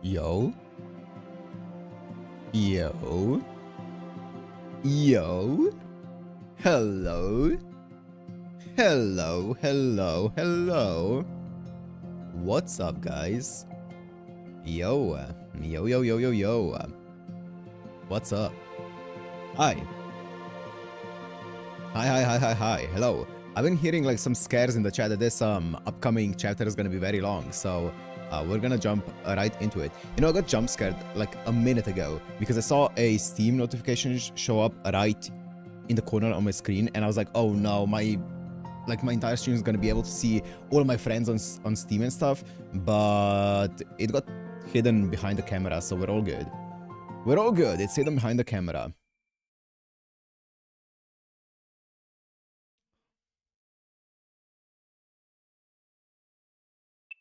Yo. Yo. Yo. Hello. Hello, hello, hello. What's up, guys? Yo. Yo, yo, yo, yo, yo. What's up? Hi. Hi. Hello. I've been hearing like some scares in the chat that this upcoming chapter is gonna be very long, so we're gonna jump right into it. You know, I got jump scared like a minute ago because I saw a Steam notification show up right in the corner on my screen, and I was like, oh no, my entire stream is gonna be able to see all of my friends on Steam and stuff, but it got hidden behind the camera, so we're all good. We're all good. It's hidden behind the camera.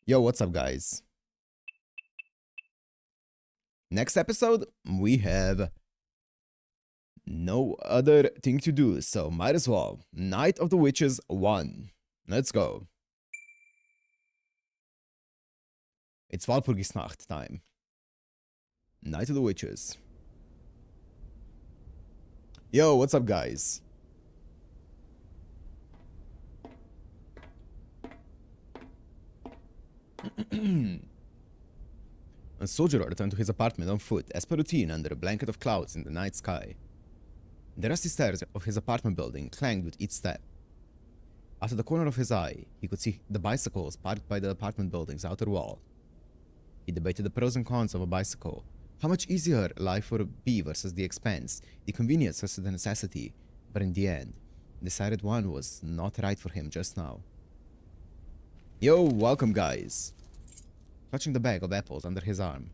Yo, what's up, guys? Next episode, we have no other thing to do, so might as well. Night of the Witches 1. Let's go. It's Walpurgisnacht time. Night of the Witches. Yo, what's up, guys? A soldier returned to his apartment on foot, as per routine, under a blanket of clouds in the night sky. The rusty stairs of his apartment building clanged with each step. Out of the corner of his eye, he could see the bicycles parked by the apartment building's outer wall. He debated the pros and cons of a bicycle, how much easier life would be versus the expense, the convenience versus the necessity, but in the end, decided one was not right for him just now. Yo, welcome, guys. Clutching the bag of apples under his arm,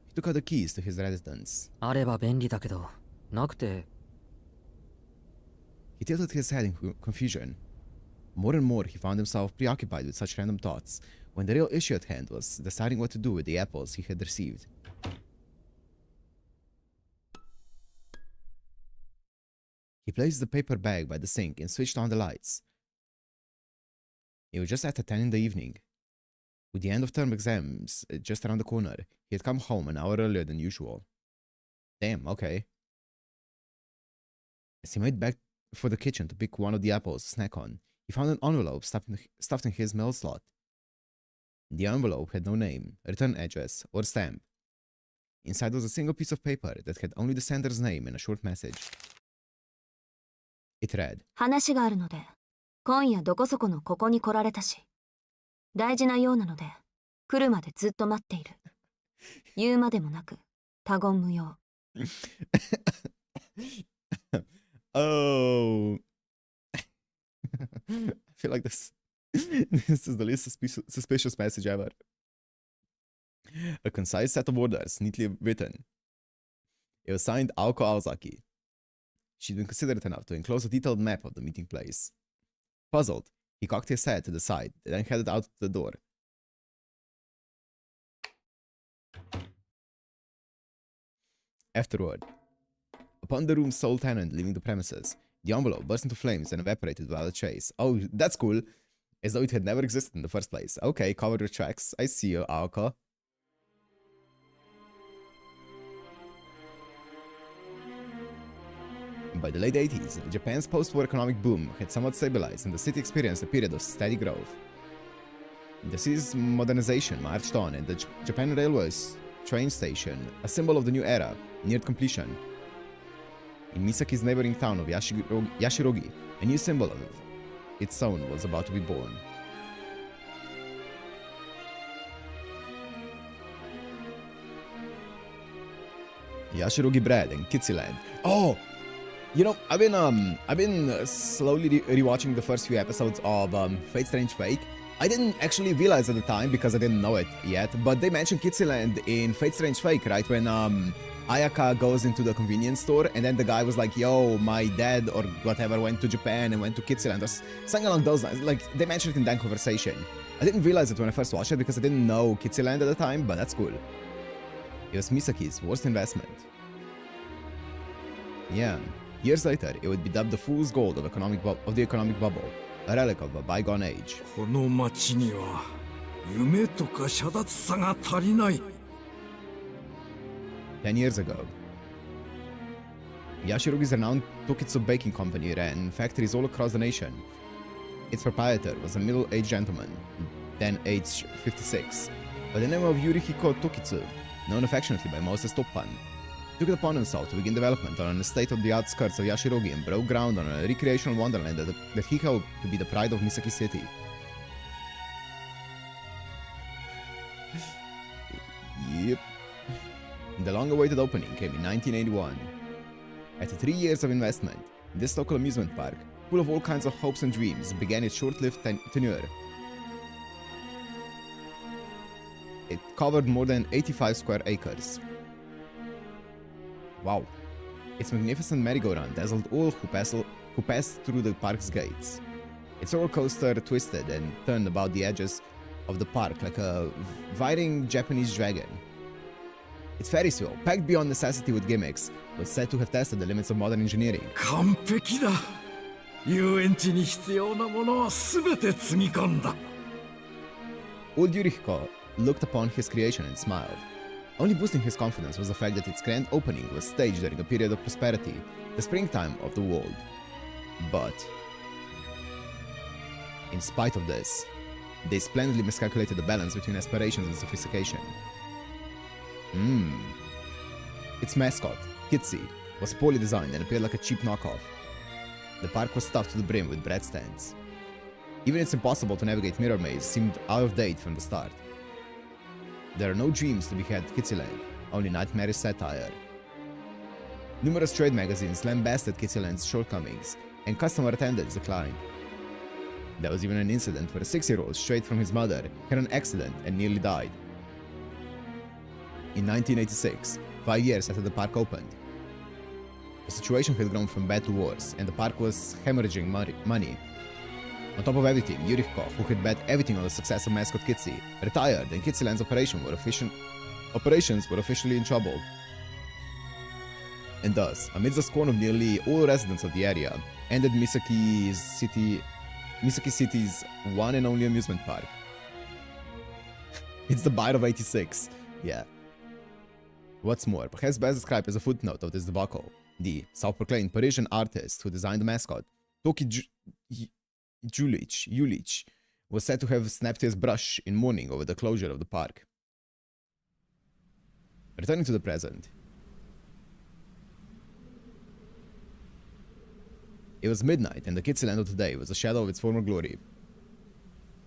he took out the keys to his residence. He tilted his head in confusion. More and more, he found himself preoccupied with such random thoughts, when the real issue at hand was deciding what to do with the apples he had received. He placed the paper bag by the sink and switched on the lights. It was just after 10 in the evening. With the end of term exams just around the corner, he had come home an hour earlier than usual. Damn, okay. As he made back for the kitchen to pick one of the apples to snack on, he found an envelope stuffed in his mail slot. The envelope had no name, return address, or stamp. Inside was a single piece of paper that had only the sender's name and a short message. It read, 話があるので、今夜どこそこのここに来られたし、大事なようなので、来るまでずっと待っている。言うまでもなく、他言無用。Oh. I feel like this is the least suspicious message ever. A concise set of orders, neatly written. It was signed Aoko Aozaki. She'd been considerate enough to enclose a detailed map of the meeting place. Puzzled, he cocked his head to the side, then headed out the door. Afterward, upon the room's sole tenant leaving the premises, the envelope burst into flames and evaporated without a trace. Oh, that's cool. As though it had never existed in the first place. Okay, cover your tracks. I see you, Aoko. By the late 80s, Japan's post-war economic boom had somewhat stabilized and the city experienced a period of steady growth. The city's modernization marched on, and the Japan Railway's train station, a symbol of the new era, neared completion. In Misaki's neighboring town of Yashirogi, a new symbol of its own was about to be born. Yashirogi bread and Kitsy Land. Oh! You know, I've been slowly rewatching the first few episodes of Fate Strange Fake. I didn't actually realize at the time because I didn't know it yet, but they mentioned Kitsy Land in Fate Strange Fake, right? When Ayaka goes into the convenience store, and then the guy was like, yo, my dad or whatever went to Japan and went to Kitsy Land, or something along those lines. Like, they mentioned it in that conversation. I didn't realize it when I first watched it because I didn't know Kitsy Land at the time, but that's cool. It was Misaki's worst investment. Yeah. Years later, it would be dubbed the fool's gold of the economic bubble, a relic of a bygone age. この町には夢とか遮奪さが足りない。10 years ago. Yashirogi's renowned Tokitsu baking company ran factories all across the nation. Its proprietor was a middle-aged gentleman, then aged 56, by the name of Yurihiko Tokitsu, known affectionately by most as Toppan. He took it upon himself to begin development on the state-of-the-art skirts of Yashirogi and broke ground on a recreational wonderland that he hoped to be the pride of Misaki City. Yep. The long-awaited opening came in 1981. After 3 years of investment, this local amusement park, full of all kinds of hopes and dreams, began its short-lived tenure. It covered more than 85 square acres. Wow. Its magnificent merry-go-round dazzled all who passed through the park's gates. Its roller coaster twisted and turned about the edges of the park like a viring Japanese dragon. Its Ferris wheel, packed beyond necessity with gimmicks, was said to have tested the limits of modern engineering. 完璧だ。遊園地に必要なものをすべて積み込んだ。Old Yurihiko looked upon his creation and smiled. Only boosting his confidence was the fact that its grand opening was staged during a period of prosperity, the springtime of the world. But, in spite of this, they splendidly miscalculated the balance between aspirations and sophistication. Its mascot, Kitsy, was poorly designed and appeared like a cheap knockoff. The park was stuffed to the brim with bread stands. Even its impossible to navigate mirror maze seemed out of date from the start. There are no dreams to be had at Kitsy Land, only nightmarish satire. Numerous trade magazines lambasted Kitsy Land's shortcomings, and customer attendance declined. There was even an incident where a 6-year-old strayed from his mother, had an accident, and nearly died. In 1986, 5 years after the park opened, the situation had grown from bad to worse, and the park was hemorrhaging money. On top of everything, Yurihiko, who had bet everything on the success of mascot Kitsy, retired, and Kitsy Land's operations were officially in trouble. And thus, amidst the scorn of nearly all residents of the area, ended Misaki City's one and only amusement park. It's the bite of 86, yeah. What's more, perhaps best described as a footnote of this debacle, the self-proclaimed Parisian artist who designed the mascot, Toki Julich, was said to have snapped his brush in mourning over the closure of the park. Returning to the present. It was midnight, and the Kitsy Land of today was a shadow of its former glory.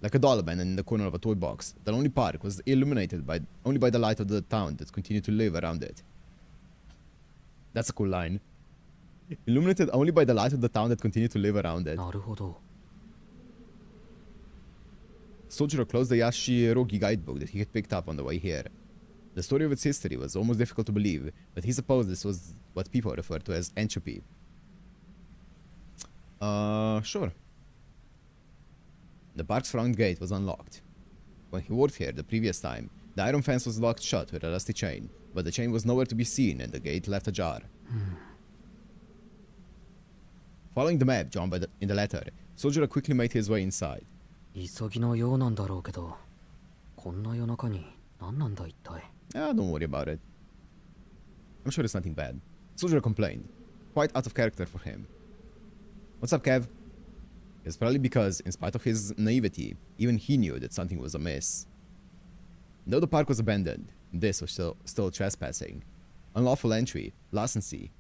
Like a doll abandoned in the corner of a toy box, the lonely park was illuminated only by the light of the town that continued to live around it. That's a cool line. Illuminated only by the light of the town that continued to live around it. Sojiro closed the Yashirogi guidebook that he had picked up on the way here. The story of its history was almost difficult to believe, but he supposed this was what people refer to as entropy. Sure. The park's front gate was unlocked. When he worked here the previous time, the iron fence was locked shut with a rusty chain, but the chain was nowhere to be seen and the gate left ajar. Following the map drawn in the letter, Sojiro quickly made his way inside. Don't worry about it. I'm sure it's nothing bad. Sojiro complained, quite out of character for him. What's up, Kev? It's probably because, in spite of his naivety, even he knew that something was amiss. Though the park was abandoned, this was still trespassing. Unlawful entry, larceny.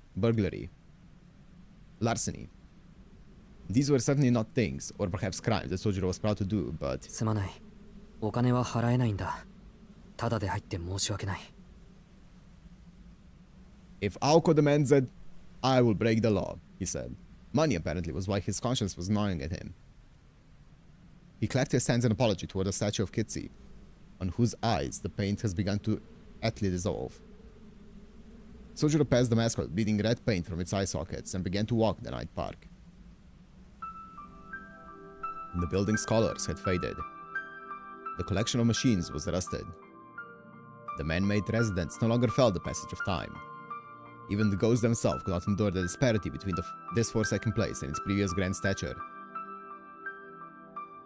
These were certainly not things, or perhaps crimes, that Sojiro was proud to do, but... If Aoko demands it, I will break the law, he said. Money, apparently, was why his conscience was gnawing at him. He clapped his hands in apology toward the statue of Kitsy, on whose eyes the paint has begun to utterly dissolve. Sojiro passed the mascot, bleeding red paint from its eye sockets, and began to walk the night park. The building's colors had faded. The collection of machines was rusted. The man-made residents no longer felt the passage of time. Even the ghosts themselves could not endure the disparity between this forsaken place and its previous grand stature.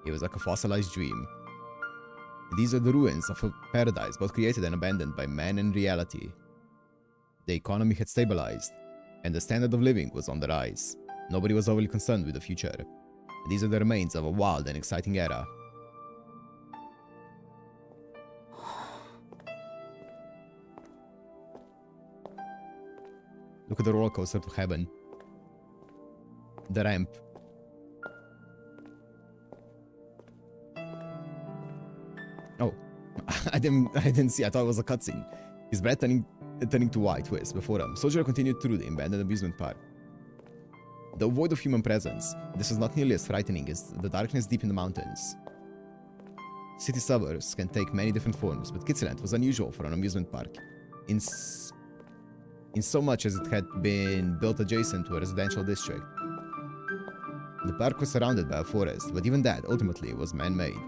It was like a fossilized dream. These are the ruins of a paradise both created and abandoned by man and reality. The economy had stabilized, and the standard of living was on the rise. Nobody was overly concerned with the future. These are the remains of a wild and exciting era. Look at the roller coaster to heaven. The ramp. Oh, I didn't see. I thought it was a cutscene. His breath turning to white whisk before him. Soldier continued through the abandoned amusement park. Though void of human presence, this was not nearly as frightening as the darkness deep in the mountains. City suburbs can take many different forms, but Kitsy Land was unusual for an amusement park, in so much as it had been built adjacent to a residential district. The park was surrounded by a forest, but even that ultimately was man-made.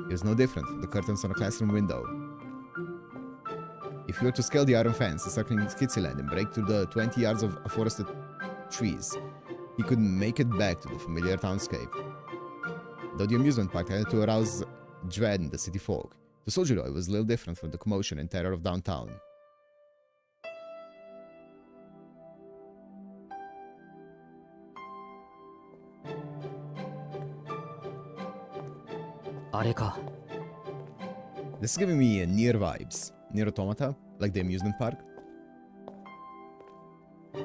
It was no different from the curtains on a classroom window. If you were to scale the iron fence encircling Kitsy Land and break through the 20 yards of forested trees, you could make it back to the familiar townscape. Though the amusement park tended to arouse dread in the city folk, to Soldier it was little different from the commotion and terror of downtown. This is giving me Nier vibes. Nier Automata, like the amusement park.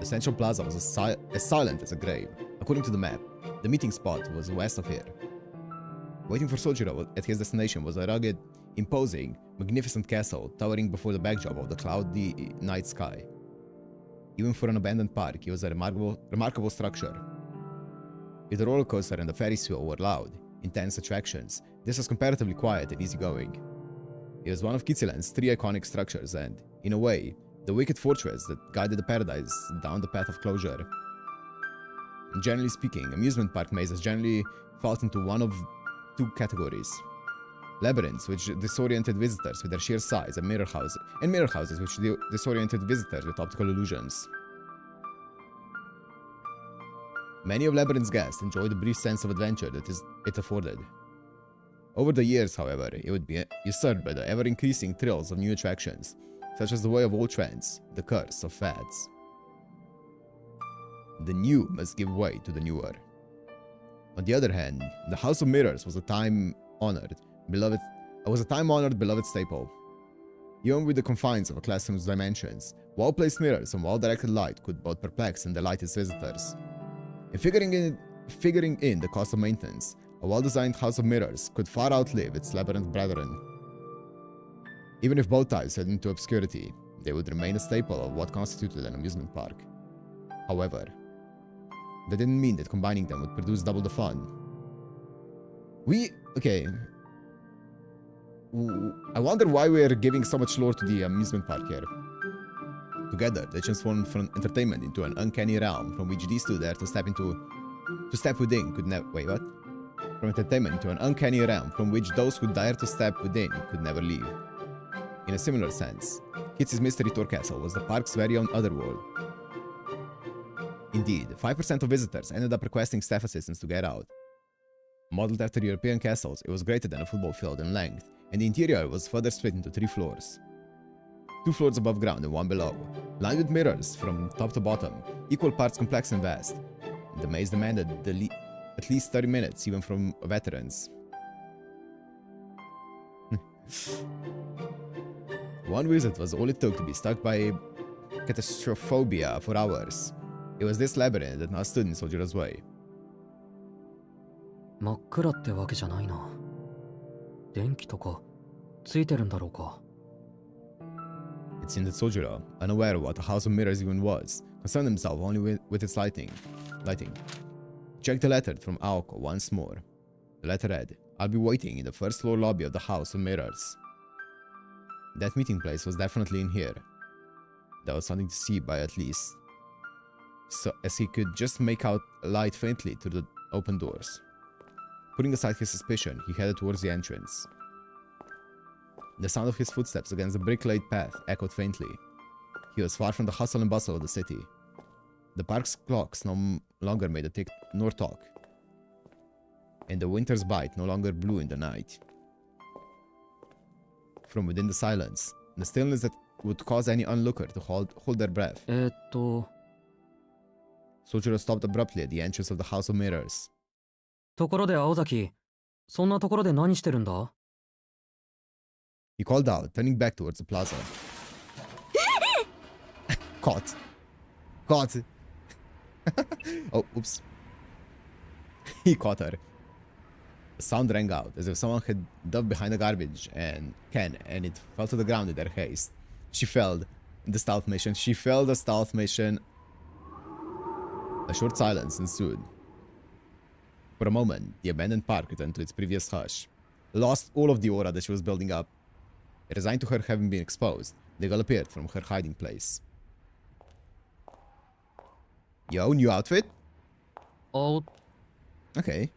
The central plaza was as silent as a grave. According to the map, the meeting spot was west of here. Waiting for Sojiro at his destination was a rugged, imposing, magnificent castle towering before the backdrop of the cloudy night sky. Even for an abandoned park, it was a remarkable structure. If the roller coaster and the Ferris wheel were loud, intense attractions, this was comparatively quiet and easygoing. It was one of Kitsy Land's three iconic structures and, in a way, the wicked fortress that guided the paradise down the path of closure. Generally speaking, amusement park mazes generally fall into one of two categories. Labyrinths, which disoriented visitors with their sheer size, and mirror houses which disoriented visitors with optical illusions. Many of Labyrinth's guests enjoyed the brief sense of adventure that it afforded. Over the years, however, it would be usurped by the ever-increasing thrills of new attractions, such as the way of old trends, the curse of fads. The new must give way to the newer. On the other hand, the House of Mirrors was a time-honored, beloved staple. Even with the confines of a classroom's dimensions, well-placed mirrors and well-directed light could both perplex and delight its visitors. In figuring in the cost of maintenance, a well-designed House of Mirrors could far outlive its labyrinth brethren. Even if both types fell into obscurity, they would remain a staple of what constituted an amusement park. However, that didn't mean that combining them would produce double the fun. I wonder why we're giving so much lore to the amusement park here. Together, they transformed from entertainment into an uncanny realm from which these two dare to step within could never wait, what? From entertainment into an uncanny realm from which those who dare to step within could never leave. In a similar sense, Kitsy's Mystery Tour Castle was the park's very own otherworld. Indeed, 5% of visitors ended up requesting staff assistance to get out. Modeled after European castles, it was greater than a football field in length, and the interior was further split into 3 floors. 2 floors above ground and 1 below, lined with mirrors from top to bottom, equal parts complex and vast. The maze demanded at least 30 minutes, even from veterans. One visit was all it took to be stuck by catastrophobia for hours. It was this labyrinth that now stood in Soldier's way. 真っ暗ってわけじゃないな。電気とかついてるんだろうか。It seemed that Sojiro, unaware of what a House of Mirrors even was, concerned himself only with its lighting. Checked the letter from Aoko once more. The letter read, "I'll be waiting in the first floor lobby of the House of Mirrors." That meeting place was definitely in here. That was something to see by at least, so as he could just make out a light faintly through the open doors. Putting aside his suspicion, he headed towards the entrance. The sound of his footsteps against the brick-laid path echoed faintly. He was far from the hustle and bustle of the city. The park's clocks no longer made a tick nor talk, and the winter's bite no longer blew in the night. From within the silence, the stillness that would cause any onlooker to hold their breath. Sojiro stopped abruptly at the entrance of the House of Mirrors. ところで青崎、そんなところで何してるんだ？ He called out, turning back towards the plaza. Caught. Caught. Oh, oops. He caught her. A sound rang out, as if someone had dove behind a garbage can, and it fell to the ground in their haste. She failed the stealth mission. She failed the stealth mission. A short silence ensued. For a moment, the abandoned park returned to its previous hush, lost all of the aura that she was building up. Resigned to her having been exposed, the girl appeared from her hiding place. Yo, new outfit? Oh. Okay.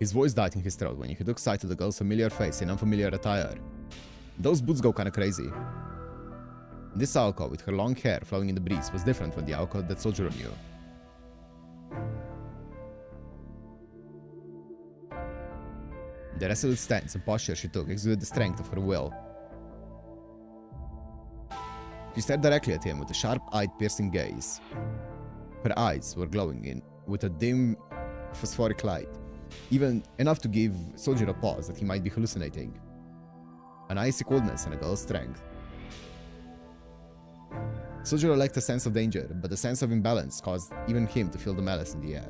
His voice died in his throat when he took sight of the girl's familiar face in unfamiliar attire. Those boots go kinda crazy. This Aoko, with her long hair flowing in the breeze, was different from the Aoko that Sojiro knew. The resolute stance and posture she took exuded the strength of her will. She stared directly at him with a sharp-eyed, piercing gaze. Her eyes were glowing with a dim, phosphoric light, even enough to give Sojiro pause that he might be hallucinating. An icy coldness and a girl's strength. Sojiro lacked a sense of danger, but the sense of imbalance caused even him to feel the malice in the air.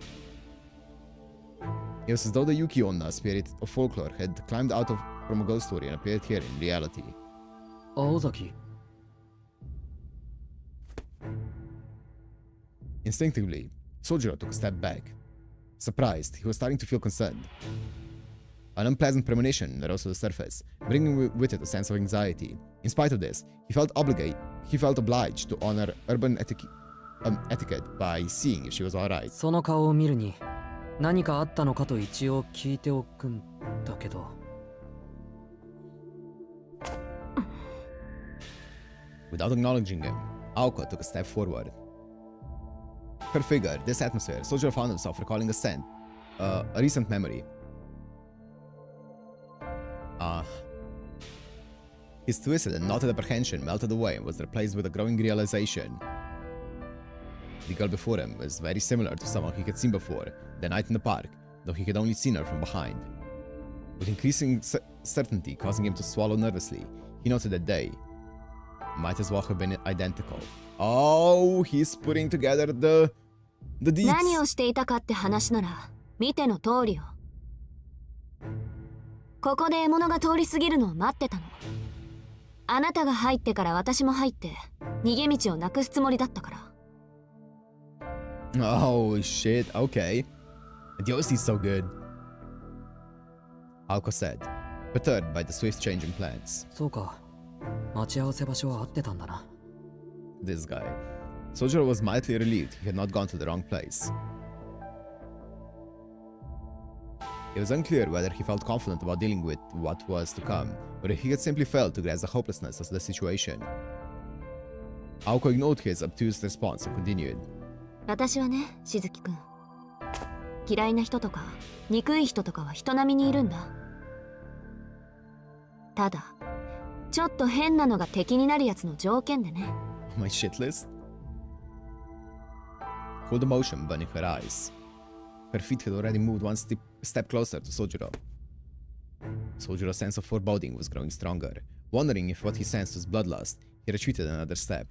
It was as though the Yuki-onna spirit of folklore had climbed out from a ghost story and appeared here in reality. Aozaki. Instinctively, Sojiro took a step back. Surprised, he was starting to feel concerned. An unpleasant premonition rose to the surface, bringing with it a sense of anxiety. In spite of this, he felt obliged to honor urban etiquette by seeing if she was alright. その顔を見るに何かあったのかと一応聞いておくんだけど。Without acknowledging him, Aoko took a step forward. Her figure, this atmosphere, Sojiro found himself recalling Ascent, a recent memory. His twisted and knotted apprehension melted away and was replaced with a growing realization. The girl before him was very similar to someone he had seen before, the night in the park, though he had only seen her from behind. With increasing certainty causing him to swallow nervously, he noted that they might as well have been identical. Oh, he's putting together the deeds. 何をしていたかって話なら見ての通りよ。ここで獲物が通り過ぎるのを待ってたの。あなたが入ってから私も入って逃げ道をなくすつもりだったから。Oh shit, okay. The OC is so good. Aoko said, perturbed by the swift change in plans. そうか。待ち合わせ場所は合ってたんだな。This guy. Sojiro was mildly relieved he had not gone to the wrong place. It was unclear whether he felt confident about dealing with what was to come, or if he had simply failed to grasp the hopelessness of the situation. Aoko ignored his obtuse response and continued. 私はね、しずきくん。嫌いな人とか憎い人とかは人並みにいるんだ。ただ、ちょっと変なのが敵になるやつの条件でね。My shit list? Cold emotion burning her eyes. Her feet had already moved one step closer to Sojiro. Sojiro's sense of foreboding was growing stronger. Wondering if what he sensed was bloodlust, he retreated another step.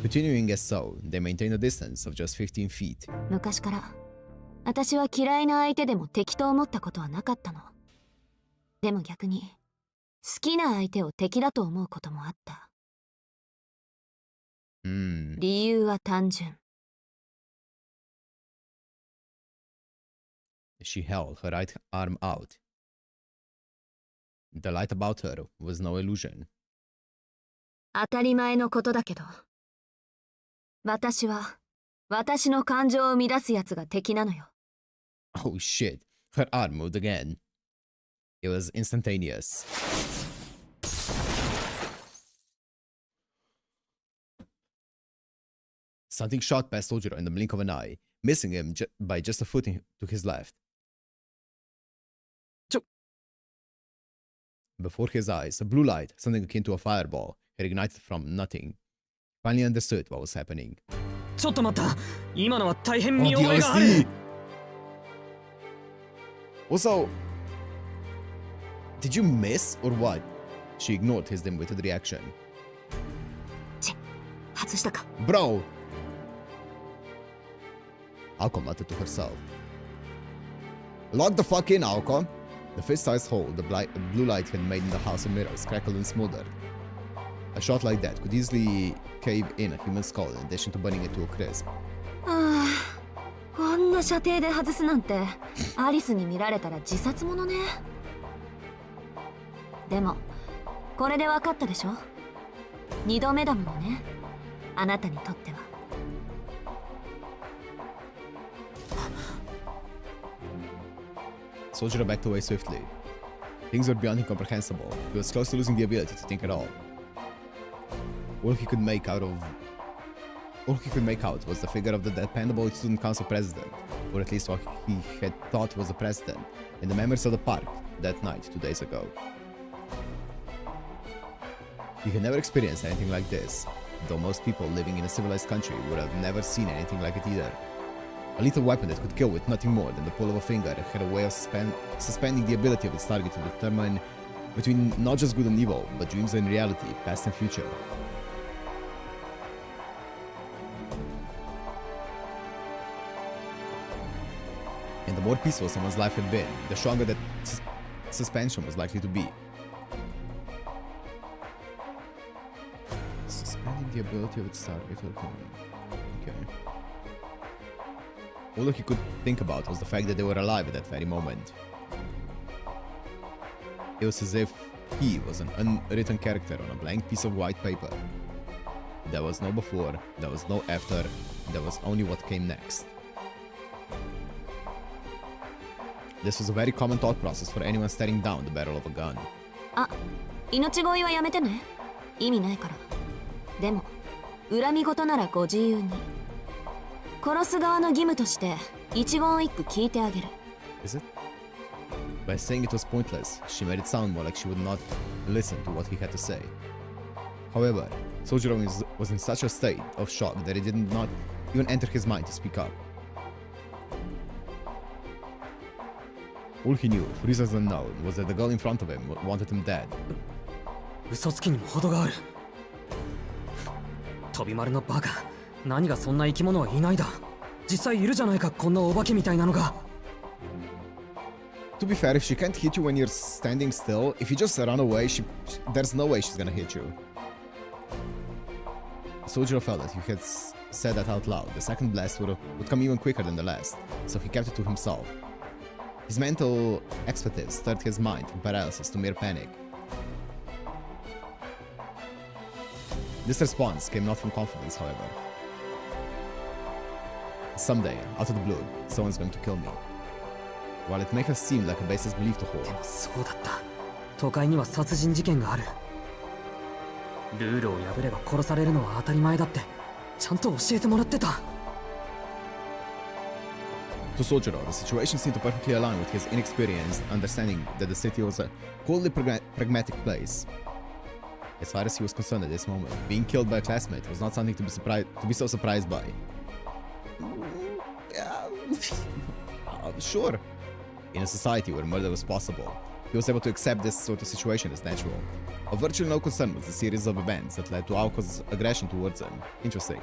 Continuing as so, they maintained a distance of just 15 feet. 昔から私は嫌いな相手でも敵と思ったことはなかったの。でも逆に好きな相手を敵だと思うこともあった。理由は単純。She held her right arm out. The light about her was no illusion. 当たり前のことだけど、私は私の感情を乱すやつが敵なのよ。Oh shit, her arm moved again. It was instantaneous. Something shot past Sojiro in the blink of an eye, missing him by just a foot to his left. Before his eyes, a blue light, something akin to a fireball, had ignited from nothing. Finally understood what was happening. ちょっと待った。今のは大変 Oh, 見 the 覚えがある。 OST! Also, did you miss or what? She ignored his dim-witted reaction. 外したか。 Bro! Aoko muttered to herself. Lock the fuck in, Aoko! The fist-sized hole the blue light had made in the house of mirrors crackled and smoldered. A shot like that could easily cave in a human skull in addition to burning it to a crisp. ああ、こんな射程で外すなんてアリスに見られたら自殺者ね。でもこれで分かったでしょ。二度目だものね、あなたにとっては。Soldier backed away swiftly. Things were beyond incomprehensible. He was close to losing the ability to think at all. All he could make out was the figure of the dependable student council president, or at least what he had thought was the president, in the memories of the park that night 2 days ago. He had never experienced anything like this, though most people living in a civilized country would have never seen anything like it either. A lethal weapon that could kill with nothing more than the pull of a finger had a way of suspending the ability of its target to determine between not just good and evil, but dreams and reality, past and future. And the more peaceful someone's life had been, the stronger that suspension was likely to be. Suspending the ability of its target to determine. Okay. All he could think about was the fact that they were alive at that very moment. It was as if he was an unwritten character on a blank piece of white paper. There was no before, there was no after, there was only what came next. This was a very common thought process for anyone staring down the barrel of a gun. あ、命乞いはやめてね。意味ないから。でも、恨み事ならご自由に。殺す側の義務として一言一句聞いてあげる。Is it? By saying it was pointless, she made it sound more like she would not listen to what he had to say. However, Sojiro was in such a state of shock that it did not even enter his mind to speak up. All he knew, for reasons unknown, was that the girl in front of him wanted him dead. 嘘つきにも程がある。飛び丸のバカ。何がそんな生き物はいないだ。実際いるじゃないか、こんなお化けみたいなのが。To be fair, if she can't hit you when you're standing still, if you just run away, there's no way she's gonna hit you. Sojiro felt that he had said that out loud. The second blast would come even quicker than the last, so he kept it to himself. His mental expletives stirred his mind from paralysis to mere panic. This response came not from confidence, however. Someday, out of the blue, someone's going to kill me. While it may have seemed like a baseless belief to hold, でもそうだった。都会には殺人事件がある。ルールを破れば殺されるのは当たり前だってちゃんと教えてもらってた。To Sojiro, the situation seemed to perfectly align with his inexperienced understanding that the city was a coldly pragmatic place. As far as he was concerned at this moment, being killed by a classmate was not something to be so surprised by. Sure. In a society where murder was possible, he was able to accept this sort of situation as natural. Of virtually no concern was the series of events that led to Aoko's aggression towards him. Interesting.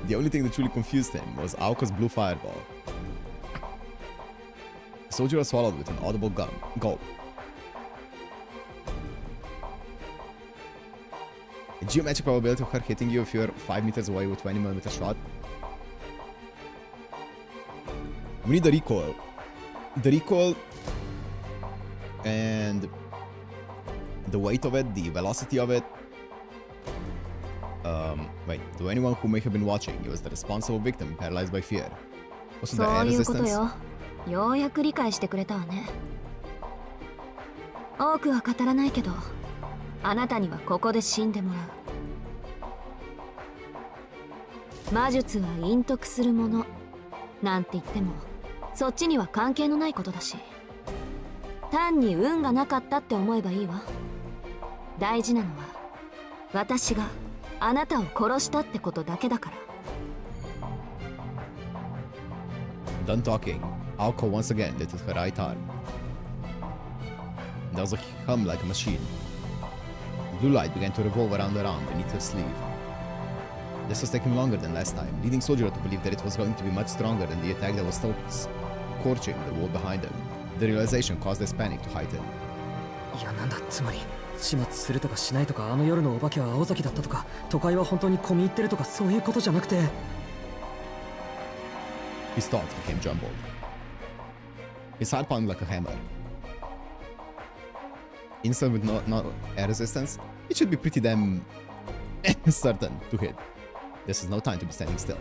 The only thing that truly confused him was Aoko's blue fireball. Sojiro swallowed with an audible gulp. A geometric probability of her hitting you if you're 5 meters away with 20mm shot. We need the recoil. The recoil and the weight of it, the velocity of it. Wait, to anyone who may have been watching, he was the responsible victim paralyzed by fear. Also the air そういうこと resistance. よ。ようやく理解してくれたわね。多くは語らないけど、あなたにはここで死んでもらう。魔術は隠匿するものなんて言っても、そっちには関係のないことだし。単に運がなかったって思えばいいわ。大事なのは私があなたを殺したってことだけだから。 Done talking, Aoko once again lifted her right arm. There was a hum like a machine. Blue light began to revolve around her arm beneath her sleeve. This was taking longer than last time, leading Sojiro to believe that it was going to be much stronger than the attack that was still scorching the wall behind him. The realization caused his panic to heighten. いやなんだつまり始末するとかしないとかあの夜のお化けは青崎だったとか都会は本当に込み入ってるとかそういうことじゃなくて His thoughts became jumbled. His heart pounded like a hammer. Instant with no air resistance, it should be pretty damn certain to hit. This is no time to be standing still.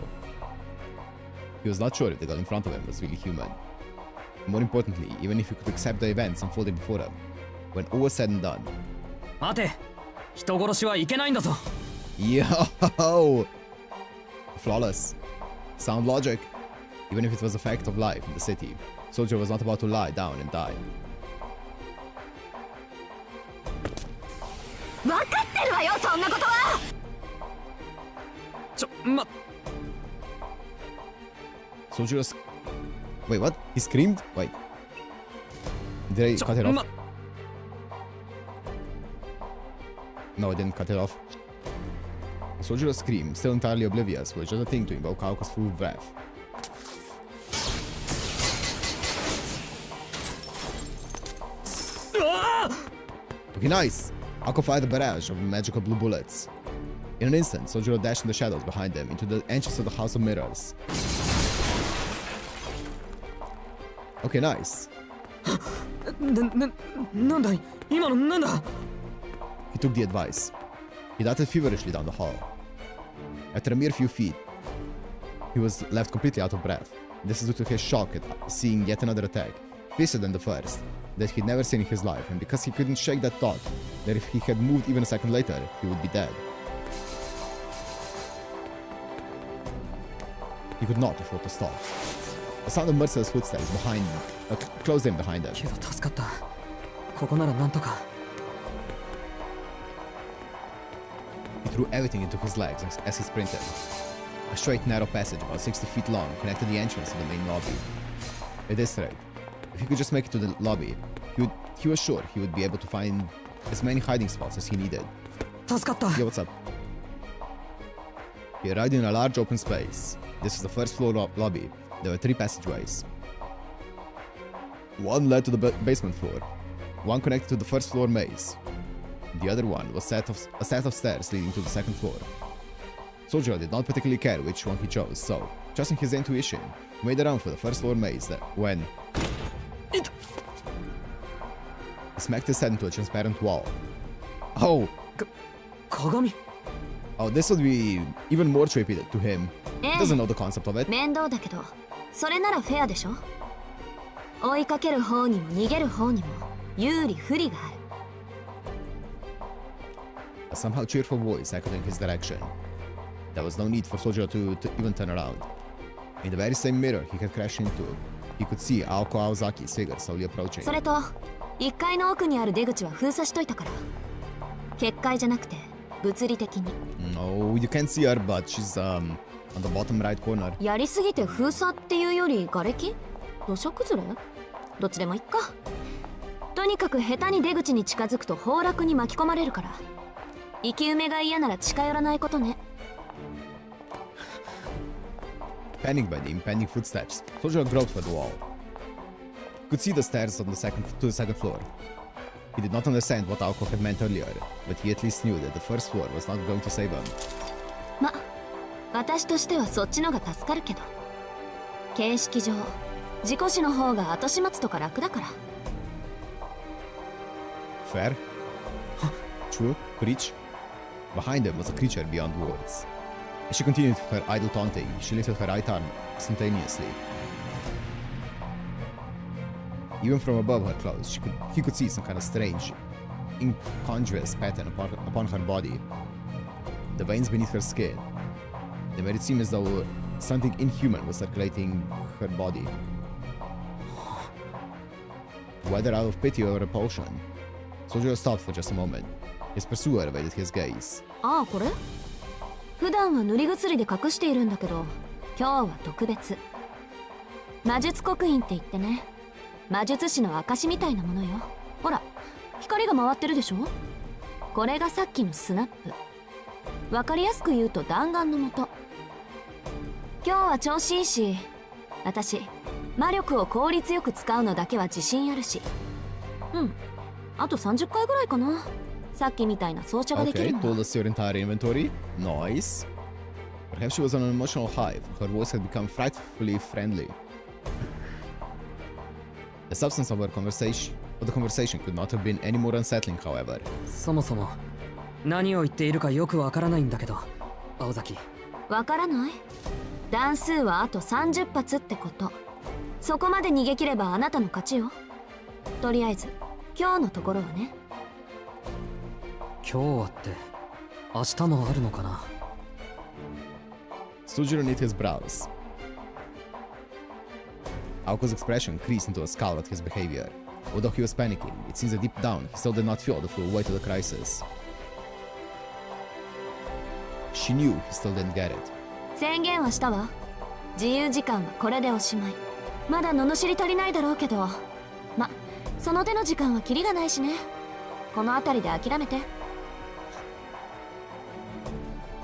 He was not sure if the girl in front of him was really human. More importantly, even if he could accept the events unfolding before him, when all was said and done. 待て人殺しはいけないんだぞ Yo! Flawless. Sound logic. Even if it was a fact of life in the city, Sojiro was not about to lie down and die. 分かってるわよそんなことは。Sojiro Wait, what? He screamed? Wait. Did I cut it off? No, I didn't cut it off. Sojiro's scream, still entirely oblivious, was just a thing to invoke Aoko's full breath. Okay, nice! Aoko fired a barrage of magical blue bullets. In an instant, Sojiro dashed in the shadows behind them into the entrance of the House of Mirrors. Okay, nice. なんだい今のなんだ He took the advice. He darted feverishly down the hall. After a mere few feet, he was left completely out of breath. This is due to his shock at seeing yet another attack, fiercer than the first, that he'd never seen in his life, and because he couldn't shake that thought that if he had moved even a second later, he would be dead. He could not afford to stop. The sound of merciless footsteps behind him, closed in behind him. けど助かったここならなんとか He threw everything into his legs as he sprinted. A straight, narrow passage about 60 feet long connected the entrance to the main lobby. At this rate, if he could just make it to the lobby, he was sure he would be able to find as many hiding spots as he needed. 助かった Yo, what's up? He arrived in a large open space. This was the first floor lobby. There were 3 passageways. One led to the basement floor. One connected to the first floor maze. The other one was a set of stairs leading to the second floor. Sojiro did not particularly care which one he chose, so, trusting his intuition, he made a run for the first floor maze when... He smacked his head into a transparent wall. Oh! 鏡 Oh, this would be even more trippy to him. He doesn't know the concept of it. 面倒だけどそれならフェアでしょ。追いかける方にも逃げる方にも有利不利がある。 A somehow cheerful voice echoed in his direction. There was no need for Sojiro to even turn around. In the very same mirror he had crashed into, he could see Aoko Aozaki's figure slowly approaching. それと1階の奥にある出口は封鎖しといたから。結界じゃなくて物理的に。No, you can't see her, but she's on the bottom right corner. やりすぎて封鎖っていうより瓦礫？土砂崩れ？どっちでもいっか。とにかく下手に出口に近づくと崩落に巻き込まれるから。生き埋めが嫌なら近寄らないことね。Panicked by the impending footsteps, Sojiro groped for the wall. He could see the stairs to the second floor. He did not understand what Aoko had meant earlier, but he at least knew that the first floor was not going to save him. ま、私としてはそっちのが助かるけど。形式上、事故死の方が後始末とか楽だから。Fair? True? Preach? Behind him was a creature beyond words. As she continued her idle taunting, she lifted her right arm instantaneously. Even from above her clothes, he could see some kind of strange, incongruous pattern upon her body. The veins beneath her skin. They made it seem as though something inhuman was circulating her body. whether out of pity or repulsion. Sojiro stopped for just a moment. His pursuer evaded his gaze. ああ、これ普段は塗り薬で隠しているんだけど、今日は特別。魔術刻印って言ってね、魔術師の証みたいなものよ。ほら、光が回ってるでしょ。これがさっきのスナップ。わかりやすく言うと弾丸の元。今日は調子いいし、私魔力を効率よく使うのだけは自信あるし。うん、あと30回ぐらいかな。さっきみたいな装着ができるの。 Okay, told us your entire inventory. Nice. Perhaps she was on an emotional high. Her voice had become frightfully friendly. The substance of the conversation could not have been any more unsettling, however. そもそも何を言っているかよくわからないんだけど、青崎。わからない？弾数はあと30発ってこと。そこまで逃げ切ればあなたの勝ちよ。とりあえず今日のところはね。今日はって明日もあるのかな。Sojiro knit his brows. Aoko's expression creased into a scowl at his behavior. Although he was panicking, it seems that deep down he still did not feel the full weight of the crisis. She knew he still didn't get it. 宣言はしたわ。自由時間はこれでおしまい。まだ罵り足りないだろうけど、ま、その手の時間はキリがないしね。この辺りで諦めて。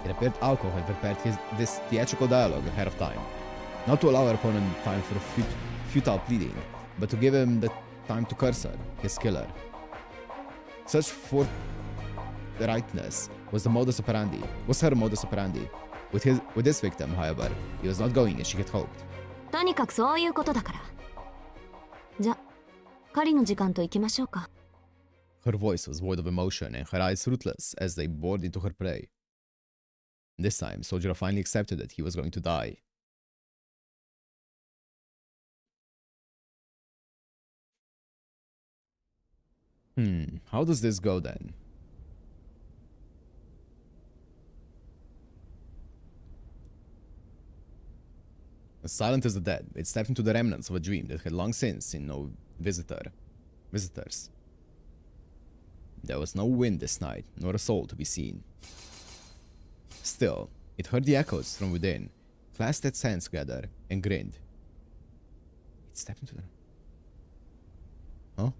It appeared Aoko had prepared this theatrical dialogue ahead of time. Not to allow her opponent time for futile pleading, but to give him the time to curse her, his killer. Such forthrightness was her modus operandi. With this victim, however, he was not going as she had hoped. とにかくそういうことだから。じゃ、狩りの時間と行きましょうか。Her voice was void of emotion and her eyes ruthless as they bored into her prey. This time, Sojiro finally accepted that he was going to die. How does this go then? As silent as the dead, it stepped into the remnants of a dream that had long since seen no visitors. There was no wind this night, nor a soul to be seen. Still, it heard the echoes from within, clasped its hands together, and grinned. It stepped into the... Huh?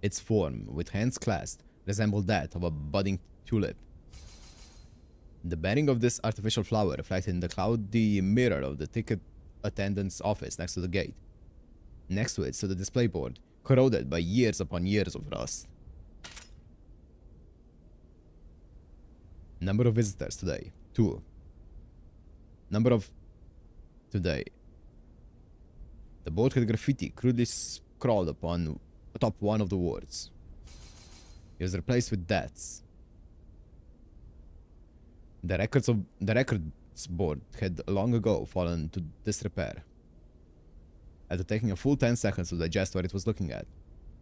Its form, with hands clasped, resembled that of a budding tulip. The bearing of this artificial flower reflected in the cloudy mirror of the ticket attendant's office next to the gate. Next to it stood a display board, corroded by years upon years of rust. Number of visitors today, 2. Number of... today. The board had graffiti crudely scrawled atop one of the words. It was replaced with deaths. The records board had long ago fallen to disrepair. After taking a full 10 seconds to digest what it was looking at,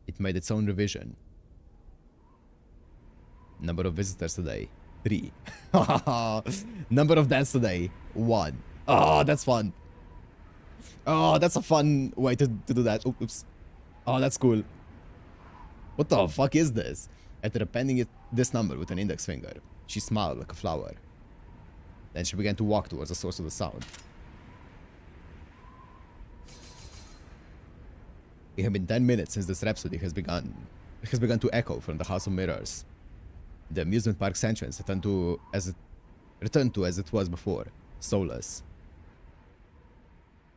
it made its own revision. Number of visitors today, 3. Number of deaths today, 1. Oh, that's fun. Oh, that's a fun way to do that. Oops. Oh, that's cool. What the fuck is this? After appending this number with an index finger, she smiled like a flower. Then she began to walk towards the source of the sound. It had been 10 minutes since this rhapsody has begun to echo from the House of Mirrors. The amusement park's entrance returned to as it was before, soulless.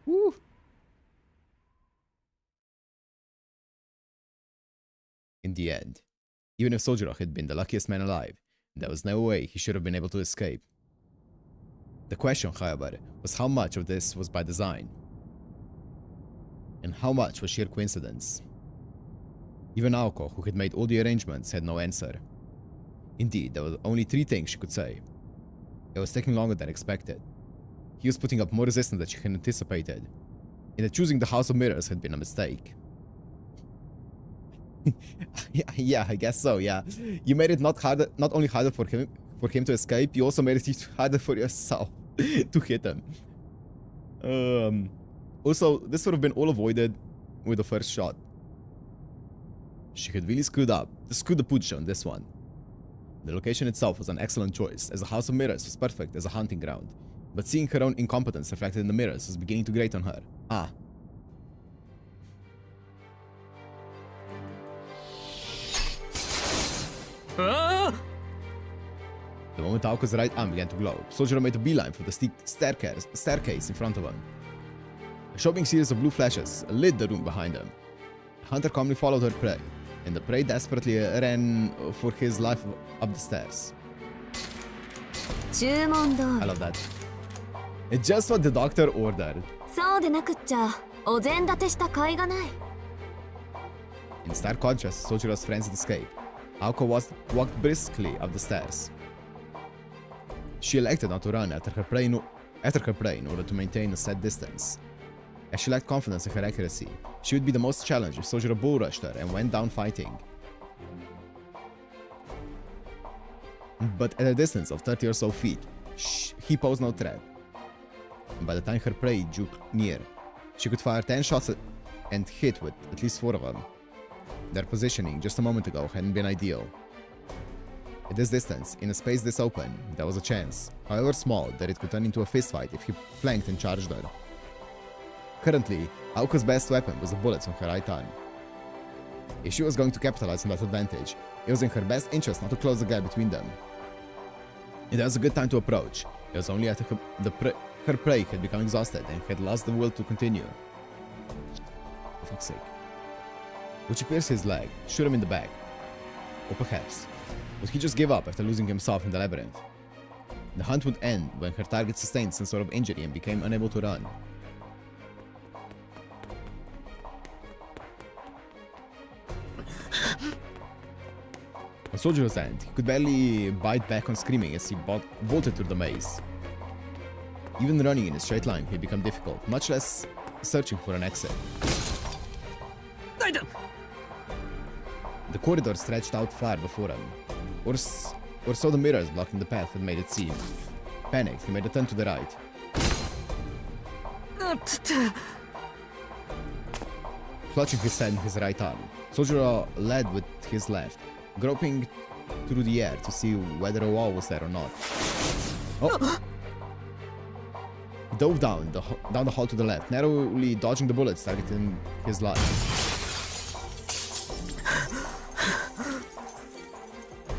Woo! In the end, even if Sojiro had been the luckiest man alive, there was no way he should have been able to escape. The question, however, was how much of this was by design, and how much was sheer coincidence. Even Aoko, who had made all the arrangements, had no answer. Indeed, there were only 3 things she could say. It was taking longer than expected. He was putting up more resistance than she had anticipated, and that choosing the House of Mirrors had been a mistake. Yeah, I guess so, yeah. You made it not only harder for him to escape, you also made it harder for yourself to hit him. Also, this would have been all avoided with the first shot. She had really screwed the pooch on this one. The location itself was an excellent choice, as the House of Mirrors was perfect as a hunting ground, but seeing her own incompetence reflected in the mirrors was beginning to grate on her. The moment Aoko's right arm began to glow, Sojiro made a beeline for the steep staircase in front of him. A shocking series of blue flashes lit the room behind him. The hunter calmly followed her prey, and the prey desperately ran for his life up the stairs. I love that. It's just what the doctor ordered. In stark contrast to Sojiro's frenzied escape, Aoko walked briskly up the stairs. She elected not to run after her prey in order to maintain a set distance. As she lacked confidence in her accuracy, she would be the most challenged if Sojiro bull rushed her and went down fighting. But at a distance of 30 or so feet, he posed no threat. And by the time her prey drew near, she could fire 10 shots and hit with at least 4 of them. Their positioning just a moment ago hadn't been ideal. At this distance, in a space this open, there was a chance, however small, that it could turn into a fistfight if he flanked and charged her. Currently, Aoko's best weapon was the bullets on her right arm. If she was going to capitalize on that advantage, it was in her best interest not to close the gap between them. It was a good time to approach. It was only after her prey had become exhausted and had lost the will to continue. For fuck's sake. Would she pierce his leg, shoot him in the back? Or perhaps, would he just give up after losing himself in the labyrinth? The hunt would end when her target sustained some sort of injury and became unable to run. On Sojiro's end, he could barely bite back on screaming as he bolted through the maze. Even running in a straight line had become difficult, much less searching for an exit. The corridor stretched out far before him, or so the mirrors blocking the path had made it seem. Panicked, he made a turn to the right. Clutching his head in his right arm, Sojiro led with his left, groping through the air to see whether a wall was there or not. Oh! He dove down the hall to the left, narrowly dodging the bullets targeting his life.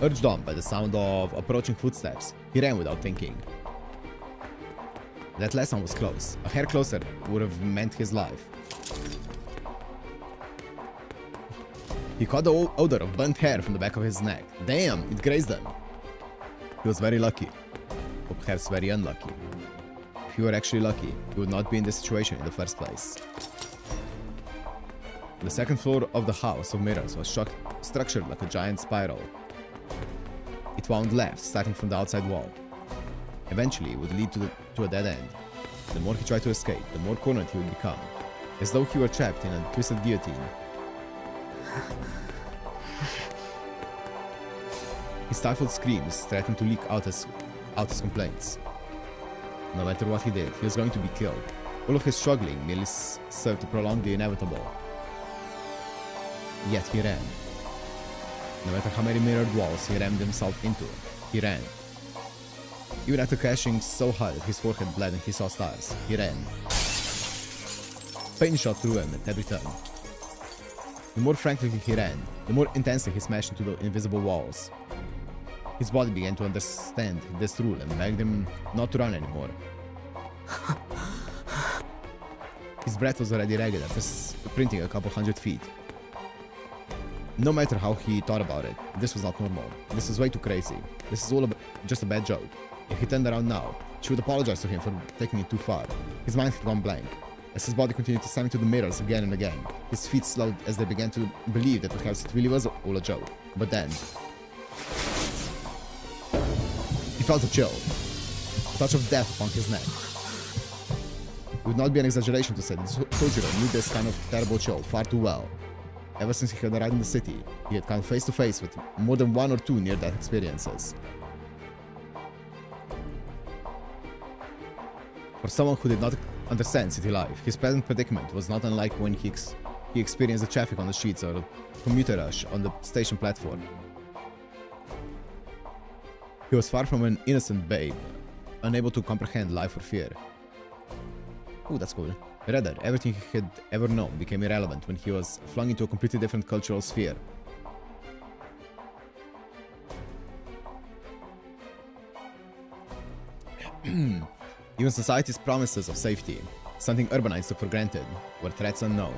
Urged on by the sound of approaching footsteps, he ran without thinking. That last one was close. A hair closer would have meant his life. He caught the odor of burnt hair from the back of his neck. Damn, it grazed him. He was very lucky. Or perhaps very unlucky. If he were actually lucky, he would not be in this situation in the first place. The second floor of the House of Mirrors was structured like a giant spiral. It wound left, starting from the outside wall. Eventually, it would lead to a dead end. The more he tried to escape, the more cornered he would become, as though he were trapped in a twisted guillotine. His stifled screams threatened to leak out his complaints. No matter what he did, he was going to be killed. All of his struggling merely served to prolong the inevitable. Yet he ran. No matter how many mirrored walls he rammed himself into, he ran. Even after crashing so hard that his forehead bled and he saw stars, he ran. Pain shot through him at every turn. The more frantically he ran, the more intensely he smashed into the invisible walls. His body began to understand this rule and begged him not to run anymore. His breath was already ragged after sprinting a couple hundred feet. No matter how he thought about it, this was not normal. This was way too crazy. This is all just a bad joke. If he turned around now, she would apologize to him for taking it too far. His mind had gone blank. As his body continued to slam into the mirrors again and again, his feet slowed as they began to believe that perhaps it really was all a joke. But then... he felt a chill. A touch of death upon his neck. It would not be an exaggeration to say that Sojiro knew this kind of terrible chill far too well. Ever since he had arrived in the city, he had come face to face with more than 1 or 2 near-death experiences. For someone who did not understand city life, his present predicament was not unlike when he he experienced the traffic on the streets or commuter rush on the station platform. He was far from an innocent babe, unable to comprehend life or fear. Ooh, that's cool. Rather, everything he had ever known became irrelevant when he was flung into a completely different cultural sphere. Even society's promises of safety, something urbanites took for granted, were threats unknown.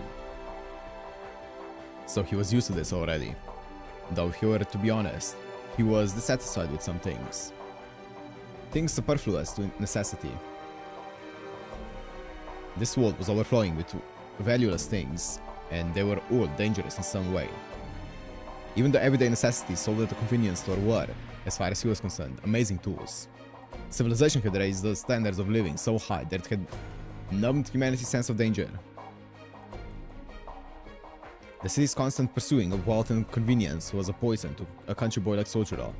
So he was used to this already. Though if he were to be honest, he was dissatisfied with some things. Things superfluous to necessity. This world was overflowing with valueless things, and they were all dangerous in some way. Even the everyday necessities sold at a convenience store were, as far as he was concerned, amazing tools. Civilization had raised the standards of living so high that it had numbed humanity's sense of danger. The city's constant pursuing of wealth and convenience was a poison to a country boy like Sojiro.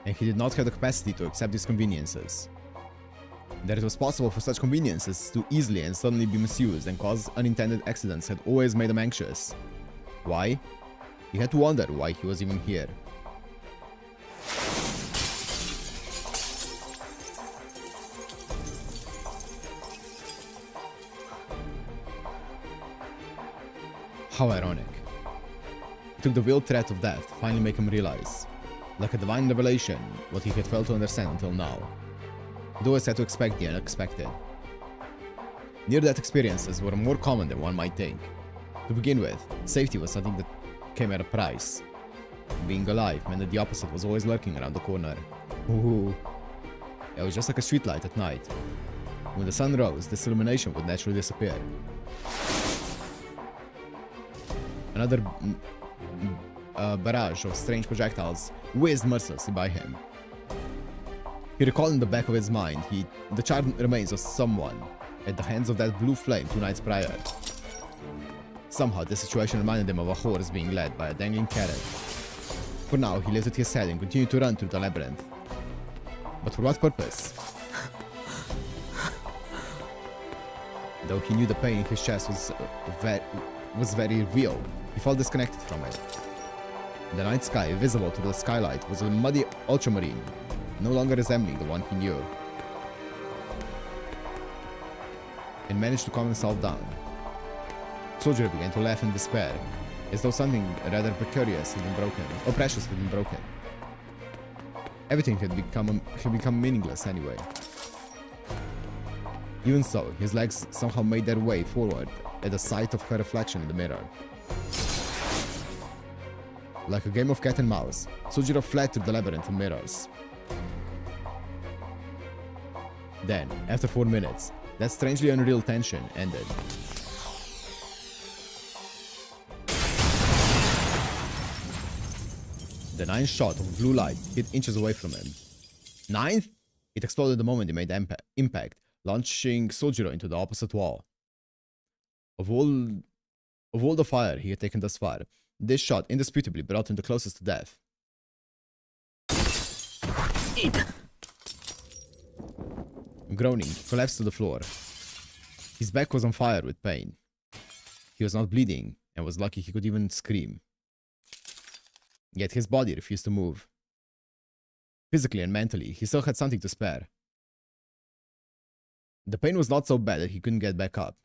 And he did not have the capacity to accept these conveniences. That it was possible for such conveniences to easily and suddenly be misused and cause unintended accidents had always made him anxious. Why? He had to wonder why he was even here. How ironic. It took the real threat of death to finally make him realize, like a divine revelation, what he had failed to understand until now. He always had to expect the unexpected. Near-death experiences were more common than one might think. To begin with, safety was something that came at a price. Being alive meant that the opposite was always lurking around the corner. Ooh. It was just like a streetlight at night. When the sun rose, this illumination would naturally disappear. Another barrage of strange projectiles whizzed mercilessly by him. He recalled in the back of his mind the charred remains of someone at the hands of that blue flame 2 nights prior. Somehow this situation reminded him of a horse being led by a dangling carrot. For now, he lifted his head and continued to run through the labyrinth. But for what purpose? Though he knew the pain in his chest was very real, he felt disconnected from it. The night sky, visible through the skylight, was a muddy ultramarine, no longer resembling the one he knew. And managed to calm himself down. Sojiro began to laugh in despair, as though something rather precarious had been broken, or precious had been broken. Everything had become meaningless anyway. Even so, his legs somehow made their way forward at the sight of her reflection in the mirror. Like a game of cat and mouse, Sojiro fled through the labyrinth of mirrors. Then, after 4 minutes, that strangely unreal tension ended. The 9th shot of blue light hit inches away from him. 9th? It exploded the moment it made impact, launching Sojiro into the opposite wall. Of all the fire he had taken thus far, this shot indisputably brought him the closest to death. Groaning, he collapsed to the floor. His back was on fire with pain. He was not bleeding, and was lucky he could even scream. Yet his body refused to move. Physically and mentally, he still had something to spare. The pain was not so bad that he couldn't get back up.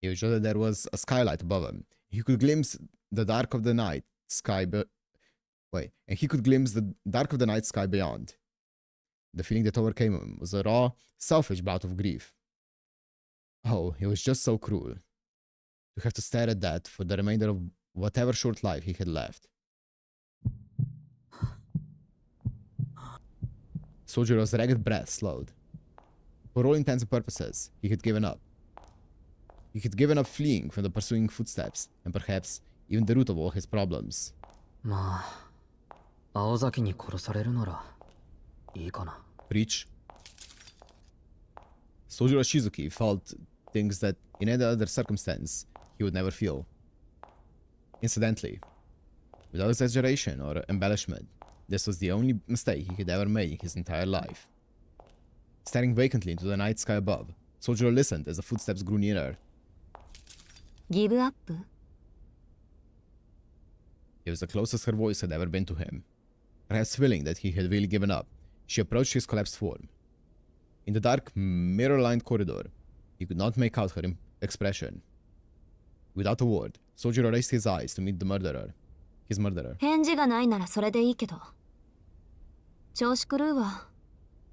It was just that there was a skylight above him. He could glimpse the dark of the night sky beyond. The feeling that overcame him was a raw, selfish bout of grief. Oh, it was just so cruel. To have to stare at that for the remainder of whatever short life he had left. Sojiro's ragged breath slowed. For all intents and purposes, he had given up. He had given up fleeing from the pursuing footsteps, and perhaps even the root of all his problems. Preach. Sojiro Shizuki felt things that in any other circumstance he would never feel. Incidentally, without exaggeration or embellishment, this was the only mistake he had ever made in his entire life. Staring vacantly into the night sky above, Sojiro listened as the footsteps grew nearer. ギブアップ It was the closest her voice had ever been to him. Perhaps feeling that he had really given up, she approached his collapsed form. In the dark, mirror-lined corridor, he could not make out her expression. Without a word, Sojiro raised his eyes to meet his murderer. 返事がないならそれでいいけど調子狂うわ。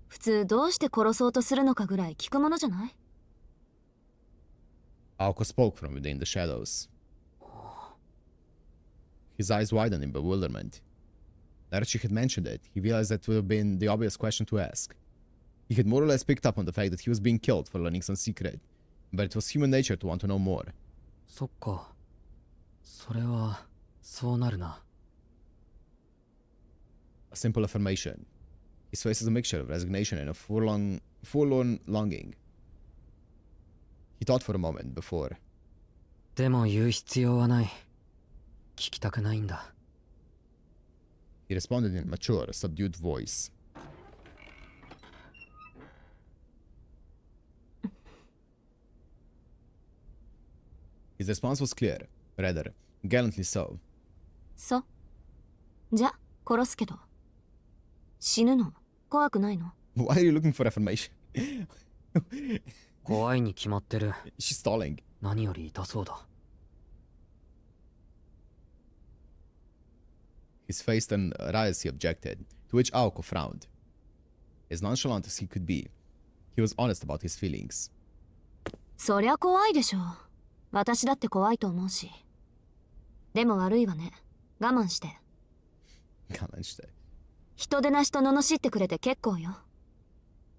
普通どうして殺そうとするのかぐらい聞くものじゃない？ Aoko spoke from within the shadows. His eyes widened in bewilderment. Now that she had mentioned it, he realized that would have been the obvious question to ask. He had more or less picked up on the fact that he was being killed for learning some secret, but it was human nature to want to know more. そっか。それはそうなるな。A simple affirmation. His face is a mixture of resignation and a forlorn longing. He thought for a moment before. でも言う必要はない。聞きたくないんだ。He responded in a mature, subdued voice. His response was clear, rather, gallantly so. そうじゃ殺すけど死ぬの怖くないの？ Why are you looking for affirmation? 怖いに決まってる。 She's stalling. 何より痛そうだ。His face turned red as he objected, to which Aoko frowned. As nonchalant as he could be, he was honest about his feelings. そりゃ怖いでしょ。私だって怖いと思うし。でも悪いわね。我慢して。人でなしと罵ってくれて結構よ。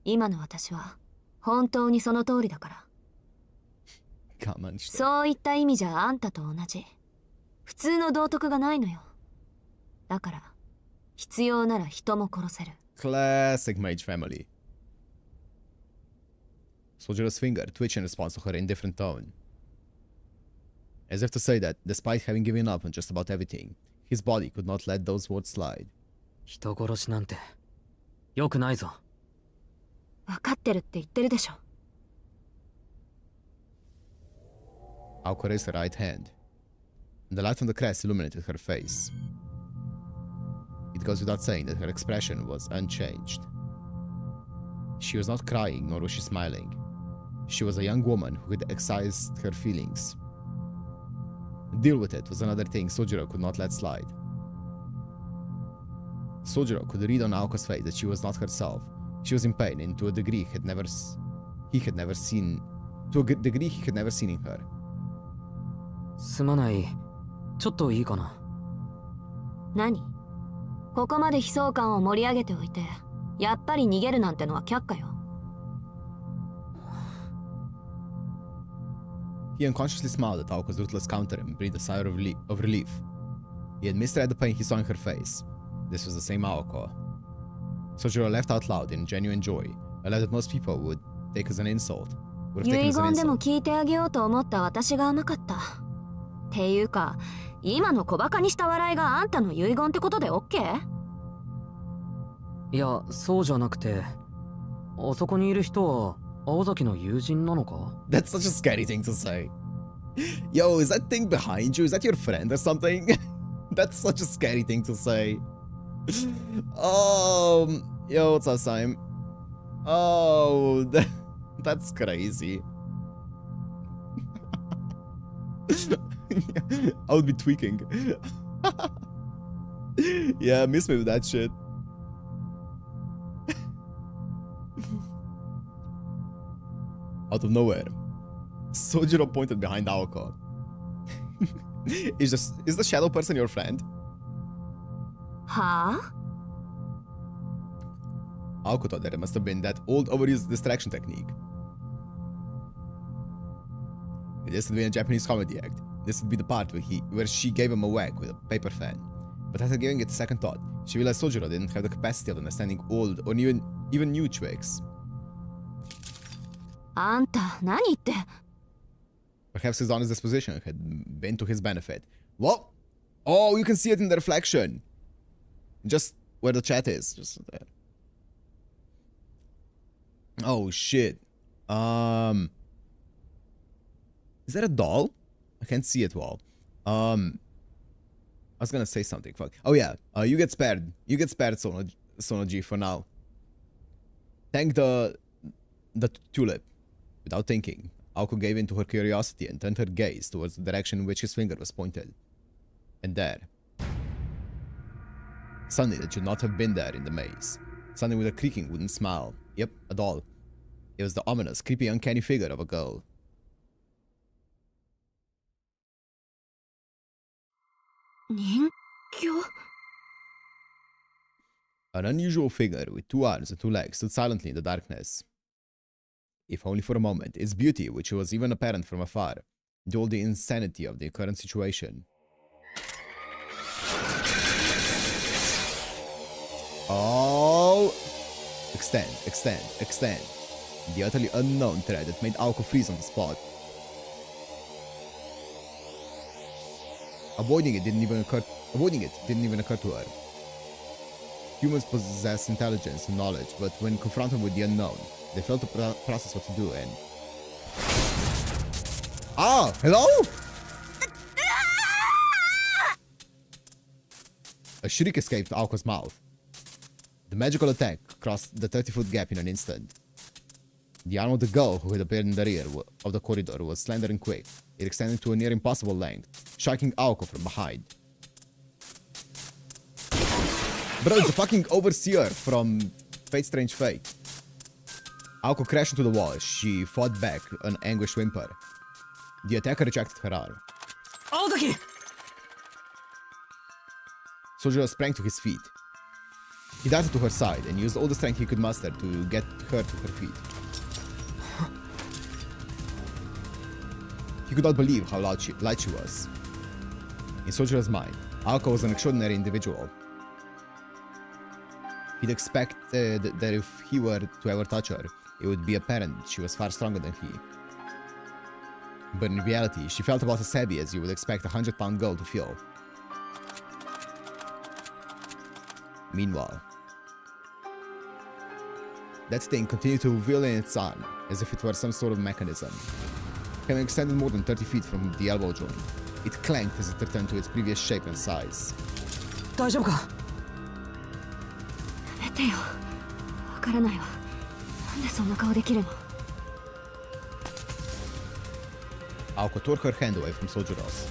今の私は本当にその通りだから。そういった意味じゃあんたと同じ。普通の道徳がないのよ。だから必要なら人も殺せる。Classic mage family. Sojiro's finger twitched in response to her indifferent tone. As if to say that, despite having given up on just about everything, his body could not let those words slide. 人殺しなんて良くないぞ。分かってるって言ってるでしょ。Aoko raised her right hand, and the light from the crest illuminated her face. It goes without saying that her expression was unchanged. She was not crying, nor was she smiling. She was a young woman who had excised her feelings. Deal with it was another thing Sojiro could not let slide. Sojiro could read on Aoko's face that she was not herself. She was in pain, and to a degree he had never seen in her. すまない。ちょっといいかな。何？ここまで悲壮感を盛り上げておいて、やっぱり逃げるなんてのは却下よ。He unconsciously smiled at Aoko's ruthless counter and breathed a sigh of relief. He had misread the pain he saw in her face. This was the same Aoko. Sojiro laughed out loud in genuine joy, a laugh that most people would take as an insult. 遺言でも聞いてあげようと思った私が甘かった。っていうか、今の小バカにした笑いがあんたの遺言ってことで OK？ いや、そうじゃなくて、あそこにいる人は青崎の友人なのか？ That's such a scary thing to say. Yo, is that thing behind you? Is that your friend or something? That's such a scary thing to say. Yo, what's up, Sam? Oh, that's crazy. I would be tweaking. Yeah, miss me with that shit. Out of nowhere, Sojiro pointed behind Aoko. Is the shadow person your friend? はあ? Aoko thought that it must have been that old overused distraction technique. This would be a Japanese comedy act. This would be the part where she gave him a whack with a paper fan. But after giving it a second thought, she realized Sojiro didn't have the capacity of understanding old or even new tricks. あんた、何言って。 Perhaps his honest disposition had been to his benefit. What? Oh, you can see it in the reflection. Just where the chat is. Just there. Oh, shit. Is that a doll? I can't see it well. I was gonna say something. Fuck. Oh yeah. You get spared. You get spared, SonoG, for now. Thank the tulip. Without thinking, Aoko gave in to her curiosity and turned her gaze towards the direction in which his finger was pointed. And there, something that should not have been there in the maze. Something with a creaking wooden smile. Yep, a doll. It was the ominous, creepy, uncanny figure of a girl. An unusual figure with 2 arms and 2 legs stood silently in the darkness. If only for a moment, its beauty, which was even apparent from afar, dulled the insanity of the current situation. Oh! Extend, extend, extend. The utterly unknown thread that made Aoko freeze on the spot. Avoiding it didn't even occur to her. Humans possess intelligence and knowledge, but when confronted with the unknown, they fail to process what to do and... Ah! Hello? A shriek escaped Aoko's mouth. The magical attack crossed the 30-foot gap in an instant. The arm of the girl who had appeared in the rear of the corridor was slender and quick. It extended to a near impossible length, striking Aoko from behind. Bro, it's a fucking overseer from Fate Strange Fate. Aoko crashed into the wall. She fought back, an anguished whimper. The attacker rejected her arm. Aozaki! Sojiro sprang to his feet. He darted to her side and used all the strength he could muster to get her to her feet. He could not believe how light she was. In Sojiro's mind, Aoko was an extraordinary individual. He'd expected that if he were to ever touch her, it would be apparent she was far stronger than he. But in reality, she felt about as heavy as you would expect a 100-pound girl to feel. Meanwhile, that thing continued to wheel in its arm, as if it were some sort of mechanism. Having extended more than 30 feet from the elbow joint, it clanked as it returned to its previous shape and size. 大丈夫か? やめてよ。わからないわ。なんでそんな顔できるの? Aoko tore her hand away from Sojiro's.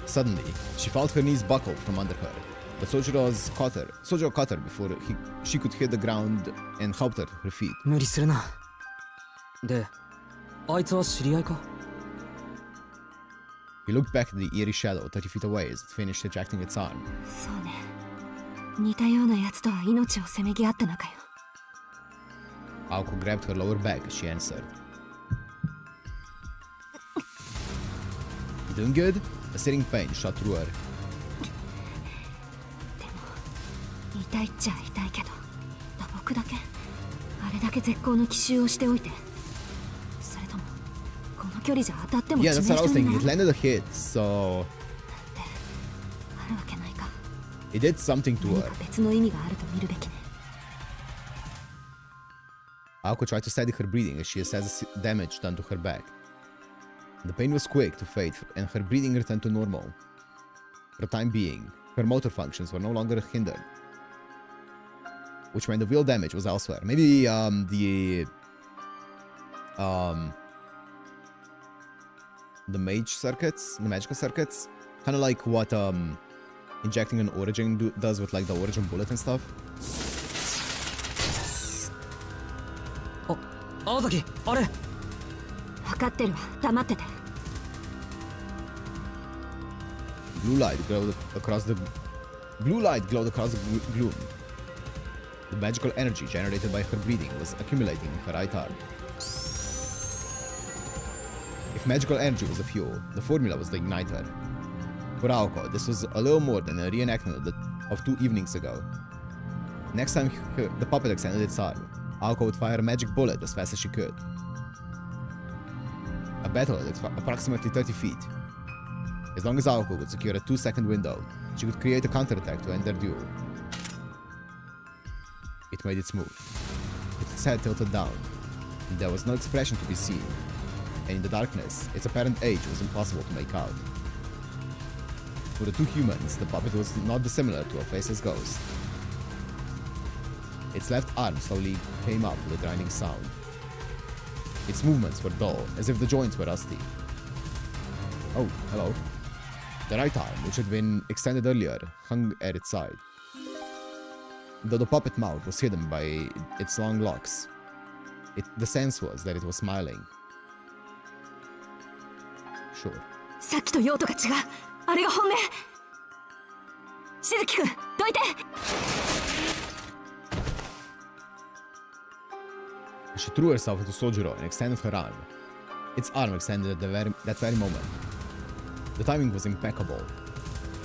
Suddenly, she felt her knees buckle from under her, but Sojiro caught her before she could hit the ground and helped her to her feet. 無理するな。で、あいつは知り合いか? He looked back at the eerie shadow 30 feet away as it finished ejecting its arm. そうね。似たようなやつとは命をせめぎ合った仲よ。Aoko grabbed her lower back as she answered. You doing good? A searing pain shot through her. でも、痛いっちゃ痛いけど、打撲だけ？あれだけ絶好の奇襲をしておいて。それとも、この距離じゃ当たっても致命 Yeah, that's what I was 傷に thinking. な It る？ landed a hit, so... あるわけないか。 It did something to 何 her. か別の意味があると見るべきね。Aoko tried to steady her breathing as she assessed the damage done to her back. The pain was quick to fade, and her breathing returned to normal. For the time being, her motor functions were no longer hindered, which meant the real damage was elsewhere. Maybe the mage circuits, the magical circuits, kind of like what injecting an origin does with like the origin bullet and stuff. 青崎、あれ。分かってるわ。黙ってて。Blue light glowed across the gloom. The magical energy generated by her breathing was accumulating in her right arm. If magical energy was the fuel, the formula was the igniter. For Aoko, this was a little more than a reenactment of 2 evenings ago. Next time the puppet extended its arm, Aoko would fire a magic bullet as fast as she could. A battle at approximately 30 feet. As long as Aoko could secure a 2-second window, she could create a counterattack to end their duel. It made its move. With its its head tilted down. There was no expression to be seen, and in the darkness, its apparent age was impossible to make out. For the two humans, the puppet was not dissimilar to a faceless ghost. Its left arm slowly came up with a grinding sound. Its movements were dull, as if the joints were rusty. Oh, hello. The right arm, which had been extended earlier, hung at its side. Though the puppet mouth was hidden by its long locks, the sense was that it was smiling. Sure. さっきと用途が違う。あれが本命。しずきくん、どいて。She threw herself into Sojiro and extended her arm. Its arm extended at that very moment. The timing was impeccable.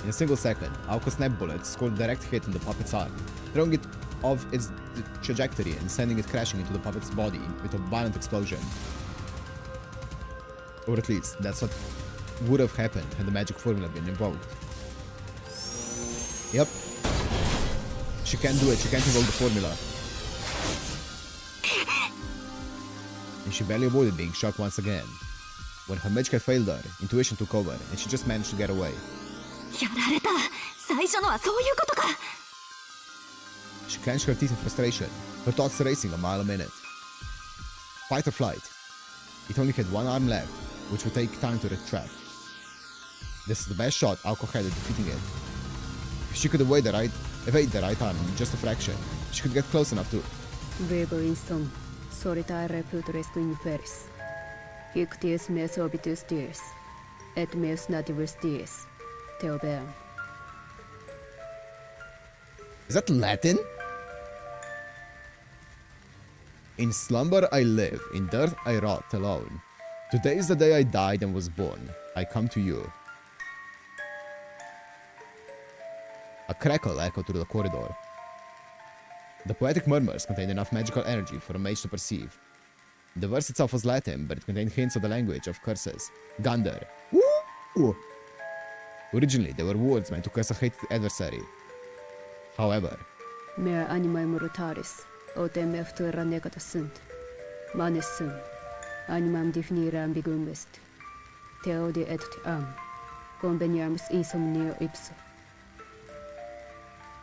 In a single second, Aoko's snap bullet scored a direct hit on the puppet's arm, throwing it off its trajectory and sending it crashing into the puppet's body with a violent explosion. Or at least, that's what would have happened had the magic formula been invoked. Yep. She can't do it, she can't invoke the formula. And she barely avoided being shot once again. When her magic had failed her, intuition took over, and she just managed to get away. やられた。最初のはそういうことか。She clenched her teeth in frustration, her thoughts racing a mile a minute. Fight or flight. It only had one arm left, which would take time to retract. This is the best shot Aoko had at defeating it. If she could evade the right arm in just a fraction, she could get close enough to... Vivo in sum, solitare futuresque inferis. Ictius meus obitus dies, et meus nativus dies. Teobeam. Is that Latin? In slumber I live, in dirt I rot alone. Today is the day I died and was born. I come to you. A crackle echoed through the corridor. The poetic murmurs contained enough magical energy for a mage to perceive. The verse itself was Latin, but it contained hints of the language of curses. Gander. Woo! Originally, they were words meant to curse a hated adversary. However, Mea animae mortalis, otem me futura negata sunt. Manes sum, animam definire ambiguum est. Teodi et te am, conveniamus insomnio ipso.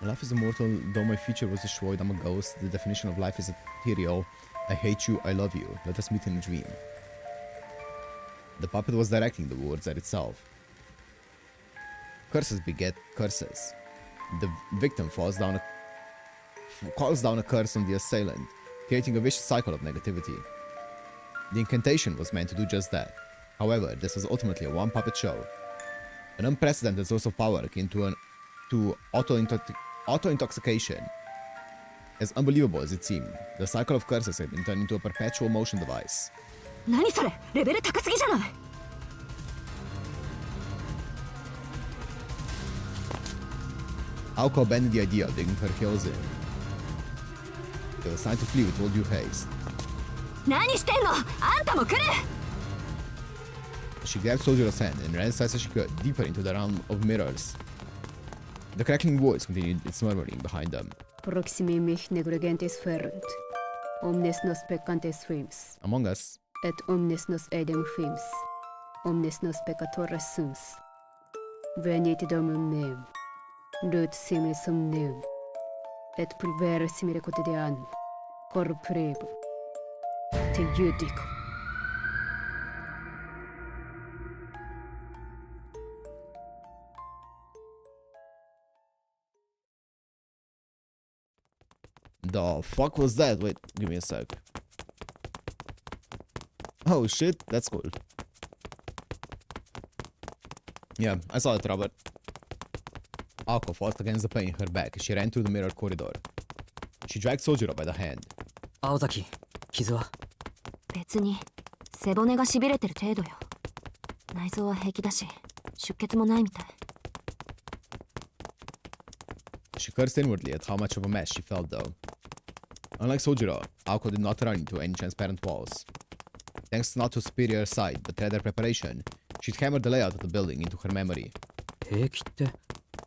life is immortal, though my future was destroyed, I'm a ghost. The definition of life is ethereal. I hate you, I love you. Let us meet in a dream. The puppet was directing the words at itself. Curses beget curses. The victim calls down a curse on the assailant, creating a vicious cycle of negativity. The incantation was meant to do just that. However, this was ultimately a one-puppet show. An unprecedented source of power akin to auto-intoxication. As unbelievable as it seemed, the cycle of curses had been turned into a perpetual motion device. 何それ、レベル高すぎじゃない。Aoko abandoned the idea of digging her heels in. It was time to flee with all due haste. 何してんの、あんたも来る。 She grabbed Sojiro's hand and ran as fast as she could, deeper into the realm of mirrors. The crackling voice continued its murmuring behind them. Proximi mich negligentes ferunt. Omnes nos peccantes fims. Among us, Et omnes nos edem fims. Omnes nos peccatores sums. Venite domum meum. Lut simile somnium. Et pulvere simile quotidianum. Corprebo. Te judico. the fuck was that? Wait, give me a sec. Oh shit, that's cool. Yeah, I saw it, Robert. Aoko fought against the pain in her back as she ran through the mirror corridor. She dragged Sojiro by the hand. 青崎、傷は別に背骨がしびれてる程度よ。内臓は平気だし、出血もないみたい。She cursed inwardly at how much of a mess she felt, though. Unlike Sojiro, Aoko did not run into any transparent walls. Thanks not to superior sight, but rather preparation, she'd hammered the layout of the building into her memory. 平気って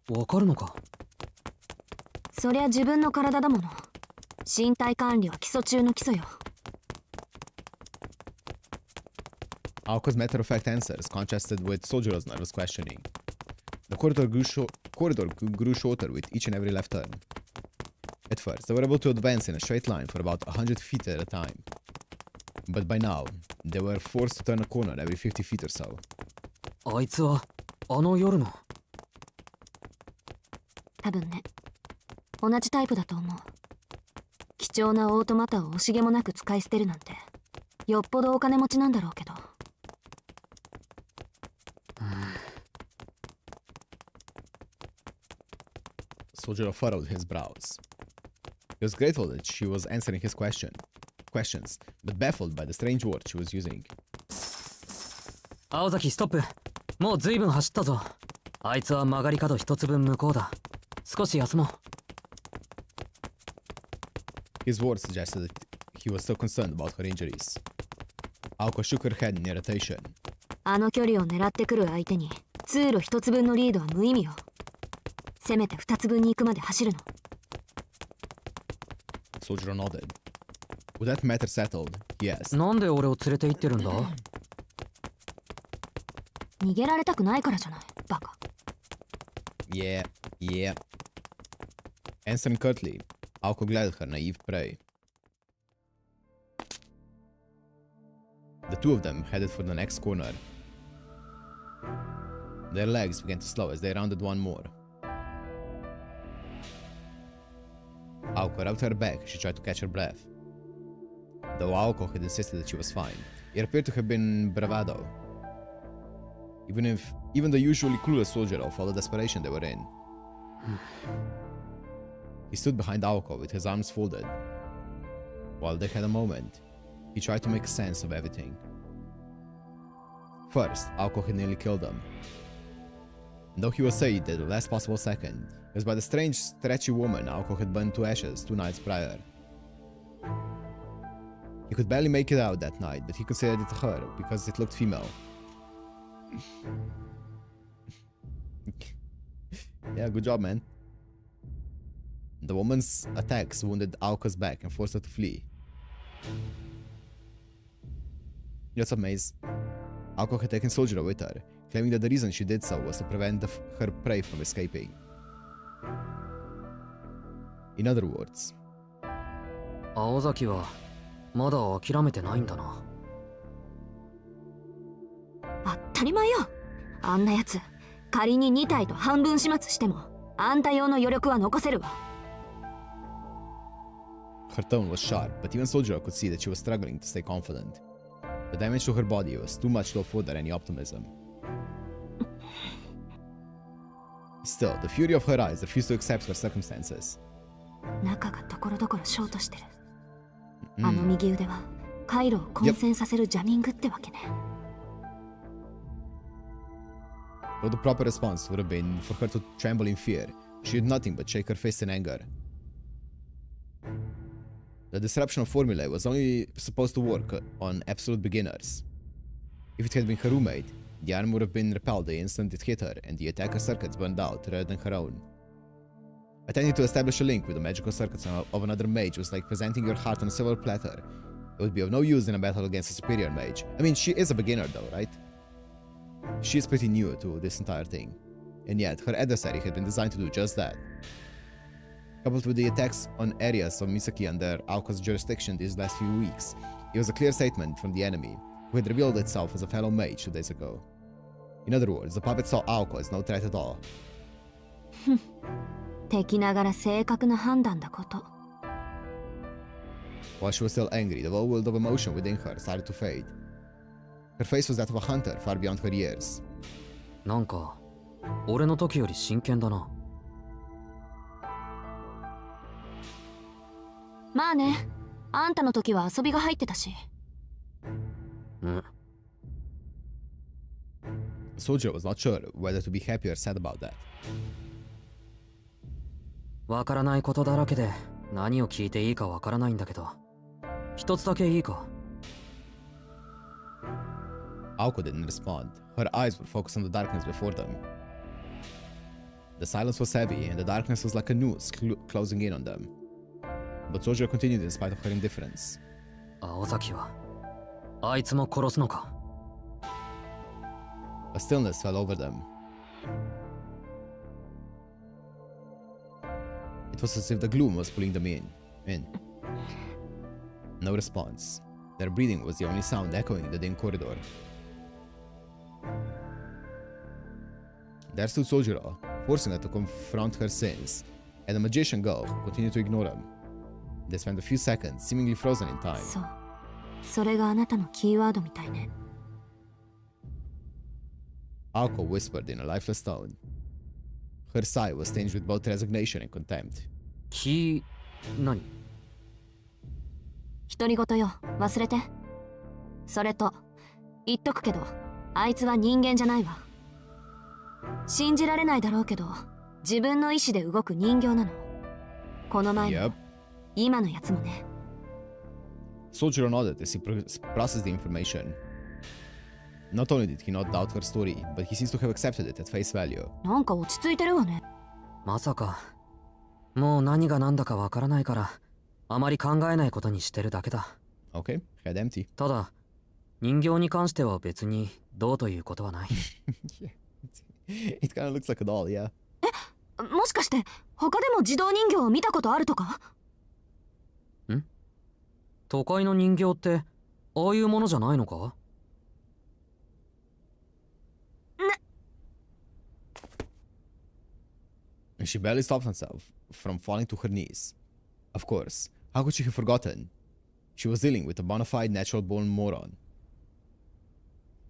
わかるのか？そりゃ自分の体だもの。身体管理は基礎中の基礎よ。 Aoko's matter-of-fact answers contrasted with Sojiro's nervous questioning. The corridor grew shorter with each and every left turn. At first, they were able to advance in a straight line for about 100 feet at a time. But by now, they were forced to turn a corner every 50 feet or so. あいつはあの夜の。多分ね、同じタイプだと思う。貴重なオートマタを惜しげもなく使い捨てるなんて、よっぽどお金持ちなんだろうけど。Sojiro furrowed his brows. He was grateful that she was answering his questions, but baffled by the strange word she was using. 青崎ストップ。もう随分走ったぞ。あいつは曲がり角一つ分向こうだ。少し休もう。His words suggested that he was still concerned about her injuries. Aoko shook her head in irritation. あの距離を狙ってくる相手に通路一つ分のリードは無意味よ。せめて二つ分に行くまで走るの。Sojiro nodded. With that matter settled, he asked. なんで俺を連れて行ってるんだ？逃げられたくないからじゃない、バカ。Yeah. Answering curtly, Aoko glared at her naive prey. The two of them headed for the next corner. Their legs began to slow as they rounded one more. Aoko rubbed her back as she tried to catch her breath. Though Aoko had insisted that she was fine, it appeared to have been bravado. Even the usually clueless Sojiro felt the desperation they were in. He stood behind Aoko with his arms folded. While they had a moment, he tried to make sense of everything. First, Aoko had nearly killed him. And though he was saved at the last possible second, it was by the strange, stretchy woman Aoko had burned to ashes 2 nights prior. He could barely make it out that night, but he considered it her because it looked female. Yeah, good job, man. The woman's attacks wounded Aoko's back and forced her to flee. What's up, Maze? Aoko had taken Sojiro with her, claiming that the reason she did so was to prevent her prey from escaping. In other words, 青崎はまだ諦めてないんだな。当たり前よ。あんなやつ、仮に2体と半分始末しても、あんた用の余力は残せるわ。her tone was sharp, but even Sojiro could see that she was struggling to stay confident. The damage to her body was too much to afford her any optimism. Still, the fury of her eyes refused to accept her circumstances. 中がところどころショートしてる。あの右腕は回路を混戦させるジャミングってわけね。Though the proper response would have been for her to tremble in fear, she did nothing but shake her fist in anger. The disruption of formulae was only supposed to work on absolute beginners. If it had been her roommate, the arm would have been repelled the instant it hit her and the attacker circuits burned out rather than her own. Attempting to establish a link with the magical circuits of another mage was like presenting your heart on a silver platter. It would be of no use in a battle against a superior mage. I mean, she is a beginner though, right? She is pretty new to this entire thing. And yet, her adversary had been designed to do just that. Coupled with the attacks on areas of Misaki under Aoko's jurisdiction these last few weeks, it was a clear statement from the enemy, who had revealed itself as a fellow mage 2 days ago. In other words, the puppet saw Aoko as no threat at all. 敵ながら正確な判断だこと。 While she was still angry, the whirlwind of emotion within her started to fade. Her face was that of a hunter far beyond her years. なんか俺の時より真剣だな。まあね、あんたの時は遊びが入ってたし。Sojiro was not sure whether to be happy or sad about that. わからないことだらけで何を聞いていいかわからないんだけど、一つだけいいか。Aoko didn't respond. Her eyes were focused on the darkness before them. The silence was heavy, and the darkness was like a noose closing in on them. but Sojiro continued in spite of her indifference. 青崎はあいつも殺すのか? A stillness fell over them. It was as if the gloom was pulling them in. No response. Their breathing was the only sound echoing in the dim corridor. There stood Sojiro, forcing her to confront her sins, and the magician girl continued to ignore them. They spent a few seconds, seemingly frozen in time. そう。それがあなたのキーワードみたいね。Aoko whispered in a lifeless tone. Her sigh was tinged with both resignation and contempt. 何? 独り言よ、忘れて。それと、言っとくけど、あいつは人間じゃないわ。信じられないだろうけど、自分の意志で動く人形なの。この前の、今のやつもね。Sojiro nodded as he processed the information. Not only did he not doubt her story, but he seems to have accepted it at face value. なんか落ち着いてるわね。まさか、もう何が何だかわからないから、あまり考えないことにしてるだけだ。Okay, head empty. ただ、人形に関しては別にどうということはない。It kind of looks like a doll, yeah. もしかして他でも自動人形を見たことあるとか？ん？都会の人形ってああいうものじゃないのか？She barely stopped herself from falling to her knees. Of course, how could she have forgotten? She was dealing with a bona fide natural-born moron.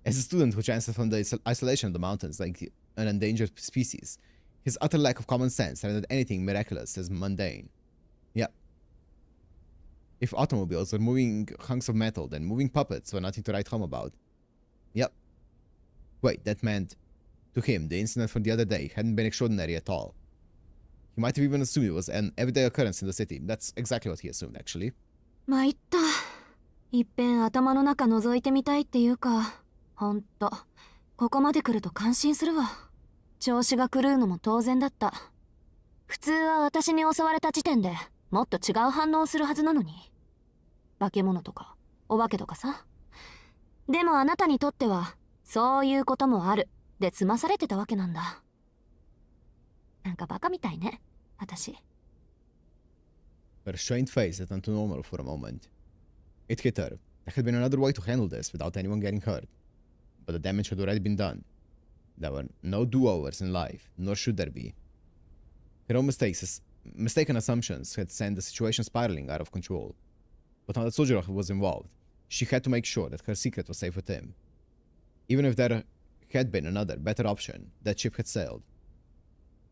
As a student who transferred from the isolation of the mountains like an endangered species, his utter lack of common sense rendered anything miraculous as mundane. Yep. If automobiles were moving hunks of metal, then moving puppets were nothing to write home about. Yep. Wait, that meant, to him, the incident from the other day hadn't been extraordinary at all. He might have even assumed it was an everyday occurrence in the city. That's exactly what he assumed, actually. 参った。いっぺん頭の中覗いてみたいっていうか、ほんと、ここまで来ると感心するわ。調子が狂うのも当然だった。普通は私に襲われた時点でもっと違う反応をするはずなのに。化け物とか、お化けとかさ。でもあなたにとっては、そういうこともある。で済まされてたわけなんだ。なんかバカみたいね、私。Her strained face turned to normal for a moment. It hit her. There had been another way to handle this without anyone getting hurt. But the damage had already been done. There were no do-overs in life, nor should there be. Her own mistaken assumptions had sent the situation spiraling out of control. But now that Sojiro was involved, she had to make sure that her secret was safe with him. Even if there had been another, better option, that ship had sailed.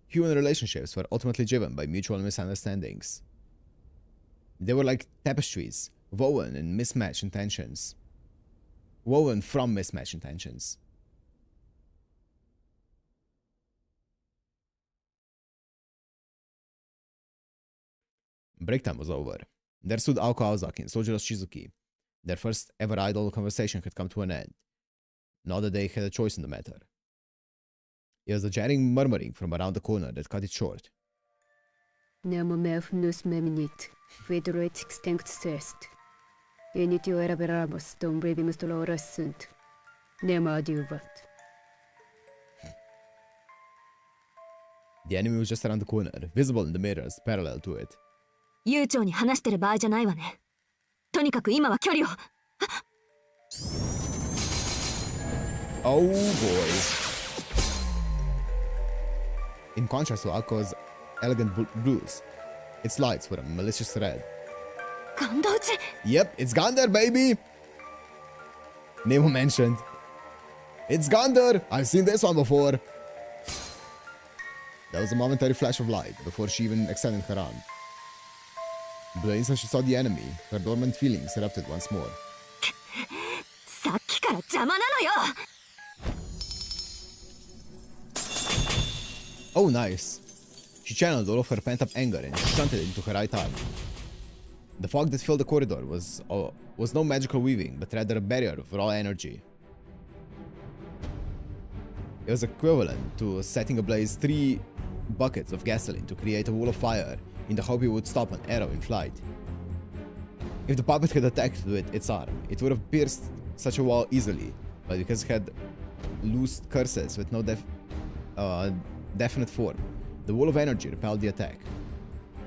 Human relationships were ultimately driven by mutual misunderstandings. They were like tapestries, woven in mismatched intentions. Woven from mismatched intentions. Break time was over. There stood Aoko Aozaki and Sojiro Shizuki. Their first ever idle conversation had come to an end. Now that they had a choice in the matter. It was a jarring murmuring from around the corner that cut it short. Nemo mev nus meminit, vidroit extinct cest. Initio eraberamos dom brevimus dolores sunt. Nemo adiuvat. The enemy was just around the corner, visible in the mirrors parallel to it. 悠長に話してる場合じゃないわね。とにかく今は距離を。Oh boy. In contrast to Ako's elegant blues, its lights were a malicious red. ガンダ打ち Yep, it's Gander, baby! Nemo mentioned. It's Gander! I've seen this one before! There was a momentary flash of light before she even extended her arm. But the instant she saw the enemy, her dormant feelings erupted once more. さっきから邪魔なのよ Oh, nice. She channeled all of her pent-up anger and shunted it into her right arm. The fog that filled the corridor was no magical weaving, but rather a barrier of raw energy. It was equivalent to setting ablaze 3 buckets of gasoline to create a wall of fire in the hope it would stop an arrow in flight. If the puppet had attacked with its arm, it would have pierced such a wall easily, but because it had loose curses with no definite form, the wall of energy repelled the attack.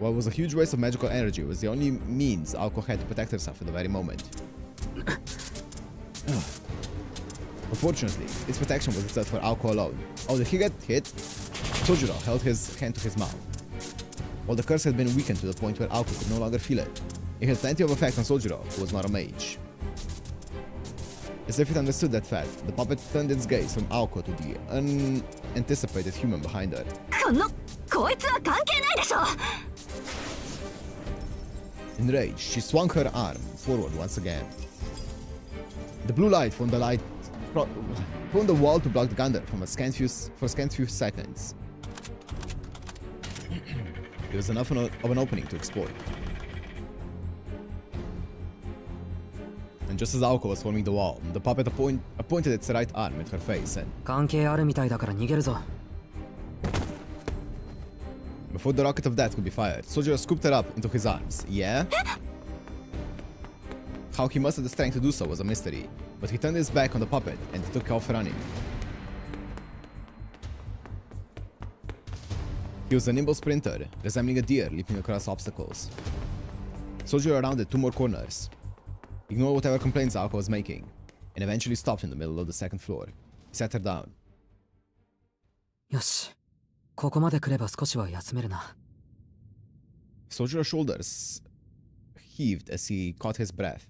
What was a huge waste of magical energy was the only means Aoko had to protect herself at the very moment. Unfortunately, its protection was reserved for Aoko alone. Oh, did he get hit? Sojiro held his hand to his mouth. While the curse had been weakened to the point where Aoko could no longer feel it, it had plenty of effect on Sojiro, who was not a mage. As if it understood that fact, the puppet turned its gaze from Aoko to the unanticipated human behind her. Enraged, she swung her arm forward once again. The blue light from the wall to block the gunner for a scant few seconds. It was enough of an opening to exploit. And just as Aoko was forming the wall, the puppet pointed its right arm at her face and... 関係あるみたいだから逃げるぞ。 Before the rocket of death could be fired, Sojiro scooped her up into his arms. Yeah? How he mustered the strength to do so was a mystery, but he turned his back on the puppet and took off running. He was a nimble sprinter, resembling a deer leaping across obstacles. Sojiro rounded 2 more corners, ignored whatever complaints Aoko was making, and eventually stopped in the middle of the second floor. He sat her down. よし、ここまで来れば少しは休めるな。 Sojiro's shoulders heaved as he caught his breath.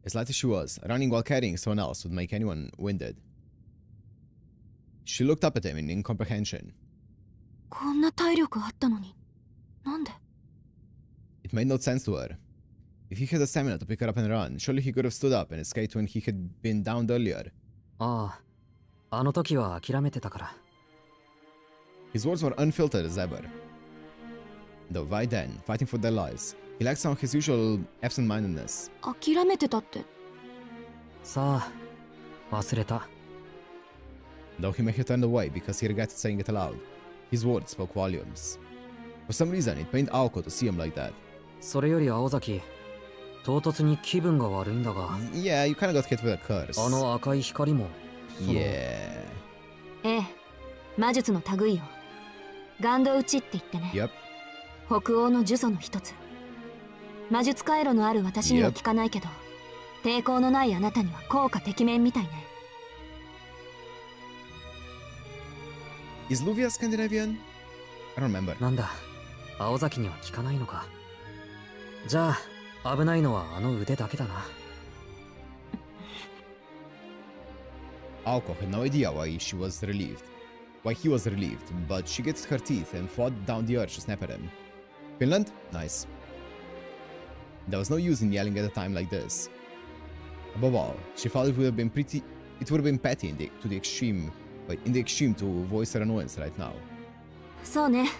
As light as she was, running while carrying someone else would make anyone winded. She looked up at him in incomprehension. こんな体力あったのに、なんで? It made no sense to her. If he had the stamina to pick her up and run, surely he could have stood up and escaped when he had been downed earlier. ああ、あの時は諦めてたから。 His words were unfiltered as ever. Though by then, fighting for their lives, he lacked some of his usual absent-mindedness. 諦めてたって。さあ、忘れた。 Though he may have turned away because he regretted saying it aloud, his words spoke volumes. For some reason, it pained Aoko to see him like that. それより青崎、唐突に気分が悪いんだが。Yeah, you kinda got hit with a curse. あの赤い光も。Yeah. ええ、魔術の類よ。ガンド打ちって言ってね。Yep. 北欧の呪詛の一つ。魔術回路のある私には効かないけど、抵抗のないあなたには効果てきめんみたいね。Is Luvia Scandinavian? I don't remember. なんだ、青崎には効かないのか。じゃあ、危ないのはあの腕だけだな。Aoko had no idea why he was relieved, but she gritted her teeth and fought down the urge to snap at him. Finland? Nice. There was no use in yelling at a time like this. Above all, she felt it would have been petty in the extreme to voice her annoyance right now. そうね。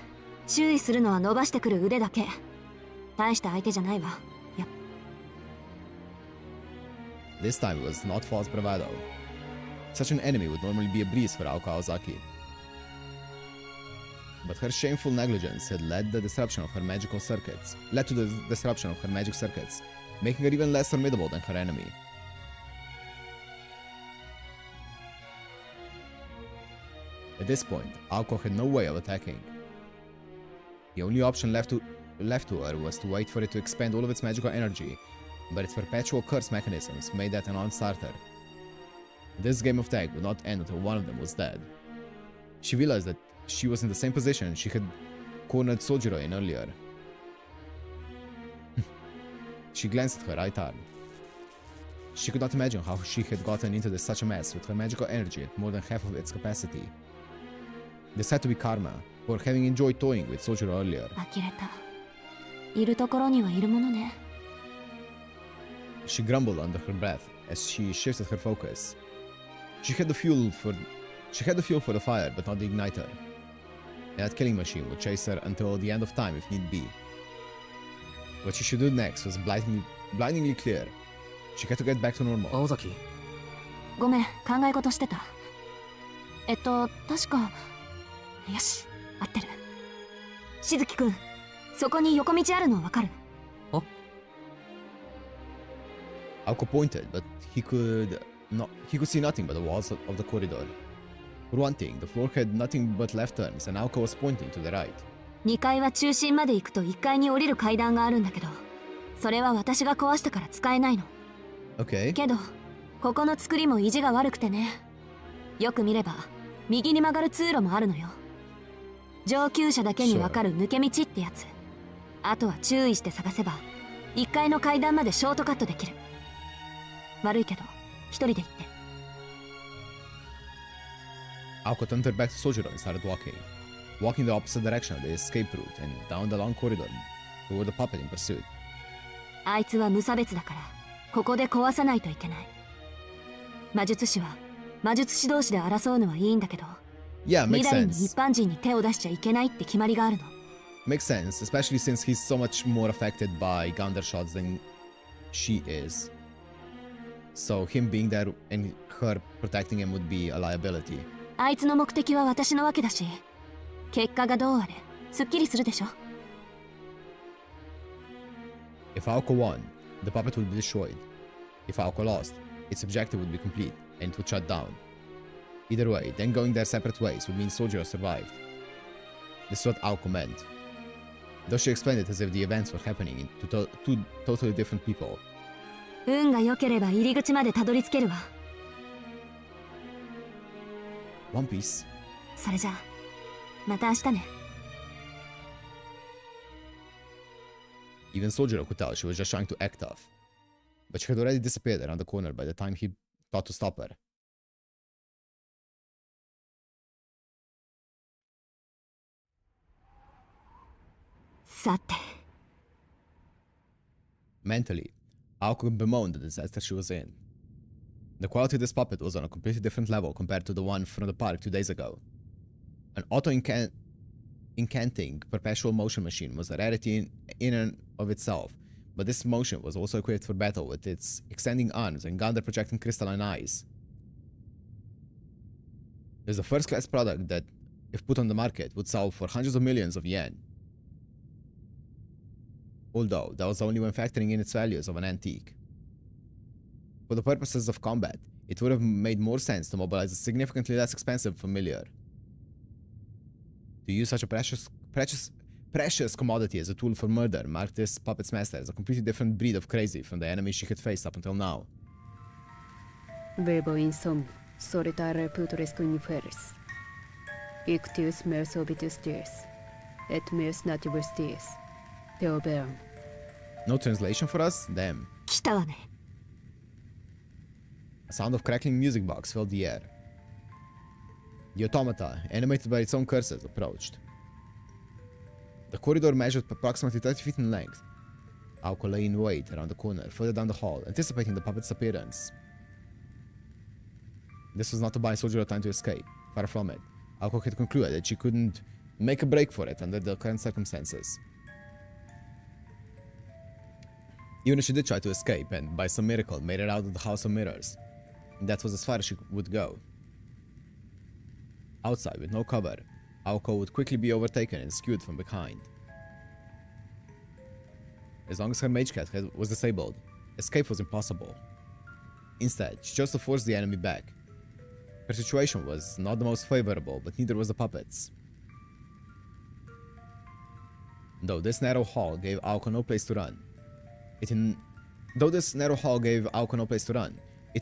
注意するのは伸ばしてくる腕だけ。大した相手じゃないわ。やっ。This time it was not false bravado. Such an enemy would normally be a breeze for Aoko Aozaki. But her shameful negligence had led to the disruption of her magic circuits, making her even less formidable than her enemy. At this point, Aoko had no way of attacking. The only option left to her was to wait for it to expend all of its magical energy, but its perpetual curse mechanisms made that a non-starter. This game of tag would not end until one of them was dead. She realized that she was in the same position she had cornered Sojiro in earlier. She glanced at her right arm. She could not imagine how she had gotten into such a mess with her magical energy at more than half of its capacity. This had to be karma, for having enjoyed toying with Sojiro earlier. 呆れた。いるところにはいるものね。She grumbled under her breath as she shifted her focus. She had the fuel for the fire, but not the igniter. That killing machine would chase her until the end of time if need be. What she should do next was blindingly clear. She had to get back to normal. 青崎。ごめん、考え事してた。確か。よし、合ってる。しずきくん、そこに横道あるのわかる？あ？ Aoko pointed, but he could see nothing but the walls of the corridor. For one thing, the floor had nothing but left turns, and Aoko was pointing to the right. 2階は中心まで行くと1階に降りる階段があるんだけど、それは私が壊したから使えないの。Okay. けど、ここの作りも意地が悪くてね。よく見れば、右に曲がる通路もあるのよ。上級者だけにわかる抜け道ってやつ。あとは注意して探せば、1階の階段までショートカットできる。悪いけど、一人で行って。Aoko turned her back to Sojiro and started walking the opposite direction of the escape route and down the long corridor toward the puppet in pursuit. あいつは無差別だから、ここで壊さないといけない。魔術師は魔術師同士で争うのはいいんだけど、Yeah, makes みだりに sense. 一般人に手を出しちゃいけないって決まりがあるの。Makes sense, especially since he's so much more affected by Gander shots than she is. So him being there and her protecting him would be a liability. あいつの目的は私のわけだし、結果がどうあれ、すっきりするでしょ。If Aoko won, the puppet would be destroyed. If Aoko lost, its objective would be complete and it would shut down. Either way, then going their separate ways would mean Sojiro survived. This is what Aoko meant. Though she explained it as if the events were happening to two totally different people. 運が良ければ入り口までたどり着けるわ。One Piece. それじゃあ、また明日ね。Even Sojiro could tell she was just trying to act tough. But she had already disappeared around the corner by the time he thought to stop her. Mentally, Aoko bemoaned the disaster she was in. The quality of this puppet was on a completely different level compared to the one from the park 2 days ago. An auto-incanting perpetual motion machine was a rarity in and of itself, but this motion was also equipped for battle with its extending arms and Gander projecting crystalline eyes. It was a first-class product that, if put on the market, would sell for hundreds of millions of yen. Although, that was only when factoring in its values of an antique. For the purposes of combat, it would have made more sense to mobilize a significantly less expensive familiar. To use such a precious commodity as a tool for murder marked this puppet's master as a completely different breed of crazy from the enemy she had faced up until now. Verbo insomni, solitare putris coniferis. Ictius mers obitus dies, et mers natibus dies. Teobeum. No translation for us? Damn. 来たわね。A sound of crackling music box filled the air. The automata, animated by its own curses, approached. The corridor measured approximately 30 feet in length. Aoko lay in wait around the corner, further down the hall, anticipating the puppet's appearance. This was not to buy Sojiro time to escape. Far from it. Aoko had concluded that she couldn't make a break for it under the current circumstances. Even if she did try to escape and, by some miracle, made it out of the House of Mirrors, that was as far as she would go. Outside, with no cover, Aoko would quickly be overtaken and skewed from behind. As long as her mage cat was disabled, escape was impossible. Instead, she chose to force the enemy back. Her situation was not the most favorable, but neither was the puppet's. Though this narrow hall gave Aoko no place to run, it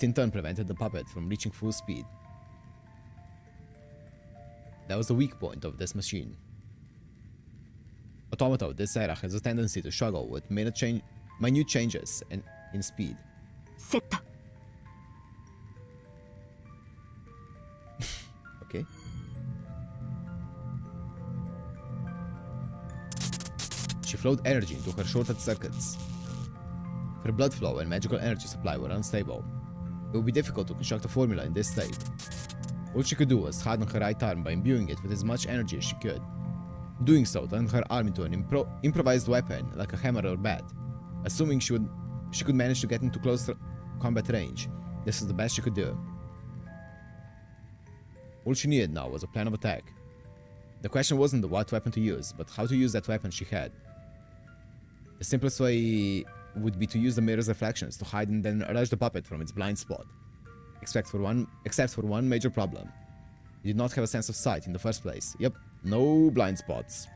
in turn prevented the puppet from reaching full speed. That was the weak point of this machine. Automata of this era has a tendency to struggle with minute changes in speed. セット。Okay. She flowed energy into her shorted circuits. Her blood flow and magical energy supply were unstable. It would be difficult to construct a formula in this state. All she could do was harden her right arm by imbuing it with as much energy as she could. Doing so turned her arm into an improvised weapon like a hammer or bat. Assuming she could manage to get into close combat range, this was the best she could do. All she needed now was a plan of attack. The question wasn't what weapon to use, but how to use that weapon she had. The simplest way would be to use the mirror's reflections to hide and then rush the puppet from its blind spot. Except for one major problem. It did not have a sense of sight in the first place. Yep, no blind spots.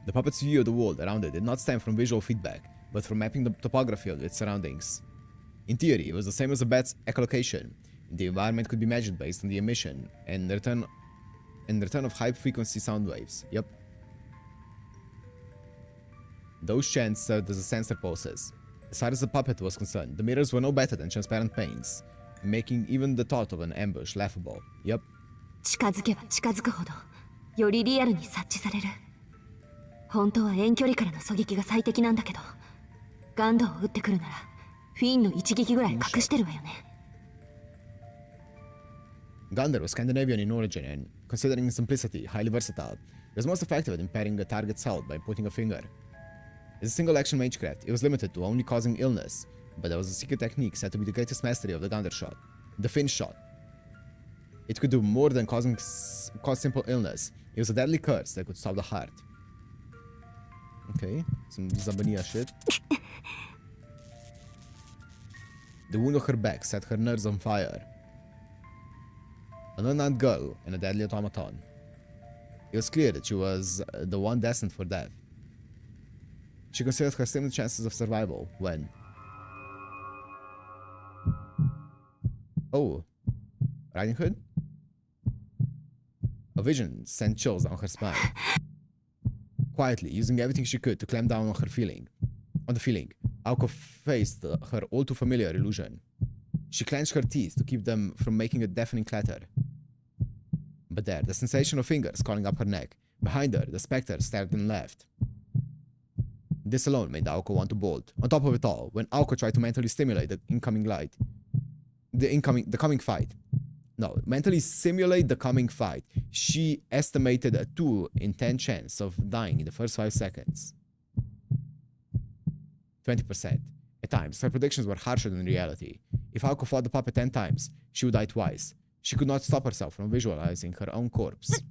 The puppet's view of the world around it did not stem from visual feedback, but from mapping the topography of its surroundings. In theory, it was the same as a bat's echolocation. The environment could be measured based on the emission and return of high-frequency sound waves. Yep. Those chants served as a sensor pulses. As far as the puppet was concerned, the mirrors were no better than transparent panes, making even the thought of an ambush laughable. Yep. 近づけば近づくほどよりリアルに察知される。本当は遠距離からの狙撃が最適なんだけど、ガンドを撃ってくるならフィンの一撃ぐらい隠してるわよね。Gander was Scandinavian in origin and, considering its simplicity, highly versatile. It was most effective at impairing a target's health by pointing a finger. As a single-action magecraft, it was limited to only causing illness, but there was a secret technique said to be the greatest mastery of the Gander shot, the Fin shot. It could do more than cause simple illness. It was a deadly curse that could stop the heart. Okay, some Zabania shit. The wound on her back set her nerves on fire. An unarmed girl and a deadly automaton. It was clear that she was the one destined for death. She considered her slim chances of survival when... Oh, Riding Hood? A vision sent chills down her spine. Quietly, using everything she could to clamp down on the feeling, Aoko faced her all too familiar illusion. She clenched her teeth to keep them from making a deafening clatter. But there, the sensation of fingers crawling up her neck. Behind her, the specter stared and laughed. This alone made Aoko want to bolt. On top of it all, when Aoko tried to mentally stimulate mentally simulate the coming fight, she estimated a 2 in 10 chance of dying in the first 5 seconds. 20%. At times, her predictions were harsher than reality. If Aoko fought the puppet 10 times, she would die twice. She could not stop herself from visualizing her own corpse.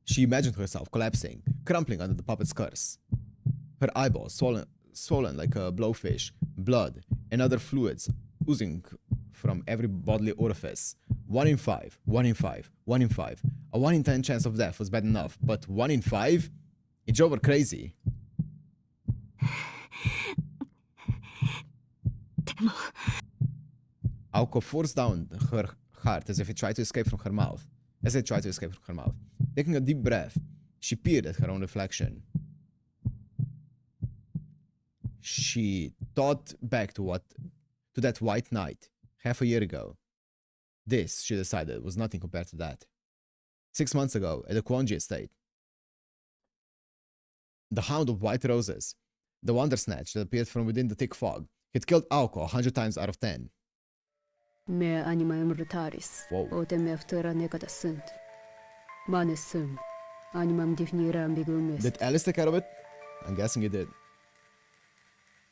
She imagined herself collapsing, crumpling under the puppet's curse. Her eyeballs swollen like a blowfish, blood and other fluids oozing from every bodily orifice. 1 in 5, 1 in 5, 1 in 5. A 1 in 10 chance of death was bad enough, but 1 in 5? It drove her crazy. Aoko forced down her heart as it tried to escape from her mouth. Taking a deep breath, she peered at her own reflection. She thought back to that white night, half a year ago. This, she decided, was nothing compared to that. 6 months ago, at the Kwonji estate. The Hound of White Roses, the Wonder Snatch that appeared from within the thick fog, had killed Aoko 100 times out of 10. Mea animaem rutaris, otem eftura necata sunt. Manes sum, animam definira ambiguum est. Did Alice take care of it? I'm guessing it did.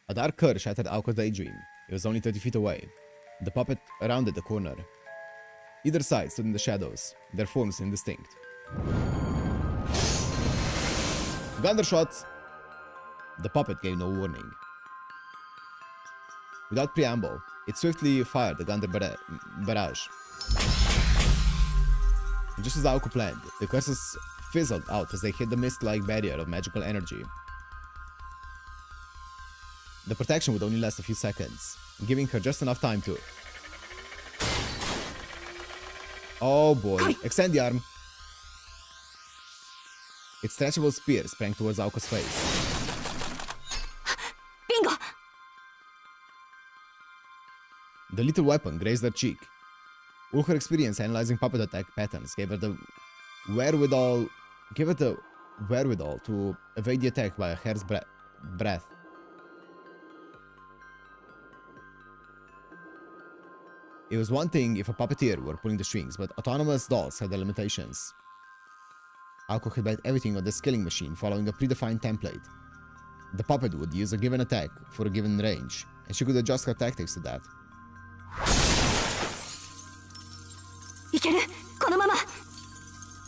A dark curve shattered Aoko's daydream. It was only 30 feet away. The puppet rounded the corner. Either side stood in the shadows, their forms indistinct. Gander shots! The puppet gave no warning. Without preamble, it swiftly fired the Gander barrage. And just as Aoko planned, the curses fizzled out as they hit the mist-like barrier of magical energy. The protection would only last a few seconds, giving her just enough time to... Oh boy, extend the arm. Its stretchable spear sprang towards Aoko's face. Bingo! The little weapon grazed her cheek. All her experience analyzing puppet attack patterns gave her the wherewithal to evade the attack by a hair's breadth. It was one thing if a puppeteer were pulling the strings, but autonomous dolls had their limitations. Aoko had bet everything on the skilling machine following a predefined template. The puppet would use a given attack for a given range, and she could adjust her tactics to that.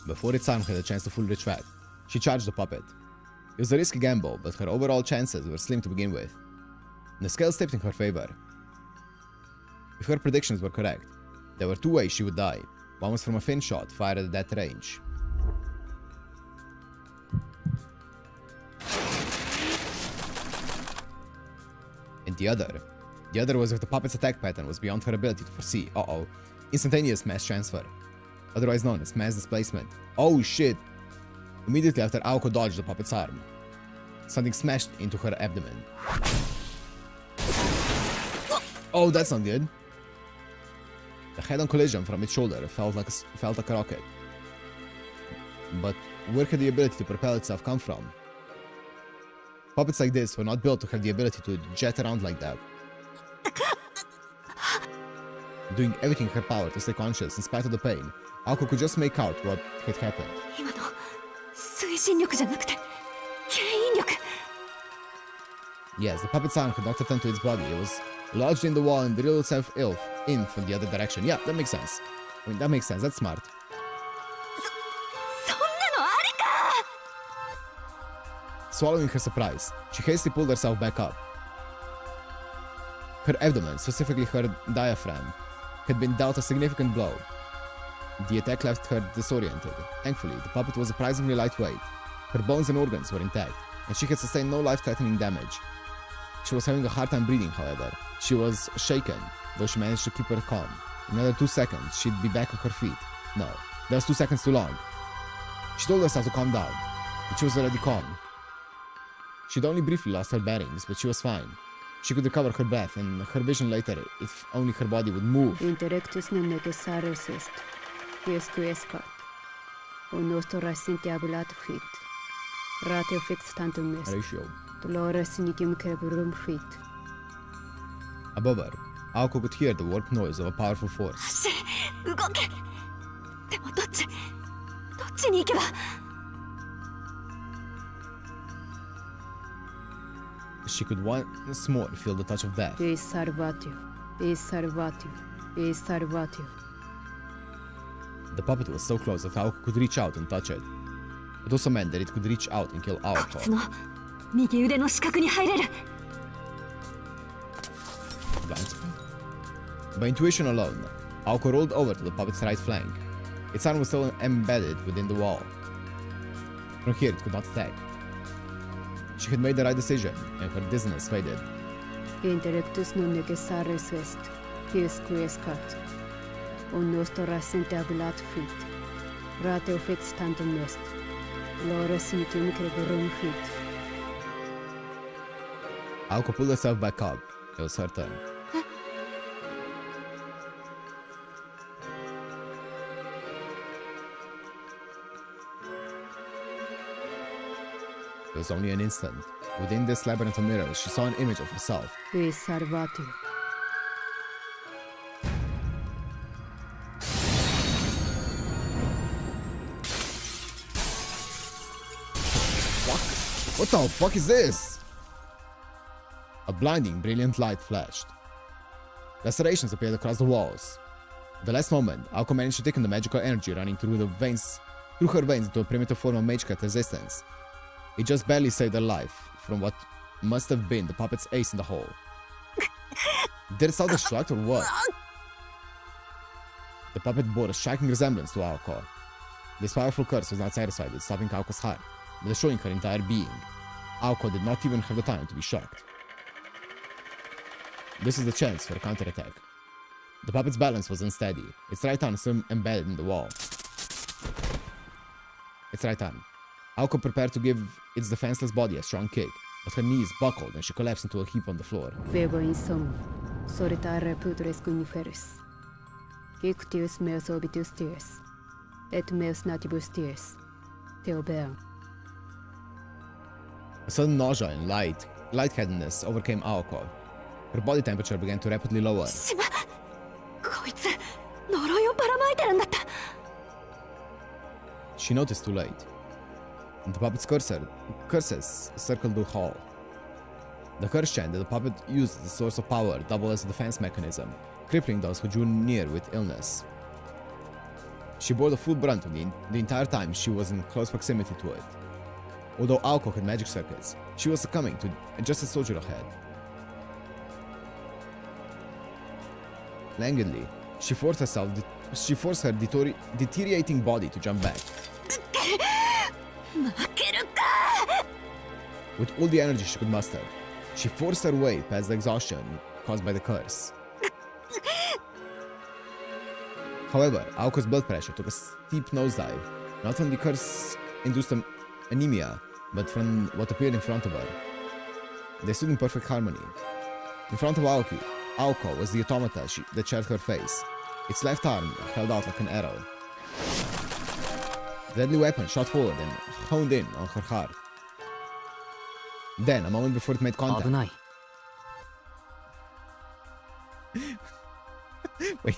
Before its arm had a chance to fully retract, she charged the puppet. It was a risky gamble, but her overall chances were slim to begin with. The scales tipped in her favor. If her predictions were correct, there were two ways she would die. One was from a thin shot fired at that range. And the other was if the puppet's attack pattern was beyond her ability to foresee. Instantaneous mass transfer, otherwise known as mass displacement. Oh shit! Immediately after Aoko dodged the puppet's arm, something smashed into her abdomen. Oh, that's not good. The head-on collision from its shoulder felt like a rocket. But where could the ability to propel itself come from? Puppets like this were not built to have the ability to jet around like that. Doing everything in her power to stay conscious in spite of the pain, Aoko could just make out what had happened. 今の推進力じゃなくて牽引力。 Yes, the puppet's arm had not returned to its body. It was lodged in the wall and drilled itself in from the other direction. Yeah, that makes sense. I mean, that makes sense. That's smart. そんなのありか。 Swallowing her surprise, she hastily pulled herself back up. Her abdomen, specifically her diaphragm, had been dealt a significant blow. The attack left her disoriented. Thankfully, the puppet was surprisingly lightweight. Her bones and organs were intact, and she had sustained no life-threatening damage. She was having a hard time breathing, however. She was shaken, though she managed to keep her calm. In another 2 seconds, she'd be back on her feet. No, that was 2 seconds too long. She told herself to calm down, but she was already calm. She'd only briefly lost her bearings, but she was fine. She could recover her breath and her vision later if only her body would move. Interrectus non necessaris est. Dies quiescat. Un nostro abulato fit. Ratio fix tantum est. Ratio. Dolores nitium cerebrum fit. Above her, Aoko could hear the warped noise of a powerful force. 足動け。でもどっちに行けば。 She could once more feel the touch of death. Is salvatio. Is salvatio. Is salvatio. The puppet was so close that Aoko could reach out and touch it. It also meant that it could reach out and kill こいつ Aoko. の右腕の死角に入れる。 Blind spot? By intuition alone, Aoko rolled over to the puppet's right flank. Its arm was still embedded within the wall. From here it could not attack. She had made the right decision, and her dizziness faded. Interrectus non necessaris est. Dies quiescat. Un nostro abulato fit. Ratio fix tantum est. Dolores nitium cerebrum fit. Aoko pulled herself back up. It was her turn. It was only an instant. Within this labyrinth of mirrors, she saw an image of herself. Is salvatio. What the fuck is this? A blinding, brilliant light flashed. Lacerations appeared across the walls. At the last moment, Aoko managed to thicken the magical energy running through her veins into a primitive form of Magecat resistance. It just barely saved her life from what must have been the puppet's ace in the hole. Did it sound destruct or what? The puppet bore a striking resemblance to Aoko. This powerful curse was not satisfied with stopping Aoko's heart, but destroying her entire being. Aoko did not even have the time to be shocked. This is the chance for a counterattack. The puppet's balance was unsteady, its right arm still embedded in the wall. Its right arm. Aoko prepared to give its defenseless body a strong kick, but her knees buckled and she collapsed into a heap on the floor. Verbo in sum. Solitare putores cuniferis. Ictius meus obitius tiers. Et meus natibus tiers. Theobeam. A sudden nausea and lightheadedness overcame Aoko. Her body temperature began to rapidly lower. しま、こいつ呪いをばらまいてるんだった。 She noticed too late. The puppet's curses circled the hall. The curse chant that the puppet used as a source of power doubled as a defense mechanism, crippling those who drew near with illness. She bore the full brunt of the entire time she was in close proximity to it. Although Aoko had magic circuits, she was succumbing to just as Sojiro had. Languidly, she forced her deteriorating body to jump back. With all the energy she could muster, she forced her way past the exhaustion caused by the curse. However, Aoko's blood pressure took a steep nosedive, not from the curse-induced anemia, but from what appeared in front of her. They stood in perfect harmony. In front of Aoko was the automata that shared her face, its left arm held out like an arrow. The deadly weapon shot forward and honed in on her heart. Then, a moment before it made contact... 危ない Wait.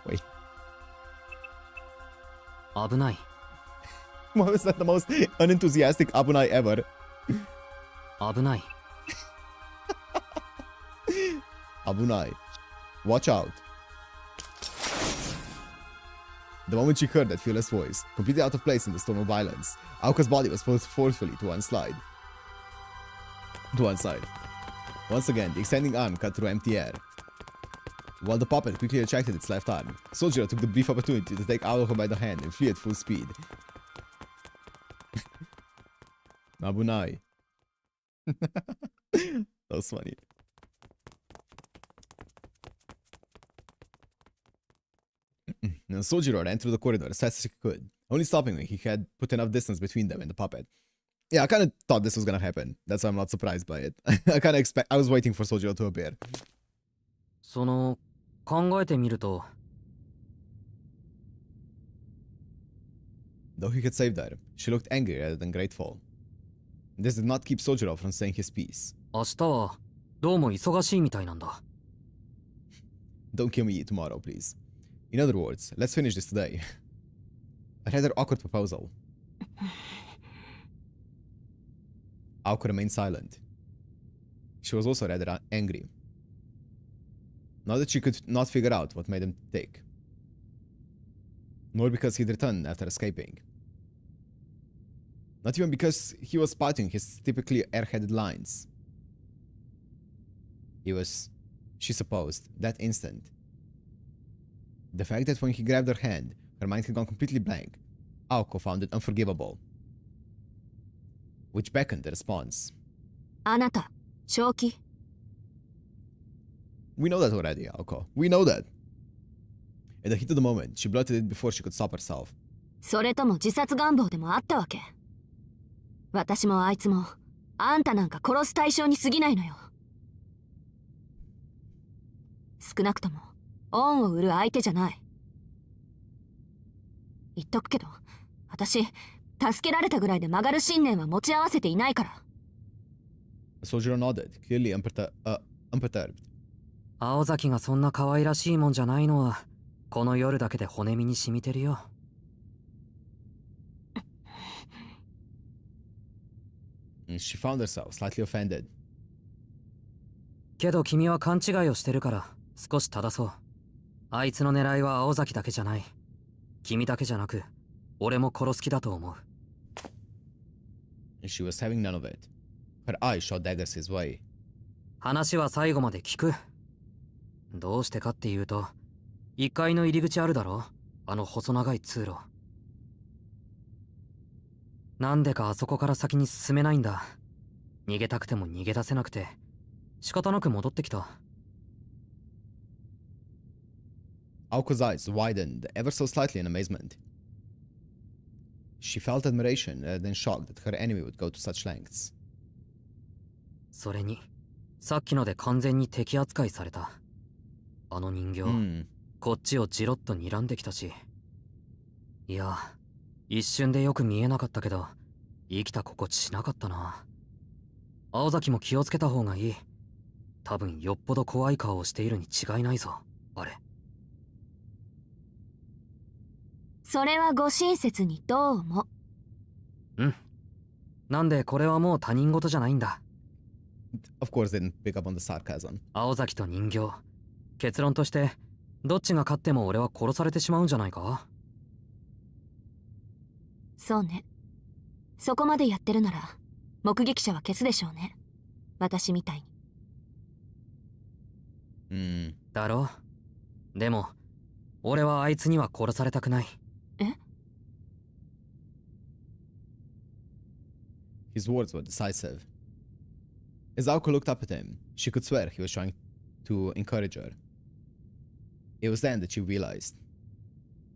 Wait. 危ない Why was that the most unenthusiastic Abunai ever? 危ない Abunai. Watch out. The moment she heard that fearless voice, completely out of place in the storm of violence, Aoka's body was pulled forcefully to one side. Once again, the extending arm cut through empty air. While the puppet quickly retracted its left arm, Sojiro took the brief opportunity to take Aoko by the hand and flee at full speed. Abunai. That was funny. Now Sojiro ran through the corridor as fast as he could, only stopping when he had put enough distance between them and the puppet. Yeah, I kind of thought this was gonna happen. That's why I'm not surprised by it. I was waiting for Sojiro to appear. その考えてみると Though he had saved her, she looked angry rather than grateful. This did not keep Sojiro from saying his piece. 明日はどうも忙しいみたいなんだ Don't kill me tomorrow, please. In other words, let's finish this today. A rather awkward proposal. Aoko remained silent. She was also rather angry. Not that she could not figure out what made him tick. Nor because he'd returned after escaping. Not even because he was spouting his typically airheaded lines. He was, she supposed, that instant. The fact that when he grabbed her hand, her mind had gone completely blank, Aoko found it unforgivable. Which beckoned the response. あなた、正気 We know that already, Aoko. We know that. In the heat of the moment, she blurted it before she could stop herself. それとも自殺願望でもあったわけ私もあいつもあんたなんか殺す対象に過ぎないのよ少なくとも恩を売る相手じゃない言っとくけど私助けられたぐらいで曲がる信念は持ち合わせていないから The soldier nodded, clearly unperturbed. 青崎がそんな可愛らしいもんじゃないのはこの夜だけで骨身に染みてるよ She found herself slightly offended. けど君は勘違いをしてるから少し正そうあいつの狙いは青崎だけじゃない君だけじゃなく俺も殺す気だと思う She was having none of it. Her eyes shot daggers his way. 話は最後まで聞くどうしてかっていうと1階の入り口あるだろあの細長い通路なんでかあそこから先に進めないんだ逃げたくても逃げ出せなくて仕方なく戻ってきた Aoko's eyes widened ever so slightly in amazement. She felt admiration rather than shock that her enemy would go to such lengths. それにさっきので完全に敵扱いされたあの人形、こっちをじろっと睨んできたしいや一瞬でよく見えなかったけど生きた心地しなかったな青崎も気をつけた方がいい多分よっぽど怖い顔をしているに違いないぞあれそれはご親切にどうもうんなんでこれはもう他人事じゃないんだ Of course, they didn't pick up on the sarcasm. 青崎と人形結論としてどっちが勝っても俺は殺されてしまうんじゃないかそうねそこまでやってるなら目撃者は消すでしょうね。私みたいに。だろ。でも俺はあいつには殺されたくない。え？ His words were decisive. As Aoko looked up at him, she could swear he was trying to encourage her. It was then that she realized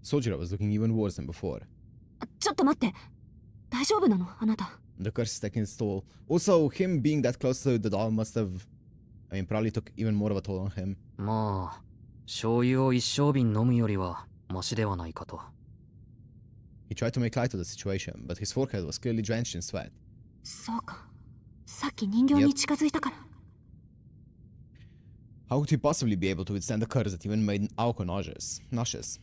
Sojiro was looking even worse than before. ちょっと待って。大丈夫なのあなた。 The curse is taking its toll. Also, him being that close to the doll must have, probably took even more of a toll on him. まあ醤油を一升瓶飲むよりはマシではないかと。He tried to make light of the situation, but his forehead was clearly drenched in sweat. そうか。さっき人形に近づいたから。How could he possibly be able to withstand the curse that even made Aoko nauseous?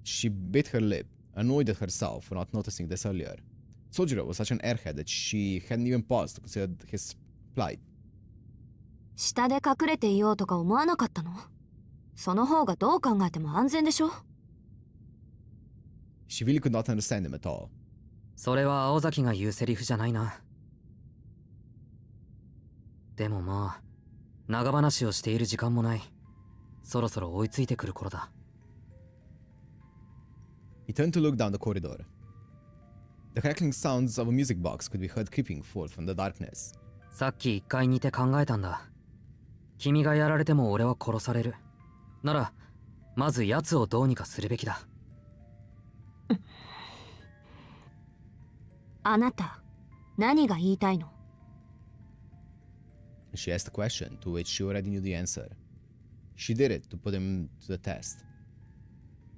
She bit her lip, annoyed at herself for not noticing this earlier. Sojiro was such an airhead that she hadn't even paused to consider his plight. 下で隠れていようとか思わなかったの？その方がどう考えても安全でしょ？ She really could not understand him at all. それは青崎が言うセリフじゃないな。でもまあ長話をしている時間もない。そろそろ追いついてくる頃だ。He turned to look down the corridor. The crackling sounds of a music box could be heard creeping forth from the darkness. さっき1階にいて考えたんだ。君がやられても俺は殺される。ならまず奴をどうにかするべきだ。あなた、何が言いたいの？ She asked a question to which she already knew the answer. She did it to put him to the test.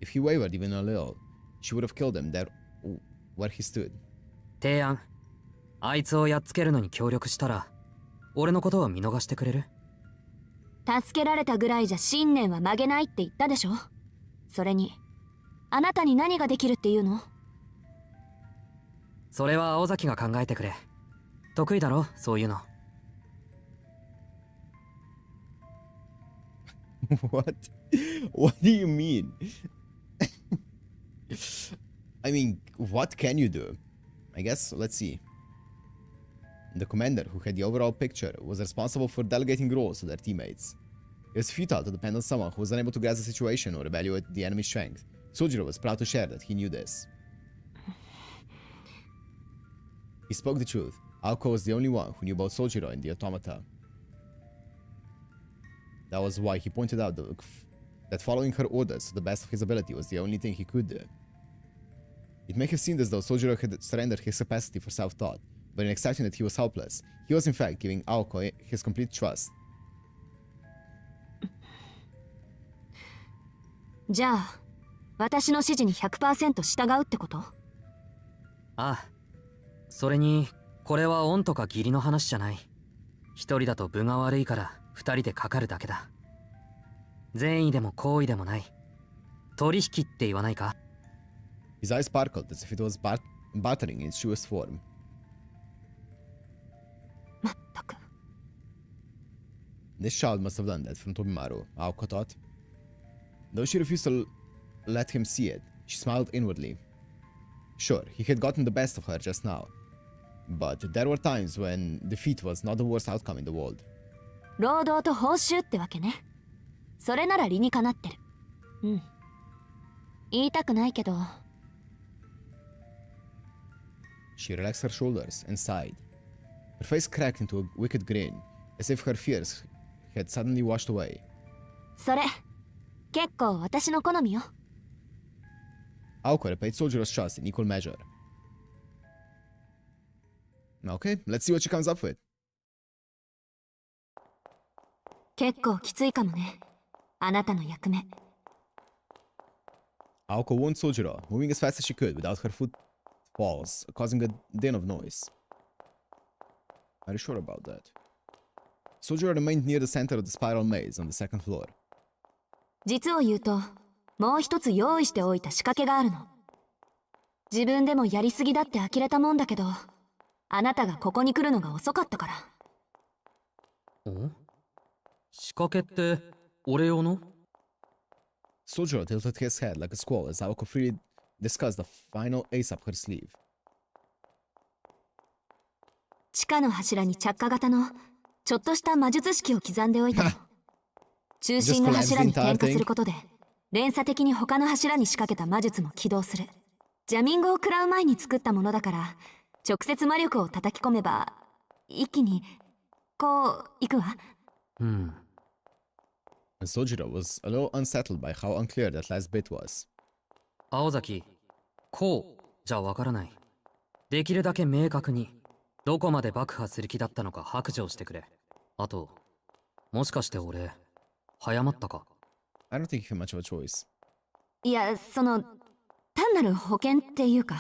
If he wavered even a little, she would have killed him there where he stood. 提案。あいつをやっつけるのに協力したら、俺のことは見逃してくれる？助けられたぐらいじゃ信念は曲げないって言ったでしょ。それに、あなたに何ができるっていうの？それは青崎が考えてくれ。得意だろ、そういうの。What? What do you mean? What can you do? I guess, let's see. The commander, who had the overall picture, was responsible for delegating roles to their teammates. It was futile to depend on someone who was unable to grasp the situation or evaluate the enemy's strength. Sojiro was proud to share that he knew this. He spoke the truth. Aoko was the only one who knew about Sojiro and the automata. That was why he pointed out that following her orders to the best of his ability was the only thing he could do. It may have seemed as though Sojiro had surrendered his capacity for self-thought, but in accepting that he was helpless, he was in fact giving Aoko his complete trust. じゃあ、私の指示に 100% 従うってこと？ああ。それに、これは恩とか義理の話じゃない。一人だと分が悪いから二人でかかるだけだ。善意でも好意でもない。取引って言わないか？ His eyes sparkled as if it was bartering in its truest form. まったく。This child must have done that from Tobimaru, Aoko thought. Though she refused to let him see it, she smiled inwardly. Sure, he had gotten the best of her just now. But there were times when defeat was not the worst outcome in the world. 労働と報酬ってわけね。それなら理にかなってる。うん。言いたくないけど。She relaxed her shoulders and sighed. Her face cracked into a wicked grin, as if her fears had suddenly washed away. それ、結構私の好みよ。Aoko repaid Sojiro's trust in equal measure. Okay, let's see what she comes up with. 結構きついかもね。あなたの役目。Aoko warned Sojiro, moving as fast as she could without her footfalls causing a din of noise. Are you sure about that? Sojiro remained near the center of the spiral maze on the second floor. 実を言うと、もう一つ用意しておいた仕掛けがあるの。自分でもやりすぎだって呆れたもんだけど、あなたがここに来るのが遅かったから。ん？仕掛けって俺用の？ Sojiro tilted his head like a squall as Aoko freely discussed the final ace up her sleeve. 地下の柱に着火型のちょっとした魔術式を刻んでおいたの。中心の柱に点火することで連鎖的に他の柱に仕掛けた魔術も起動する。ジャミングを食らう前に作ったものだから、直接魔力を叩き込めば一気にこういくわ。Sojiro was a little unsettled by how unclear that last bit was. 青崎、こうじゃわからない。できるだけ明確にどこまで爆破する気だったのか白状してくれ。あと、もしかして俺早まったか？ I don't think you have much of a choice. いや、単なる保険っていうか、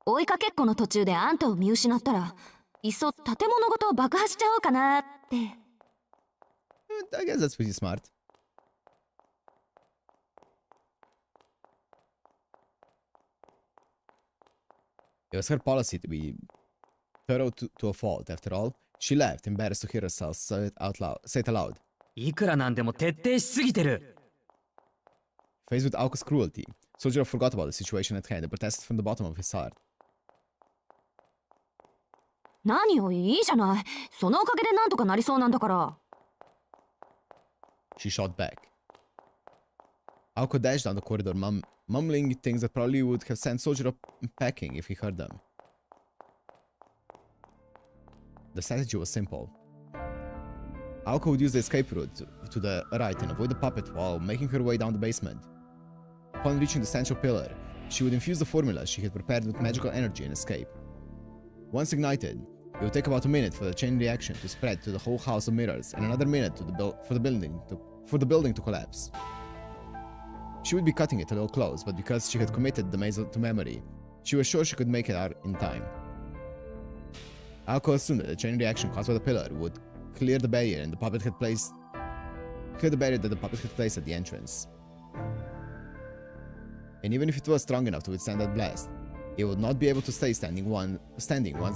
追いかけっこの途中であんたを見失ったら、いっそ建物ごと爆破しちゃおうかなって。I guess that's pretty smart. It was her policy to be thorough to a fault. After all, she laughed, embarrassed to hear herself say it aloud. いくらなんでも徹底しすぎてる。Faced with Aoko's cruelty, Sojiro forgot about the situation at hand and protested from the bottom of his heart. 何よ、いいじゃない。そのおかげでなんとかなりそうなんだから。She shot back. Aoko dashed down the corridor, mumbling things that probably would have sent Sojiro packing if he heard them. The strategy was simple. Aoko would use the escape route to the right and avoid the puppet while making her way down the basement. Upon reaching the central pillar, she would infuse the formula she had prepared with magical energy and escape. Once ignited, it would take about a minute for the chain reaction to spread to the whole house of mirrors and another minute for the building to collapse. She would be cutting it a little close, but because she had committed the maze to memory, she was sure she could make it out in time. Aoko assumed that the chain reaction caused by the pillar would clear the barrier that the puppet had placed at the entrance. And even if it was strong enough to withstand that blast, it would not be able to stay standing once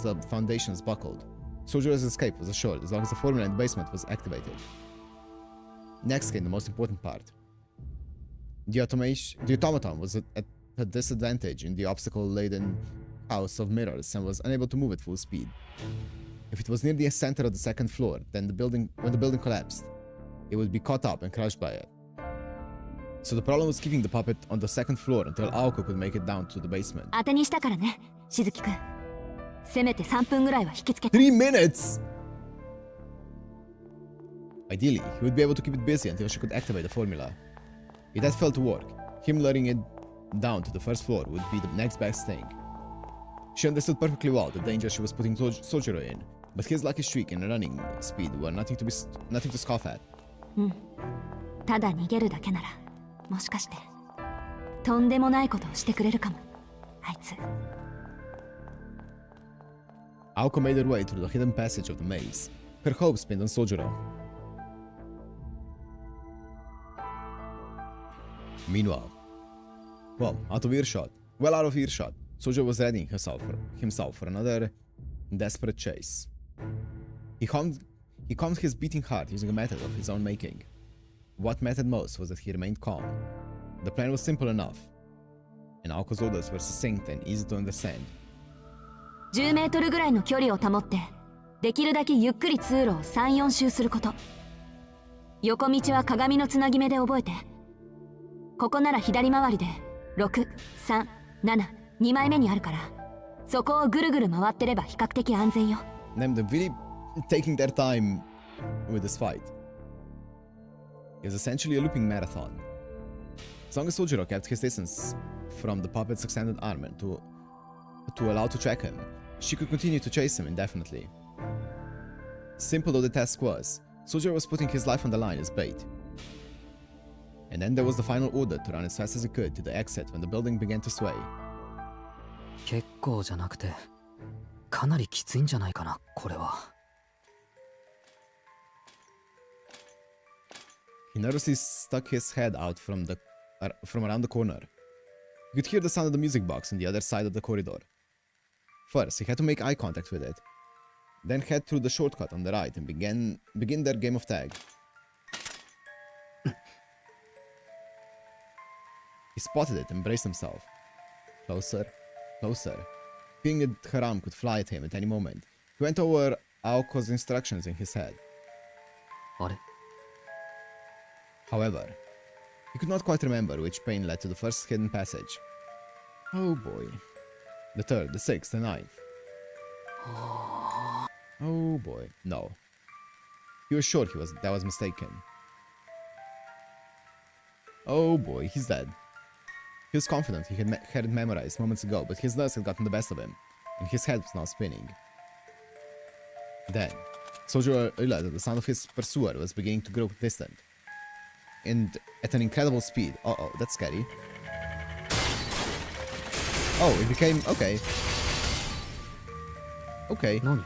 the foundations buckled. Sojiro's escape was assured as long as the formula in the basement was activated. Next came the most important part. The automaton was at a disadvantage in the obstacle-laden house of mirrors and was unable to move at full speed. If it was near the center of the second floor, then when the building collapsed, it would be caught up and crushed by it. So the problem was keeping the puppet on the second floor until Aoko could make it down to the basement. 当てにしたからね、しずきくん。せめて3分ぐらいは引きつけて。3 minutes! Ideally, he would be able to keep it busy until she could activate the formula. If that failed to work, him luring it down to the first floor would be the next best thing. She understood perfectly well the danger she was putting Sojiro in, but his lucky streak and running speed were nothing to scoff at. ただ逃げるだけなら、もしかしてとんでもないことをしてくれるかも、あいつ。Aoko made her way through the hidden passage of the maze, her hopes pinned on Sojiro. Meanwhile, well out of earshot, Sojiro was readying himself for another desperate chase. He calmed his beating heart using a method of his own making. What mattered most was that he remained calm. The plan was simple enough, and Aoko's orders were succinct and easy to understand. 10メートルぐらいの距離を保って、できるだけゆっくり通路を3、4周すること。横道は鏡のつなぎ目で覚えて。ここなら左回りで6、3、7、2枚目にあるから、そこをぐるぐる回ってれば比較的安全よ。Them really taking their time with this fight. It was essentially a looping marathon. As long as Sojiro kept his distance from the puppet's extended arm and to allow to track him, she could continue to chase him indefinitely. Simple though the task was, Sojiro was putting his life on the line as bait. And then there was the final order to run as fast as he could to the exit when the building began to sway. 結構じゃなくて、かなりきついんじゃないかな、これは。He nervously stuck his head out from around the corner. He could hear the sound of the music box on the other side of the corridor. First, he had to make eye contact with it, then head through the shortcut on the right and begin their game of tag. He spotted it and braced himself. Closer, closer. fearing that her arm could fly at him at any moment, he went over Aoko's instructions in his head. あれ However, he could not quite remember which pain led to the first hidden passage. Oh boy. The third, the sixth, the ninth. Oh boy. No. He was sure that was mistaken. Oh boy, he's dead. He was confident he had it memorized moments ago, but his nerves had gotten the best of him, and his head was now spinning. Then, Soldier realized that the sound of his pursuer was beginning to grow distant. And at an incredible speed. Uh-oh, that's scary. Oh, it became... okay. Okay. 何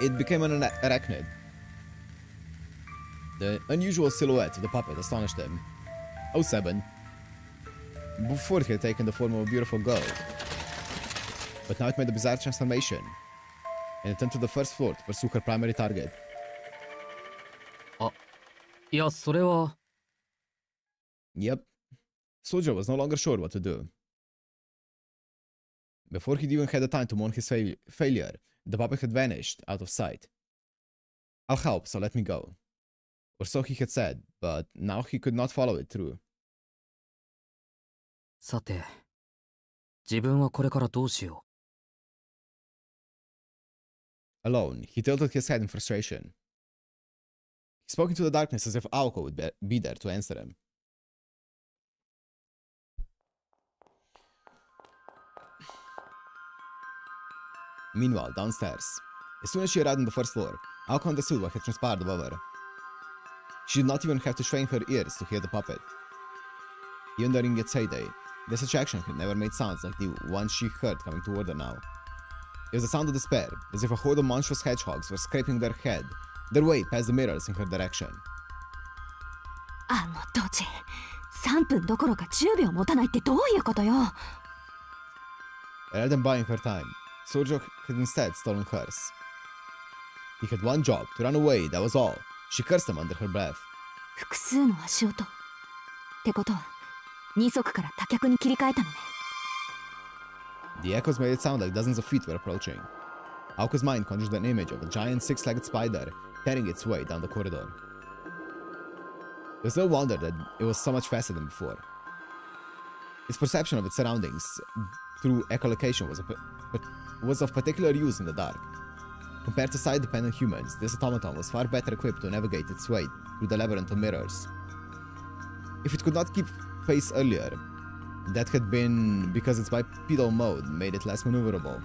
It became an arachnid. The unusual silhouette of the puppet astonished him. 07. Before it had taken the form of a beautiful girl. But now it made a bizarre transformation. And it turned to the first floor to pursue her primary target. いや、それは Yep. Soldier was no longer sure what to do. Before he'd even had the time to mourn his failure, the puppet had vanished out of sight. I'll help, so let me go. Or so he had said, but now he could not follow it through. さて、自分はこれからどうしよ Alone, he tilted his head in frustration. He spoke into the darkness as if Aoko would be there to answer him. Meanwhile, downstairs. As soon as she arrived on the first floor, Aoko understood what had transpired above her. She did not even have to strain her ears to hear the puppet. Even during its heyday, this attraction had never made sounds like the ones she heard coming toward her now. It was the sound of despair, as if a horde of monstrous hedgehogs were scraping their way past the mirrors in her direction. あのドジ、3分どころか10秒持たないってどういうことよ。 Rather than buying her time, Sojo had instead stolen hers. He had one job, to run away, that was all. She cursed him under her breath. 複数の足音。ってことは、二足から多脚に切り替えたのね。 The echoes made it sound like dozens of feet were approaching. Aoko's mind conjured an image of a giant six-legged spider tearing its way down the corridor. It was no wonder that it was so much faster than before. Its perception of its surroundings through echolocation was of particular use in the dark. Compared to sight-dependent humans, this automaton was far better equipped to navigate its way through the labyrinth of mirrors. If it could not keep pace earlier, that had been because its bipedal mode made it less maneuverable.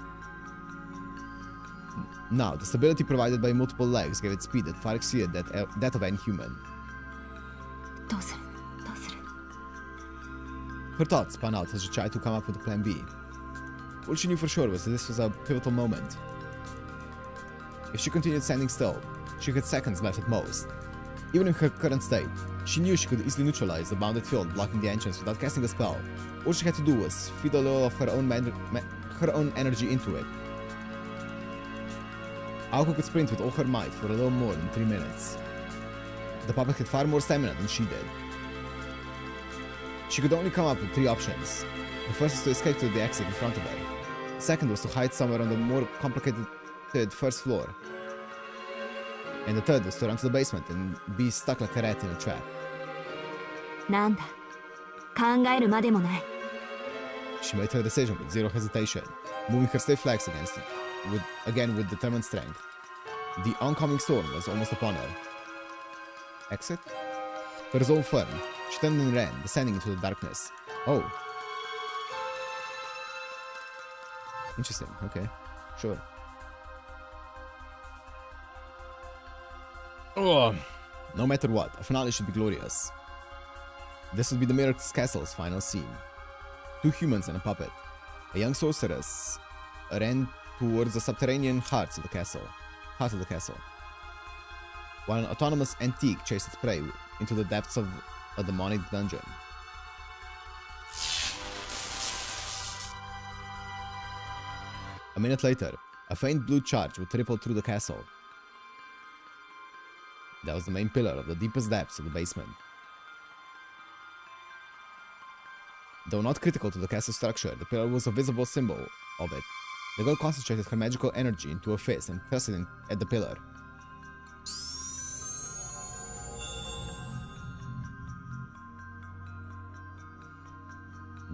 Now, the stability provided by multiple legs gave it speed that far exceeded that of any human. どうする？どうする？ Her thoughts spun out as she tried to come up with a plan B. All she knew for sure was that this was a pivotal moment. If she continued standing still, she had seconds left at most. Even in her current state, she knew she could easily neutralize the bounded field blocking the entrance without casting a spell. All she had to do was feed a little of her own energy into it. Aoko could sprint with all her might for a little more than 3 minutes. The puppet had far more stamina than she did. She could only come up with 3 options. The first was to escape to the exit in front of her. The second was to hide somewhere on the more complicated first floor. And the third was to run to the basement and be stuck like a rat in a trap. なんだ。考えるまでもない。 She made her decision with zero hesitation, moving her stiff legs with determined strength. The oncoming storm was almost upon her. Exit? Her resolve firm, she turned and ran, descending into the darkness. Oh. Interesting, okay. Sure. Oh. No matter what, a finale should be glorious. This would be the Mirror's Castle's final scene. 2 humans and a puppet. A young sorceress ran towards the subterranean heart of the castle. While an autonomous antique chased its prey into the depths of a demonic dungeon. A minute later, a faint blue charge would ripple through the castle. That was the main pillar of the deepest depths of the basement. Though not critical to the castle structure, the pillar was a visible symbol of it. The girl concentrated her magical energy into a fist and thrust it at the pillar.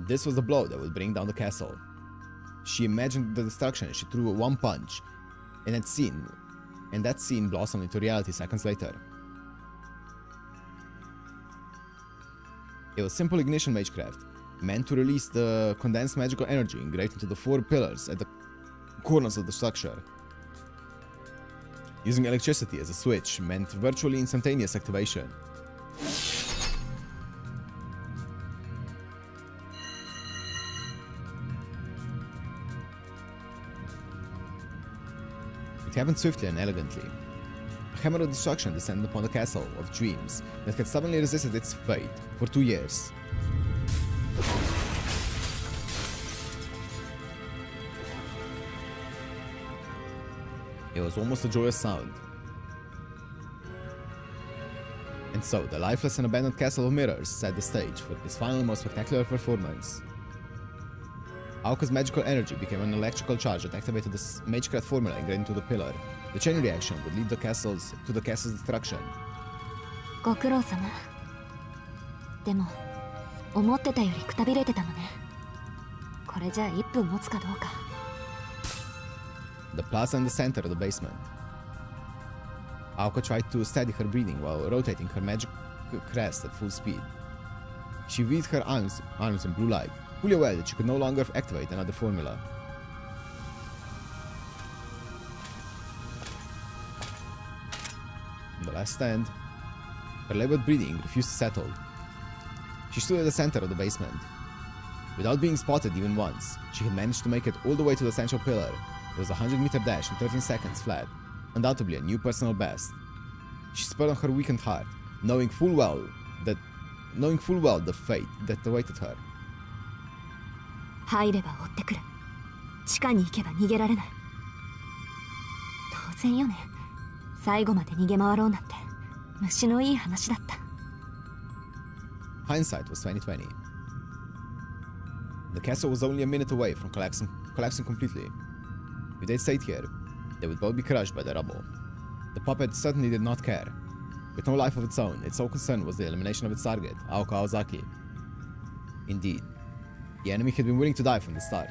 This was the blow that would bring down the castle. She imagined the destruction and she threw one punch, and that scene blossomed into reality seconds later. It was simple ignition magecraft, meant to release the condensed magical energy engraved into the 4 pillars at the corners of the structure. Using electricity as a switch meant virtually instantaneous activation. It happened swiftly and elegantly. A hammer of destruction descended upon the castle of dreams that had stubbornly resisted its fate for 2 years. It was almost a joyous sound. And so, the lifeless and abandoned castle of mirrors set the stage for its final and most spectacular performance. Aoka's magical energy became an electrical charge that activated the magecraft formula engraved into the pillar. The chain reaction would lead to the castle's destruction. ご苦労様。でも、思ってたよりくたびれてたのね。これじゃあ1分持つかどうか。The plaza in the center of the basement. Aoka tried to steady her breathing while rotating her magic crest at full speed. She wreathed her arms in blue light, fully aware that she could no longer activate another formula. On the last stand, her labored breathing refused to settle. She stood at the center of the basement. Without being spotted even once, she had managed to make it all the way to the central pillar. It was a 100-meter dash in 13 seconds flat, undoubtedly a new personal best. She spurred on her weakened heart, knowing full well the fate that awaited her. 入れば追ってくる。地下に行けば逃げられない。当然よね。最後まで逃げ回ろうなんて虫のいい話だった。Hindsight was 2020. The castle was only a minute away from collapsing completely. If they'd stayed here, they would both be crushed by the rubble. The puppet certainly did not care. With no life of its own, its sole concern was the elimination of its target, Aoka Aozaki. Indeed, the enemy had been willing to die from the start.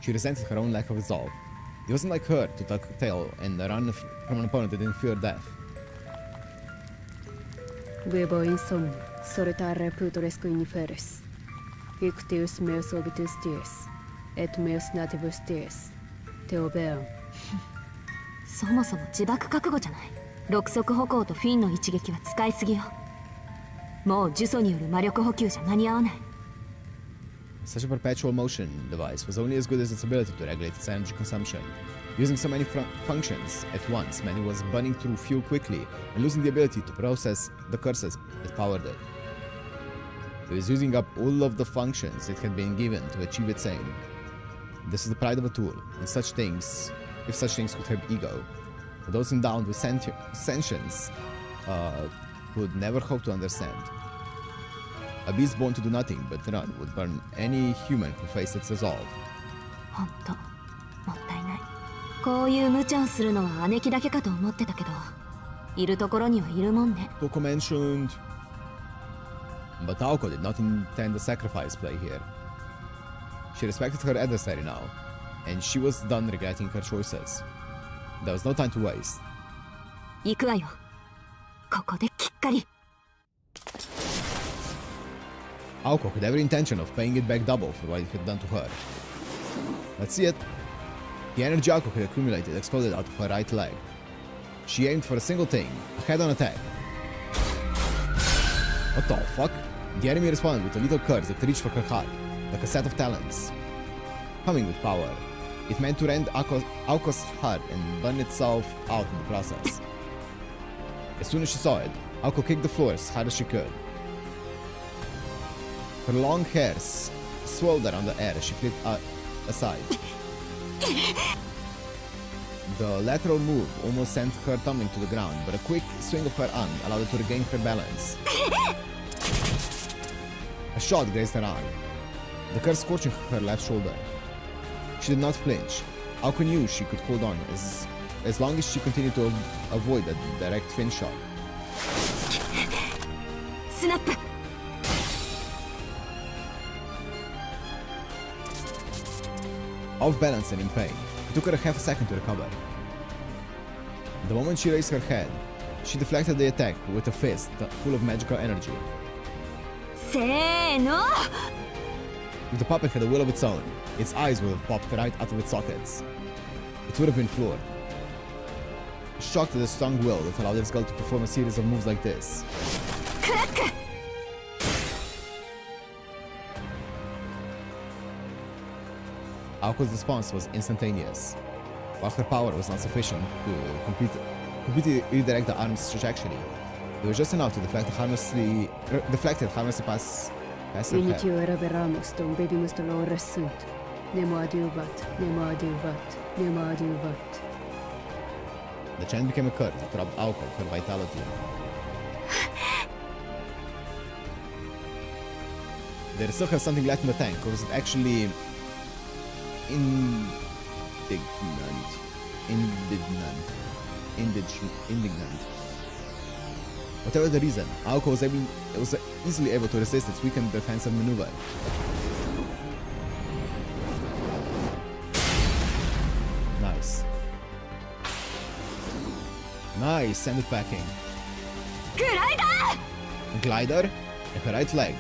She resented her own lack of resolve. It wasn't like her to tuck her tail and run from an opponent that didn't fear death. Vivo in somno, solitare putoresco inferis. Ictius meus obitus dies, et meus nativus dies. Teobeam. そもそも自爆覚悟じゃない。六足歩行とフィンの一撃は使いすぎよ。もう呪詛による魔力補給じゃ間に合わない。Such a perpetual motion device was only as good as its ability to regulate its energy consumption. Using so many functions at once meant it was burning through fuel quickly and losing the ability to process the curses that powered it. It was using up all of the functions it had been given to achieve its aim. This is the pride of a tool, and if such things could have ego, but those endowed with sentience could never hope to understand. A beast born to do nothing but run would burn any human who faced its resolve. ほんと、もったいない。こういう無茶をするのは姉貴だけかと思ってたけど、いるところにはいるもんね。Toko mentioned. But Aoko did not intend a sacrifice play here. She respected her adversary now, and she was done regretting her choices. There was no time to waste. 行くわよ。ここできっかり。Aoko had every intention of paying it back double for what it had done to her. Let's see it. The energy Aoko had accumulated exploded out of her right leg. She aimed for a single thing, a head-on attack. What the fuck? The enemy responded with a little curse that reached for her heart, like a set of talons. Humming with power, it meant to rend Aoko's heart and burn itself out in the process. As soon as she saw it, Aoko kicked the floor as hard as she could. Her long hair swirled around the air as she flipped aside. The lateral move almost sent her tumbling to the ground, but a quick swing of her arm allowed her to regain her balance. A shot grazed her arm. the curse scorching her left shoulder. She did not flinch. Aoko knew she could hold on as long as she continued to avoid a direct fin shot. スナップ Off balance and in pain, it took her a half a second to recover. The moment she raised her head, she deflected the attack with a fist full of magical energy. せーの If the puppet had a will of its own, its eyes would have popped right out of its sockets. It would have been floored. Shocked at the strong will that allowed its girl to perform a series of moves like this. クラック Aoko's response was instantaneous. While her power was not sufficient to completely redirect the arm's trajectory, it was just enough to deflect it harmlessly past her head. Unity Raberamos, Don Baby Must Laura Sunt. Nemo Aduvat, Nemo Aduvat, Nemo Aduvat. The chant became a curse that robbed Aoko of her vitality. There still has something left in the tank, or was it actually indignant? Whatever the reason, Aoko was easily able to resist its weakened defensive maneuver. Nice. Nice, send it packing. グライダー A glider, and her right leg,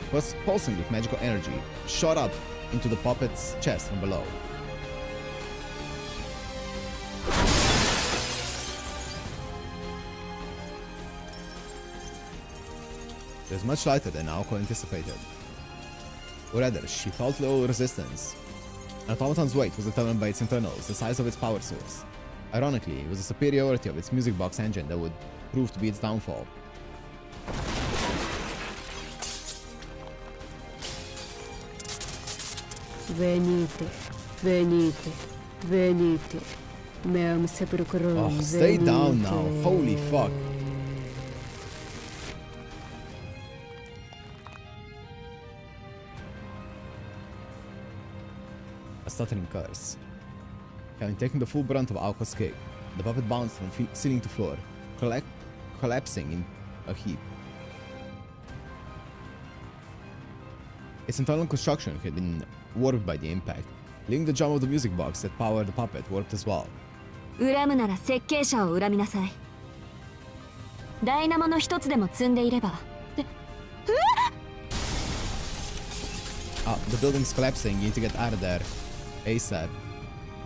pulsing with magical energy, shot up into the puppet's chest from below. It was much lighter than Aoko anticipated. Or rather, she felt little resistance. An automaton's weight was determined by its internals, the size of its power source. Ironically, it was the superiority of its music box engine that would prove to be its downfall. Venite, venite, venite. Meum sepulchrum. Oh, stay down now. Holy fuck. A stuttering curse. Having taken the full brunt of Aoko's kick, the puppet bounced from ceiling to floor, collapsing in a heap. Its internal construction had been warped by the impact, leaving the drum of the music box that powered the puppet warped as well. 恨むなら設計者を恨みなさい。ダイナモの一つでも積んでいれば。で、The building's collapsing, you need to get out of there. ASAP.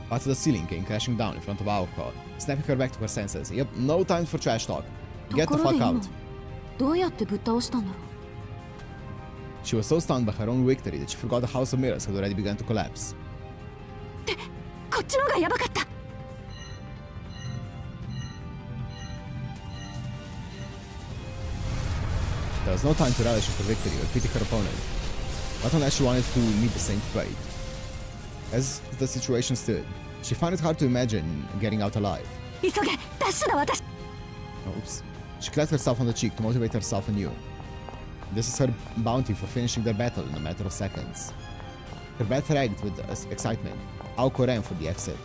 Parts of the ceiling came crashing down in front of Aoko, snapping her back to her senses. Yep, no time for trash talk. Get the fuck out. どうやってぶっ倒したんだろう。 She was so stunned by her own victory that she forgot the House of Mirrors had already begun to collapse. こっちの方がやばかった。 There was no time to relish in her victory or pity her opponent, not unless she wanted to meet the same fate. As the situation stood, she found it hard to imagine getting out alive. 急げ、ダッシュだ私。 Oops. She clapped herself on the cheek to motivate herself anew. This is her bounty for finishing their battle in a matter of seconds. Her breath ragged with excitement. Aoko ran for the exit.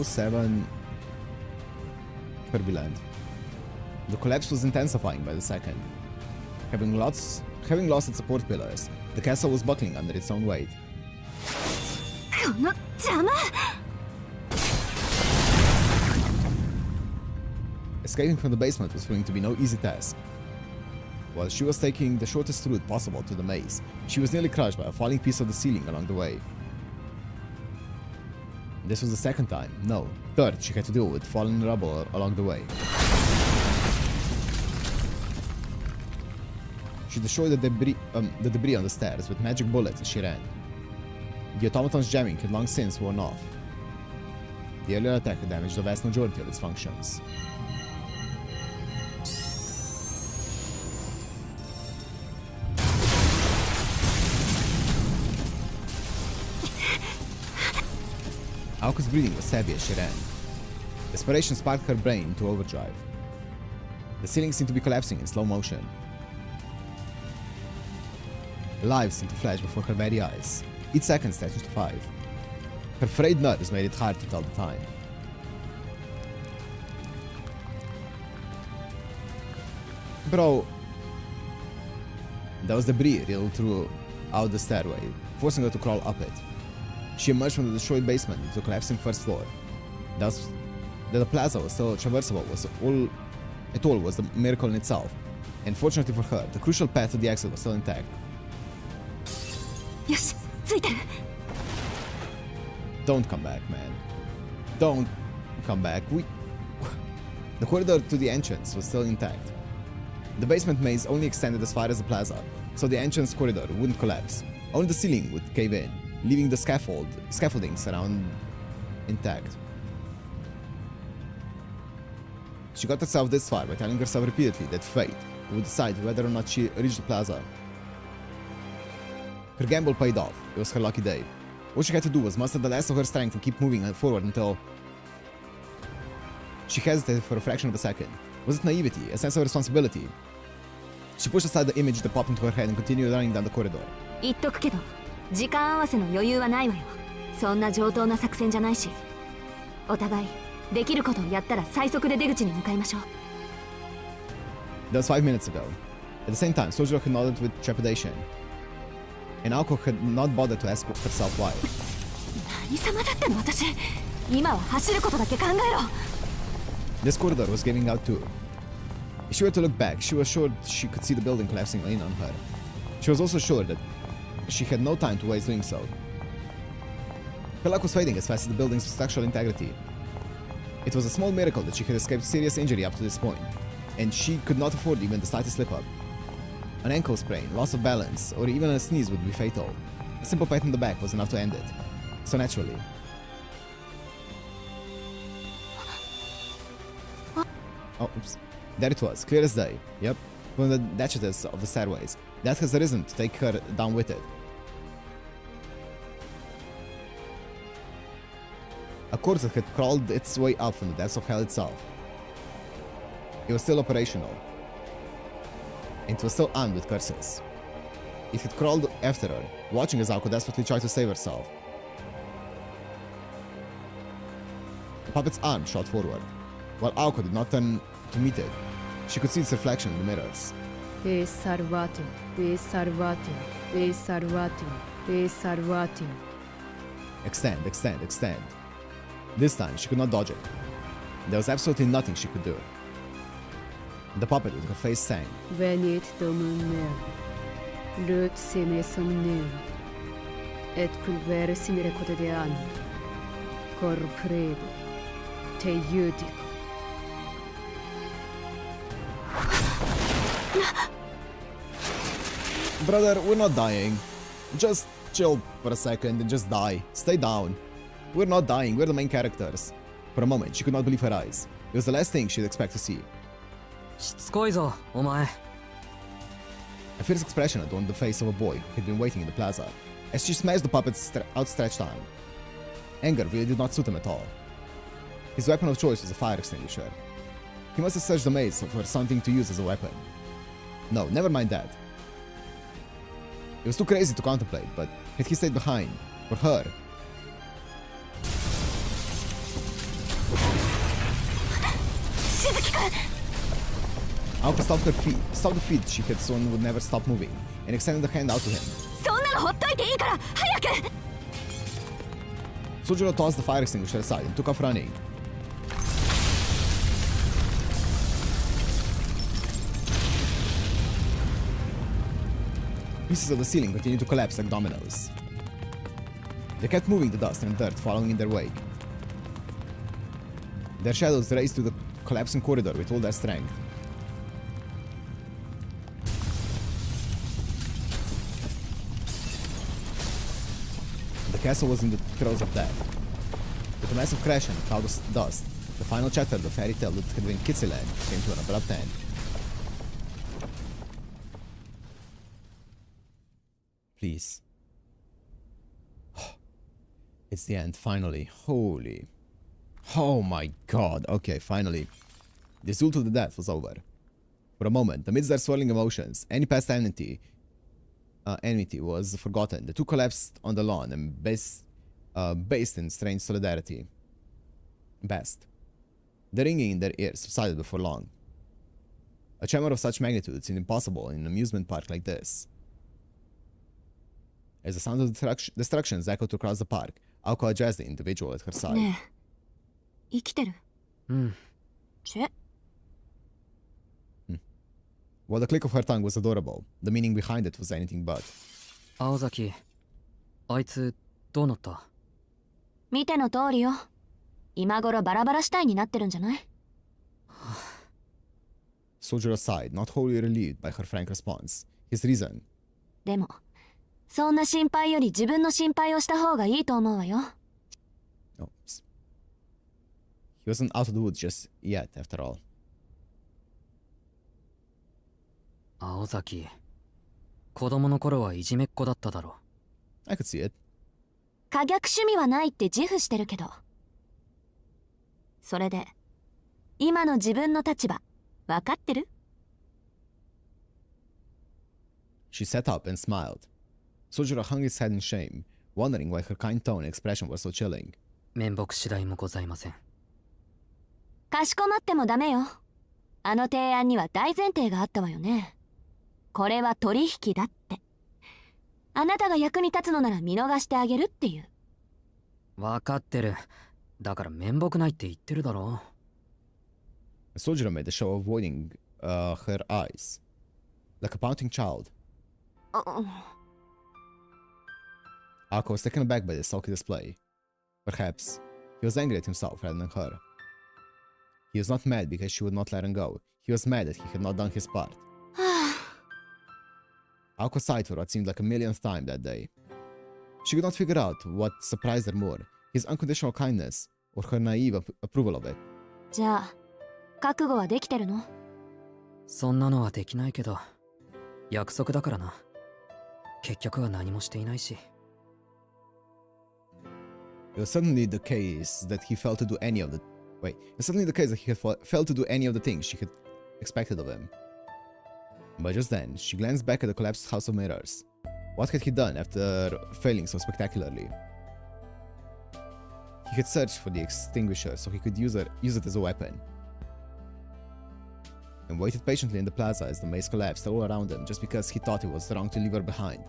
'07 Kirby Land. The collapse was intensifying by the second. Having lost its support pillars, the castle was buckling under its own weight. この邪魔。 Escaping from the basement was proving to be no easy task. While she was taking the shortest route possible to the maze, she was nearly crushed by a falling piece of the ceiling along the way. This was the second time, no, third she had to deal with fallen rubble along the way. She destroyed the debris on the stairs with magic bullets as she ran. The automaton's jamming had long since worn off. The earlier attack had damaged the vast majority of its functions. Aoko's breathing was heavy as she ran. Desperation sparked her brain into overdrive. The ceiling seemed to be collapsing in slow motion. Lives seemed to flash before her very eyes. Each second stretched to 5. Her frayed nerves made it hard to tell the time. Bro, there was debris riddled throughout the stairway, forcing her to crawl up it. She emerged from the destroyed basement into the collapsing first floor. That the plaza was still traversable was the miracle in itself, and fortunately for her, the crucial path to the exit was still intact. よし、ついてる。 Don't come back, man. Don't come back. The corridor to the entrance was still intact. The basement maze only extended as far as the plaza, so the entrance corridor wouldn't collapse. Only the ceiling would cave in, leaving the scaffoldings around intact. She got herself this far by telling herself repeatedly that fate would decide whether or not she reached the plaza. Her gamble paid off. It was her lucky day. All she had to do was muster the last of her strength and keep moving forward until she hesitated for a fraction of a second. Was it naivety? A sense of responsibility? She pushed aside the image that popped into her head and continued running down the corridor. 言っとくけど、時間合わせの余裕はないわよ。そんな上等な作戦じゃないし。お互い、できることをやったら最速で出口に向かいましょう。That was 5 minutes ago. At the same time, SonoG had nodded with trepidation, and Aoko had not bothered to ask herself why. 何様だっての私。今は走ることだけ考えろ。This corridor was giving out too. If she were to look back, she was sure she could see the building collapsing in on her. She was also sure that she had no time to waste doing so. Her luck was fading as fast as the building's structural integrity. It was a small miracle that she had escaped serious injury up to this point, and she could not afford even the slightest slip-up. An ankle sprain, loss of balance, or even a sneeze would be fatal. A simple pat on the back was enough to end it. So naturally. Oh, oops. There it was, clear as day. Yep, one of the datchetes of the stairways. That has risen to take her down with it. A corpse that had crawled its way up from the depths of hell itself. It was still operational. And it was still armed with curses. It had crawled after her, watching as Aoko desperately tried to save herself. The puppet's arm shot forward. While Aoko did not turn to meet it, she could see its reflection in the mirrors. E salvati, e salvati, e salvati, e salvati. Extend, extend, extend. This time, she could not dodge it. There was absolutely nothing she could do. The puppet with her face sang. Venit domum meum, lut sine somnium, et pulvere simile quotidiano, cor prego, te judico. Brother, we're not dying. Just chill for a second and just die. Stay down. We're not dying, we're the main characters. For a moment, she could not believe her eyes. It was the last thing she'd expect to see. しつこいぞ、お前。A fierce expression adorned the face of a boy who had been waiting in the plaza, as she smashed the puppet's outstretched arm. Anger really did not suit him at all. His weapon of choice was a fire extinguisher. He must have searched the maze for something to use as a weapon. No, never mind that. It was too crazy to contemplate, but had he stayed behind, for her... Aoko stopped the feet she had sworn would never stop moving, and extended a hand out to him. Sojiro tossed the fire extinguisher aside and took off running. Pieces of the ceiling continued to collapse like dominoes. They kept moving the dust and dirt following in their wake. Their shadows raced through the collapsing corridor with all their strength. The castle was in the throes of death. With a massive crash and a cloud of dust, the final chapter of the fairy tale that had been Kitsy Land came to an abrupt end. Please. It's the end, finally. Holy. Oh my god. Okay, finally. This duel to the death was over. For a moment, amidst their swirling emotions, any past enmity was forgotten. The two collapsed on the lawn and based in strange solidarity. Best. The ringing in their ears subsided before long. A tremor of such magnitude seemed impossible in an amusement park like this. As the sound of destructions echoed across the park, Aoko addressed the individual at her side. ねえ、生きてる？うん。チェ。 While the click of her tongue was adorable, the meaning behind it was anything but. 青崎、あいつどうなった？見ての通りよ。今頃バラバラ死体になってるんじゃない？ Soldier sighed, not wholly relieved by her frank response. His reason. でも、そんな心配より自分の心配をした方がいいと思うわよ。Oops. He wasn't out of the woods just yet, after all. 青崎、子供の頃はいじめっ子だっただろ。I could see it. 可逆趣味はないって自負してるけど。それで、今の自分の立場、分かってる？ She sat up and smiled. Sojiro hung his head in shame, wondering why her kind tone and expression were so chilling. 面目次第もございません。かしこまってもダメよ。あの提案には大前提があったわよね。これは取引だって。あなたが役に立つのなら見逃してあげるっていう。わかってる。だから面目ないって言ってるだろ。Sojiro made a show of avoiding her eyes, like a pouting child. Ako was taken aback by the sulky display. Perhaps he was angry at himself rather than her. He was not mad because she would not let him go. He was mad that he had not done his part. Ako sighed for what seemed like a millionth time that day. She could not figure out what surprised her more, his unconditional kindness or her naive approval of it. じゃあ、覚悟はできてるの？そんなのはできないけど、約束だからな。結局は何もしていないし。It was suddenly the case that he failed to do any of the... Wait, it was suddenly the case that he had failed to do any of the things she had expected of him. But just then, she glanced back at the collapsed house of mirrors. What had he done after failing so spectacularly? He had searched for the extinguisher so he could use it as a weapon. And waited patiently in the plaza as the maze collapsed all around him just because he thought it was wrong to leave her behind.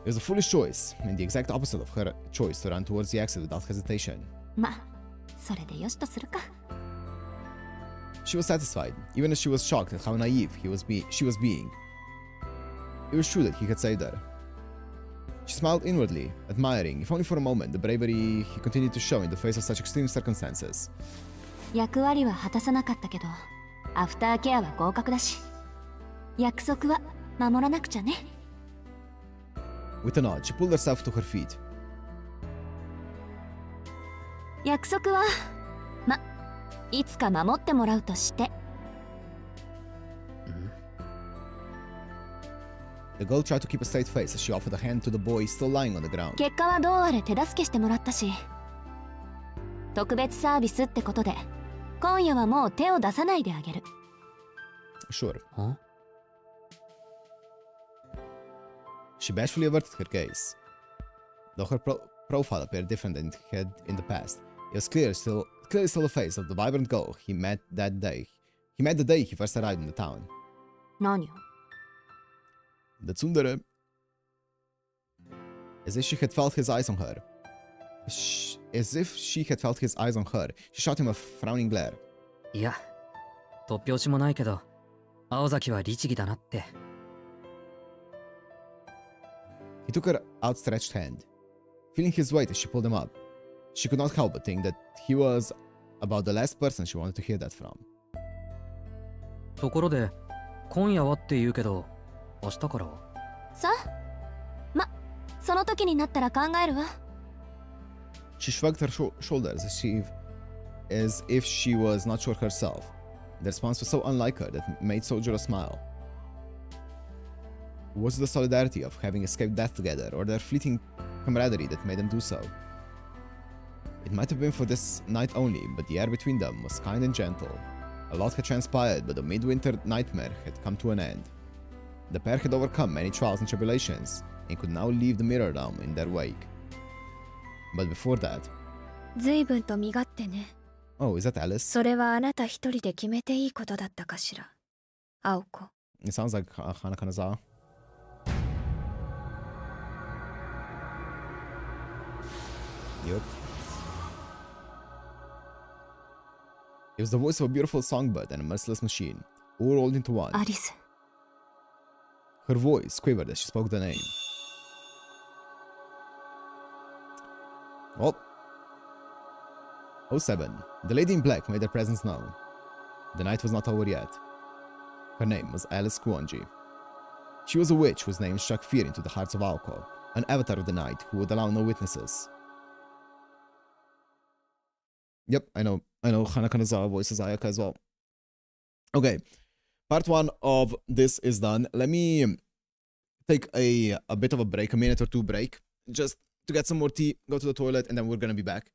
It was a foolish choice, and the exact opposite of her choice to run towards the exit without hesitation. ま、それでよしとするか。She was satisfied, even as she was shocked at how naive she was being. It was true that he had saved her. She smiled inwardly, admiring, if only for a moment, the bravery he continued to show in the face of such extreme circumstances. 役割は果たさなかったけど、アフターケアは合格だし、約束は守らなくちゃね。With a nod, she pulled herself to her feet. 約束は、ま、いつか守ってもらうとして。The girl tried to keep a straight face as she offered a hand to the boy still lying on the ground. 結果はどうあれ手助けしてもらったし、特別サービスってことで、今夜はもう手を出さないであげる。Sure. Huh? She bashfully averted her gaze. Though her profile appeared different than it had in the past, it was clearly still the face of the vibrant girl he met that day. He met the day he first arrived in the town. 何を？ The tsundere. As if she had felt his eyes on her. As if she had felt his eyes on her, she shot him a frowning glare. いや、突拍子もないけど、青崎は律儀だなって。He took her outstretched hand. Feeling his weight as she pulled him up, she could not help but think that he was about the last person she wanted to hear that from. ところで、今夜はって言うけど、明日からは？さあ、ま、その時になったら考えるわ。She shrugged her shoulders as if she was not sure herself. The response was so unlike her that made Sojiro smile. Was it the solidarity of having escaped death together, or their fleeting camaraderie that made them do so? It might have been for this night only, but the air between them was kind and gentle. A lot had transpired, but the midwinter nightmare had come to an end. The pair had overcome many trials and tribulations, and could now leave the mirror realm in their wake. But before that... 随分と身勝手ね。 Oh, is that Alice? それはあなた一人で決めていいことだったかしら、青子。 It sounds like Hanakanaza. Yep. It was the voice of a beautiful songbird and a merciless machine, all rolled into one. アリス。 Her voice quivered as she spoke the name. Well, 07. The lady in black made her presence known. The night was not over yet. Her name was Alice Kuonji. She was a witch whose name struck fear into the hearts of Aoko, an avatar of the night who would allow no witnesses. Yep, I know Hanakanazawa voices Ayaka as well. Okay, part 1 of this is done. Let me take a bit of a break, a minute or two break, just to get some more tea, go to the toilet, and then we're gonna be back.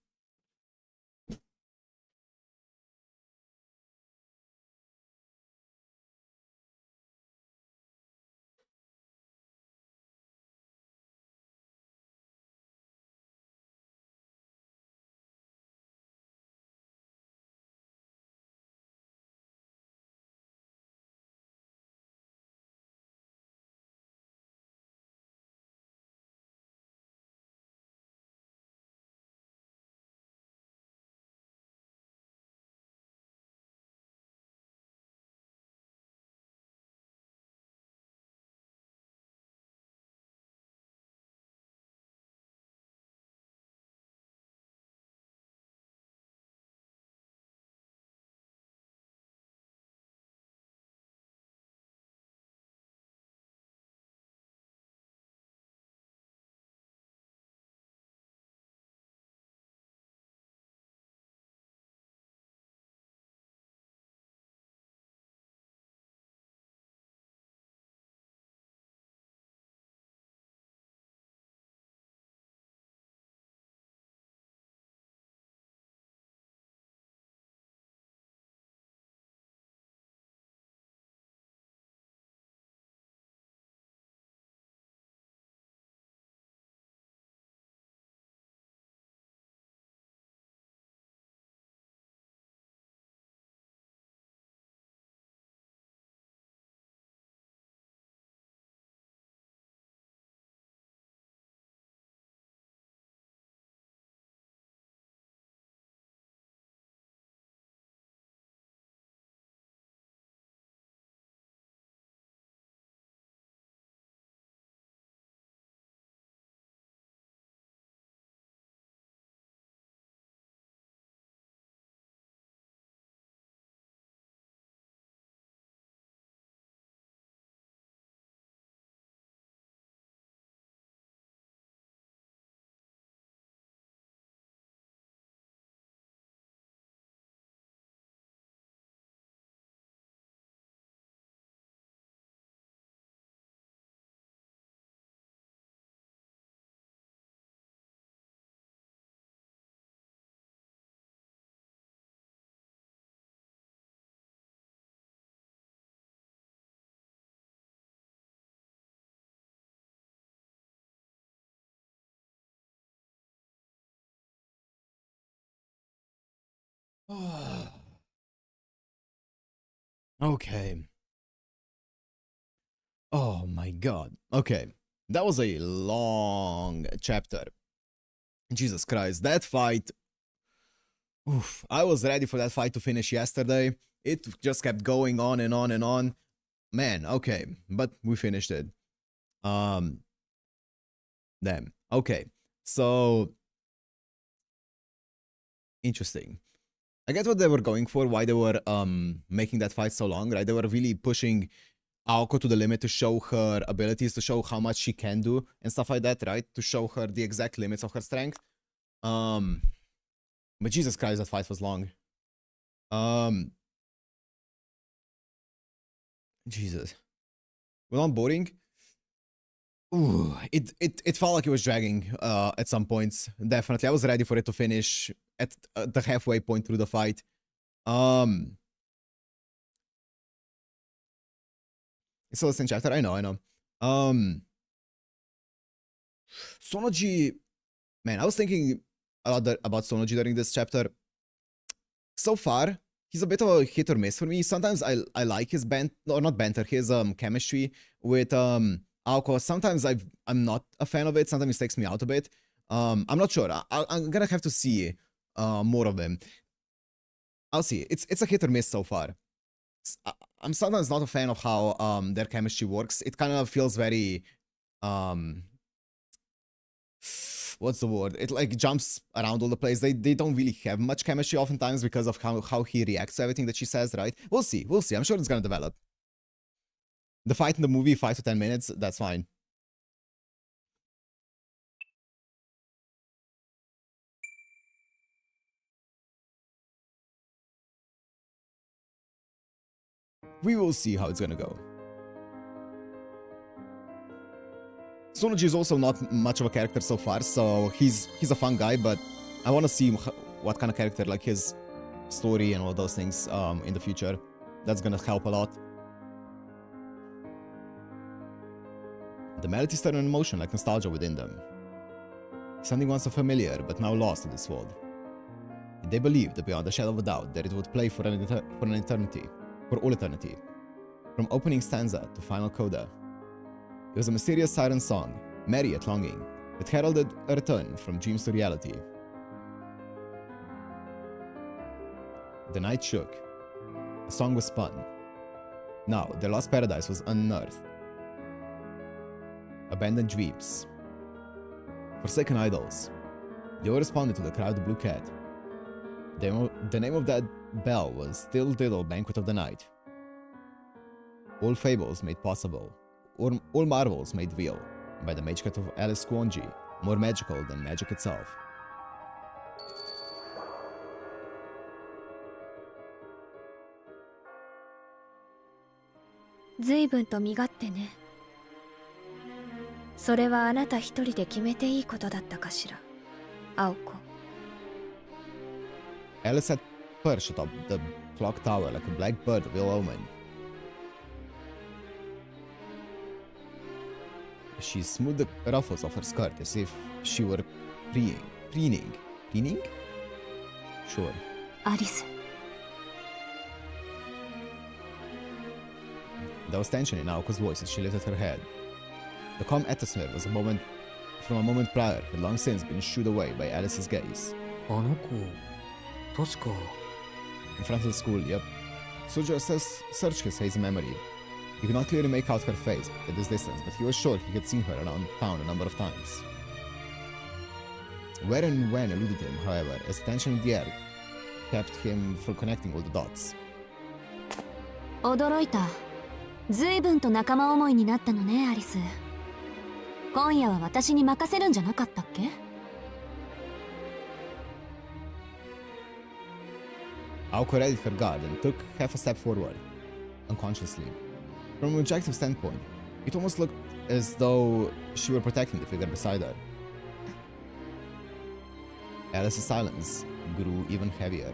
Okay. Oh my god. Okay. That was a long chapter. Jesus Christ. That fight. Oof. I was ready for that fight to finish yesterday. It just kept going on and on and on. Man, okay. But we finished it. Damn. Okay. So. Interesting. I get what they were going for, why they were making that fight so long, right? They were really pushing Aoko to the limit to show her abilities, to show how much she can do and stuff like that, right? To show her the exact limits of her strength. But Jesus Christ, that fight was long. Jesus. Well, I'm boring. Ooh, it felt like it was dragging at some points. Definitely, I was ready for it to finish at the halfway point through the fight. It's still the same chapter. I know. SonoG, man, I was thinking a lot about SonoG during this chapter. So far, he's a bit of a hit or miss for me. Sometimes I like his not banter, his chemistry with Aoko. Sometimes I'm not a fan of it. Sometimes it takes me out a bit. I'm not sure. I'm gonna have to see more of him. I'll see. It's a hit or miss so far. I'm sometimes not a fan of how their chemistry works. It kind of feels very what's the word? It like jumps around all the place. They don't really have much chemistry oftentimes because of how he reacts to everything that she says, right? We'll see. I'm sure it's gonna develop. The fight in the movie, 5 to 10 minutes, that's fine. We will see how it's gonna go. SonoG is also not much of a character so far, so he's a fun guy, but I want to see what kind of character, like his story and all those things in the future. That's gonna help a lot. The melodies turn an emotion like nostalgia within them. Something once so familiar, but now lost in this world. They believed that beyond a shadow of a doubt that it would play for all eternity. From opening stanza to final coda. It was a mysterious siren song, merry yet longing, that heralded a return from dreams to reality. The night shook. The song was spun. Now, their lost paradise was unearthed. Abandoned dreams. Forsaken idols. They all responded to the cry of the blue cat. The name of that bell was Still Diddle Banquet of the Night. All fables made possible. All marvels made real by the magic of Alice Squonji, more magical than magic itself. Alice had perched atop the clock tower like a black bird of ill omen. She smoothed the ruffles of her skirt as if she were preening. Preening? Sure. Alice. There was tension in Aoko's voice as she lifted her head. The calm atmosphere was from a moment prior had long since been shooed away by Alice's gaze. In front of the school, yep. Sojiro searched his hazy memory. He could not clearly make out her face at this distance, but he was sure he had seen her around town a number of times. Where and when eluded him, however, as tension in the air kept him from connecting all the dots. 驚いた。随分と仲間思いになったのね、アリス。今夜は私に任せるんじゃなかったっけ? Aoko readied her guard and took half a step forward, unconsciously. From an objective standpoint, it almost looked as though she were protecting the figure beside her. Alice's silence grew even heavier.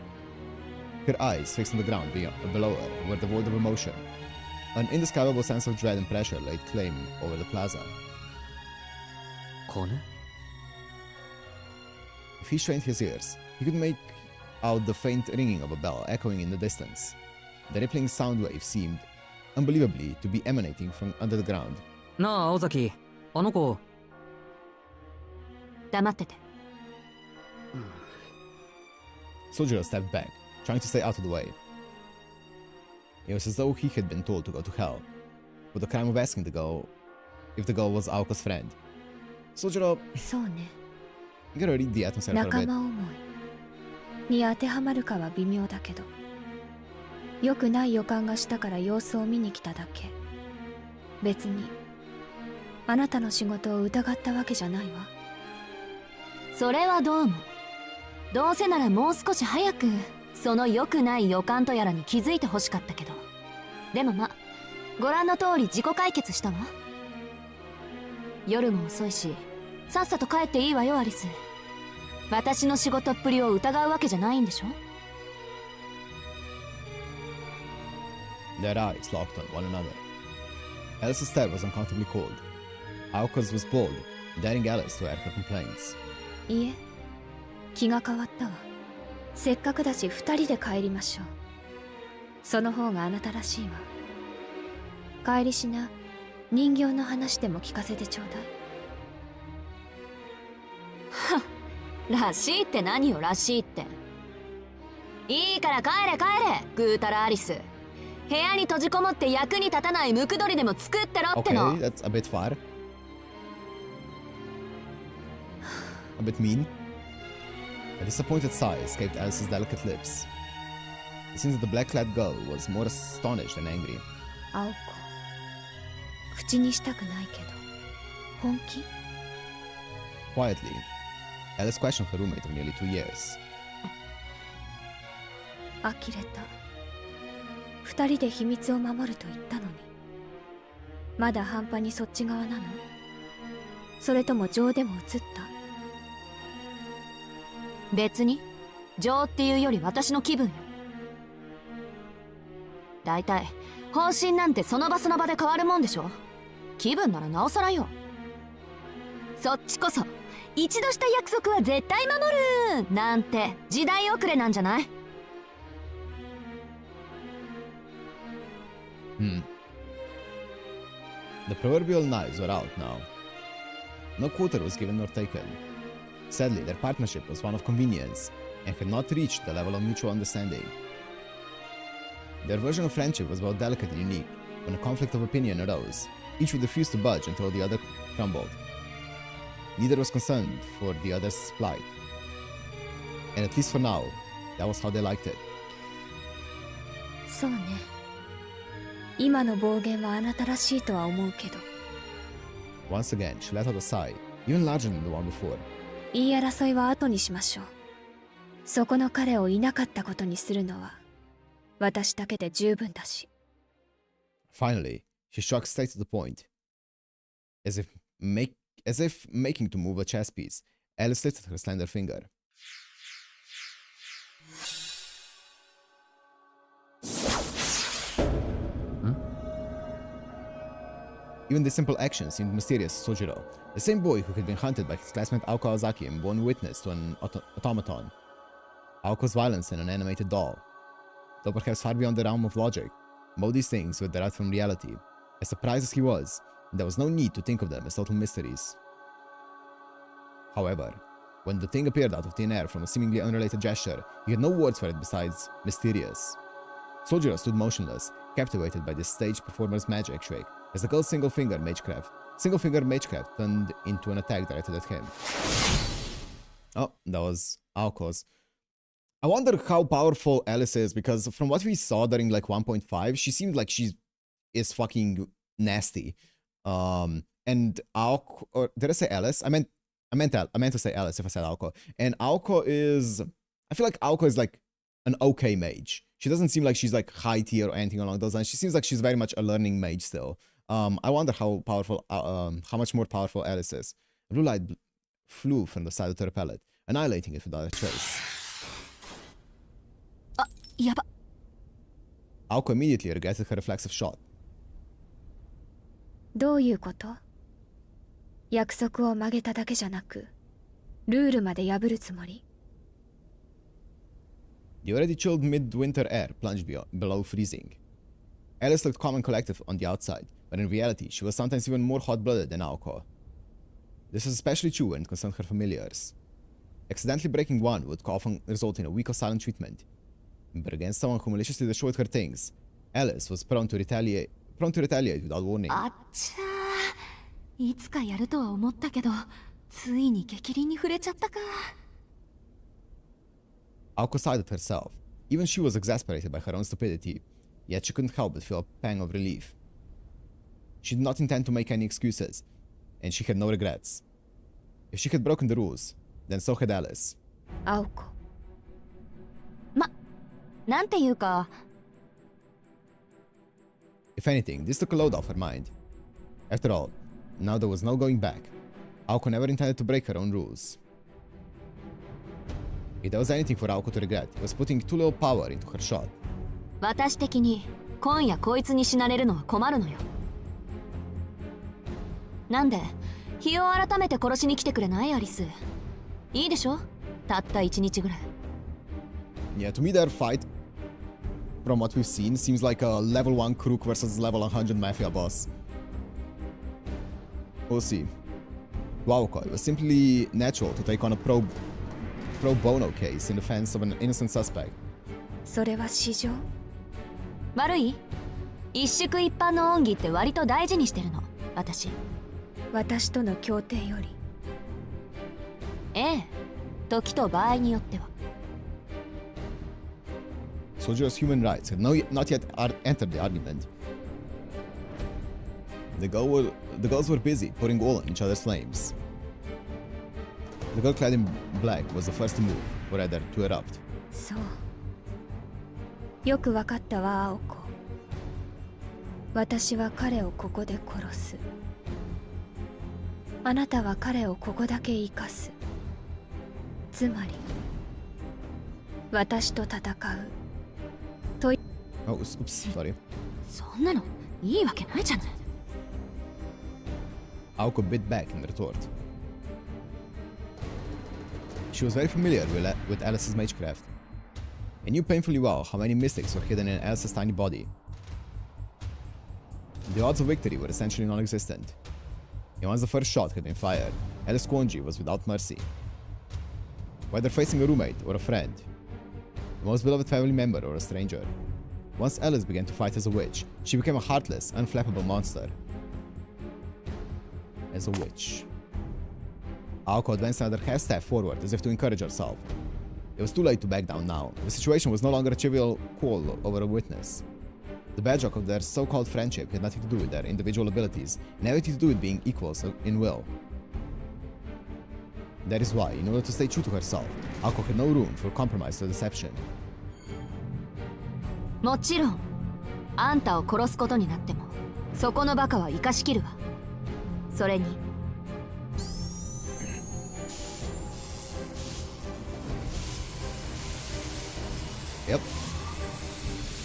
Her eyes, fixed on the ground below her, were devoid of emotion. An indescribable sense of dread and pressure laid claim over the plaza. Kone? If he strained his ears, he could make out the faint ringing of a bell echoing in the distance. The rippling sound wave seemed, unbelievably, to be emanating from under the ground. なあ、青崎。あの子。黙ってて。Sojiro stepped back, trying to stay out of the way. It was as though he had been told to go to hell, with the crime of asking the girl if the girl was Aoko's friend. Sojiro, そうね。 you gotta read the atmosphere for a 仲 bit. 間思いに当てはまるかは微妙だけど、良くない予感がしたから様子を見に来ただけ。別にあなたの仕事を疑ったわけじゃないわ。それはどうも。どうせならもう少し早くその良くない予感とやらに気づいてほしかったけど。でもま、ご覧の通り自己解決したわ。夜も遅いし、さっさと帰っていいわよアリス。私の仕事っぷりを疑うわけじゃないんでしょ。 Their eyes locked on one another. Alice's stare was uncomfortably cold. Aoko's was bold, daring Alice to air her complaints. いえ、気が変わったわ。せっかくだし二人で帰りましょう。その方があなたらしいわ。帰りしな、人形の話でも聞かせてちょうだい。らしいって何よ、らしいって。いいから帰れ帰れ、ぐうたらアリス。部屋に閉じこもって役に立たないムクドリでも作ってろっての。 Okay, that's a bit far. A bit mean. A disappointed sigh escaped Alice's delicate lips. It seems that the black-clad girl was more astonished than angry. 青子、口にしたくないけど、本気？ Quietly, Alice questioned her roommate of nearly 2 years. 呆れた。二人で秘密を守ると言ったのに。まだ半端にそっち側なの？それとも情でも移った？別に情っていうより私の気分よ。だいたい方針なんてその場その場で変わるもんでしょ。気分ならなおさらよ。そっちこそ一度した約束は絶対守るなんて時代遅れなんじゃない？ The proverbial knives were out now. No quarter was given nor taken. Sadly, their partnership was one of convenience and had not reached the level of mutual understanding. Their version of friendship was both delicate and unique. When a conflict of opinion arose, each would refuse to budge until the other crumbled. Neither was concerned for the other's plight. And at least for now, that was how they liked it. そうね。今の暴言はあなたらしいとは思うけど。Once again, she let out a sigh, even larger than the one before. 言い争いは後にしましょう。そこの彼をいなかったことにするのは私だけで十分だし。Finally, she struck straight to the point. As if making to move a chess piece, Alice lifted her slender finger. Even this simple action seemed mysterious to Sojiro, the same boy who had been hunted by his classmate Aoko Ozaki and borne witness to an automaton. Aoko's violence and an animated doll. Though perhaps far beyond the realm of logic, both these things were derived from reality. As surprised as he was, there was no need to think of them as total mysteries. However, when the thing appeared out of thin air from a seemingly unrelated gesture, he had no words for it besides mysterious. Sojiro stood motionless, captivated by this stage performer's magic trick, as the girl's single finger magecraft turned into an attack directed at him. Oh, that was Aoko's. I wonder how powerful Alice is, because from what we saw during like 1.5, she seemed like she is fucking nasty. And Aoko, or did I say Alice? I meant to say Alice if I said Aoko. And Aoko is, I feel like Aoko is like an okay mage. She doesn't seem like she's like high tier or anything along those lines. She seems like she's very much a learning mage still. I wonder how powerful, how much more powerful Alice is. Blue light flew from the side of the repellent, annihilating it without a trace. Yaba. Aoko immediately regretted her reflexive shot. どういうこと？約束を曲げただけじゃなく、ルールまで破るつもり？ The already chilled midwinter air plunged below freezing. Alice looked calm and collective on the outside, but in reality, she was sometimes even more hot-blooded than Aoko. This was especially true when it concerned her familiars. Accidentally breaking one would often result in a week of silent treatment. But against someone who maliciously destroyed her things, Alice was prone to retaliate without warning. あっちゃー、いつかやるとは思ったけど、ついに激鱗に触れちゃったか。 Aoko sighed at herself. Even she was exasperated by her own stupidity, yet she couldn't help but feel a pang of relief. She did not intend to make any excuses, and she had no regrets. If she had broken the rules, then so had Alice. 青子。なんていうか。 If anything, this took a load off her mind. After all, Now there was no going back. Aoko never intended to break her own rules. If there was anything for Aoko to regret, it was putting too little power into her shot. 私的に今夜こいつに死なれるのは困るのよ。なんで日を改めて殺しに来てくれないアリス。いいでしょ、たった1日ぐらい。Yeah, to me their fight, from what we've seen, seems like a level 1 crook versus level 100 mafia boss. We'll see. To Aoko, it was simply natural to take on a pro bono case in defense of an innocent suspect. それは市場？悪い？一宿一般の恩義って割と大事にしてるの、私。私との協定より。ええ、時と場合によっては。Soldier's human rights had not yet entered the argument. The girls were busy pouring oil on each other's flames. The girl clad in black was the first to move, or rather, to erupt. そう。よくわかったわ、青子。私は彼をここで殺す。あなたは彼をここだけ生かす。つまり、私と戦う。Oh, oops, sorry. そんなのいいわけないじゃない。Aoko bit back in retort. She was very familiar with Alice's magecraft, and knew painfully well how many mystics were hidden in Alice's tiny body. The odds of victory were essentially non-existent, and once the first shot had been fired, Alice Kwonji was without mercy. Whether facing a roommate or a friend, the most beloved family member or a stranger, once Alice began to fight as a witch, she became a heartless, unflappable monster. As a witch. Aoko advanced another half step forward as if to encourage herself. It was too late to back down now. The situation was no longer a trivial quarrel over a witness. The bedrock of their so-called friendship had nothing to do with their individual abilities, and everything to do with being equals in will. That is why, in order to stay true to herself, Aoko had no room for compromise or deception. もちろん、あんたを殺すことになっても、そこのバカは生かしきるわ。それに。Yep.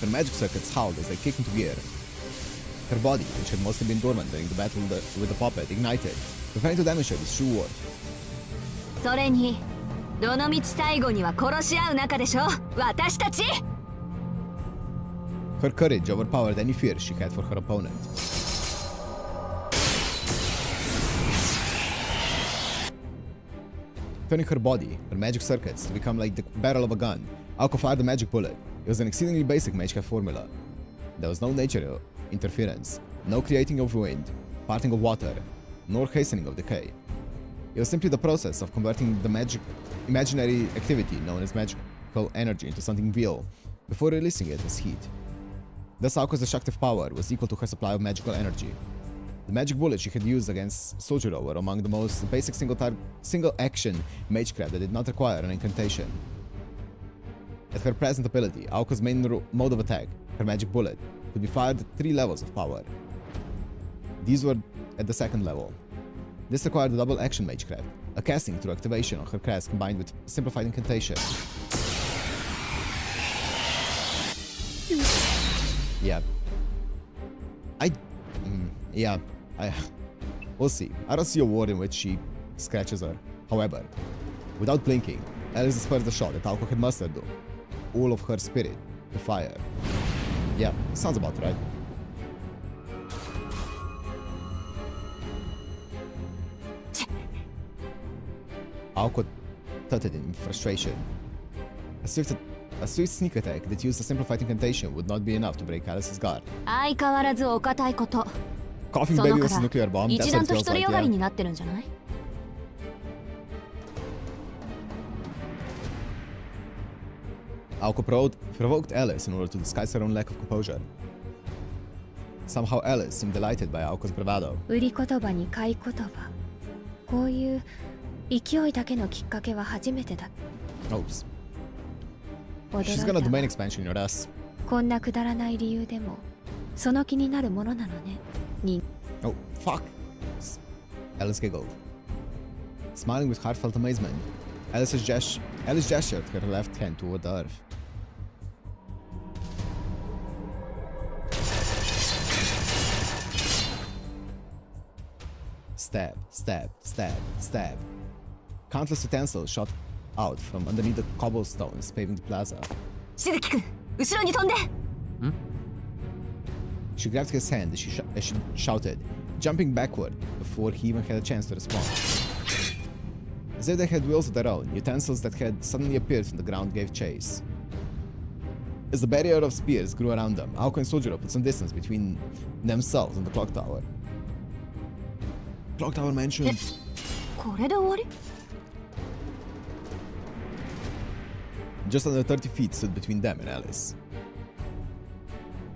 Her magic circuits howled as they kicked into gear. Her body, which had mostly been dormant during the battle with the puppet, ignited, preparing to demonstrate its true worth. それに、どのみち最後には殺し合う仲でしょ、私たち。Her courage overpowered any fear she had for her opponent. Turning her body, her magic circuits, to become like the barrel of a gun, Aoko fired a magic bullet. It was an exceedingly basic magecraft formula. There was no nature interference, no creating of wind, parting of water, nor hastening of decay. It was simply the process of converting the imaginary activity known as magical energy into something real, before releasing it as heat. Thus Aoko's destructive power was equal to her supply of magical energy. The magic bullets she had used against Sojiro were among the most basic single-action magecraft that did not require an incantation. At her present ability, Aoko's main mode of attack, her magic bullet, could be fired at 3 levels of power. These were at the 2nd level. This required a double-action magecraft, a casting through activation on her crest combined with simplified incantation. Yeah. We'll see. I don't see a world in which she scratches her. However, without blinking, Alice dispersed the shot that Aoko had mustered all of her spirit to fire. Yeah, sounds about right. Aoko tutted in frustration. A swift sneak attack that used a simplified incantation would not be enough to break Alice's guard. 相変わらずお堅いこと。 Coughing baby with a nuclear bomb, that's 一 what 段 it と feels 独り like, よがり yeah. になってるんじゃない？ Aoko provoked Alice in order to disguise her own lack of composure. Somehow Alice seemed delighted by Aoko's bravado. 売り言葉に買い言葉。こういう勢いだけのきっかけは初めてだ。 Oops. 驚 She's い gonna た domain わ。 expansion in your ass. こんなくだらない理由でもその気になるものなのね。Oh, fuck. Alice giggled. Smiling with heartfelt amazement, Alice gestured her left hand toward the earth. Stab, stab, stab, stab. Countless utensils shot out from underneath the cobblestones paving the plaza. しずき君、後ろに飛んで。She grabbed his hand as she shouted, jumping backward before he even had a chance to respond. As if they had wheels of their own, utensils that had suddenly appeared from the ground gave chase. As the barrier of spears grew around them, Aoko and Sojiro put some distance between themselves and the clock tower. Clock tower mentioned. これで終わり？ Just under 30 feet stood between them and Alice.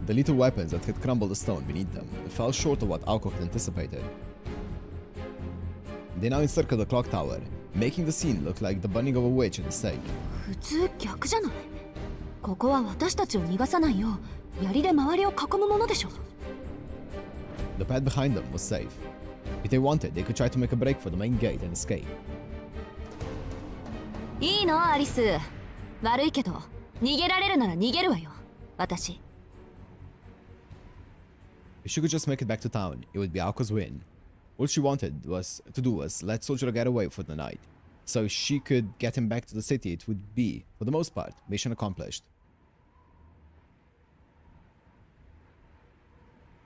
The little weapons that had crumbled the stone beneath them fell short of what Aoko had anticipated. They now encircled the clock tower, making the scene look like the burning of a witch at the stake. 普通逆じゃない。ここは私たちを逃がさないよう槍で周りを囲むものでしょ。The path behind them was safe. If they wanted, they could try to make a break for the main gate and escape. いいのアリス。悪いけど逃げられるなら逃げるわよ。私。If she could just make it back to town, it would be Aoko's win. All she wanted to do was let Sojiro get away for the night. So if she could get him back to the city, it would be, for the most part, mission accomplished.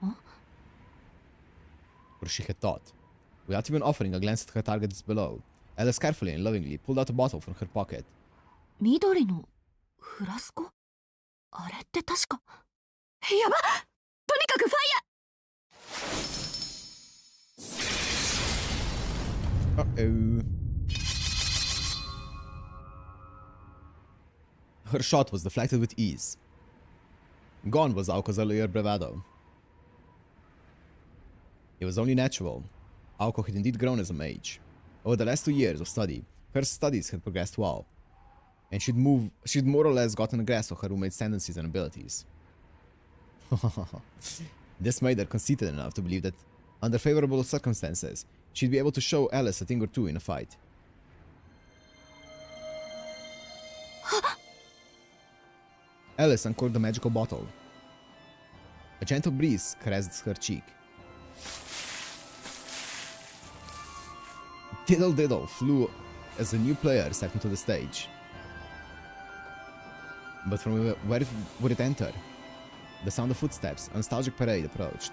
Huh? Or she had thought. Without even offering a glance at her targets below, Alice carefully and lovingly pulled out a bottle from her pocket. 緑のフラスコ？あれって確か。やば！とにかくファイヤー！ Uh-oh. Her shot was deflected with ease. Gone was Aoko's earlier bravado. It was only natural. Aoko had indeed grown as a mage. Over the last 2 years of study, her studies had progressed well, and she'd more or less gotten a grasp of her roommate's tendencies and abilities. This made her conceited enough to believe that, under favorable circumstances, she'd be able to show Alice a thing or two in a fight. Alice uncorked the magical bottle. A gentle breeze caressed her cheek. Diddle Diddle flew as the new player stepped into the stage. But from where would it enter? The sound of footsteps, a nostalgic parade approached.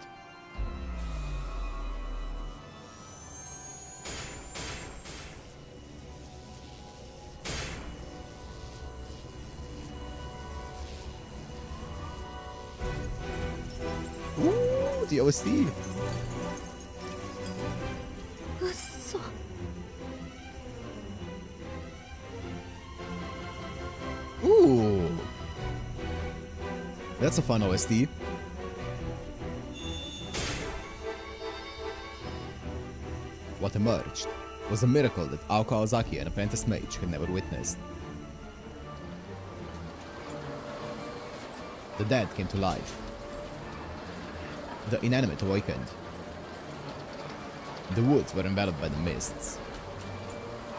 Ooh, the OST! うっそ。Ooh! That's a fun OST. What emerged was a miracle that Aoko Ozaki, an apprentice mage, had never witnessed. The dead came to life. The inanimate awakened. The woods were enveloped by the mists.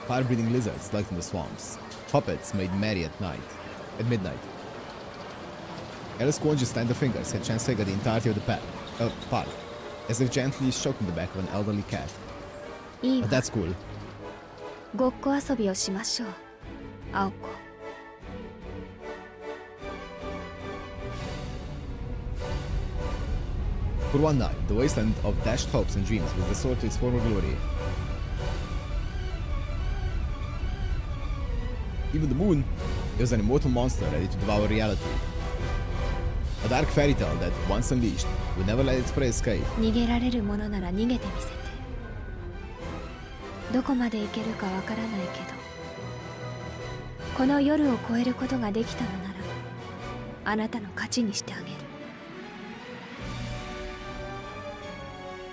Fire-breathing lizards lurked in the swamps. Puppets made merry at midnight. Alice Kwonji's slender fingers had transfigured the entirety of the park, as if gently stroking the back of an elderly cat. But that's cool. ごっこ遊びをしましょう、青子。For one night, the wasteland of dashed hopes and dreams was restored to its former glory. Even the moon, it was an immortal monster ready to devour reality. A dark fairy tale that, once unleashed, would never let its prey escape. 逃げられるものなら逃げてみせて。どこまで行けるかわからないけど、この夜を越えることができたのなら、あなたの勝ちにしてあげる。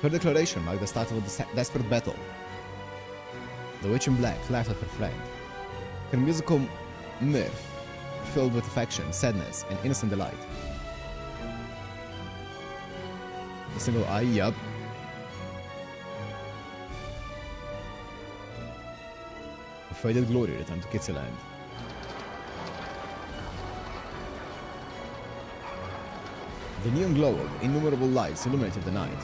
Her declaration marked the start of a desperate battle. The witch in black laughed at her friend. Her musical mirth filled with affection, sadness, and innocent delight. A single eye, yup. of faded glory returned to Kitsy Land. The neon glow of innumerable lights illuminated the night.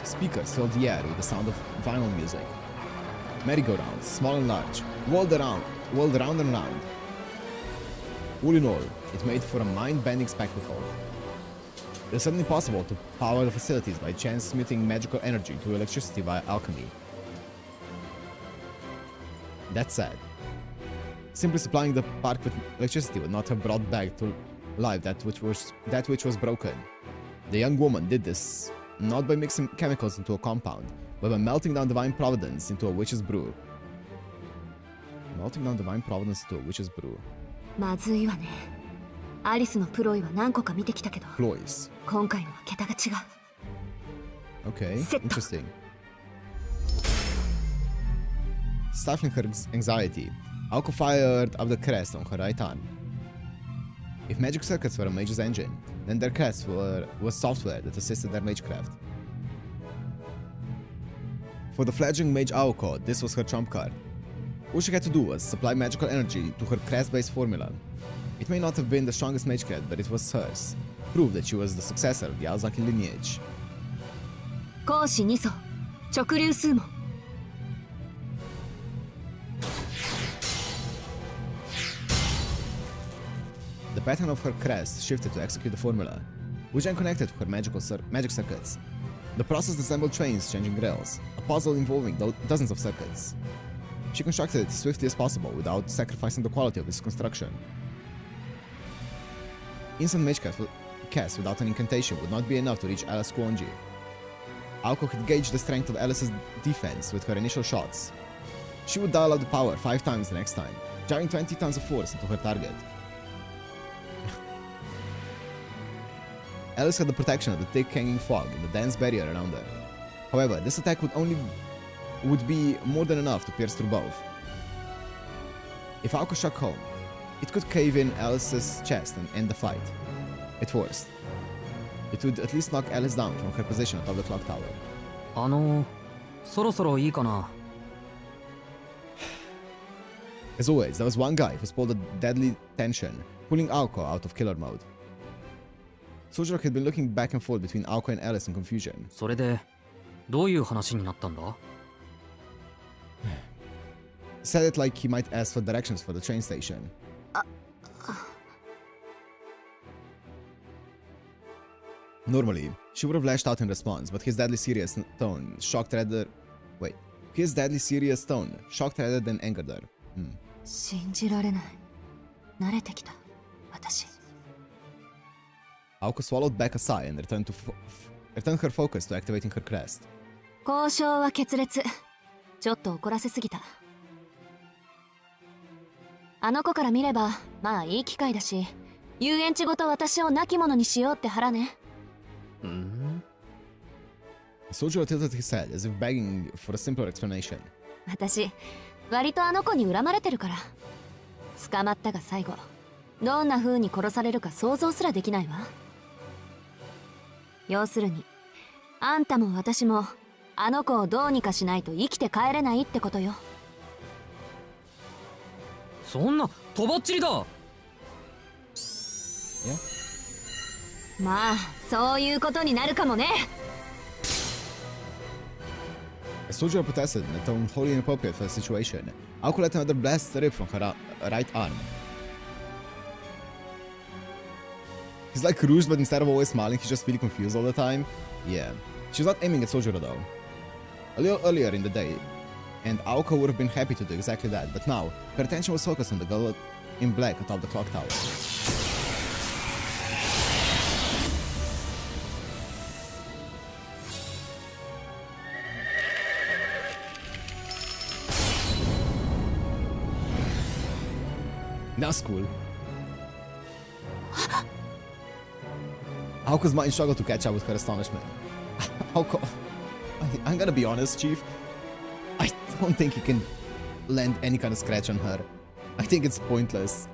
Speakers filled the air with the sound of vinyl music. Merry-go-rounds, small and large, whirled round and round. All in all, it made for a mind-bending spectacle. It was suddenly possible to power the facilities by transmuting magical energy to electricity via alchemy. That said, simply supplying the park with electricity would not have brought back to life that which was broken. The young woman did this not by mixing chemicals into a compound, but by melting down divine providence into a witch's brew. Melting down divine providence into a witch's brew. まずいわね。アリスのプロイは何個か見てきたけど、 Ploys. 今回のは桁が違う。 Okay, Set. interesting. Stifling her anxiety, Aoko fired up the crest on her right arm. If magic circuits were a mage's engine, then their crests was software that assisted their magecraft. For the fledgling mage Aoko, this was her trump card. All she had to do was supply magical energy to her crest-based formula. It may not have been the strongest magecraft, but it was hers. Proof that she was the successor of the Aozaki lineage. 講師2層、直流数も。 The pattern of her crest shifted to execute the formula, which then connected to her magic circuits. The process assembled trains changing rails, a puzzle involving dozens of circuits. She constructed it as swiftly as possible without sacrificing the quality of its construction. Instant magecraft cast without an incantation would not be enough to reach Alice Kuonji. Aoko had gauged the strength of Alice's defense with her initial shots. She would dial up the power 5 times the next time, jamming 20 tons of force into her target. Alice had the protection of the thick hanging fog and the dense barrier around her. However, this attack would be more than enough to pierce through both. If Aoko struck home, it could cave in Alice's chest and end the fight. At worst, it would at least knock Alice down from her position atop the clock tower. そろそろいいかな。 As always, there was one guy who pulled a deadly tension, pulling Aoko out of killer mode. SonoG had been looking back and forth between Aoko and Alice in confusion. それでどういう話になったんだ？ Said it like he might ask for directions for the train station. Normally, she would have lashed out in response, but his deadly serious tone shocked rather... Wait. His deadly serious tone shocked rather than angered her. 信じられない。慣れてきた、私。 Aoko swallowed back a sigh and returned her focus to activating her crest. 交渉は決裂。ちょっと怒らせすぎた。あの子から見れば、まあいい機会だし、遊園地ごと私を亡き者にしようって腹ね。SonoG tilted his head as if begging for a simpler explanation. 私、割とあの子に恨まれてるから。捕まったが最後、どんな風に殺されるか想像すらできないわ。要するに、あんたも私も、あの子をどうにかしないと生きて帰れないってことよ。そんな、とばっちりだ。まあ、そういうことになるかもね。As SonoG protested in a tone wholly inappropriate for the situation, Aoko let another blast rip from her right arm. He's like Rouge, but instead of always smiling, he's just feeling confused all the time. Yeah. She was not aiming at SonoG though. A little earlier in the day, and Aoko would have been happy to do exactly that, but now, her attention was focused on the girl in black atop the clock tower. That's cool. Aoko's mind struggled to catch up with her astonishment. Aoko... I'm gonna be honest, Chief. I don't think you can land any kind of scratch on her. I think it's pointless.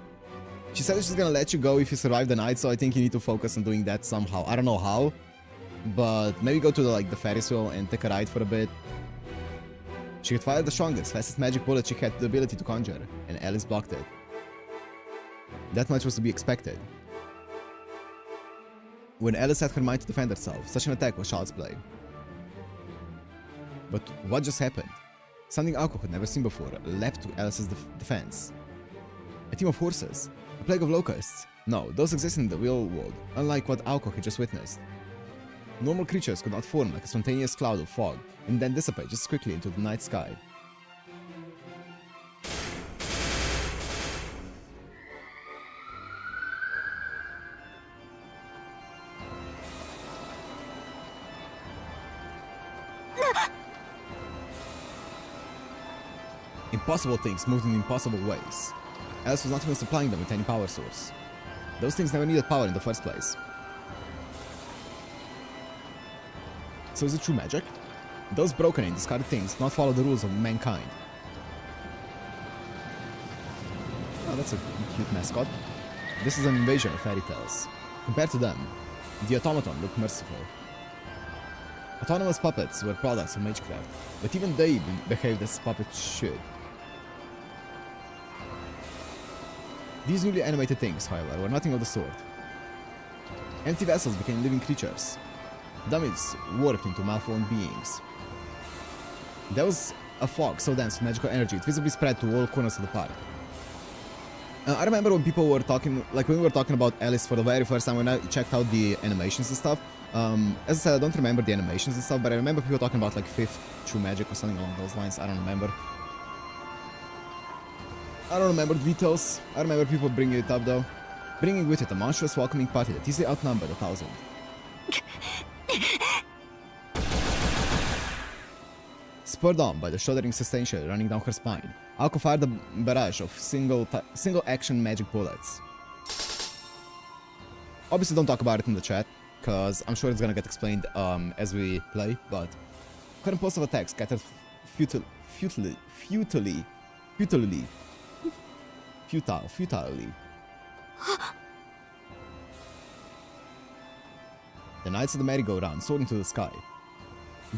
She said she's gonna let you go if you survive the night, so I think you need to focus on doing that somehow. I don't know how, but maybe go to the Ferris wheel and take a ride for a bit. She had fired the strongest, fastest magic bullet she had the ability to conjure, and Alice blocked it. That much was to be expected. When Alice had her mind to defend herself, such an attack was child's play. But what just happened? Something Aoko had never seen before leapt to Alice's defense. A team of horses? A plague of locusts? No, those exist in the real world, unlike what Aoko had just witnessed. Normal creatures could not form like a spontaneous cloud of fog and then dissipate just quickly into the night sky. Impossible things moved in impossible ways. Alice was not even supplying them with any power source. Those things never needed power in the first place. So is it true magic? Those broken and discarded things do not follow the rules of mankind. Oh, that's a cute mascot. This is an invasion of fairy tales. Compared to them, the automaton looked merciful. Autonomous puppets were products of magecraft, but even they behaved as puppets should. These newly animated things, however, were nothing of the sort. Empty vessels became living creatures. Dummies warped into malformed beings. There was a fog so dense with magical energy it visibly spread to all corners of the park. I remember when people were talking, like when we were talking about Alice for the very first time, when I checked out the animations and stuff. As I said, I don't remember the animations and stuff, but I remember people talking about like fifth true magic or something along those lines. I don't remember. I don't remember the details. I remember people bringing it up though. Bringing with it a monstrous welcoming party that easily outnumbered 1,000. Spurred on by the shuddering sensation running down her spine, Aoko fired a barrage of single-action magic bullets. Obviously don't talk about it in the chat, cause I'm sure it's gonna get explained as we play, but her impulsive attacks scattered futilely. The knights of the merry-go-round soared into the sky.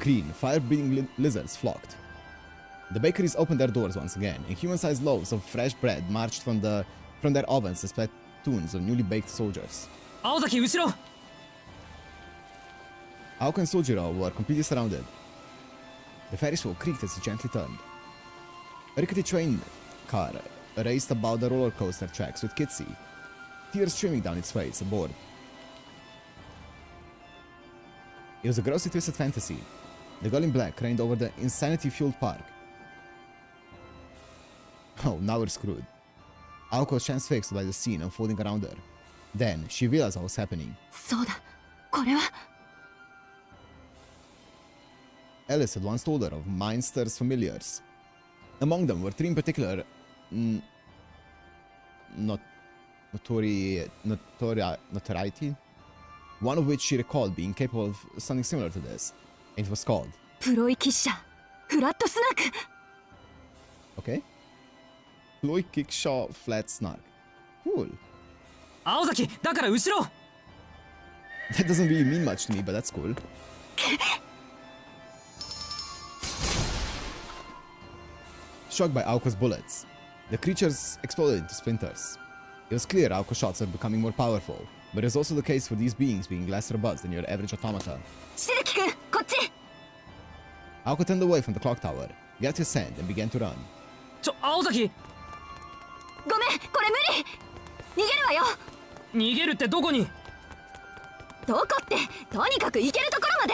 Green, fire-breathing lizards flocked. The bakeries opened their doors once again, and human-sized loaves of fresh bread marched from their ovens as platoons of newly baked soldiers. Aozaki, uchiro! Aoko and Sojiro were completely surrounded. The Ferris wheel creaked as it gently turned. A rickety train car raced about the roller coaster tracks with Kitsy, tears streaming down its face aboard. It was a grossly twisted fantasy. The girl in black reigned over the insanity-fueled park. Oh, now we're screwed. Aoko was transfixed by the scene unfolding around her. Then, she realized what was happening. Alice had once told her of Meinster's familiars. Among them were three in particular notoriety, one of which she recalled being capable of something similar to this, and it was called... Okay. Ploy Kickshaw Flat Snark. Cool. Aozaki, dakara uchiro! That doesn't really mean much to me, but that's cool. Shocked by Aoko's bullets, the creatures exploded into splinters. It was clear Aoko's shots are becoming more powerful, but it is also the case for these beings being less robust than your average automata. Aoko turned away from the clock tower, got his hand, and began to run. Aozaki! ごめん、これ無理。逃げるわよ。逃げるってどこに？どこって、とにかく行けるところまで。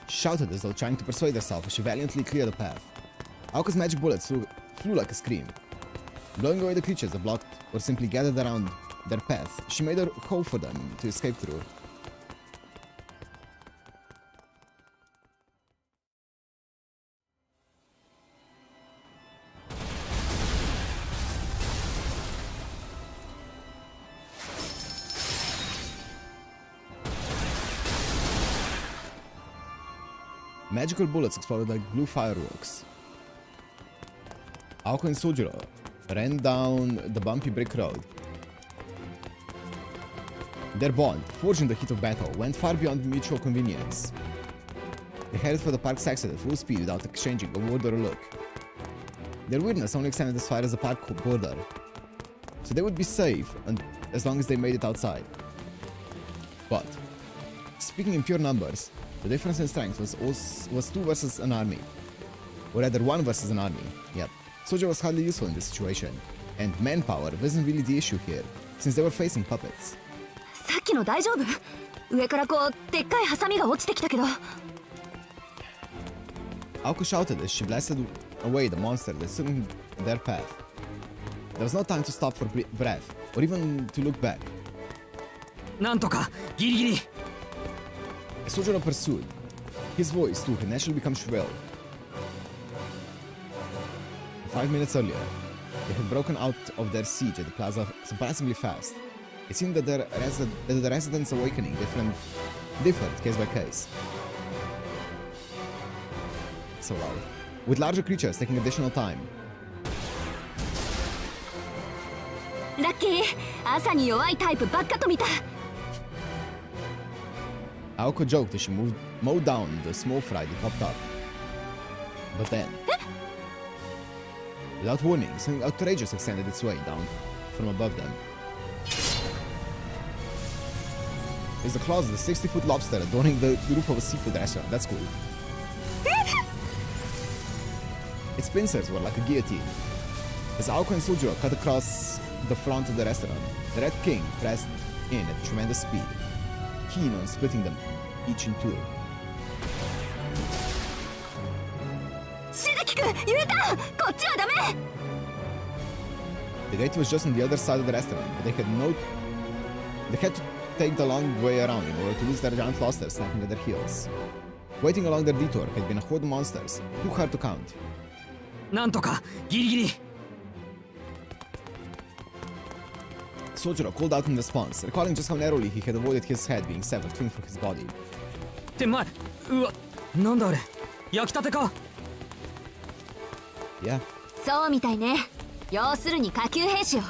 She shouted as though trying to persuade herself as she valiantly cleared the path. Aoko's magic bullets flew like a scream. Blowing away the creatures that blocked or simply gathered around their path, she made a hole for them to escape through. Magical bullets exploded like blue fireworks. Aoko and Sojiro ran down the bumpy brick road. Their bond, forged in the heat of battle, went far beyond mutual convenience. They headed for the park's exit at full speed without exchanging a word or a look. Their weirdness only extended as far as the park border, so they would be safe as long as they made it outside. But, speaking in pure numbers, the difference in strength was 2 versus an army. Or rather 1 versus an army, yep. Soldier was hardly useful in this situation, and manpower wasn't really the issue here, since they were facing puppets. さっきの大丈夫？上からこうでっかいハサミが落ちてきたけど。Aoko shouted as she blasted away the monster that stood in their path. There was no time to stop for breath, or even to look back. なんとかギリギリ。A soldier pursued. His voice, too, had naturally become shrill. 5 minutes earlier, they had broken out of their siege at the plaza surprisingly fast. It seemed that the residents' awakening differed case by case. So loud. With larger creatures taking additional time. ラッキー、朝に弱いタイプばっかと見た。Aoko joked as she mowed down the small fry that popped up. But then, without warning, something outrageous extended its way down from above them. It's the claws of the 60-foot lobster adorning the roof of a seafood restaurant. That's cool. Its pincers were like a guillotine. As Aoko and Sujiro cut across the front of the restaurant, the Red King pressed in at tremendous speed, keen on splitting them each in two. しずきくん、Uターン、こっちはダメ。The gate was just on the other side of the restaurant, but they had to take the long way around in order to lose their giant lobster snapping at their heels. Waiting along their detour had been a horde of monsters, too hard to count. なんとかギリギリ。Sojiro called out in response, recalling just how narrowly he had avoided his head being severed clean from his body. 手前、うわ、なんだあれ、焼きたてか。Yeah. そうみたいね。要するに下級兵士よ。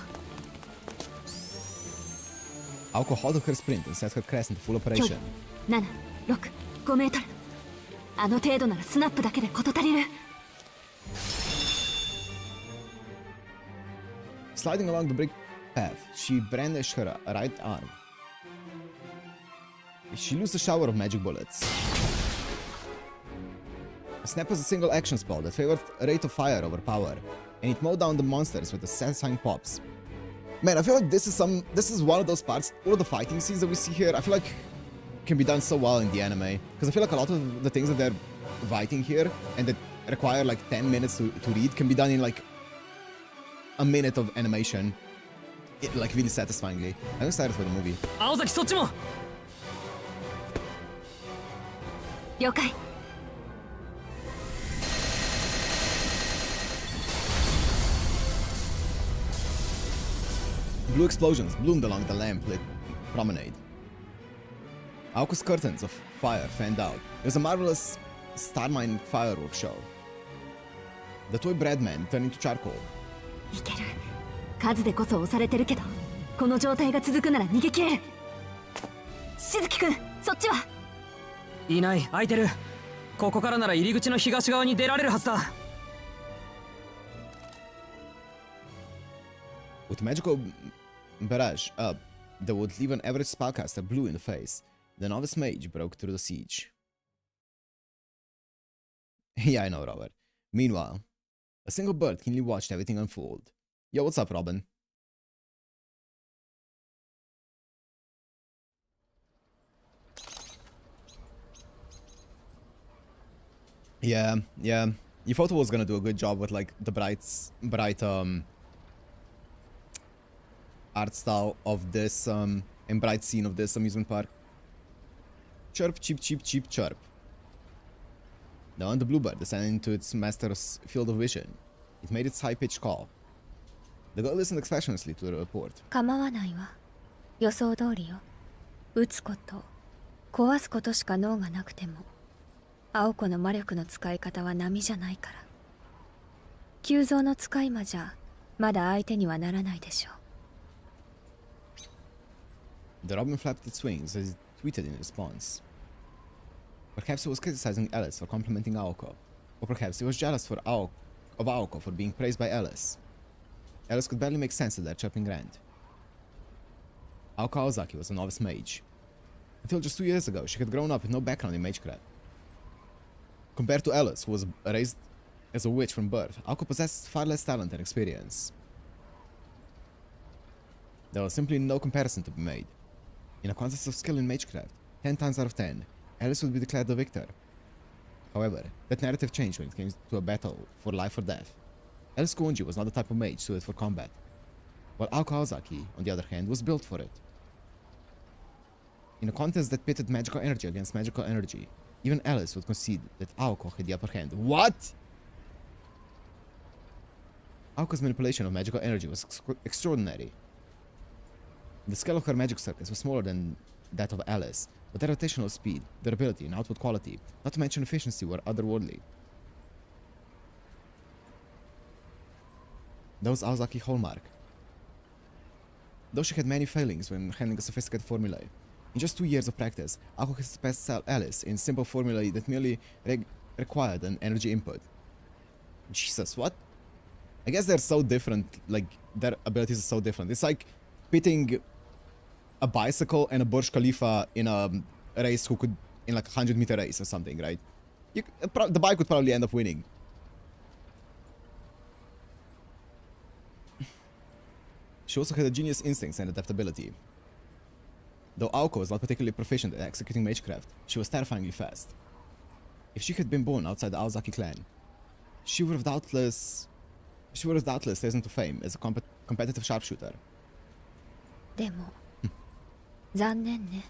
Aoko halted her sprint and set her crest into full operation. 7、6、5メートル。あの程度ならスナップだけで事足りる。Sliding along the brick path, she brandished her right arm. She loosed a shower of magic bullets. A snap was a single action spell that favored a rate of fire over power, and it mowed down the monsters with the satisfying pops. Man, I feel like this is one of those parts, all of the fighting scenes that we see here, I feel like can be done so well in the anime. Because I feel like a lot of the things that they're fighting here, and that require like 10 minutes to read, can be done in like a minute of animation. Like really satisfyingly. I'm excited for the movie. 青崎そっちも。了解。Blue explosions bloomed along the lamp-lit promenade. Aoko's curtains of fire fanned out. It was a marvelous Starmine fireworks show. The toy bread man turned into charcoal. いける。数でこそ押されてるけど、この状態が続くなら逃げ切れる。しずきくん、そっちは？いない、空いてる。ここからなら入り口の東側に出られるはずだ。With magical barrage up that would leave an average spellcaster blue in the face, the novice mage broke through the siege. Yeah, I know, Robert. Meanwhile, a single bird keenly watched everything unfold. Yo, what's up, Robin? Yeah. You thought I was gonna do a good job with like the bright art style of this and bright scene of this amusement park. Chirp, cheep, cheep, cheep, chirp. Now the bluebird descended into its master's field of vision. It made its high-pitched call. The girl listened expressionlessly to the report. 構わないわ。予想通りよ。撃つこと、壊すことしか脳がなくても、青子の魔力の使い方は波じゃないから。急増の使い魔じゃ、まだ相手にはならないでしょう。The robin flapped its wings as it tweeted in response. Perhaps he was criticizing Alice for complimenting Aoko. Or perhaps he was jealous of Aoko for being praised by Alice. Alice could barely make sense of that chirping rant. Aoko Aozaki was a novice mage. Until just 2 years ago, she had grown up with no background in magecraft. Compared to Alice, who was raised as a witch from birth, Aoko possessed far less talent and experience. There was simply no comparison to be made. In a contest of skill in magecraft, 10 times out of 10, Alice would be declared the victor. However, that narrative changed when it came to a battle for life or death. Alice Konji was not the type of mage suited for combat, while Aoko Aozaki, on the other hand, was built for it. In a contest that pitted magical energy against magical energy, even Alice would concede that Aoko had the upper hand. What?! Aoko's manipulation of magical energy was extraordinary. The scale of her magic circuits was smaller than that of Alice, but their rotational speed, durability, and output quality, not to mention efficiency, were otherworldly. That was Aozaki's hallmark. Though she had many failings when handling a sophisticated formulae, in just 2 years of practice, Aoko had surpassed Alice in simple formulae that merely required an energy input. Jesus, what? I guess they're so different, like, their abilities are so different. It's like pitting a bicycle and a Burj Khalifa in a race who could, in like a 100-meter race or something, right? The bike would probably end up winning. She also had a genius instincts and adaptability. Though Aoko was not particularly proficient at executing magecraft, she was terrifyingly fast. If she had been born outside the Aozaki clan, she would have doubtless risen to fame as a competitive sharpshooter. でも残念ね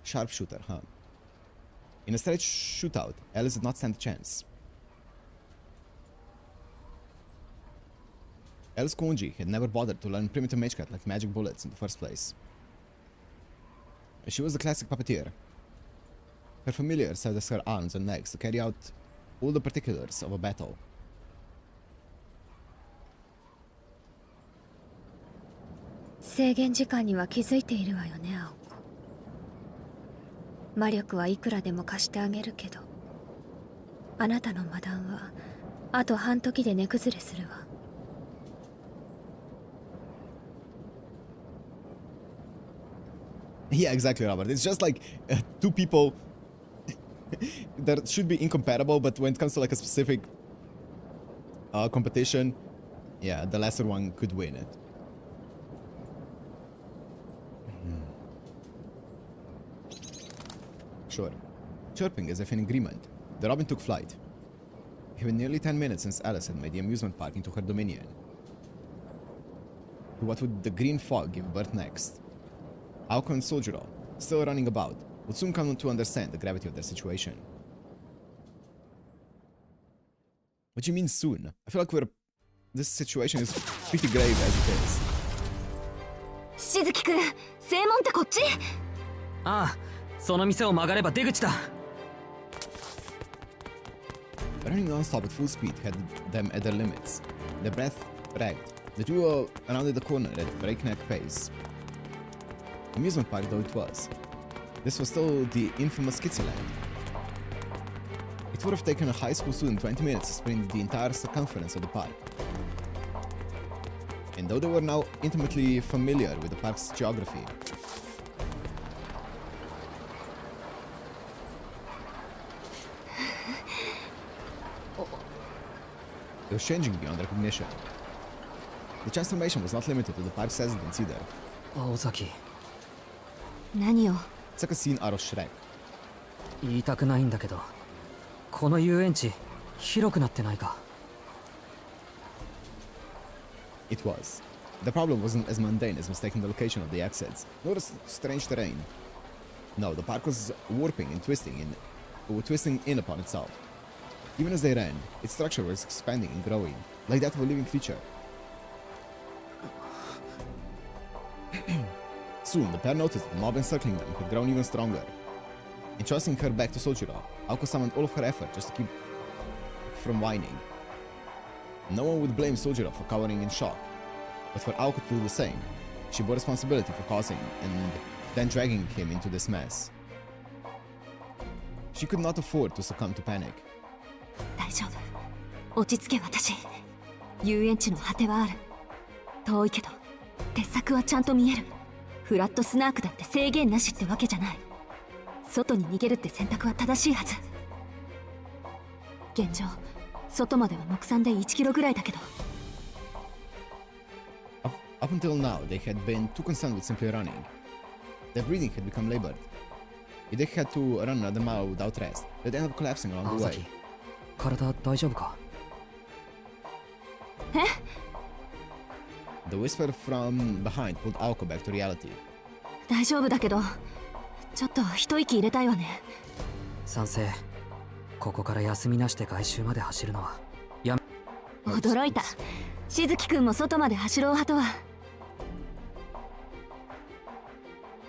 Sharpshooter, huh? In a straight shootout, Alice did not stand a chance. Alice Konji had never bothered to learn primitive magecraft like magic bullets in the first place. She was the classic puppeteer. Her familiar served as her arms and legs to carry out all the particulars of a battle. Yeah, exactly, Robert. It's just like two people that should be incompatible, but when it comes to like a specific competition, yeah, the lesser one could win it. Sure. Chirping as if in agreement, the robin took flight. It had been nearly 10 minutes since Alice had made the amusement park into her dominion. To what would the green fog give birth next? Aoko and Sojuro, still running about, would soon come to understand the gravity of their situation. What do you mean soon? I feel like this situation is pretty grave as it is. Shizuki-kun, 正門ってこっち? ああ、その店を曲がれば出口だ。Running non-stop at full speed had them at their limits. Their breath ragged. The duo rounded the corner at breakneck pace. Amusement park though it was, this was still the infamous Kitsy Land. It would have taken a high school student 20 minutes to sprint the entire circumference of the park. And though they were now intimately familiar with the park's geography, it was changing beyond recognition. The transformation was not limited to the park's residents either. Aozaki. 何を? It's like a scene out of Shrek. 言いたくないんだけど、この遊園地広くなってないか? It was. The problem wasn't as mundane as mistaking the location of the exits, nor the strange terrain. No, the park was warping and twisting in upon itself. Even as they ran, its structure was expanding and growing, like that of a living creature. Soon, the pair noticed that the mob encircling them had grown even stronger. Entrusting her back to Sojuro, Aoko summoned all of her effort just to keep from whining. No one would blame Sojuro for cowering in shock, but for Aoko to do the same, she bore responsibility for causing and then dragging him into this mess. She could not afford to succumb to panic. 大丈夫。落ち着け私。遊園地の果てはある。遠いけど、鉄柵はちゃんと見える。フラットスナークだって制限なしってわけじゃない。外に逃げるって選択は正しいはず。現状、外までは目算で1キロぐらいだけど。Up until now, they had been too concerned with simply running. Their breathing had become labored. If they had to run another mile without rest, they'd end up collapsing along the way. 体大丈夫か？え？ The whisper from behind pulled Aoko back to reality. 大丈夫だけど、ちょっと一息入れたいわね。賛成。ここから休みなしで外周まで走るのはやめ。驚いた。しずきくんも外まで走ろう派とは。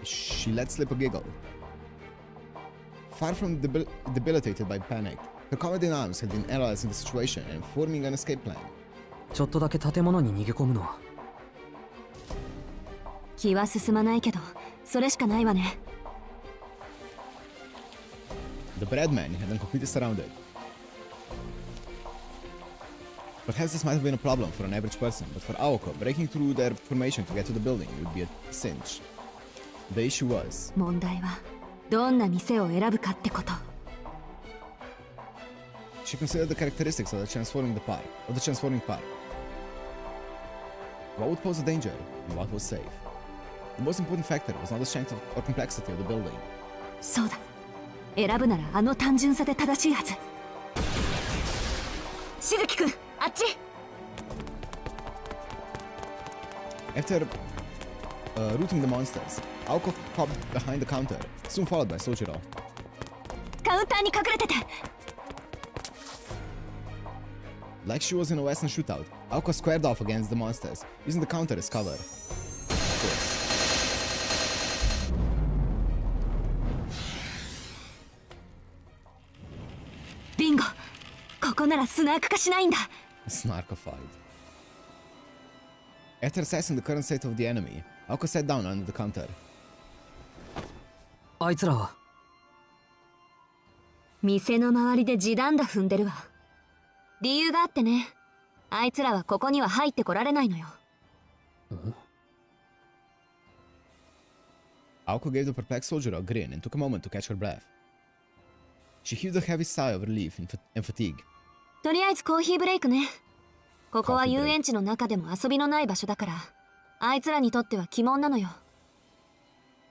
She let slip a giggle. Far from debilitated by panic, her comrade in arms had been analyzing the situation and forming an escape plan. ちょっとだけ建物に逃げ込むのは。気は進まないけど、それしかないわね。The bread man had been completely surrounded. Perhaps this might have been a problem for an average person, but for Aoko, breaking through their formation to get to the building would be a cinch. The issue was... 問題は、どんな店を選ぶかってこと。She considered the characteristics of the transforming part. What would pose a danger and what was safe? The most important factor was not the strength or complexity of the building. そうだ。選ぶならあの単純さで正しいはず。しずきくん、あっち。After routing the monsters, Aoko popped behind the counter, soon followed by Sojiro. カウンターに隠れてて。Like she was in a western shootout, Aoko squared off against the monsters, using the counter as cover. Of course. ビンゴ。ここならスナーク化しないんだ。Snarkified. After assessing the current state of the enemy, Aoko sat down under the counter. あいつらは店の周りで地団打踏んでるわ。理由があってね。あいつらはここには入ってこられないのよ。Aoko gave the perplexed Sojiro a grin and took a moment to catch her breath. She heaved a heavy sigh of relief and fatigue. とりあえずコーヒーブレイクね。ここは遊園地の中でも遊びのない場所だから、あいつらにとっては鬼門なのよ。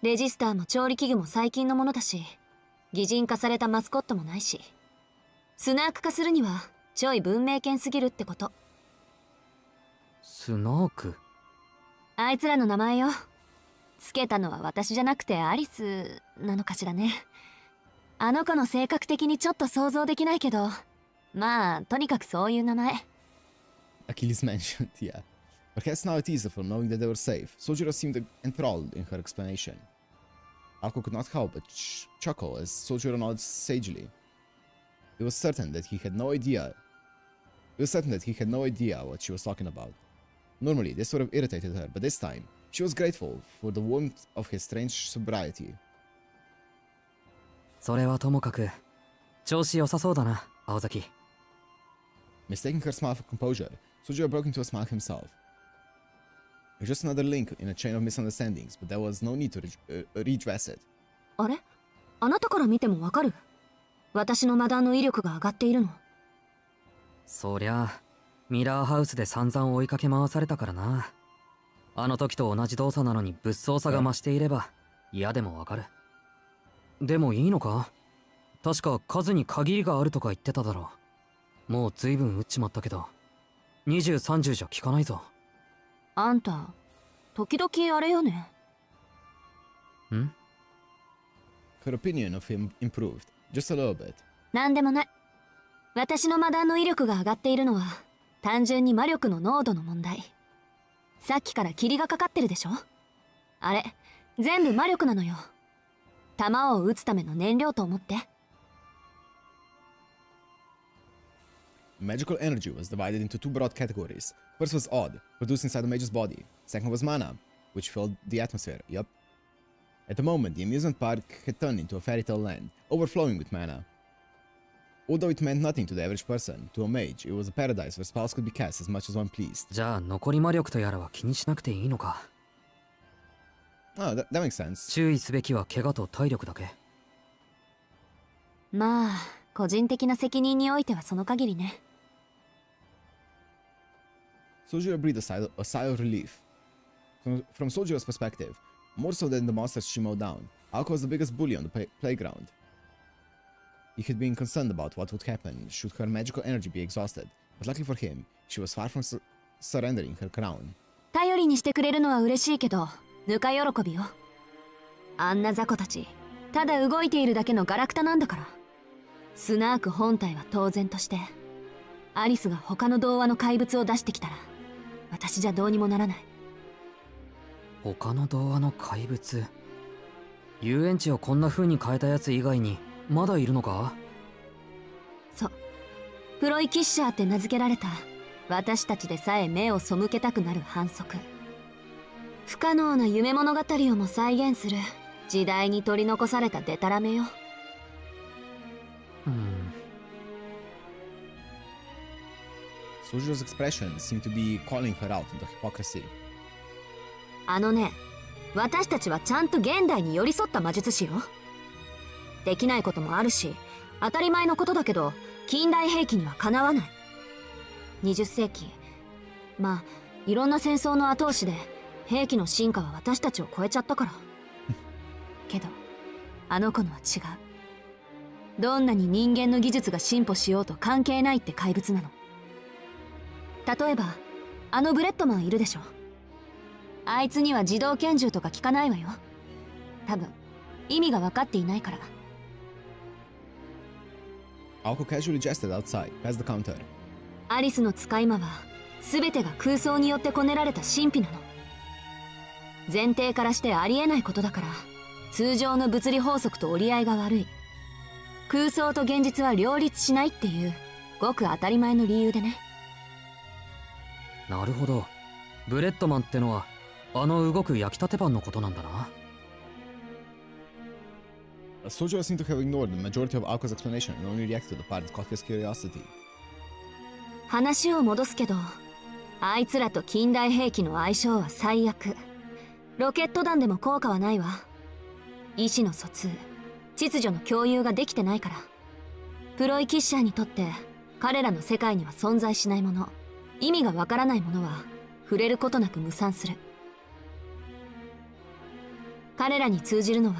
レジスターも調理器具も最近のものだし、擬人化されたマスコットもないし、スナーク化するにはちょい文明圏すぎるってこと。スナーク？あいつらの名前よ。つけたのは私じゃなくてアリスなのかしらね。あの子の性格的にちょっと想像できないけど、まあとにかくそういう名前。Achilles mentioned, yeah. Perhaps now it easier for knowing that they were safe. Sojiro seemed enthralled in her explanation. Aoko could not help but chuckle as Sojiro nodded sagely. He was certain that he had no idea what she was talking about. Normally, this would have irritated her, but this time, she was grateful for the warmth of his strange sobriety. それはともかく調子良さそうだな、青崎。Mistaking her smile for composure, Sojiro broke into a smile himself. It was just another link in a chain of misunderstandings, but there was no need to redress it. あれ？あなたから見てもわかる？私のマダンの威力が上がっているの。そりゃミラーハウスで散々追いかけ回されたからな。あの時と同じ動作なのに物騒さが増していれば嫌でもわかる。でもいいのか？確か数に限りがあるとか言ってただろう。もう随分撃っちまったけど20、30じゃ効かないぞ。あんた時々あれよね。ん？ Her opinion of him improved, just a little bit. なんでもない。私のマダンの威力が上がっているのは単純に魔力の濃度の問題。さっきから霧がかかってるでしょ？あれ全部魔力なのよ。弾を撃つための燃料と思って。Magical energy was divided into two broad categories. First was odd, produced inside the mage's body. Second was mana, which filled the atmosphere. Yup. At the moment, the amusement park had turned into a fairy tale land, overflowing with mana. Although it meant nothing to the average person, to a mage, it was a paradise where spells could be cast as much as one pleased. じゃあ残り魔力とやらは気にしなくていいのか。Oh, that makes sense. 注意すべきは怪我と体力だけ。まあ個人的な責任においてはその限りね。Sojiro breathed a sigh of relief. From Sojiro's perspective, more so than the monsters she mowed down, Aoko was the biggest bully on the playground. He had been concerned about what would happen should her magical energy be exhausted, but luckily for him, she was far from surrendering her crown. 頼りにしてくれるのは嬉しいけど、ぬか喜びよ。あんな雑魚たち、ただ動いているだけのガラクタなんだから。スナーク本体は当然として、アリスが他の童話の怪物を出してきたら、私じゃどうにもならない。他の童話の怪物。遊園地をこんな風に変えたやつ以外にまだいるのか？そう。プロイキッシャーって名付けられた、私たちでさえ目を背けたくなる反則。不可能な夢物語をも再現する時代に取り残されたデタラメよ。Sojiro's expression seemed to be calling her out into hypocrisy. あのね、私たちはちゃんと現代に寄り添った魔術師よ。できないこともあるし、当たり前のことだけど、近代兵器にはかなわない。20世紀、まあいろんな戦争の後押しで兵器の進化は私たちを超えちゃったから。けどあの子のは違う。どんなに人間の技術が進歩しようと関係ないって怪物なの。例えばあのブレッドマンいるでしょ。あいつには自動拳銃とか効かないわよ。多分意味が分かっていないから。Aoko casually gestured outside, past the counter. アリスの使い魔は全てが空想によってこねられた神秘なの。前提からしてありえないことだから、通常の物理法則と折り合いが悪い。空想と現実は両立しないっていうごく当たり前の理由でね。なるほど。ブレッドマンってのはあの動く焼きたてパンのことなんだな。Sojiro seemed to have ignored the majority of Aoko's explanation and only reacted to the part that caught his curiosity. 話を戻すけど、あいつらと近代兵器の相性は最悪。ロケット弾でも効果はないわ。意思の疎通、秩序の共有ができてないから。プロイキッシャーにとって彼らの世界には存在しないもの、意味がわからないものは触れることなく無賛する。彼らに通じるのは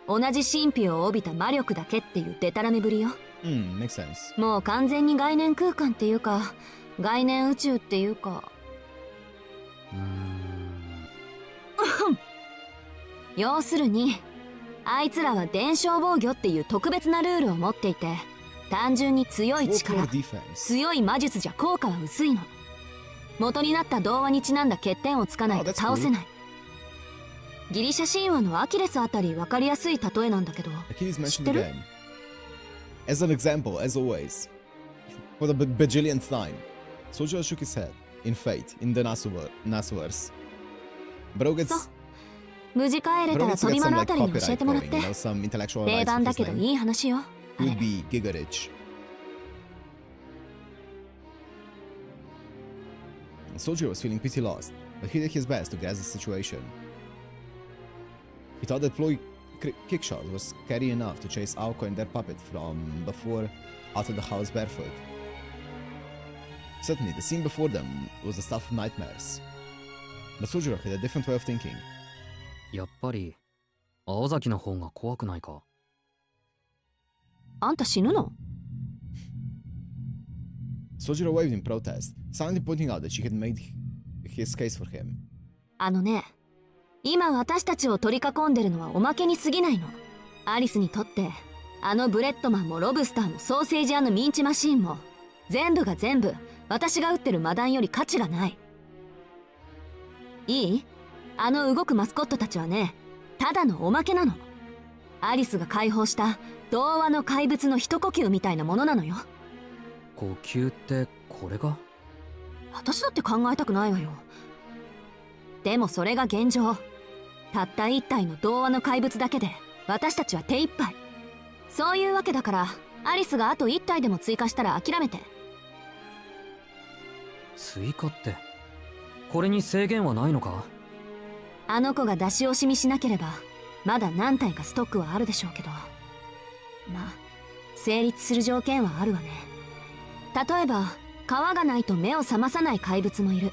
同じ神秘を帯びた魔力だけっていうデタラメぶりよ。makes sense. もう完全に概念空間っていうか概念宇宙っていうか。要するにあいつらは伝承防御っていう特別なルールを持っていて、単純に強い力、強い魔術じゃ効果は薄いの。元になった童話にちなんだ欠点をつかないと倒せない。ギリシャ神話のアキレスあたり分かりやすい例えなんだけど、知ってる？ As an example, as always, for the bajillionth time, Sojiro shook his head. In fate, in the Nasuverse. Bro gets 無事帰れたら飛び丸あたりに教えてもらって。定番だけどいい話よ。Would be giga rich. Sojiro was feeling pretty lost, but he did his best to grasp the situation. He thought that Ploy Kickshot was scary enough to chase Aoko and their puppet from before out of the house barefoot. Certainly, the scene before them was the stuff of nightmares. But Sojiro had a different way of thinking. やっぱり青崎の方が怖くないか？あんた死ぬの？ Sojiro waved in protest, silently pointing out that she had made his case for him. あのね、今私たちを取り囲んでるのはおまけに過ぎないの。アリスにとってあのブレッドマンもロブスターもソーセージ屋のミンチマシーンも全部が全部私が撃ってる魔弾より価値がない。いい？あの動くマスコットたちはね、ただのおまけなの。アリスが解放した童話の怪物の一呼吸みたいなものなのよ。呼吸ってこれが？私だって考えたくないわよ。でもそれが現状。たった一体の童話の怪物だけで私たちは手一杯。そういうわけだから、アリスがあと一体でも追加したら諦めて。追加って、これに制限はないのか？あの子が出し惜しみしなければまだ何体かストックはあるでしょうけど、まあ成立する条件はあるわね。例えば川がないと目を覚まさない怪物もいる。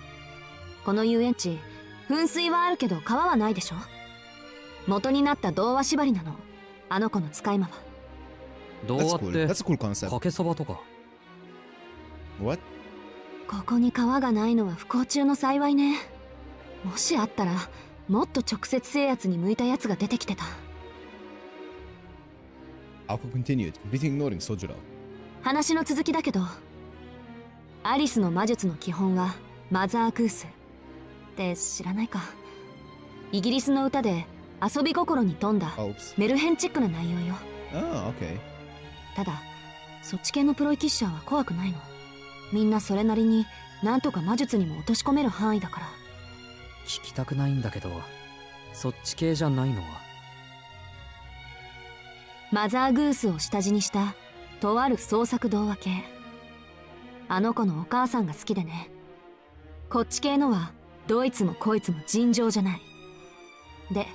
この遊園地、噴水はあるけど川はないでしょ。元になった童話縛りなの、あの子の使い魔は。童話って That's a cool concept. かけそばとか。 What? ここに川がないのは不幸中の幸いね。もしあったらもっと直接制圧に向いたやつが出てきてた。Aoko continued, completely ignoring Sojuro. 話の続きだけど、アリスの魔術の基本はマザーグースって知らないか。イギリスの歌で遊び心に富んだ Oops. メルヘンチックな内容よ。 Oh, okay. ただそっち系のプロイキッシャーは怖くないの。みんなそれなりになんとか魔術にも落とし込める範囲だから。聞きたくないんだけど、そっち系じゃないのは？マザーグースを下地にしたとある創作童話系。あの子のお母さんが好きでね。こっち系のはどいつもこいつも尋常じゃない。で、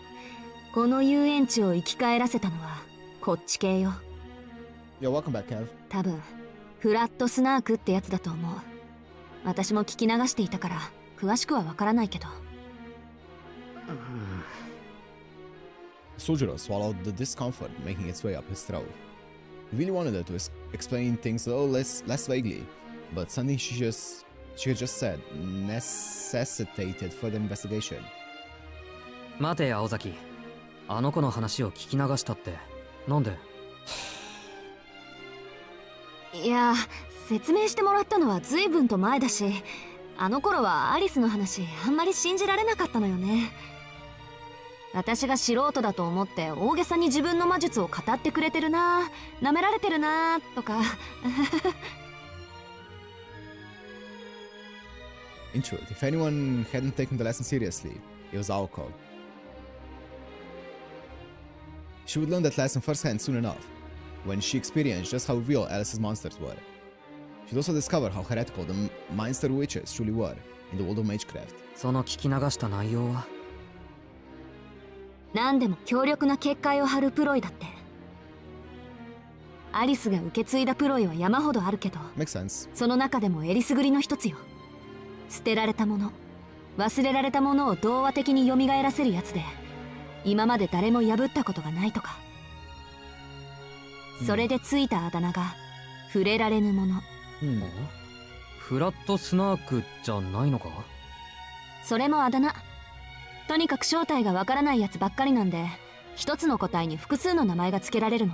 この遊園地を生き返らせたのはこっち系よ。 Yo, welcome back, Kev. 多分フラットスナークってやつだと思う。私も聞き流していたから詳しくはわからないけど。Sojuro swallowed the discomfort making its way up his throat. He really wanted her to explain things a little less vaguely, but something she had just said necessitated further investigation. 待て青崎、あの子の話を聞き流したってなんで？いや、説明してもらったのは随分と前だし、あの頃はアリスの話あんまり信じられなかったのよね。私が素人だと思って大げさに自分の魔術を語ってくれてるな、舐められてるなとか。In truth, if anyone hadn't taken the lesson seriously, it was Aoko. She would learn that lesson firsthand soon enough, when she experienced just how real Alice's monsters were. She'd also discover how heretical the Minster witches truly were in the world of magecraft. その聞き流した内容は？何でも強力な結界を張るプロイだって。アリスが受け継いだプロイは山ほどあるけど、 Makes sense. その中でもえりすぐりの一つよ。捨てられたもの、忘れられたものを童話的に蘇らせるやつで、今まで誰も破ったことがないとか。それでついたあだ名が触れられぬもの。フラットスナークじゃないのか？それもあだ名。とにかく正体がわからないやつばっかりなんで、一つの個体に複数の名前が付けられるの。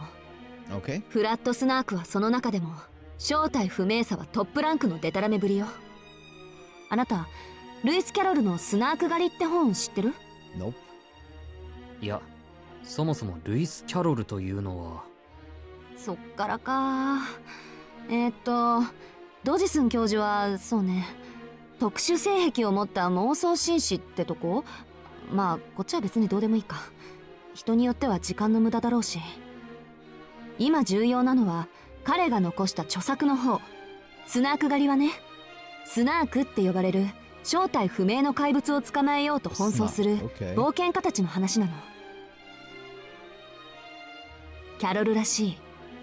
Okay. フラットスナークはその中でも正体不明さはトップランクのデタラメぶりよ。あなたルイス・キャロルのスナーク狩りって本知ってる？ Nope. いや、そもそもルイス・キャロルというのは。そっからか。ドジスン教授はそうね、特殊性癖を持った妄想紳士ってとこ。まあこっちは別にどうでもいいか。人によっては時間の無駄だろうし。今重要なのは彼が残した著作の方。スナーク狩りはね、スナークって呼ばれる正体不明の怪物を捕まえようと奔走する冒険家たちの話なの。キャロルらしい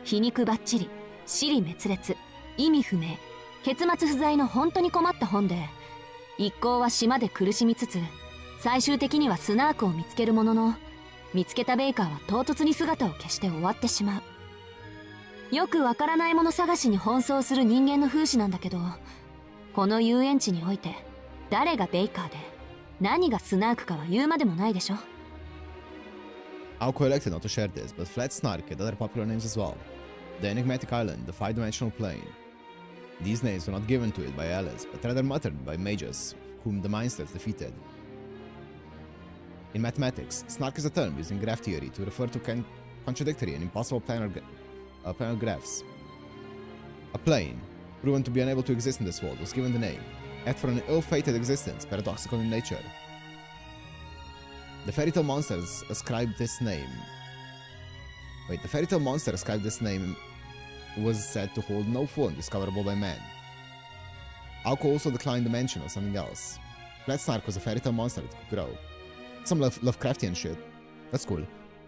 皮肉ばっちり、支離滅裂、意味不明、結末不在の本当に困った本で、一行は島で苦しみつつ最終的にはスナークを見つけるものの、見つけたベイカーは唐突に姿を消して終わってしまう。よくわからないもの探しに奔走する人間の風刺なんだけど、この遊園地において誰がベイカーで何がスナークかは言うまでもないでしょ。 Aoko elected not to share this, but Flat Snark had other popular names as well. The Enigmatic Island, the Five-Dimensional Plane. These names were not given to it by Alice, but rather muttered by mages whom the Mindsters defeated. In mathematics, snark is a term used in graph theory to refer to contradictory and impossible planar graphs. A plane, proven to be unable to exist in this world, was given the name, apt for an ill-fated existence, paradoxical in nature. The fairy tale monsters ascribed this name. Wait, the fairy tale monster ascribed this name was said to hold no form discoverable by man. Aoko also declined the mention of something else. Flat Snark was a fairy tale monster that could grow. Some Lovecraftian shit. That's cool.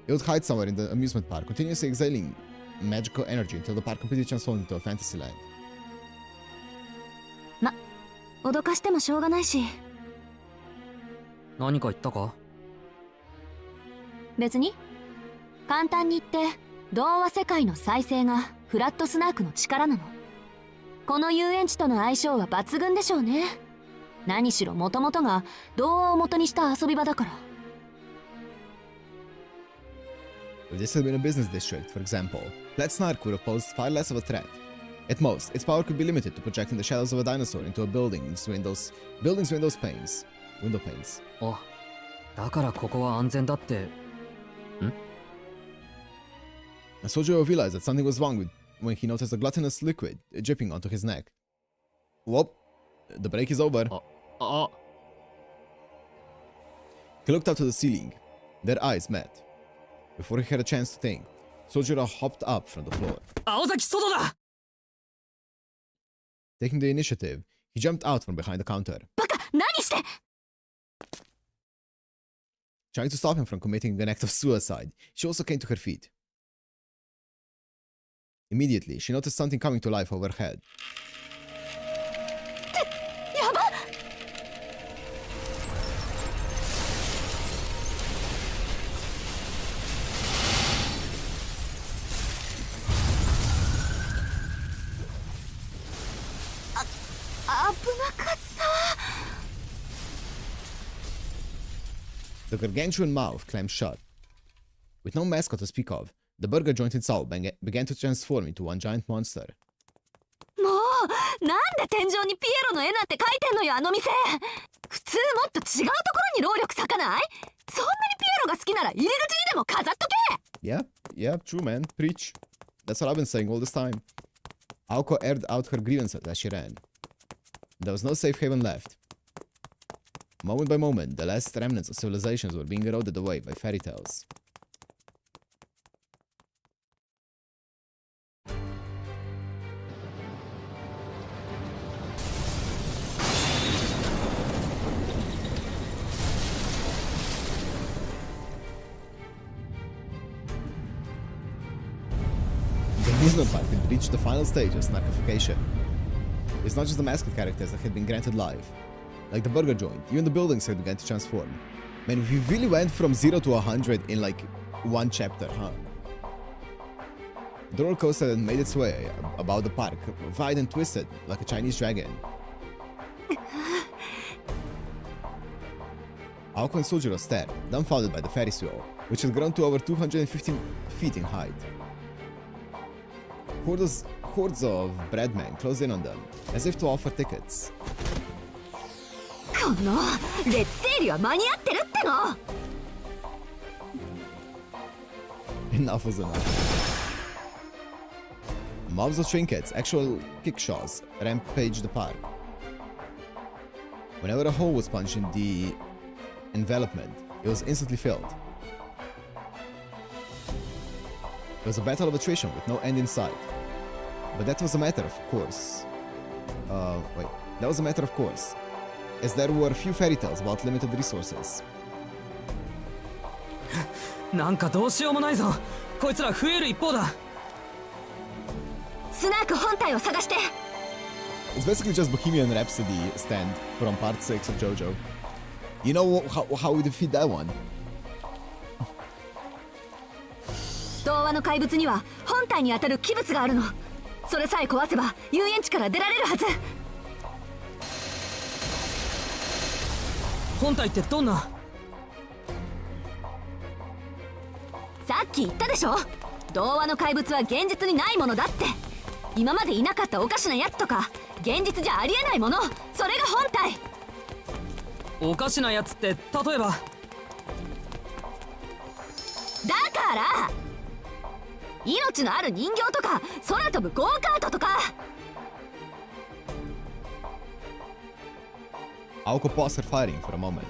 It would hide somewhere in the amusement park, continuously exhaling magical energy until the park completely transformed into a fantasy land. ま、脅かしてもしょうがないし。何か言ったか？別に。簡単に言って、童話世界の再生がフラットスナークの力なの。この遊園地との相性は抜群でしょうね。何しろ元々が童話を元にした遊び場だから。If this had been a business district, for example, Flat Snark would have posed far less of a threat. At most, its power could be limited to projecting the shadows of a dinosaur into a building's window panes. あ、だからここは安全だって。ん？ Sojiro realized that something was wrong when he noticed a gluttonous liquid dripping onto his neck. Whoop, the break is over. He looked up to the ceiling. Their eyes met. Before he had a chance to think, Sojiro hopped up from the floor. 青崎外だ! Taking the initiative, he jumped out from behind the counter. バカ、何して! Trying to stop him from committing an act of suicide, she also came to her feet. Immediately, she noticed something coming to life overhead. やばっ! The gargantuan mouth clamped shut. With no mascot to speak of, the burger-jointed soul began to transform into one giant monster. もう、なんで天井にピエロの絵なんて描いてんのよ、あの店。普通もっと違うところに労力割かない？そんなにピエロが好きなら入り口にでも飾っとけ! Yeah, true man, preach. That's what I've been saying all this time. Aoko aired out her grievances as she ran. There was no safe haven left. Moment by moment, the last remnants of civilizations were being eroded away by fairy tales. The amusement park had reached the final stage of snarkification. It's not just the mascot characters that had been granted life. Like the burger joint, even the buildings had begun to transform. Man, we really went from 0 to 100 in like one chapter, huh? The roller coaster had made its way about the park, wide and twisted like a Chinese dragon. Aoko and Sojiro stared, dumbfounded by the Ferris wheel, which had grown to over 215 feet in height. Hordes of breadmen closed in on them, as if to offer tickets. この列整理は間に合ってるっての! Enough was enough. Mobs of trinkets, actual kickshaws, rampaged the park. Whenever a hole was punched in the envelopment, it was instantly filled. It was a battle of attrition with no end in sight. But that was a matter of course. That was a matter of course, as there were few fairy tales about limited resources. なんかどうしようもないぞ。こいつら増える一方だ。スナーク本体を探して。 It's basically just Bohemian Rhapsody stand from part 6 of JoJo. You know how we defeat that one? 童話の怪物には本体に当たる器物があるの。それさえ壊せば遊園地から出られるはず。本体ってどんな？さっき言ったでしょ。童話の怪物は現実にないものだって。今までいなかったおかしなやつとか現実じゃありえないもの、それが本体。おかしなやつって例えば？だから命のある人形とか空飛ぶゴーカートとか。 Aoko paused her firing for a moment.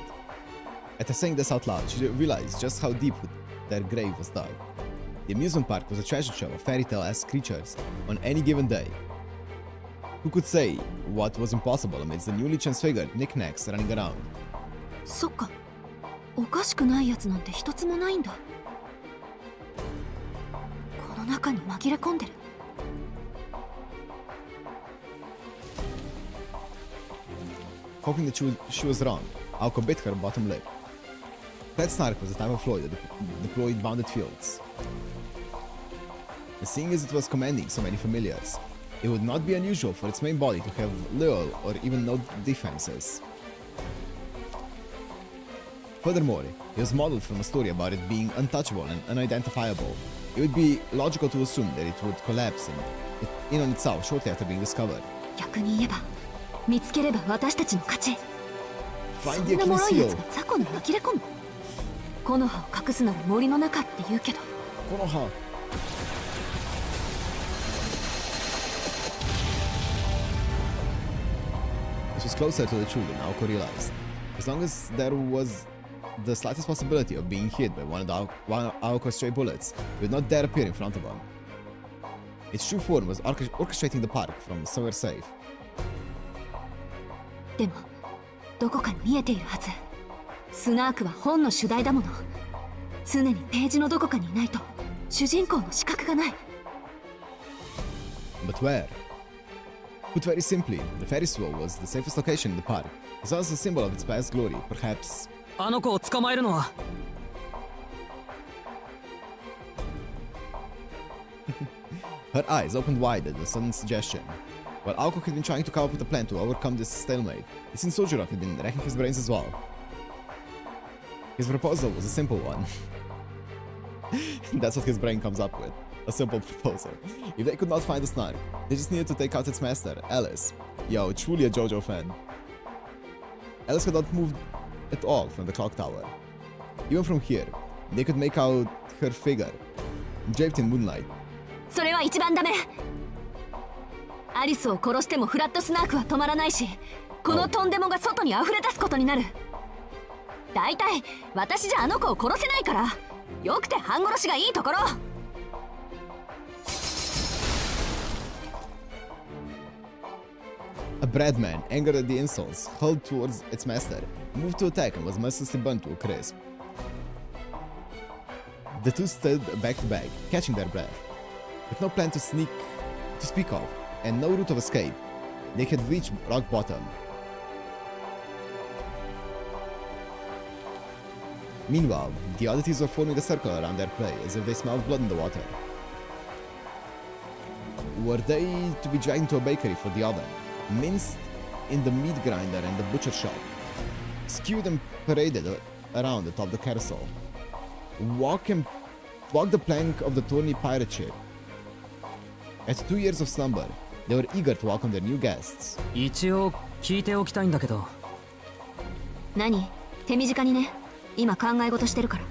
After saying this out loud, she realized just how deep their grave was dug. The amusement park was a treasure trove of fairy tale-esque creatures on any given day. Who could say what was impossible amidst the newly transfigured knickknacks running around? そっか、おかしくないやつなんて一つもないんだ。この中に紛れ込んでる。Hoping that she was wrong, Aoko bit her bottom lip. That snark was the type of Floyd that deployed bounded fields. And seeing as it was commanding so many familiars, it would not be unusual for its main body to have little or even no defenses. Furthermore, it was modeled from a story about it being untouchable and unidentifiable. It would be logical to assume that it would collapse in on itself shortly after being discovered. 逆に言えば、見つければ私たちの勝ち。そ Find ん the な脆 Achilles いやつ heel. が雑魚に紛れ込む。木の葉を隠すなら森の中って言うけど。Konoha. This was closer to the truth than Aoko realized. As long as there was the slightest possibility of being hit by one of Aoko's stray bullets, it would not dare appear in front of him. Its true form was orchestrating the park from somewhere safe. でもどこかに見えているはず。スナークは本の主題だもの。常にページのどこかにいないと主人公の資格がない。 But where? Put very simply, the Ferris wheel was the safest location in the park, as well as a symbol of its past glory, perhaps. あの子を捕まえるのは Her eyes opened wide at the sudden suggestion. While Aoko had been trying to come up with a plan to overcome this stalemate, it seemed Sojiro had been racking his brains as well. His proposal was a simple one. That's what his brain comes up with. A simple proposal. If they could not find the snark, they just needed to take out its master, Alice. Yo, truly a JoJo fan. Alice had not moved at all from the clock tower. Even from here, they could make out her figure, draped in moonlight. それは一番ダメ。アリスを殺してもフラットスナークは止まらないし、このトンデモが外に溢れ出すことになる。だいたい私じゃあの子を殺せないから、よくて半殺しがいいところ。A breadman, angered at the insults hurled towards its master, moved to attack and was mercilessly burnt to a crisp. The two stood back to back, catching their breath. With no plan to speak of, and no route of escape, they had reached rock bottom. Meanwhile, the oddities were forming a circle around their prey, as if they smelled blood in the water. Were they to be dragged into a bakery for the oven, minced in the meat grinder and the butcher shop, skewed and paraded around atop the carousel, walk the plank of the thorny pirate ship? After 2 years of slumber, they were eager to welcome their new guests. 一応聞いておきたいんだけど。何？手短にね。今考え事してるから。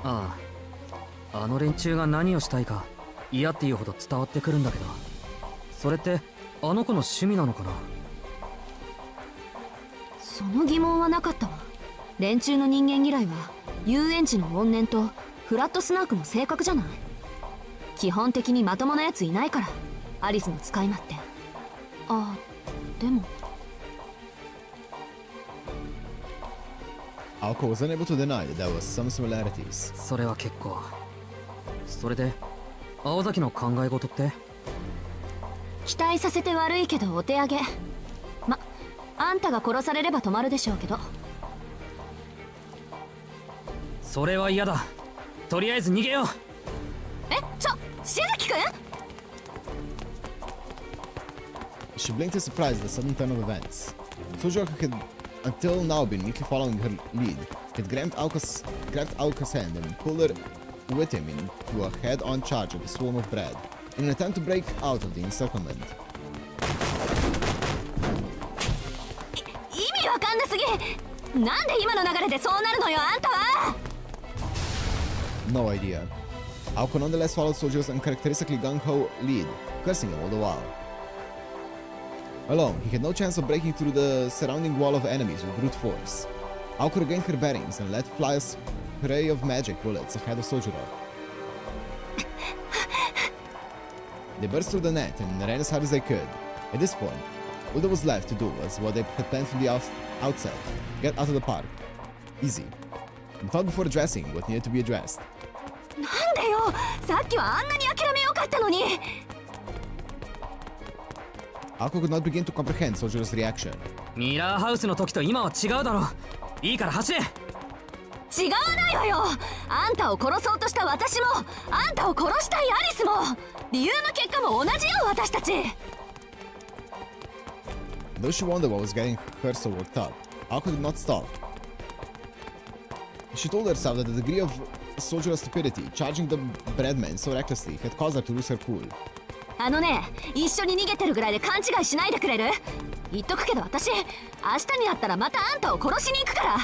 ああ、あの連中が何をしたいか嫌っていうほど伝わってくるんだけど、それってあの子の趣味なのかな。その疑問はなかったわ。連中の人間嫌いは遊園地の怨念とフラットスナークの性格じゃない。基本的にまともなやついないから、アリスの使い魔って。あ、でも Aoko was unable to deny that there was some similarities. それは結構。それで青崎の考え事って？期待させて悪いけどお手上げ。ま、あんたが殺されれば止まるでしょうけど。それは嫌だ。とりあえず逃げよう。え、しずきくん？ She blinked in surprise at the sudden turn of events. Sojiro had until now been neatly following her lead. He had grabbed Aoka's hand and pulled her with him into a head-on charge of the swarm of bread, in an attempt to break out of the encirclement. 意味わかんなすぎ。なんで今の流れでそうなるのよ、あんたは。 No idea. Aoko nonetheless followed Sojiro's uncharacteristically gung-ho lead, cursing him all the while. Alone, he had no chance of breaking through the surrounding wall of enemies with brute force. Aoko regained her bearings and let fly a spray of magic bullets ahead of Sojuro. They burst through the net and ran as hard as they could. At this point, all that was left to do was what they had planned from the outset. Get out of the park. Easy. They thought before addressing what needed to be addressed. なんでよ、さっきはあんなに諦めよかったのに。Aoko could not begin to comprehend Sojuro's reaction. ミラーハウスの時と今は違うだろ。いいから走れ。違わないわよ。あんたを殺そうとした私も、あんたを殺したいアリスも、理由の結果も同じよ、私たち。Though she wondered what was getting her so worked up, Aoko did not stop. She told herself that the degree of Sojuro's stupidity, charging the breadman so recklessly, had caused her to lose her cool. あのね、一緒に逃げてるぐらいで勘違いしないでくれる？言っとくけど私、明日になったらまたあんたを殺しに行くから。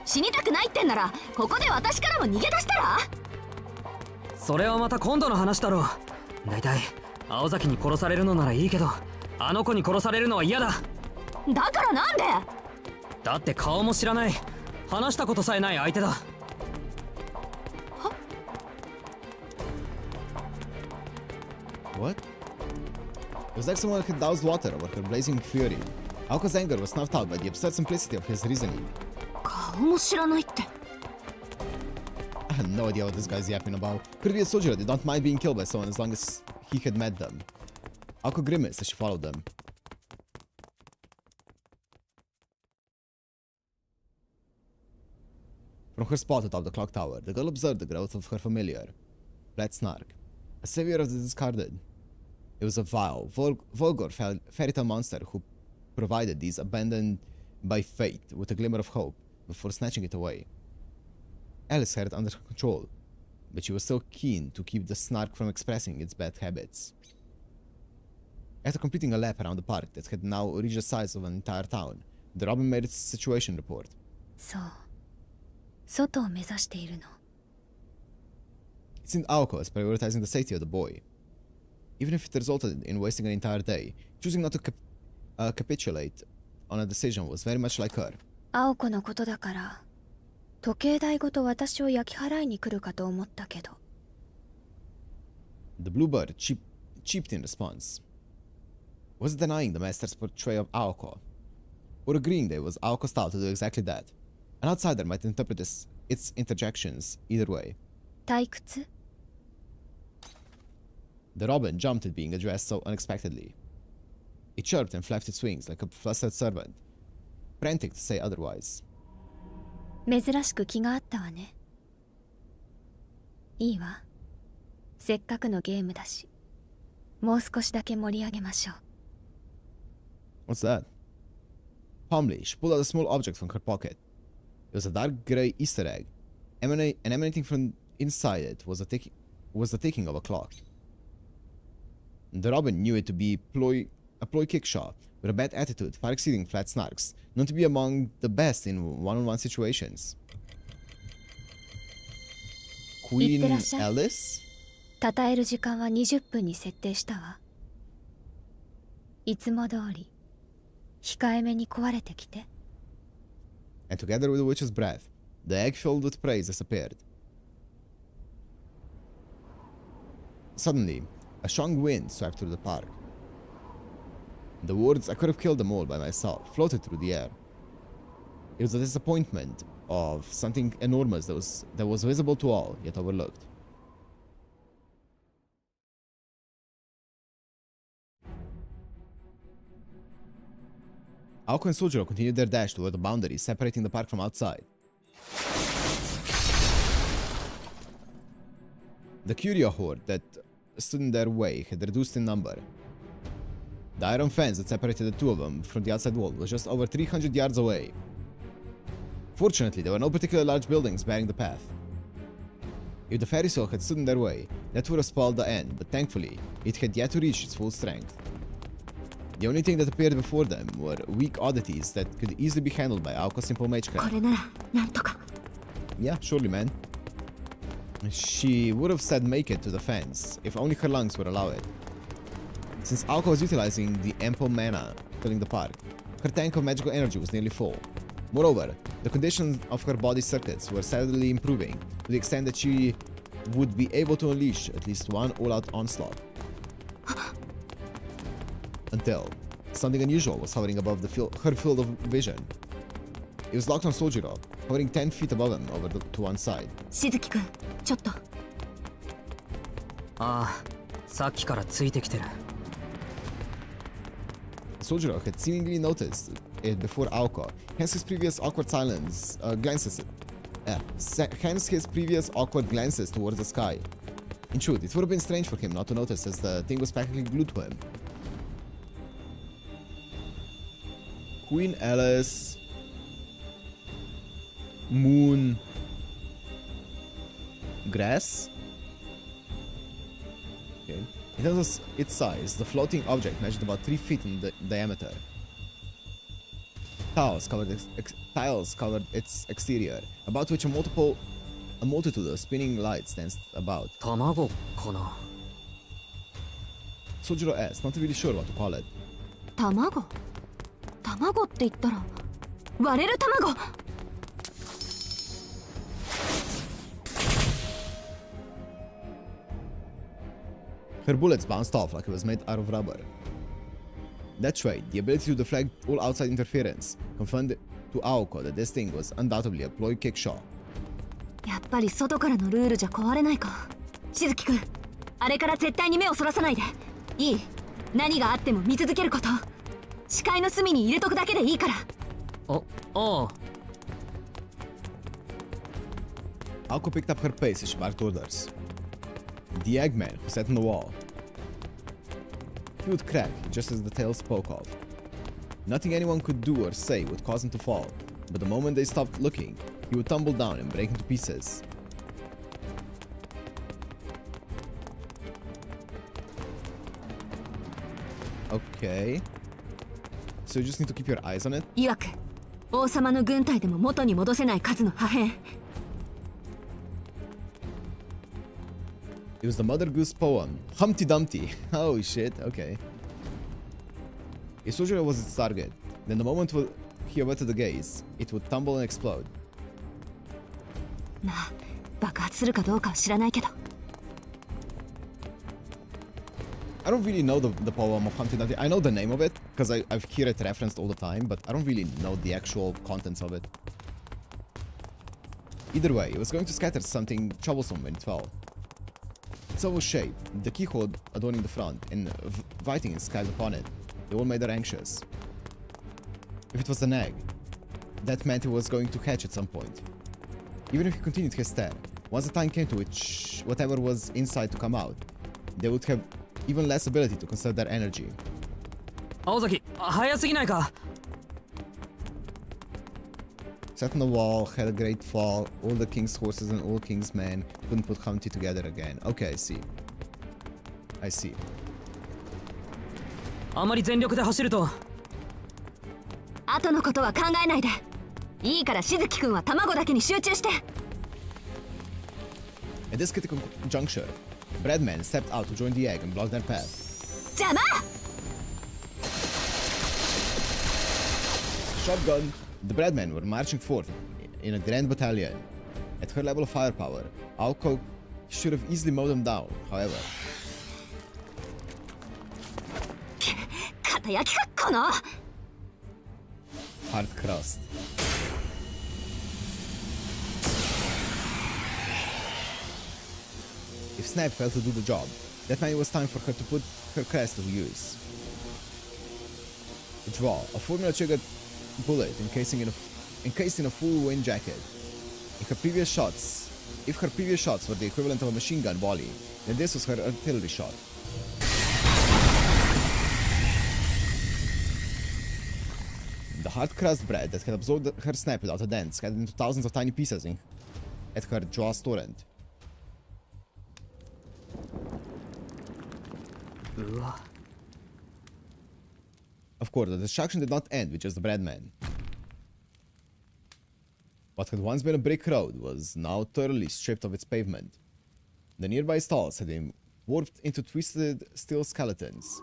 死にたくないってんなら、ここで私からも逃げ出したら？それはまた今度の話だろう。だいたい青崎に殺されるのならいいけど、あの子に殺されるのは嫌だ。だからなんで？だって顔も知らない、話したことさえない相手だ。What? It was like someone had doused water over her blazing fury. Aoko's anger was snuffed out by the absurd simplicity of his reasoning. 顔も知らないって。I had no idea what this guy's yapping about. Could it be that Sojuro did not mind being killed by someone as long as he had met them? Aoko grimaced as she followed them. From her spot atop the clock tower, the girl observed the growth of her familiar, Black Snark, a savior of the discarded. It was a vile, vulgar fairy tale monster who provided these abandoned by fate with a glimmer of hope before snatching it away. Alice had it under control, but she was still keen to keep the Snark from expressing its bad habits. After completing a lap around the park that had now reached the size of an entire town, the Robin made its situation report. そう。外を目指しているの。It seemed Aoko was prioritizing the safety of the boy. Even if it resulted in wasting an entire day, choosing not to capitulate on a decision was very much like her. 青子のことだから、時計台ごと私を焼き払いに来るかと思ったけど。The bluebird cheeped in response. Was it denying the master's portrayal of Aoko, or agreeing that it was Aoko's style to do exactly that? An outsider might interpret its interjections either way. 退屈？ The robin jumped at being addressed so unexpectedly. It chirped and flapped its wings like a flustered servant, frantic to say otherwise. 珍しく気があったわね。いいわ。せっかくのゲームだし、もう少しだけ盛り上げましょう。What's that? Calmly, she pulled out a small object from her pocket. It was a dark grey Easter egg, and emanating from inside it was the ticking of a clock. The robin knew it to be a ploy kickshaw with a bad attitude far exceeding Flat Snark's, known to be among the best in one-on-one situations. Queen Alice? 称える時間は20分に設定したわ。いつも通り、控えめに壊れてきて。And together with the witch's breath, the egg filled with praise disappeared. Suddenly, a strong wind swept through the park. The words, "I could have killed them all by myself," floated through the air. It was a disappointment of something enormous that was visible to all, yet overlooked. Aoko and Sojuro continued their dash toward the boundary separating the park from outside. The Curio horde that stood in their way had reduced in number. The iron fence that separated the two of them from the outside wall was just over 300 yards away. Fortunately, there were no particularly large buildings barring the path. If the Ferris wheel had stood in their way, that would have spoiled the end, but thankfully, it had yet to reach its full strength. The only thing that appeared before them were weak oddities that could easily be handled by Aoko's simple magecraft. これならなんとか。Yeah, surely, man. She would have said make it to the fence, if only her lungs would allow it. Since Aoko was utilizing the ample mana filling the park, her tank of magical energy was nearly full. Moreover, the condition of her body circuits were steadily improving to the extent that she would be able to unleash at least one all-out onslaught. Until something unusual was hovering above her field of vision. It was locked on Sojiro, hovering 10 feet above him over to one side. しずきくん、ちょっと。ああ、さっきからついてきてる。Sojiro had seemingly noticed it before Aoko, hence his previous awkward glances towards the sky. In truth, it would have been strange for him not to notice, as the thing was practically glued to him. Queen Alice, Moon, Grass. Okay. In terms of its size, the floating object measured about 3 feet in diameter. Tiles covered its exterior, about which a multitude of spinning lights danced about. 卵かな。 Sojiro asked, not really sure what to call it. 卵？卵って言ったら割れる卵。Her bullets bounced off like it was made out of rubber. That trait, the ability to deflect all outside interference, confirmed to Aoko that this thing was undoubtedly a ploy kick shot. やっぱり外からのルールじゃ壊れないか。しずきくん、あれから絶対に目をそらさないで。いい？何があっても見続けること。視界の隅に入れとくだけでいいから。ああ。Aoko picked up her pace as she barked orders. The Eggman, who sat on the wall, he would crack just as the tail spoke of. Nothing anyone could do or say would cause him to fall, but the moment they stopped looking, he would tumble down and break into pieces. Okay. So you just need to keep your eyes on it? いわく、王様の軍隊でも元に戻せない数の破片。It was the Mother Goose poem, Humpty Dumpty. Oh shit, okay. If Sojiro was its target, then the moment he averted the gaze, it would tumble and explode. まあ、爆発するかどうかは知らないけど。I don't really know the poem of Humpty Dumpty. I know the name of it, because I've heard it referenced all the time, but I don't really know the actual contents of it. Either way, it was going to scatter something troublesome when it fell. Its oval shape, the keyhole adorning the front, and writing inscribed upon it, they all made her anxious. If it was an egg, that meant it was going to hatch at some point. Even if he continued his stare, once the time came to which whatever was inside to come out, they would have even less ability to conserve their energy. 青崎、早すぎないか。 Sat on the wall, had a great fall, all the king's horses and all king's men couldn't put Humpty together again. Okay, I see. I see. あまり全力で走ると。後のことは考えないで。いいからしずきくんは卵だけに集中して。At this critical juncture, Breadman stepped out to join the egg and block their path. 邪魔！ Shotgun, the Breadmen were marching forth in a grand battalion. At her level of firepower, Aoko should have easily mowed them down, however. 片焼きかこの。 Hard crust. If Snap failed to do the job, that meant it was time for her to put her crest to use. Draw a formula triggered bullet encased in a full wind jacket. If her previous shots were the equivalent of a machine gun volley, then this was her artillery shot. The hard crust bread that had absorbed her snap without a dent scattered into thousands of tiny pieces at her jaw's torrent. うわ。 Of course, the destruction did not end with just the breadman. What had once been a brick road was now thoroughly stripped of its pavement. The nearby stalls had been warped into twisted steel skeletons.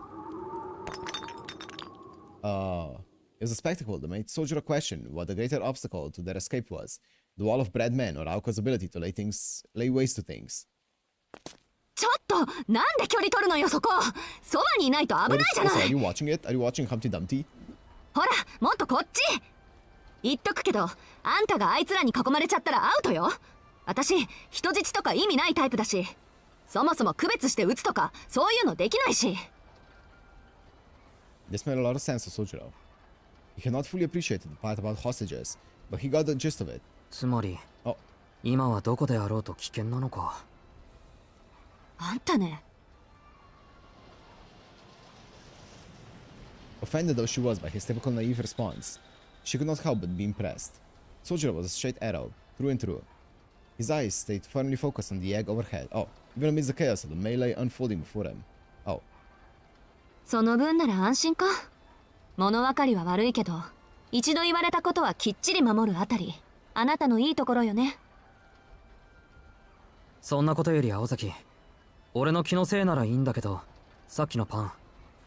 It was a spectacle that made Sojiro question what the greater obstacle to their escape was, the wall of bred men or Aoko's ability to lay waste to things. ちょっとなんで距離取るのよそこそばにいないと危ないじゃない Also, are you watching it? Are you watching Humpty Dumpty? ほらもっとこっち言っとくけどあんたがあいつらに囲まれちゃったらアウトよ私人質とか意味ないタイプだしそもそも区別して撃つとかそういうのできないし This made a lot of sense to Sojiro. He had not fully appreciated the part about hostages, but he got the gist of it. つまり Oh, 今はどこであろうと危険なのか。あんたね offended though she was by his typical naive response, she could not help but be impressed. Sojiro was a straight arrow, through and through. His eyes stayed firmly focused on the egg overhead. Oh, even amidst the chaos of the melee unfolding before him. Oh. その分なら安心か物分かりは悪いけど一度言われたことはきっちり守るあたりあなたのいいところよねそんなことより青崎、俺の気のせいならいいんだけど、さっきのパン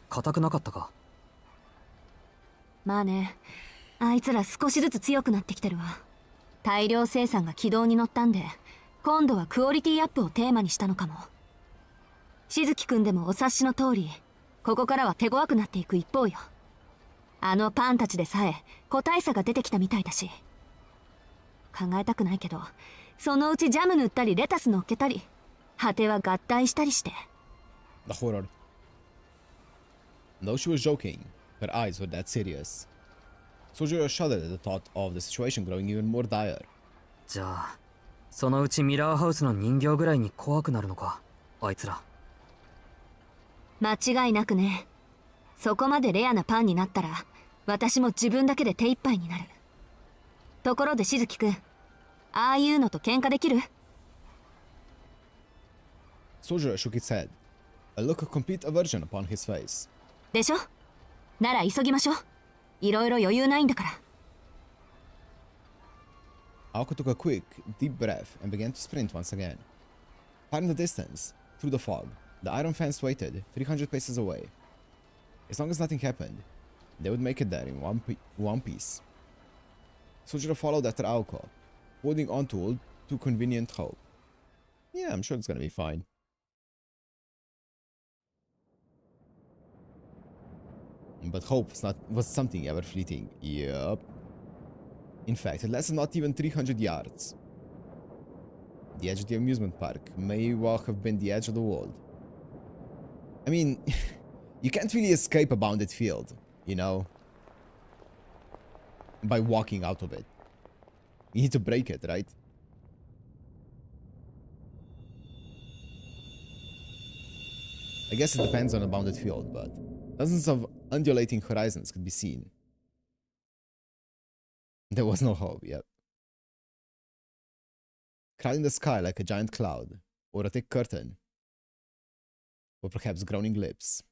硬くなかったか。まあねあいつら少しずつ強くなってきてるわ大量生産が軌道に乗ったんで今度はクオリティアップをテーマにしたのかもしずきくんでもお察しの通りここからは手強くなっていく一方よあのパンたちでさえ個体差が出てきたみたいだし考えたくないけどそのうちジャム塗ったりレタス乗っけたり果ては合体したりして The horror. Though she was joking, her eyes were that serious. Sojiro shuddered at the thought of the situation growing even more dire. じゃあそのうちミラーハウスの人形ぐらいに怖くなるのか、あいつら。間違いなくねそこまでレアなパンになったら私も自分だけで手一杯になるところでしずきくんああいうのと喧嘩できる Sojiro shook his head, a look of complete aversion upon his face. でしょなら急ぎましょういろいろ余裕ないんだから Aoko took a quick, deep breath and began to sprint once again. Far in the distance, through the fog, the iron fence waited 300 paces away. As long as nothing happened, they would make it there in one piece. Sojiro followed after Aoko, holding on to all too convenient hope. Yeah, I'm sure it's gonna be fine. But hope was something ever fleeting. Yup. In fact, it lasted not even 300 yards. The edge of the amusement park may well have been the edge of the world. I mean, you can't really escape a bounded field, you know? By walking out of it. You need to break it, right? I guess it depends on a bounded field, but dozens of undulating horizons could be seen. There was no hope, yet. Crowding the sky like a giant cloud, or a thick curtain, or perhaps groaning lips.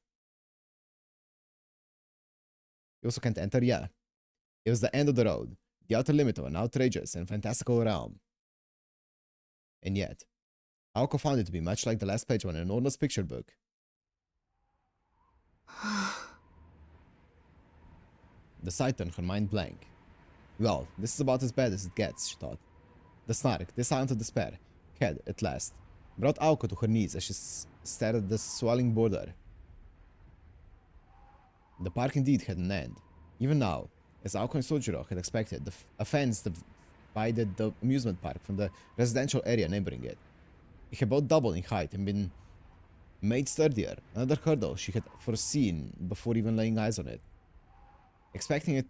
You also can't enter, yeah. It was the end of the road, the outer limit of an outrageous and fantastical realm. And yet, Aoko found it to be much like the last page of an enormous picture book. The sight turned her mind blank. Well, this is about as bad as it gets, she thought. The snark, this sound of despair, had, at last, brought Aoko to her knees as she stared at the swelling border. The park indeed had an end. Even now, as Aoko and Sojiro had expected, a fence divided the amusement park from the residential area neighboring it. It had both doubled in height and been made sturdier, another hurdle she had foreseen before even laying eyes on it. Expecting it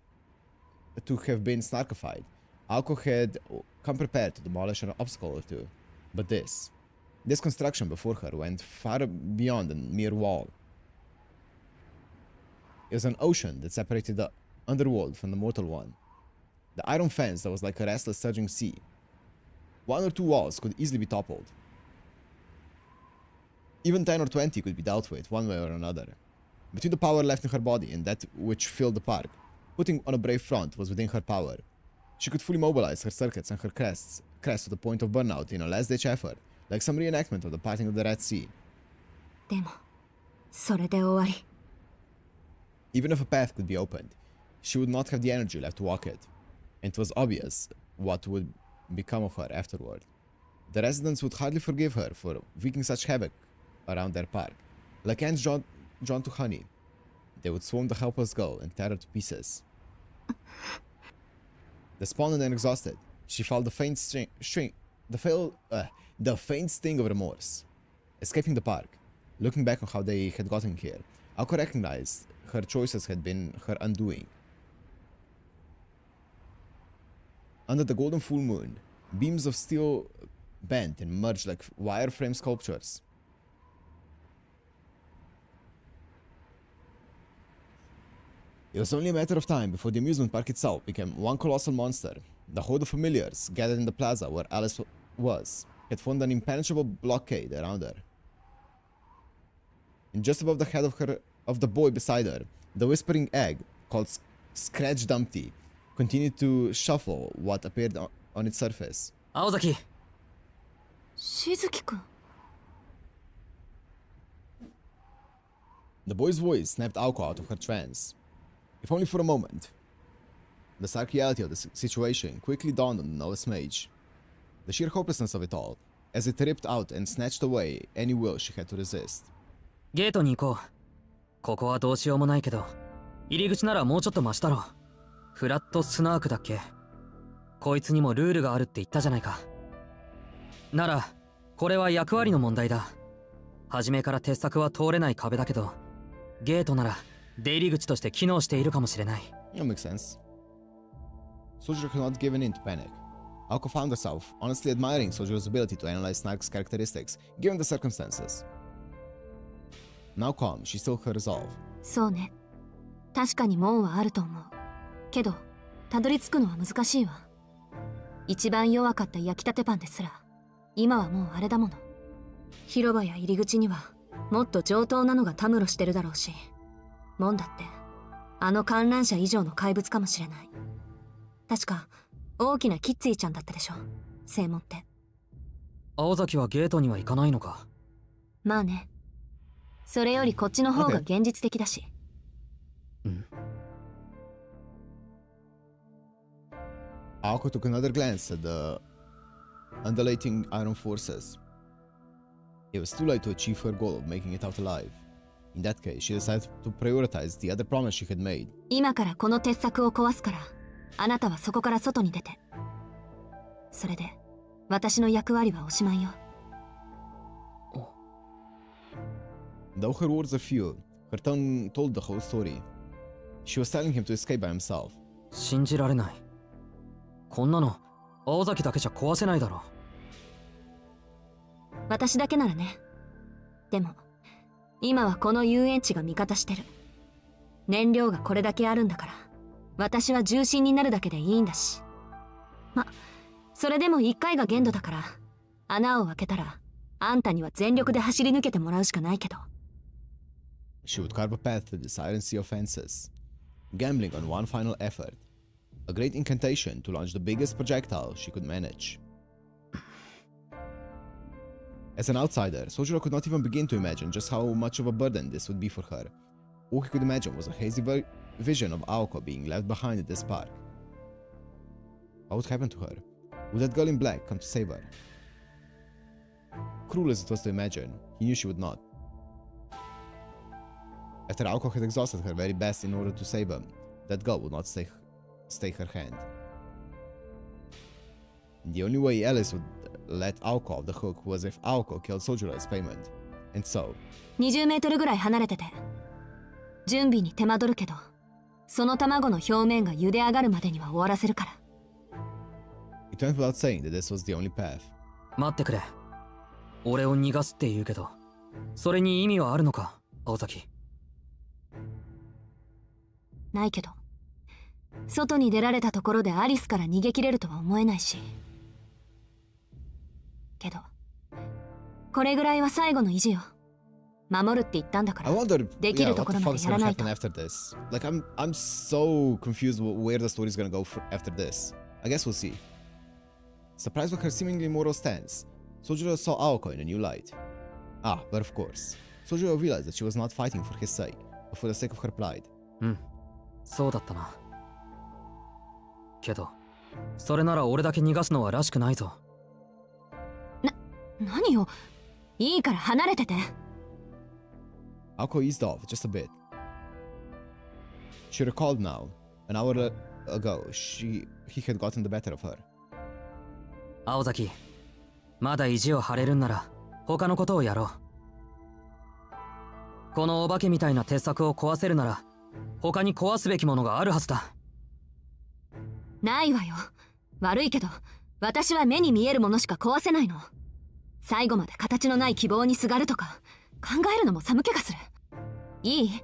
to have been snarkified, Aoko had come prepared to demolish an obstacle or two. But this construction before her went far beyond a mere wall. It was an ocean that separated the underworld from the mortal one. The iron fence that was like a restless surging sea. One or two walls could easily be toppled. Even 10 or 20 could be dealt with, one way or another. Between the power left in her body and that which filled the park, putting on a brave front was within her power. She could fully mobilize her circuits and her crest to the point of burnout in a last-ditch effort, like some reenactment of the parting of the Red Sea. でもそれで終わり Even if a path could be opened, she would not have the energy left to walk it, and it was obvious what would become of her afterward. The residents would hardly forgive her for wreaking such havoc around their park. Like ants drawn to honey, they would swarm the helpless girl and tear her to pieces. Despondent and exhausted, she felt the faint sting of remorse. Escaping the park, looking back on how they had gotten here, Aoko recognized her choices had been her undoing. Under the golden full moon, beams of steel bent and merged like wireframe sculptures. It was only a matter of time before the amusement park itself became one colossal monster. The horde of familiars gathered in the plaza where Alice was had formed an impenetrable blockade around her. And just above the head of the boy beside her, the whispering egg, called Scratch Dumpty, continued to shuffle what appeared on its surface. Aozaki! Shizuki-kun. The boy's voice snapped Aoko out of her trance. If only for a moment. The stark reality of the situation quickly dawned on the novice mage. The sheer hopelessness of it all, as it ripped out and snatched away any will she had to resist. ゲートに行こう。ここはどうしようもないけど、入り口ならもうちょっとマシだろ。フラットスナークだっけ？こいつにもルールがあるって言ったじゃないか。なら、これは役割の問題だ。初めから鉄柵は通れない壁だけど、ゲートなら出入り口として機能しているかもしれない。That makes sense. Sojiro had not given in to panic. Aoko found herself honestly admiring Sojiro's ability to analyze Snark's characteristics, given the circumstances. Now calm, she still her resolve. そうね。確かに門はあると思う。けど、たどり着くのは難しいわ。一番弱かった焼きたてパンですら、今はもうあれだもの。広場や入り口には、もっと上等なのがたむろしてるだろうし、門だって、あの観覧車以上の怪物かもしれない。確か、大きなキッツィちゃんだったでしょ、正門って。青崎はゲートには行かないのか。まあね。それよりこっちの方が現実的だし。Aoko took another glance at the undulating iron forces. It was too late to achieve her goal of making it out alive. In that case, she decided to prioritize the other promise she had made. 今からこの鉄柵を壊すから、あなたはそこから外に出て。それで、私の役割はおしまいよ。Though her words are few, her tongue told the whole story. She was telling him to escape by himself. 信じられない。こんなの青崎だけじゃ壊せないだろ。私だけならね。でも今はこの遊園地が味方してる。燃料がこれだけあるんだから、私は重心になるだけでいいんだし。それでも一回が限度だから、穴を開けたらあんたには全力で走り抜けてもらうしかないけど。She would carve a path through the silent sea of fences, gambling on one final effort. A great incantation to launch the biggest projectile she could manage. As an outsider, Sojiro could not even begin to imagine just how much of a burden this would be for her. All he could imagine was a hazy vision of Aoko being left behind at this park. What would happen to her? Would that girl in black come to save her? Cruel as it was to imagine, he knew she would not. After Aoko had exhausted her very best in order to save him, that girl would not stay her hand. The only way Alice would let Aoko off the hook was if Aoko killed Sojiro as payment. And so... 20メートルぐらい離れてて。準備に手間取るけど、その卵の表面が茹で上がるまでには終わらせるから。It went without saying that this was the only path. 待ってくれ。俺を逃がすって言うけど、それに意味はあるのか、青崎。ないけど、外に出られたところでアリスから逃げ切れるとは思えないし。けど、これぐらいは最後の意地よ。守るって言ったんだから。できるところまでやらないと。After this, like I'm so confused where the story is gonna go after this. I guess we'll see. Surprised by her seemingly moral stance, Sojiro saw Aoko in a new light. Ah, but of course, Sojiro realized that she was not fighting for his sake, but for the sake of her pride. そうだったな。けどそれなら俺だけ逃がすのはらしくないぞ。何よ、いいから離れてて。Aoko eased off just a bit. She recalled now, an hour ago, he had gotten the better of her. 青崎、まだ意地を張れるんなら他のことをやろう。このお化けみたいな鉄柵を壊せるなら他に壊すべきものがあるはずだ。ないわよ。悪いけど私は目に見えるものしか壊せないの。最後まで形のない希望にすがるとか考えるのも寒気がする。いい？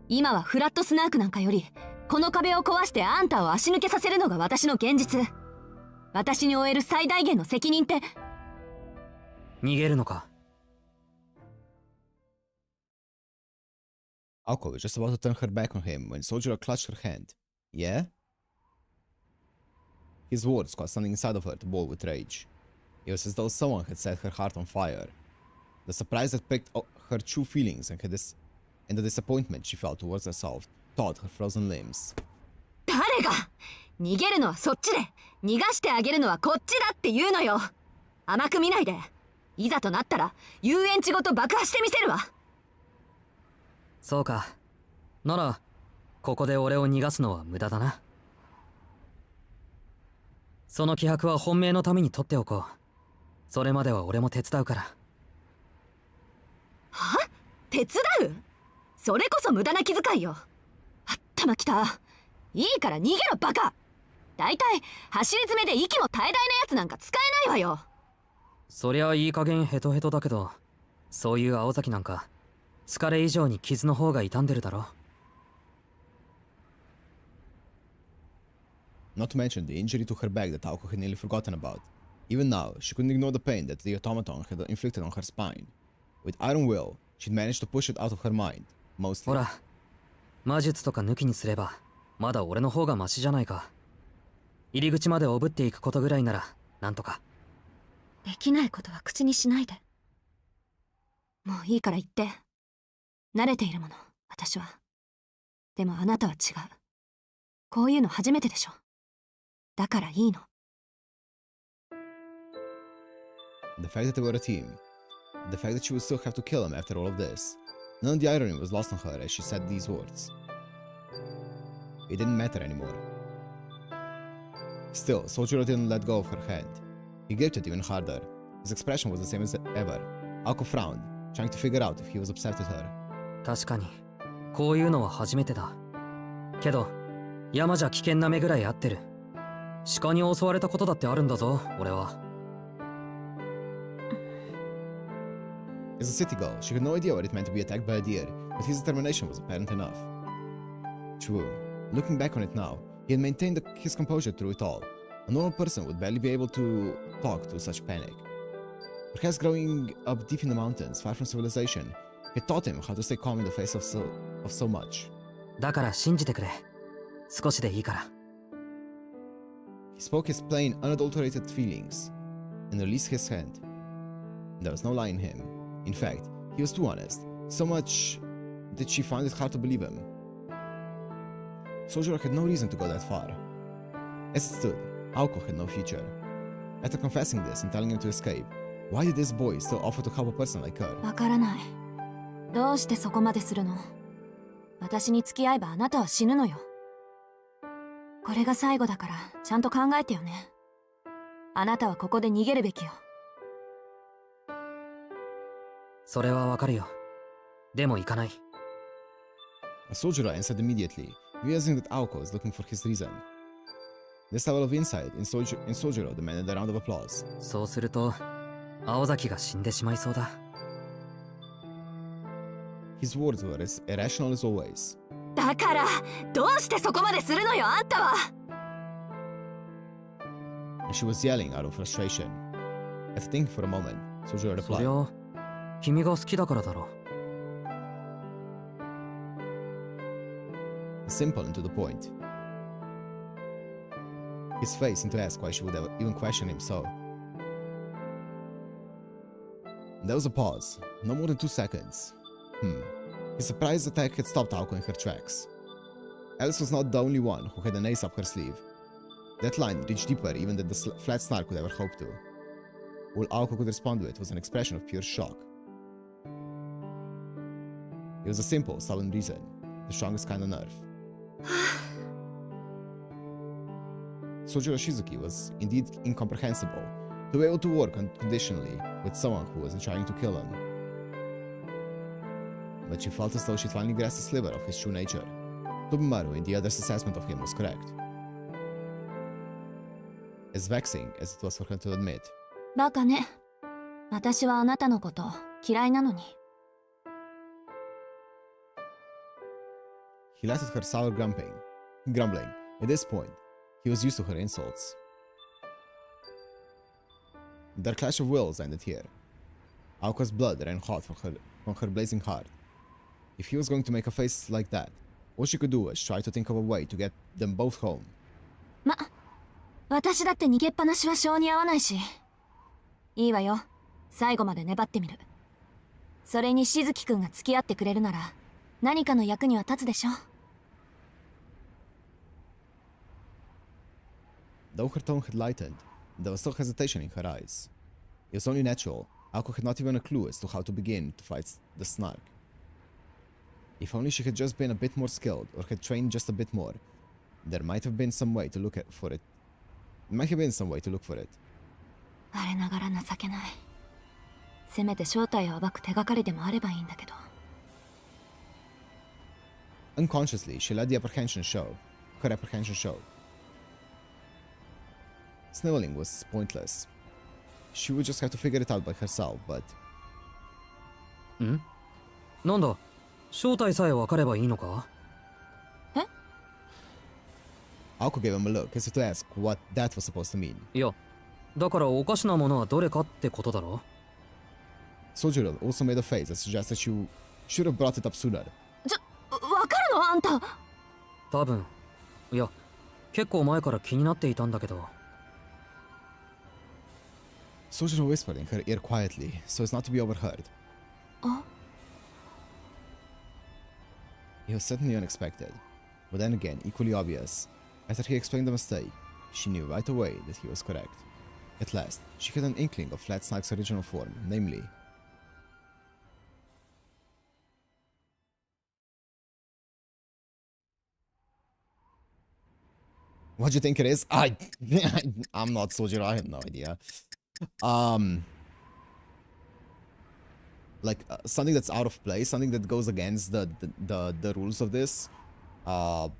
今はフラットスナークなんかよりこの壁を壊してあんたを足抜けさせるのが私の現実。私に負える最大限の責任って。逃げるのか？ Aoko was just about to turn her back on him when Sojiro clutched her hand. Yeah? His words caused something inside of her to boil with rage. It was as though someone had set her heart on fire. The surprise that pricked her true feelings and the disappointment she felt towards herself taut her frozen limbs. 誰が逃げるのはそっちで逃がしてあげるのはこっちだって言うのよ。甘く見ないで。いざとなったら遊園地ごと爆破してみせるわ。そうか。ならここで俺を逃がすのは無駄だな。その気迫は本命のために取っておこう。それまでは俺も手伝うから。は？手伝う？それこそ無駄な気遣いよ。あったまきた。いいから逃げろバカ。だいたい走り詰めで息も絶え絶えなやつなんか使えないわよ。そりゃいい加減ヘトヘトだけど、そういう青崎なんか疲れ以上に傷の方が傷んでるだろ。 Not to mention the injury to her back that Aoko had nearly forgotten about. Even now, she couldn't ignore the pain that the automaton had inflicted on her spine. With iron will, she'd managed to push it out of her mind, mostly. ほら、魔術とか抜きにすればまだ俺の方がマシじゃないか。入り口までおぶっていくことぐらいならなんとか。できないことは口にしないで。もういいから言って。慣れているもの、私は。でもあなたは違う。こういうの初めてでしょ。だからいいの。The fact that they were a team, the fact that she would still have to kill him after all of this, none of the irony was lost on her as she said these words. It didn't matter anymore. Still, Sojiro didn't let go of her hand. He gripped it even harder. His expression was the same as ever. Aoko frowned, trying to figure out if he was upset with her. 確かにこういうのは初めてだ。けど山じゃ危険な目ぐらい合ってる。鹿に襲われたことだってあるんだぞ、俺は。As a city girl, she had no idea what it meant to be attacked by a deer, but his determination was apparent enough. True, looking back on it now, he had maintained his composure through it all. A normal person would barely be able to talk to such panic. Perhaps growing up deep in the mountains, far from civilization, had taught him how to stay calm in the face of so much. だから信じてくれ。少しでいいから。He spoke his plain, unadulterated feelings, and released his hand. There was no lie in him. In fact, he was too honest, so much that she found it hard to believe him. Sojiro had no reason to go that far. As it stood, Aoko had no future. After confessing this and telling him to escape, why did this boy still offer to help a person like her? わからない。どうしてそこまでするの？私に付き合えばあなたは死ぬのよ。これが最後だからちゃんと考えてよね。あなたはここで逃げるべきよ。それはわかるよ。でも行かない。Sojiro answered immediately, realizing that Aoko was looking for his reason. This level of insight in Sojiro demanded a round of applause. そうすると青崎が死んでしまいそうだ。His words were as irrational as always. だからどうしてそこまでするのよ、あんたは。 And she was yelling out of frustration. After thinking for a moment, Sojiro そ replied, りゃ君が好きだからだろ。 simple and to the point. His face seemed to ask why she would even question him so. There was a pause, no more than 2 seconds. His surprise attack had stopped Aoko in her tracks. Alice was not the only one who had an ace up her sleeve. That line reached deeper even than the flat snark could ever hope to. All Aoko could respond to it was an expression of pure shock. It was a simple, sullen reason, the strongest kind of nerve. Sojiro Shizuki was indeed incomprehensible, to be able to work unconditionally with someone who wasn't trying to kill him. But she felt as though she'd finally grasped a sliver of his true nature. Tobimaru and the others' assessment of him was correct. As vexing as it was for her to admit. バカね。私はあなたのこと嫌いなのに。He laughed at her sour grumbling. At this point, he was used to her insults. Their clash of wills ended here. Aoka's blood ran hot from her blazing heart. If he was going to make a face like that, all she could do was try to think of a way to get them both home. ま、私だって逃げっぱなしは性に合わないし。いいわよ。最後まで粘ってみる。それにしずきくんが付き合ってくれるなら、何かの役には立つでしょ。Though her tone had lightened, there was still hesitation in her eyes. It was only natural. Aoko had not even a clue as to how to begin to fight the snark. If only she had just been a bit more skilled, or had trained just a bit more, there might have been some way to look for it. Might have been some way to look for it. 我ながら情けない。せめて正体を暴く手がかりでもあればいいんだけど。Unconsciously, she let her apprehension show. Sniveling was pointless. She would just have to figure it out by herself, but... ん？なんだ？正体さえ分かればいいのか？え？ Aoko gave him a look as if to ask what that was supposed to mean. いや、だからおかしなものはどれかってことだろ？ Sojiro also made a face that suggested you should have brought it up sooner. わかるのあんた。多分。いや、結構前から気になっていたんだけど。Sojiro whispered in her ear quietly, so as not to be overheard. あ？ It was certainly unexpected, but then again equally obvious. After he explained the mistake, she knew right away that he was correct. At last, she had an inkling of Flat Snake's original form, namely... What do you think it is? I'm not Sojiro, I have no idea. Like something that's out of place, something that goes against the rules of this. What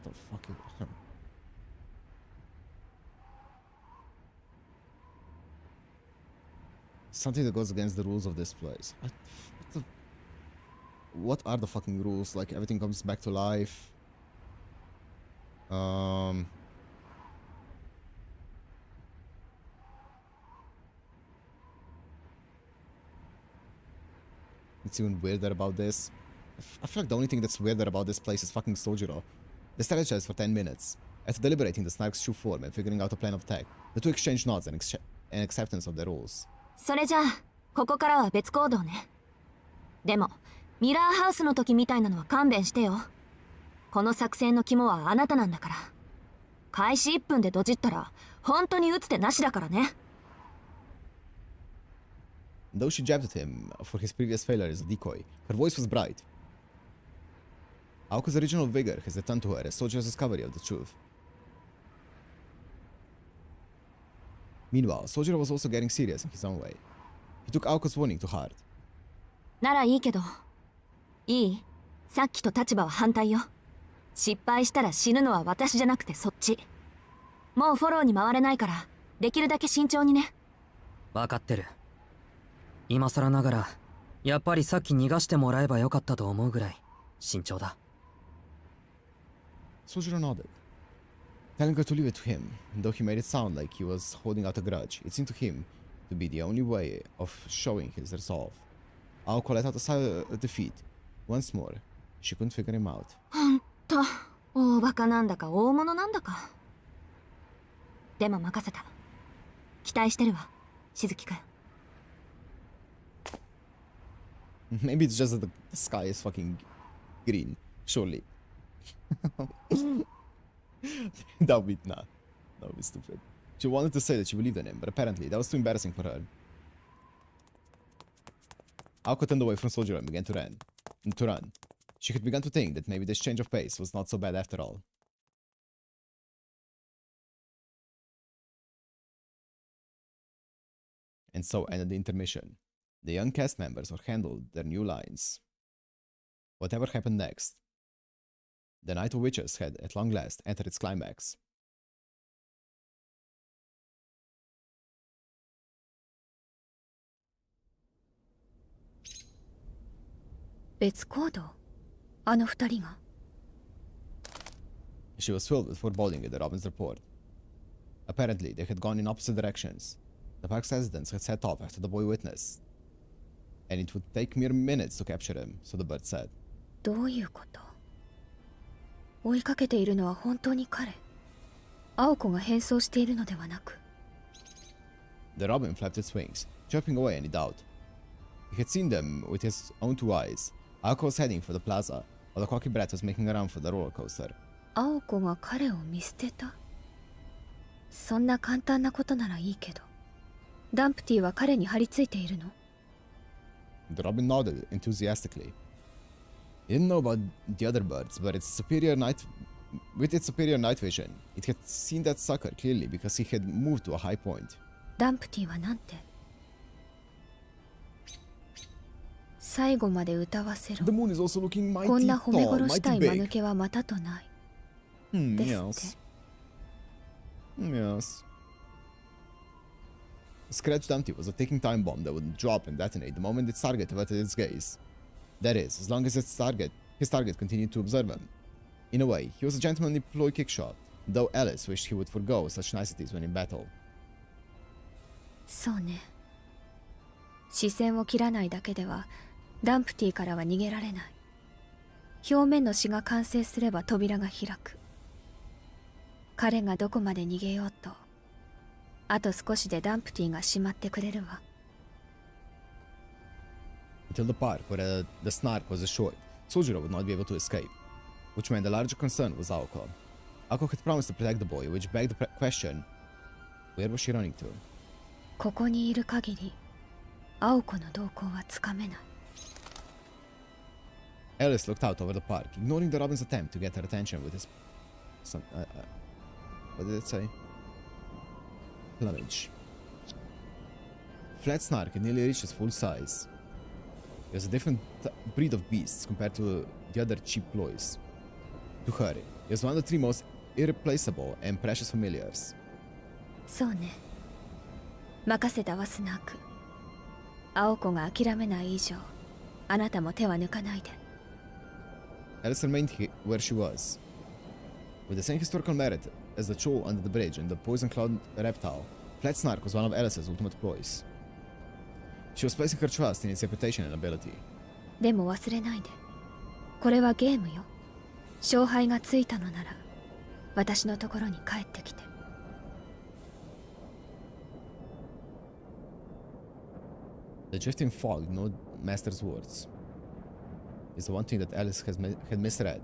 the fuck is that? Something that goes against the rules of this place. What are the fucking rules? Like everything comes back to life. It's even weirder about this. I feel like the only thing that's weirder about this place is fucking Sojiro. They strategized for 10 minutes. After deliberating the Snark's true form and figuring out a plan of attack, the two exchanged nods and acceptance of their rules. それじゃあ、ここからは別行動ね。でも、ミラーハウスの時みたいなのは勘弁してよ。この作戦の肝はあなたなんだから。開始1分でドジったら、本当に打つ手なしだからね。Though she jabbed at him for his previous failure as a decoy, her voice was bright. Aoko's original vigor has returned to her as Sojiro's discovery of the truth. Meanwhile, Sojiro was also getting serious in his own way. He took Aoko's warning to heart. ならいいけど。いい？さっきと立場は反対よ。失敗したら死ぬのは私じゃなくてそっち。もうフォローに回れないから、できるだけ慎重にね。分かってる。今更ながら、やっぱりさっき逃がしてもらえばよかったと思うぐらい慎重だ。Sojiro nodded, telling her to leave it to him. Though he made it sound like he was holding out a grudge, it seemed to him to be the only way of showing his resolve. Aoko let out a sigh of defeat. Once more, she couldn't figure him out. ほんと、大バカなんだか大物なんだか。でも任せた。期待してるわ、しずきくん。Maybe it's just that the sky is fucking green. Surely. That would be nah. That would be stupid. She wanted to say that she believed in him, but apparently that was too embarrassing for her. Aoko turned away from Soldier and began to run. She had begun to think that maybe this change of pace was not so bad after all. And so ended the intermission. The young cast members had handled their new lines. Whatever happened next, the Night of Witches had, at long last, entered its climax. She was filled with foreboding at the Robin's report. Apparently, they had gone in opposite directions. The park's residents had set off after the boy witness, and it would take mere minutes to capture him, so the bird said. どういうこと？追いかけているのは本当に彼？青子が変装しているのではなく。The robin flapped its wings, chirping away any doubt. He had seen them with his own two eyes. Aoko was heading for the plaza, while the cocky brat was making a run for the roller coaster. 青子が彼を見捨てた？そんな簡単なことならいいけど、ダンプティは彼に張り付いているの？ The robin nodded enthusiastically. He didn't know about the other birds, but with its superior night vision, it had seen that sucker clearly because he had moved to a high point. ダンプティはなんて？最後まで歌わせろ。 The moon is also looking mighty こんな tall, 褒め殺した mighty い間 big. 抜けはまたとない。ですって。 Yes. Scratch Dumpty was a ticking time bomb that would drop and detonate the moment its target averted its gaze. That is, as long as his target continued to observe him. In a way, he was a gentlemanly ploy kickshot, though Alice wished he would forgo such niceties when in battle. そうね。視線を切らないだけでは、ダンプティからは逃げられない。表面の死が完成すれば扉が開く。彼がどこまで逃げようと、あと少しでダンプティがしまってくれるわ。Until the part where the snark was assured, Sojiro would not be able to escape, which meant the larger concern was Aoko. Aoko had promised to protect the boy, which begged the question, where was she running to? ここにいる限り、青子の動向はつかめない。Alice looked out over the park, ignoring the robin's attempt to get her attention with his... what did it say? Plumage. Flat Snark had nearly reached its full size. He was a different breed of beasts compared to the other cheap ploys. To her, he was one of the three most irreplaceable and precious familiars. そうね。任せたわスナーク。青子が諦めない以上、あなたも手は抜かないで。Alice remained where she was. With the same historical merit as the troll under the bridge and the poison-cloud reptile, Flat Snark was one of Alice's ultimate ploys. She was placing her trust in its reputation and ability. でも忘れないで。これはゲームよ。勝敗がついたのなら、私のところに帰ってきて。The drifting fog ignored Master's words. It's the one thing that Alice had misread.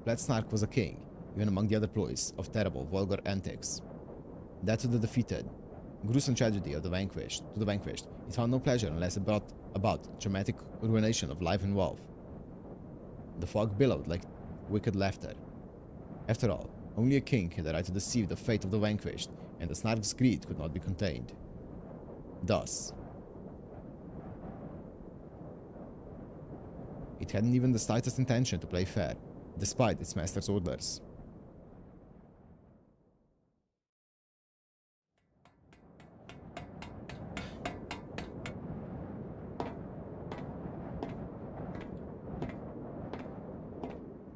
Flat Snark was a king, even among the other ploys, of terrible, vulgar antics. That to the defeated, gruesome tragedy of the vanquished, it found no pleasure unless it brought about dramatic ruination of life and wealth. The fog billowed like wicked laughter. After all, only a king had the right to deceive the fate of the vanquished, and the Snark's greed could not be contained. Thus, it hadn't even the slightest intention to play fair, despite its master's orders.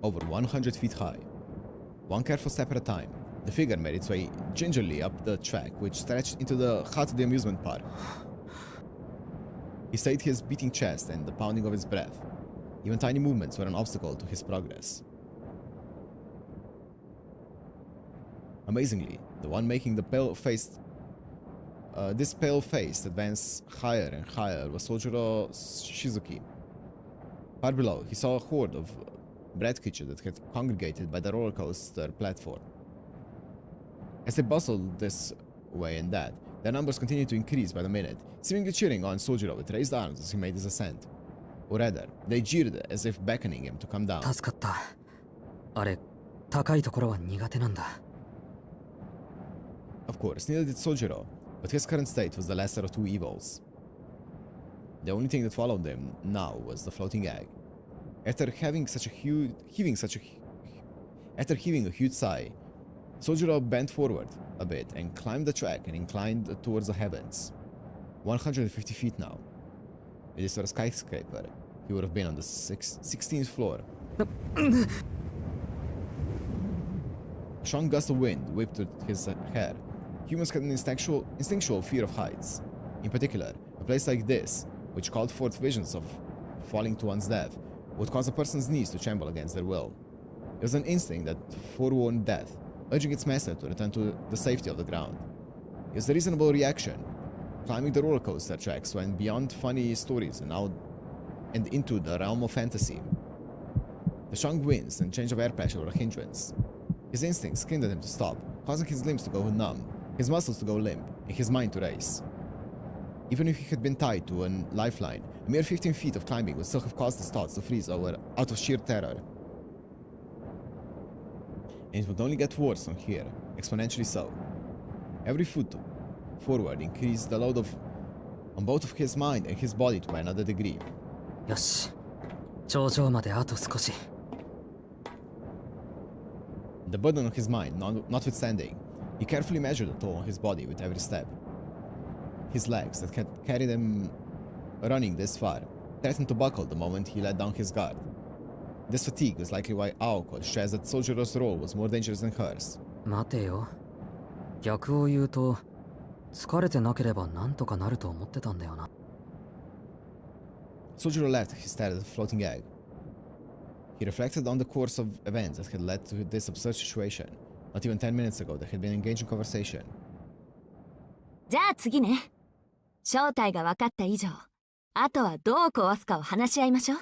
Over 100 feet high, one careful step at a time, the figure made its way gingerly up the track which stretched into the heart of the amusement park. He stayed his beating chest and the pounding of his breath. Even tiny movements were an obstacle to his progress. Amazingly, the one making the pale-faced this pale-faced advance higher and higher was Sojiro Shizuki. Far below, he saw a horde of bread creatures that had congregated by the roller coaster platform. As they bustled this way and that, their numbers continued to increase by the minute, seemingly cheering on Sojiro with raised arms as he made his ascent. Or rather, they jeered as if beckoning him to come down. 助かった。あれ、高いところは苦手なんだ。Of course, neither did Sojiro, but his current state was the lesser of two evils. The only thing that followed him now was the floating egg. After heaving a huge sigh, Sojiro bent forward a bit and climbed the track and inclined towards the heavens. 150 feet now. If this were a skyscraper, he would have been on the 16th floor. A strong gust of wind whipped through his hair. Humans had an instinctual fear of heights. In particular, a place like this, which called forth visions of falling to one's death, would cause a person's knees to tremble against their will. It was an instinct that forewarned death, urging its master to return to the safety of the ground. It was a reasonable reaction. Climbing the roller coaster tracks went beyond funny stories and out and into the realm of fantasy. The strong winds and change of air pressure were a hindrance. His instincts screamed at him to stop, causing his limbs to go numb, his muscles to go limp, and his mind to race. Even if he had been tied to a lifeline, a mere 15 feet of climbing would still have caused his thoughts to freeze out of sheer terror. And it would only get worse from here, exponentially so. Every foot forward increased the load on both of his mind and his body to another degree. よし。頂上まであと少し。The burden on his mind notwithstanding, he carefully measured the toll on his body with every step. His legs that had carried him running this far threatened to buckle the moment he let down his guard. This fatigue was likely why Aoko stressed that Sojiro's role was more dangerous than hers. 待てよ。逆を言うと、疲れてなければなんとかなると思ってたんだよな。Sojiro left his stare at the floating egg. He reflected on the course of events that had led to this absurd situation. Not even 10 minutes ago, they had been engaged in conversation. じゃあ次ね。正体が分かった以上、あとはどう壊すかを話し合いましょう。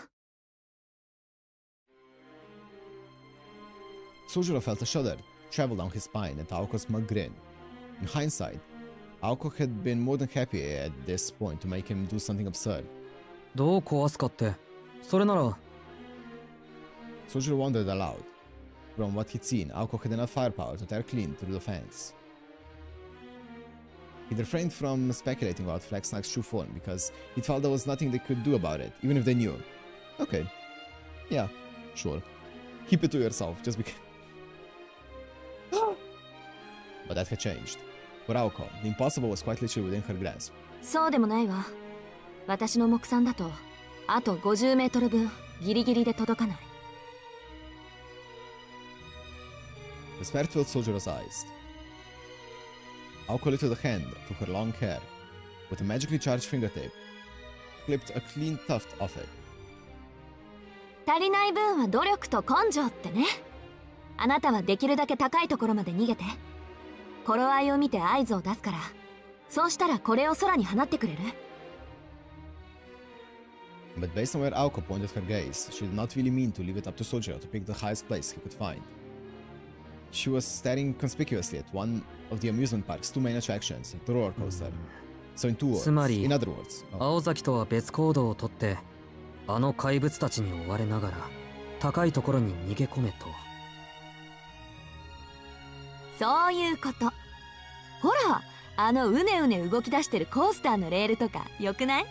Sojiro felt a shudder travel down his spine at Aoko's smug grin. In hindsight, Aoko had been more than happy at this point to make him do something absurd. どう壊すかって、それなら。Sojiro wondered aloud. From what he'd seen, Aoko had enough firepower to tear clean through the fence. He'd refrained from speculating about Flex-Snack's true form because he felt there was nothing they could do about it, even if they knew. Okay. Yeah, sure. Keep it to yourself, just because... But that had changed. For Aoko, the impossible was quite literally within her grasp. そうでもないわ。私の目算だと、あと50メートル分、ギリギリで届かない。Despair filled Sojiro's eyes. Aoko lifted a hand to her long hair. With a magically charged fingertip, clipped a clean tuft off it. 足りない分は努力と根性ってね。あなたはできるだけ高いところまで逃げて。頃合いを見て合図を出すから。そうしたらこれを空に放ってくれる？ But based on where Aoko pointed her gaze, she did not really mean to leave it up to Sojiro to pick the highest place he could find. She was staring conspicuously at one of the amusement park's two main attractions, the roller coaster. So in other words, 青崎とは別行動をとって、あの怪物たちに追われながら、高いところに逃げ込めと。そういうこと。ほら、あのうねうね動き出してるコースターのレールとか、よくない？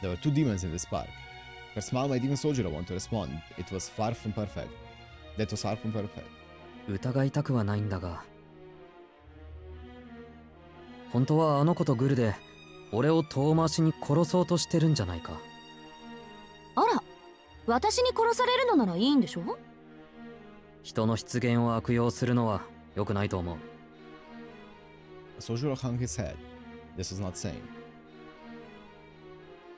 There were two demons in this park. Her smile made even Sojiro want to respond. It was far from perfect. That was far from perfect. 疑いたくはないんだが、本当はあの子とグルで俺を遠回しに殺そうとしてるんじゃないか。あら、私に殺されるのならいいんでしょ？人の出現を悪用するのは良くないと思う。Sojiro hung his head. This was not sane.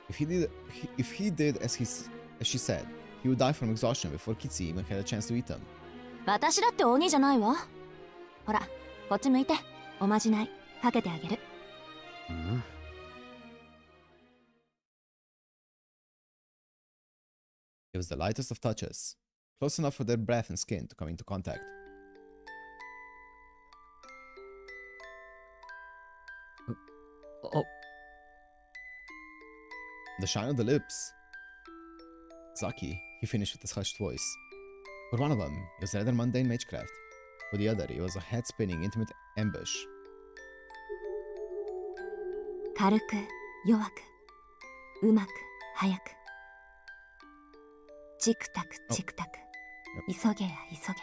If he did as she said, he would die from exhaustion before Kitsy even had a chance to eat him. 私だって鬼じゃないわ。ほら、こっち向いて。おまじないかけてあげる。ん？ It was the lightest of touches, close enough for their breath and skin to come into contact. Oh. The shine of the lips. Zaki, he finished with his hushed voice. For one of them, it was rather mundane magecraft. For the other, it was a head-spinning, intimate ambush. 軽く、弱く、うまく、早く。チクタク、チクタク。急げや、急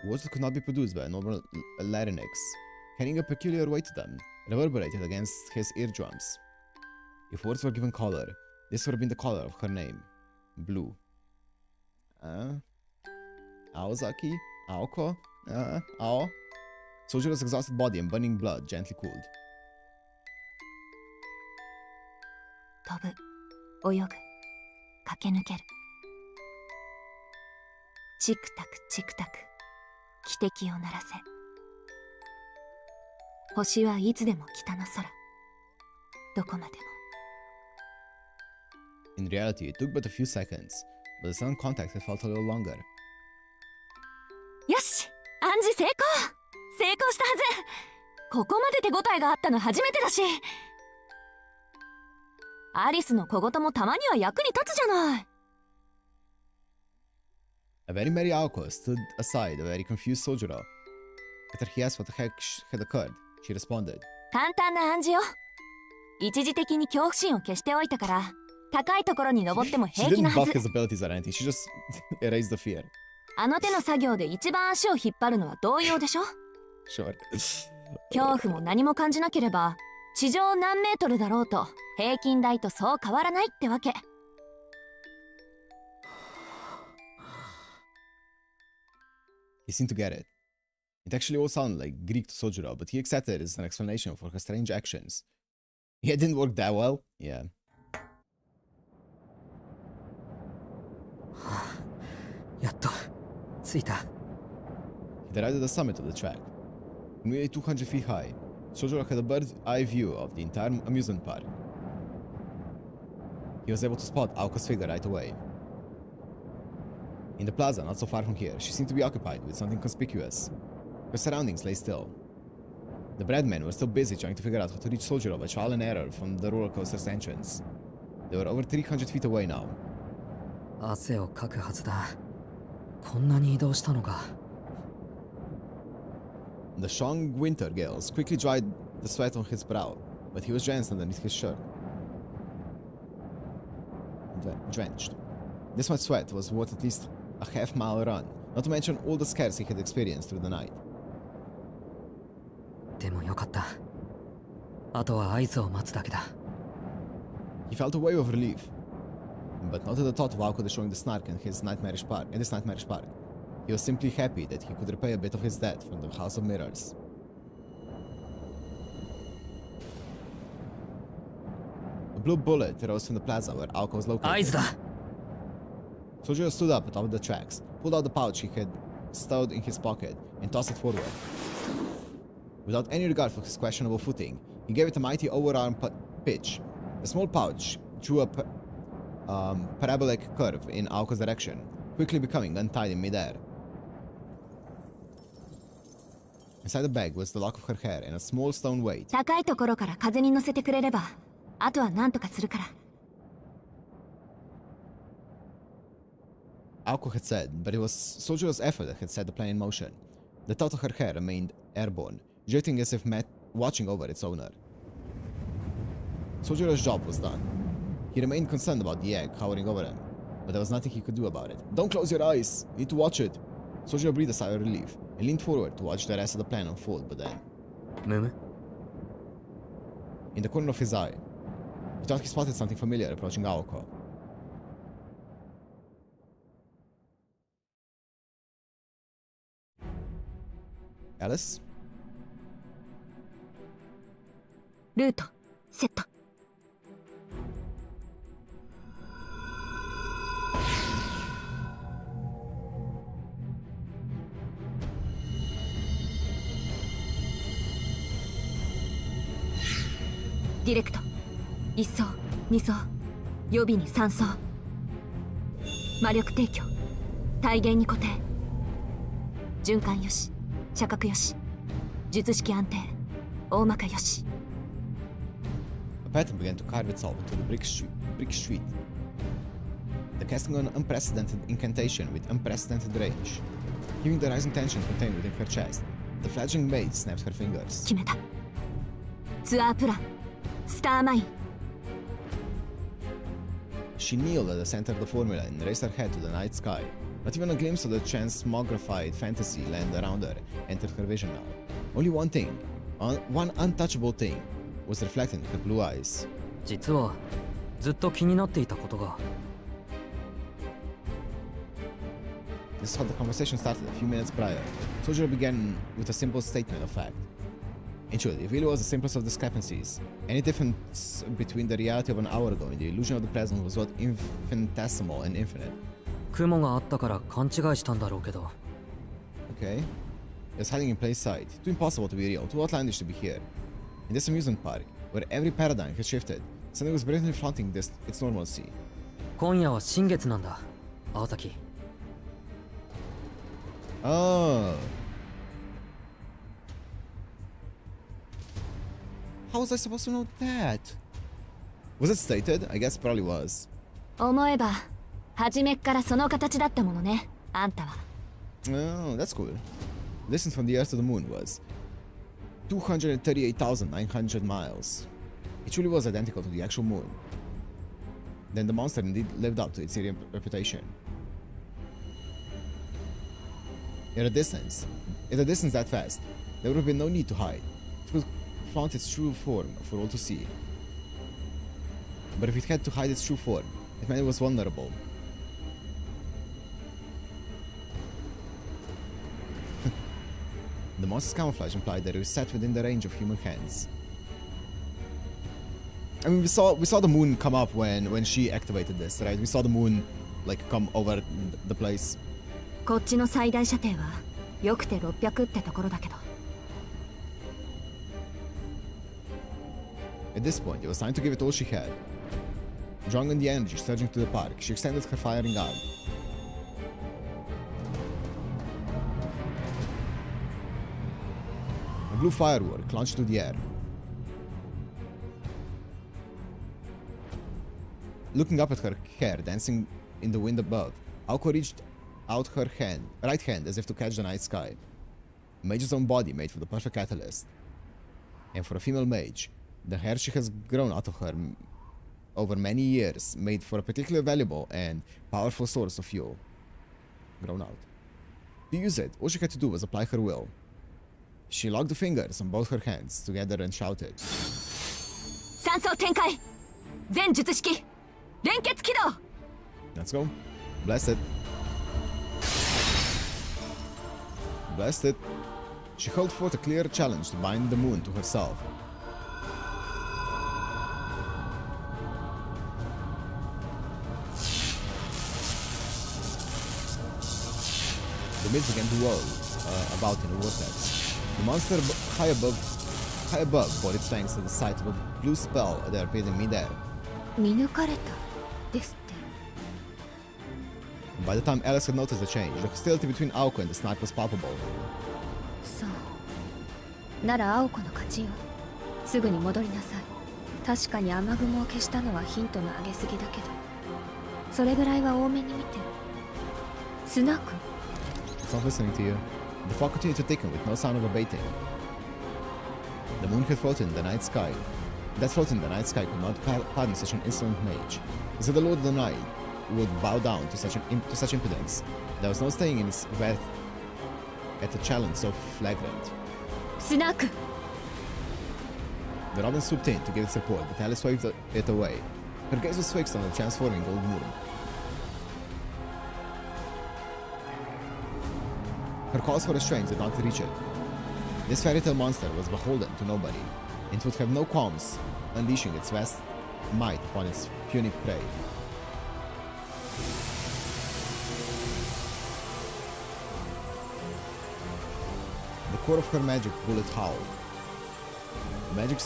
げ。Words that could not be produced by a normal larynx, carrying a peculiar weight to them, reverberated against his eardrums. If words were given color, this would have been the color of her name. Blue. Aozaki? Aoko? Ao? Sojira's exhausted body and burning blood gently cooled. 飛ぶ、泳ぐ、駆け抜ける。チクタクチクタク、汽笛を鳴らせ。星はいつでも北の空。どこまでも。In reality, it took but a few seconds, but the sudden contact had felt a little longer. よし、暗示成功。成功したはず。ここまで手応えがあったの初めてだし。アリスの小言もたまには役に立つじゃない。A very merry Aoko stood aside a very confused Sojiro. After he asked what the heck had occurred, she responded. 簡単な暗示よ。一時的に恐怖心を消しておいたから、高いところに登っても She 平気な didn't は buff ず。 his abilities or anything, she just erased the fear. あの手の作業で一番足を引っ張るのは同様でしょ。 Sure. 恐怖も何も感じなければ、地上何メートルだろうと平均台とそう変わらないってわけ。He seemed to get it. It actually all sounded like Greek to Sojiro, but he accepted it as an explanation for her strange actions. Yeah, it didn't work that well. Yeah. やっと着いた。 He arrived at the summit of the track. Nearly 200 feet high, Sojiro had a bird's eye view of the entire amusement park. He was able to spot Aoko's figure right away. In the plaza, not so far from here, she seemed to be occupied with something conspicuous. Her surroundings lay still. The breadmen were still busy trying to figure out how to reach Sojiro by trial and error from the roller coaster's entrance. They were over 300 feet away now. 汗をかくはずだ。こんなに移動したのか。The strong winter gales quickly dried the sweat on his brow, but he was drenched underneath his shirt. Drenched. This much sweat was worth at least a half-mile run, not to mention all the scares he had experienced through the night. でもよかった。あとは合図を待つだけだ。He felt a wave of relief, but not at the thought of Aoko destroying the snark in this nightmarish park. He was simply happy that he could repay a bit of his debt from the House of Mirrors. A blue bullet rose from the plaza where Aoko was 合 located. 図だ。 Sojiro stood up atop the tracks, pulled out the pouch he had stowed in his pocket, and tossed it forward. Without any regard for his questionable footing, he gave it a mighty overarm pitch. The small pouch drew a parabolic curve in Aoko's direction, quickly becoming untied in midair. Inside the bag was the lock of her hair and a small stone weight. 高いところから風に乗せてくれれば、あとは何とかするから。Aoko had said, but it was Sojiro's effort that had set the plane in motion. The thought of her hair remained airborne, jetting as if watching over its owner. Sojiro's job was done. He remained concerned about the egg hovering over him, but there was nothing he could do about it. Don't close your eyes! You need to watch it! Sojiro breathed a sigh of relief and leaned forward to watch the rest of the plan unfold, but then... むむ。 In the corner of his eye, he thought he spotted something familiar approaching Aoko. Alice? ルート、セット。ディレクト1層2層予備に3層魔力提供体現に固定循環よし射角よし術式安定大まかよし A pattern began to carve itself into the brick street. The casting an unprecedented incantation with unprecedented range. Hearing the rising tension contained within her chest, the fledgling maid snapped her fingers. 決めたツアープランスターマイン She kneeled at the center of the formula and raised her head to the night sky. Not even a glimpse of the transmogrified fantasy land around her entered her vision now. Only one thing, one untouchable thing, was reflected in her blue eyes. 実はずっと気になっていたことが。 This is how the conversation started a few minutes prior. Soldier began with a simple statement of fact. In truth, it really was the simplest of discrepancies. Any difference between the reality of an hour ago and the illusion of the present was what infinitesimal and infinite. 雲があったから勘違いしたんだろうけど。 Okay. It was hiding in plain sight, too impossible to be real, too outlandish to be here. In this amusement park, where every paradigm had shifted, something was brilliantly flaunting its normalcy. 今夜は新月なんだ、青崎。 Oh. How was I supposed to know that? Was it stated? I guess it probably was. 思えば初めっからその形だったものねあんたは Oh, that's cool. The distance from the Earth to the Moon was 238,900 miles. It truly was identical to the actual Moon. Then the monster indeed lived up to its reputation. At a distance that vast, there would have been no need to hide. It could flaunt its true form for all to see. But if it had to hide its true form, it meant it was vulnerable. The monster's camouflage implied that it was set within the range of human hands. I mean, we saw the moon come up when she activated this, right? We saw the moon like come over the place. こっちの最大射程はよくて600ってところだけど At this point, it was time to give it all she had. Drawing on the energy surging through the park, she extended her firing arm. A blue firework launched through the air. Looking up at her hair dancing in the wind above, Aoko reached out her right hand as if to catch the night sky. A mage's own body made for the perfect catalyst. And for a female mage, the hair she has grown out of her over many years made for a particularly valuable and powerful source of fuel. Grown out. To use it, all she had to do was apply her will. She locked the fingers on both her hands together and shouted. 三層展開全術式連結起動 Let's go. Blast it. Blast it. She held forth a clear challenge to bind the moon to herself. The mist began to whirl about in a vortex. The monster high above brought its fangs to the sight of a blue spell that appeared in midair. 見抜かれたですって By the time Alice had noticed the change, the hostility between Aoko and the snipe was palpable. そうなら青子の勝ちよすぐに戻りなさい確かに雨雲を消したのはヒントの上げすぎだけどそれぐらいは多めに見てスナーク It's not listening to you. The fog continued to thicken with no sound of abating. The moon had floated in the night sky. That floating in the night sky could not pardon such an insolent mage. Is it the Lord of the Night would bow down to such impudence? There was no staying in his wrath at a challenge so flagrant. スナーク The robin swooped in to give its support, but Alice waved it away. Her gaze was fixed on the transforming gold moon. Her calls for restraint did not reach it. This fairy tale monster was beholden to nobody, and would have no qualms unleashing its vast might upon its puny prey. The core of her magic bullet howled. The magic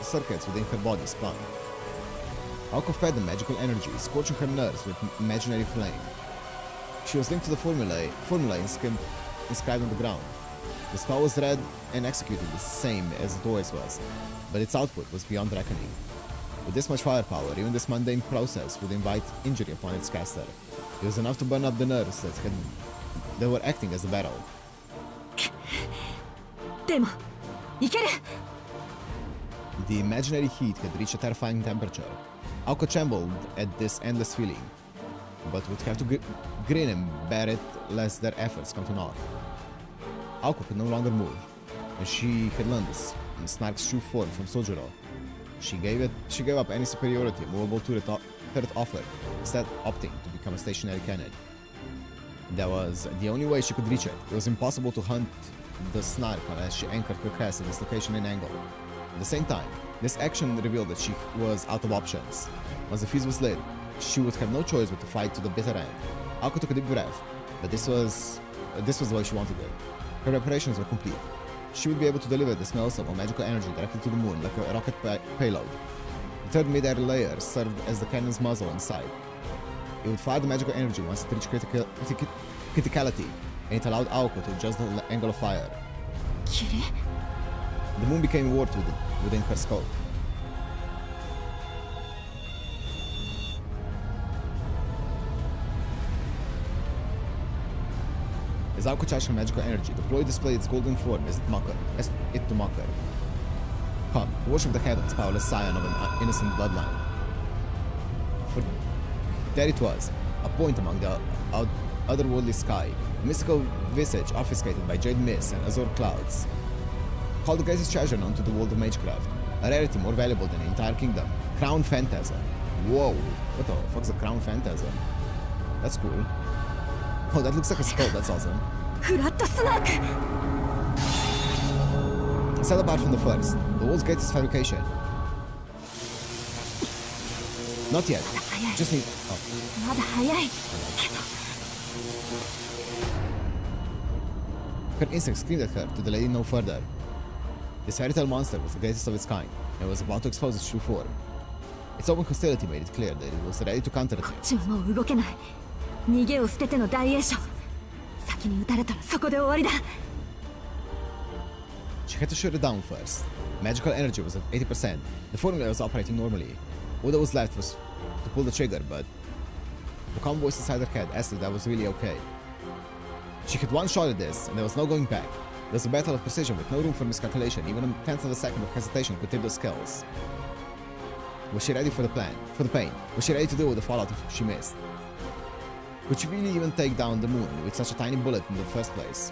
circuits within her body spun. Aoko fed the magical energy, scorching her nerves with imaginary flame. She was linked to the formula inscribed on the ground. The spell was read and executed the same as it always was, but its output was beyond reckoning. With this much firepower, even this mundane process would invite injury upon its caster. It was enough to burn up the nerves that were acting as a battle. The imaginary heat had reached a terrifying temperature. Aoko trembled at this endless feeling, but would have to grin and bear it lest their efforts come to naught. Aoko could no longer move, and she had learned this in Snark's true form from Sojuro. She gave up any superiority a movable turret offered, instead opting to become a stationary cannon. That was the only way she could reach it. It was impossible to hunt the Snark unless she anchored her crest in this location and angle. At the same time, this action revealed that she was out of options. Once the fuse was lit, she would have no choice but to fight to the bitter end. Aoko took a deep breath, but this was the way she wanted it. Her preparations were complete. She would be able to deliver this maelstrom of magical energy directly to the moon like a rocket payload. The third mid-air layer served as the cannon's muzzle inside. It would fire the magical energy once it reached criticality, and it allowed Aoko to adjust the angle of fire. The moon became warped within her scope. As Aoko charged her magical energy, the ploy displayed its golden form as it to mock her. Come, worship the heavens, powerless scion of an innocent bloodline. For there it was, a point among the otherworldly sky, a mystical visage obfuscated by jade mists and azure clouds. Called the greatest treasure known to the world of magecraft, a rarity more valuable than an entire kingdom, Crown Phantasm. Whoa, what the fuck's a Crown Phantasm? That's cool. Oh, that looks like a skull, that's awesome. Set apart from the first, the world's greatest fabrication. Not yet. Just need. Oh. Her instinct screamed at her to delay no further. This fairy tale monster was the greatest of its kind, and was about to expose its true form. Its open hostility made it clear that it was ready to counterattack. She had to shoot it down first. Magical energy was at 80%. The formula was operating normally. All that was left was to pull the trigger, but the calm voice inside her head asked if that was really okay. She had one shot at this, and there was no going back. There was a battle of precision with no room for miscalculation. Even a tenth of a second of hesitation could tip the scales. Was she ready for the pain? Was she ready to deal with the fallout if she missed? Could she really even take down the moon with such a tiny bullet in the first place?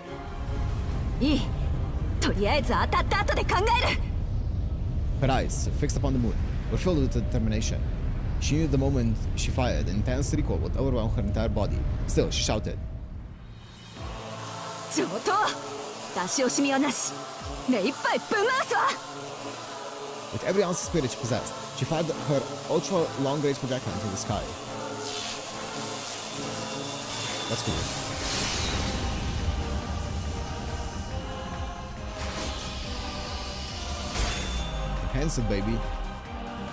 Her eyes, fixed upon the moon, were filled with determination. She knew the moment she fired, an intense recoil would overwhelm her entire body. Still, she shouted. With every ounce of spirit she possessed, she fired her ultra long-range projectile into the sky. That's cool. Enhanced, baby.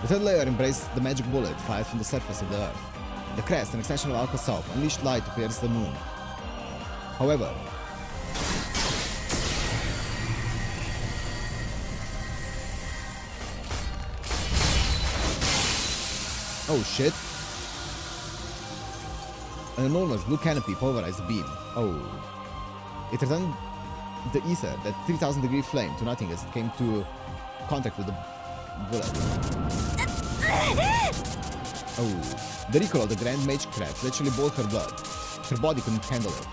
The third layer embraced the magic bullet fired from the surface of the earth. The crest, an extension of Alka's self, unleashed light to pierce the moon. However, oh shit. An enormous blue canopy pulverized the beam. Oh. It returned the ether, that 3,000-degree flame, to nothing as it came to contact with the bullet. Oh. The recoil of the Grand Magecraft literally boiled her blood. Her body couldn't handle it.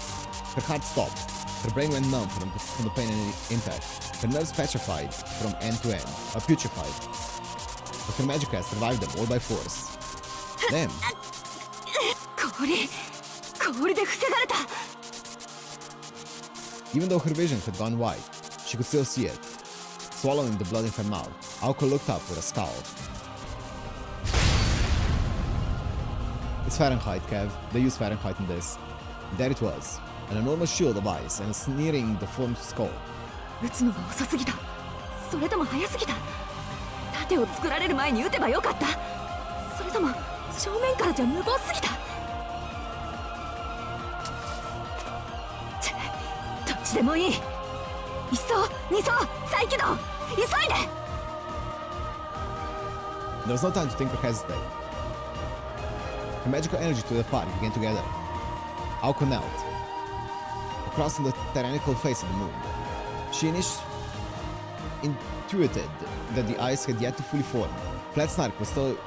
Her heart stopped. Her brain went numb from the pain and impact. Her nerves petrified from end to end, or putrefied. But her Magicraft survived them all by force. Damn. Even though her vision had gone white, she could still see it. Swallowing the blood in her mouth, Aoko looked up with a scowl. It's Fahrenheit, Kev. They use Fahrenheit in this. There it was. An enormous shield of ice and a sneering, deformed skull. 盾を作られる前に撃てばよかった。それとも正面からじゃ無謀すぎた。どっちでもいい。一層二層再起動、急いで。 There was no time to think or hesitate. Her magical energy to the party began to gather. Aoko knelt, across from the tyrannical face of the moon. She intuited that the ice had yet to fully form. Flat Snark still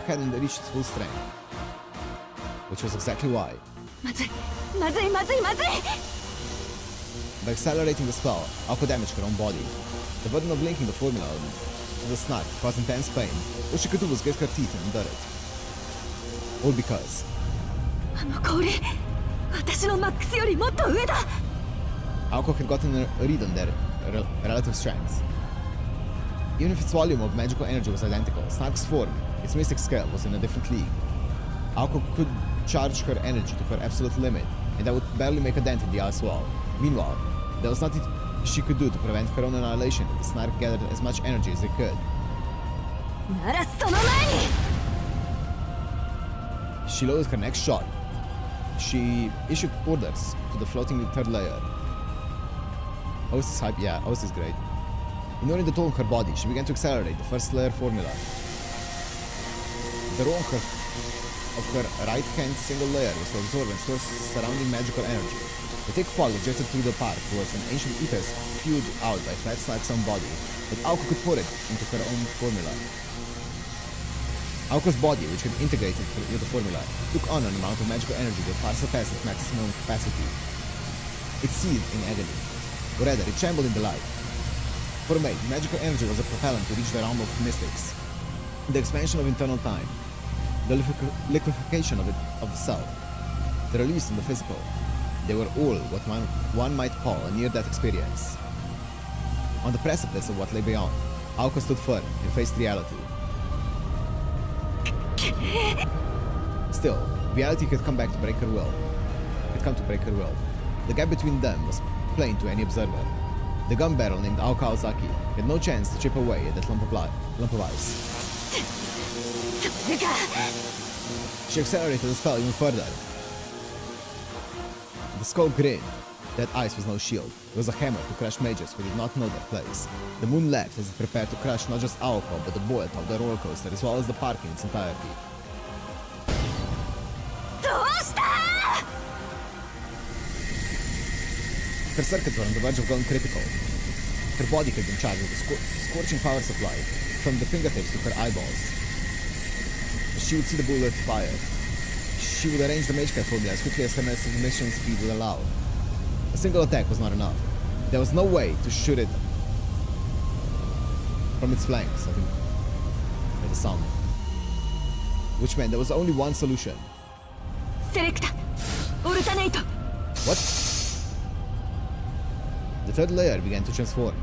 hadn't reached its full strength, which was exactly why. まずいまずいまずいまずい。 By accelerating the spell, Aoko damaged her own body. The burden of linking the formula to the snark caused intense pain. All she could do was grit her teeth and endure it. All because あの氷、私のマックスよりもっと上だ。 Aoko had gotten a read on their relative strengths. Even if its volume of magical energy was identical, Snark's form, its mystic scale, was in a different league. Aoko could charge her energy to her absolute limit, and that would barely make a dent in the ice wall. Meanwhile, there was nothing she could do to prevent her own annihilation, and the Snark gathered as much energy as they could. ならその前に。 She loaded her next shot. She issued orders to the floating third layer. Host is hype, yeah, Host is great. Ignoring the toll on her body, she began to accelerate the first layer formula. The row of her right-hand single layer was to absorb and store surrounding magical energy. The thick fog drifted through the park towards an ancient ether spewed out by Flat Snark's own body, but Aoko could pour it into her own formula. Aoko's body, which had integrated with the formula, took on an amount of magical energy that far surpassed its maximum capacity. It seethed in agony, or rather, it trembled in delight. For a mate, magical energy was a propellant to reach the realm of mystics. The expansion of internal time, the liquefaction of the self, the release from the physical. They were all what one might call a near-death experience. On the precipice of what lay beyond, Aoko stood firm and faced reality. Still, reality had come to break her will. The gap between them was plain to any observer. The gun barrel named Aoka Ozaki had no chance to chip away at that lump of ice. She accelerated the spell even further. The skull grinned. That ice was no shield. It was a hammer to crush mages who did not know their place. The moon laughed as it prepared to crush not just Aoko, but the boy atop the roller coaster, as well as the park in its entirety. Her circuits were on the verge of going critical. Her body had been charged with a scorching power supply, from the fingertips to her eyeballs. She would see the bullet fire. She would arrange the Mage-Kai formula as quickly as her mission speed would allow. A single attack was not enough. There was no way to shoot it from its flanks, I think, by the sound. Which meant there was only one solution. What? The third layer began to transform.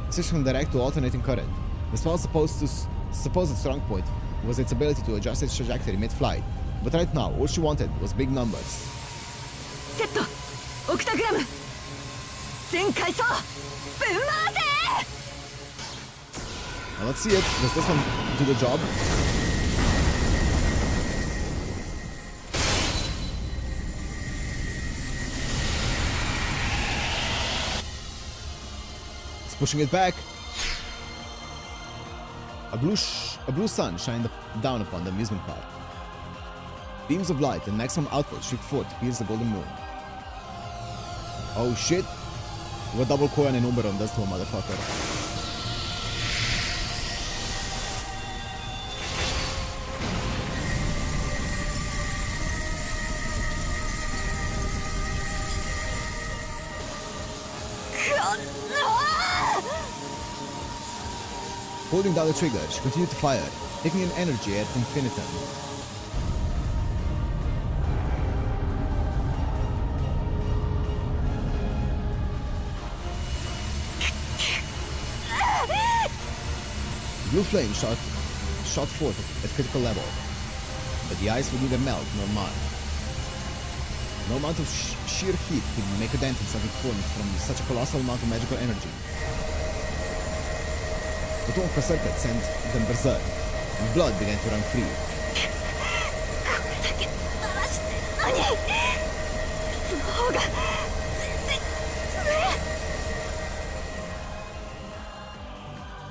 Switched from direct to alternating current. The spell's supposed strong point was its ability to adjust its trajectory mid-flight, but right now, all she wanted was big numbers. Now let's see it. Does this one do the job? It's pushing it back. A blue sun shined down upon the amusement park. Beams of light and maximum output shot forth to pierce the golden moon. Oh shit! What double coin and Uberon does to a motherfucker. Holding down the trigger, she continued to fire, taking in energy at infinitum. Blue flame shot forth at critical level, but the ice would neither melt nor mar. No amount of sheer heat could make a dent in something formed from such a colossal amount of magical energy. but one of her circuits sent them berserk, and blood began to run free. これだけ鳴らしてんのにその方が全然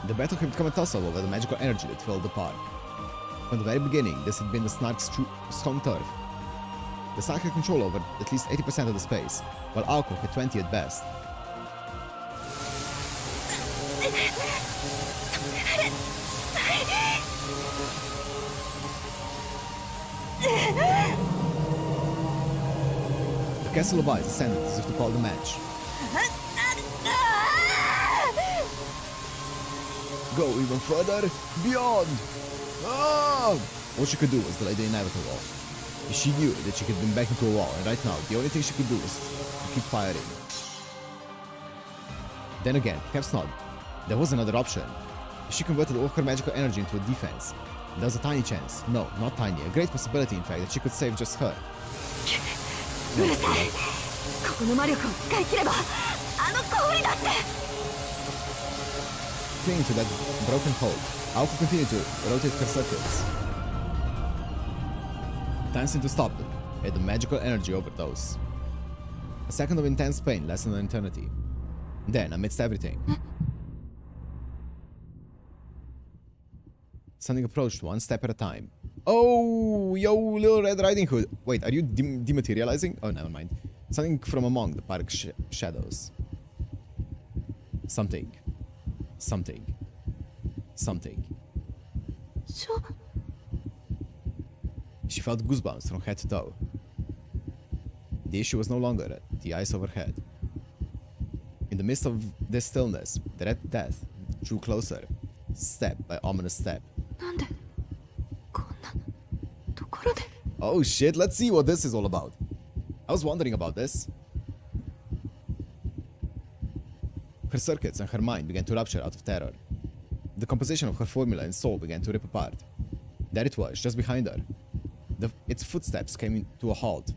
The battle had become a tussle over the magical energy that filled the park. From the very beginning, this had been the Snark's home turf. The Snark had control over at least 80% of the space, while Alco had 20 at best. The Castle of Ice ascended as if to call the match. Go even further, beyond! Ah! All she could do was delay the inevitable. She knew that she had been backed into a wall, and right now, the only thing she could do was to keep firing. Then again, perhaps not. There was another option. She converted all her magical energy into a defense. There was a tiny chance, no, not tiny, a great possibility in fact that she could save just her. うるさいここの魔力を使い切ればあの氷だって Clinging to that broken hold, Alco continued to rotate her circuits. Time seemed to stop them, at the magical energy overdose. A second of intense pain lasted an eternity. Then, amidst everything, something approached one step at a time. Oh, yo, Little Red Riding Hood. Wait, are you dematerializing? Oh, never mind. Something from among the park's shadows. Something. Something. Something. She felt goosebumps from head to toe. The issue was no longer the ice overhead. In the midst of this stillness, the Red Death drew closer, step by ominous step. なんでこんなところで Oh shit, let's see what this is all about. I was wondering about this. Her circuits and her mind began to rupture out of terror. The composition of her formula and soul began to rip apart. There it was, just behind her. Its footsteps came to a halt.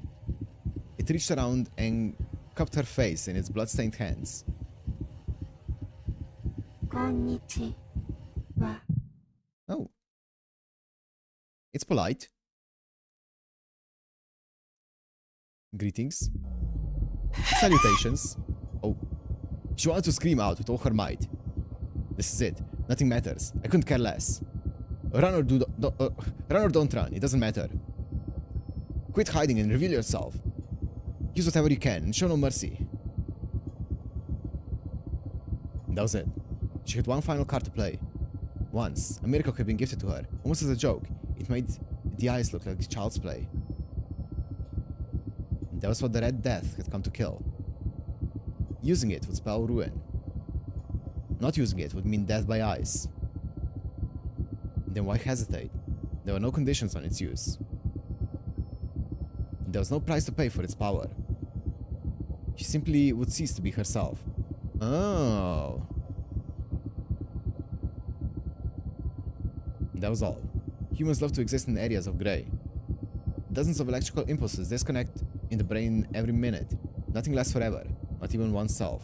It reached around and cupped her face in its blood-stained hands. こんにちは Oh. It's polite. Greetings. Salutations. Oh. She wanted to scream out with all her might. This is it. Nothing matters. I couldn't care less. Run or run or don't run. It doesn't matter. Quit hiding and reveal yourself. Use whatever you can and show no mercy. That was it. She had one final card to play. Once, a miracle had been gifted to her, almost as a joke. It made the ice look like child's play. That was what the Red Death had come to kill. Using it would spell ruin. Not using it would mean death by ice. Then why hesitate? There were no conditions on its use. There was no price to pay for its power. She simply would cease to be herself. Oh. That was all. Humans love to exist in areas of grey. Dozens of electrical impulses disconnect in the brain every minute. Nothing lasts forever, not even oneself.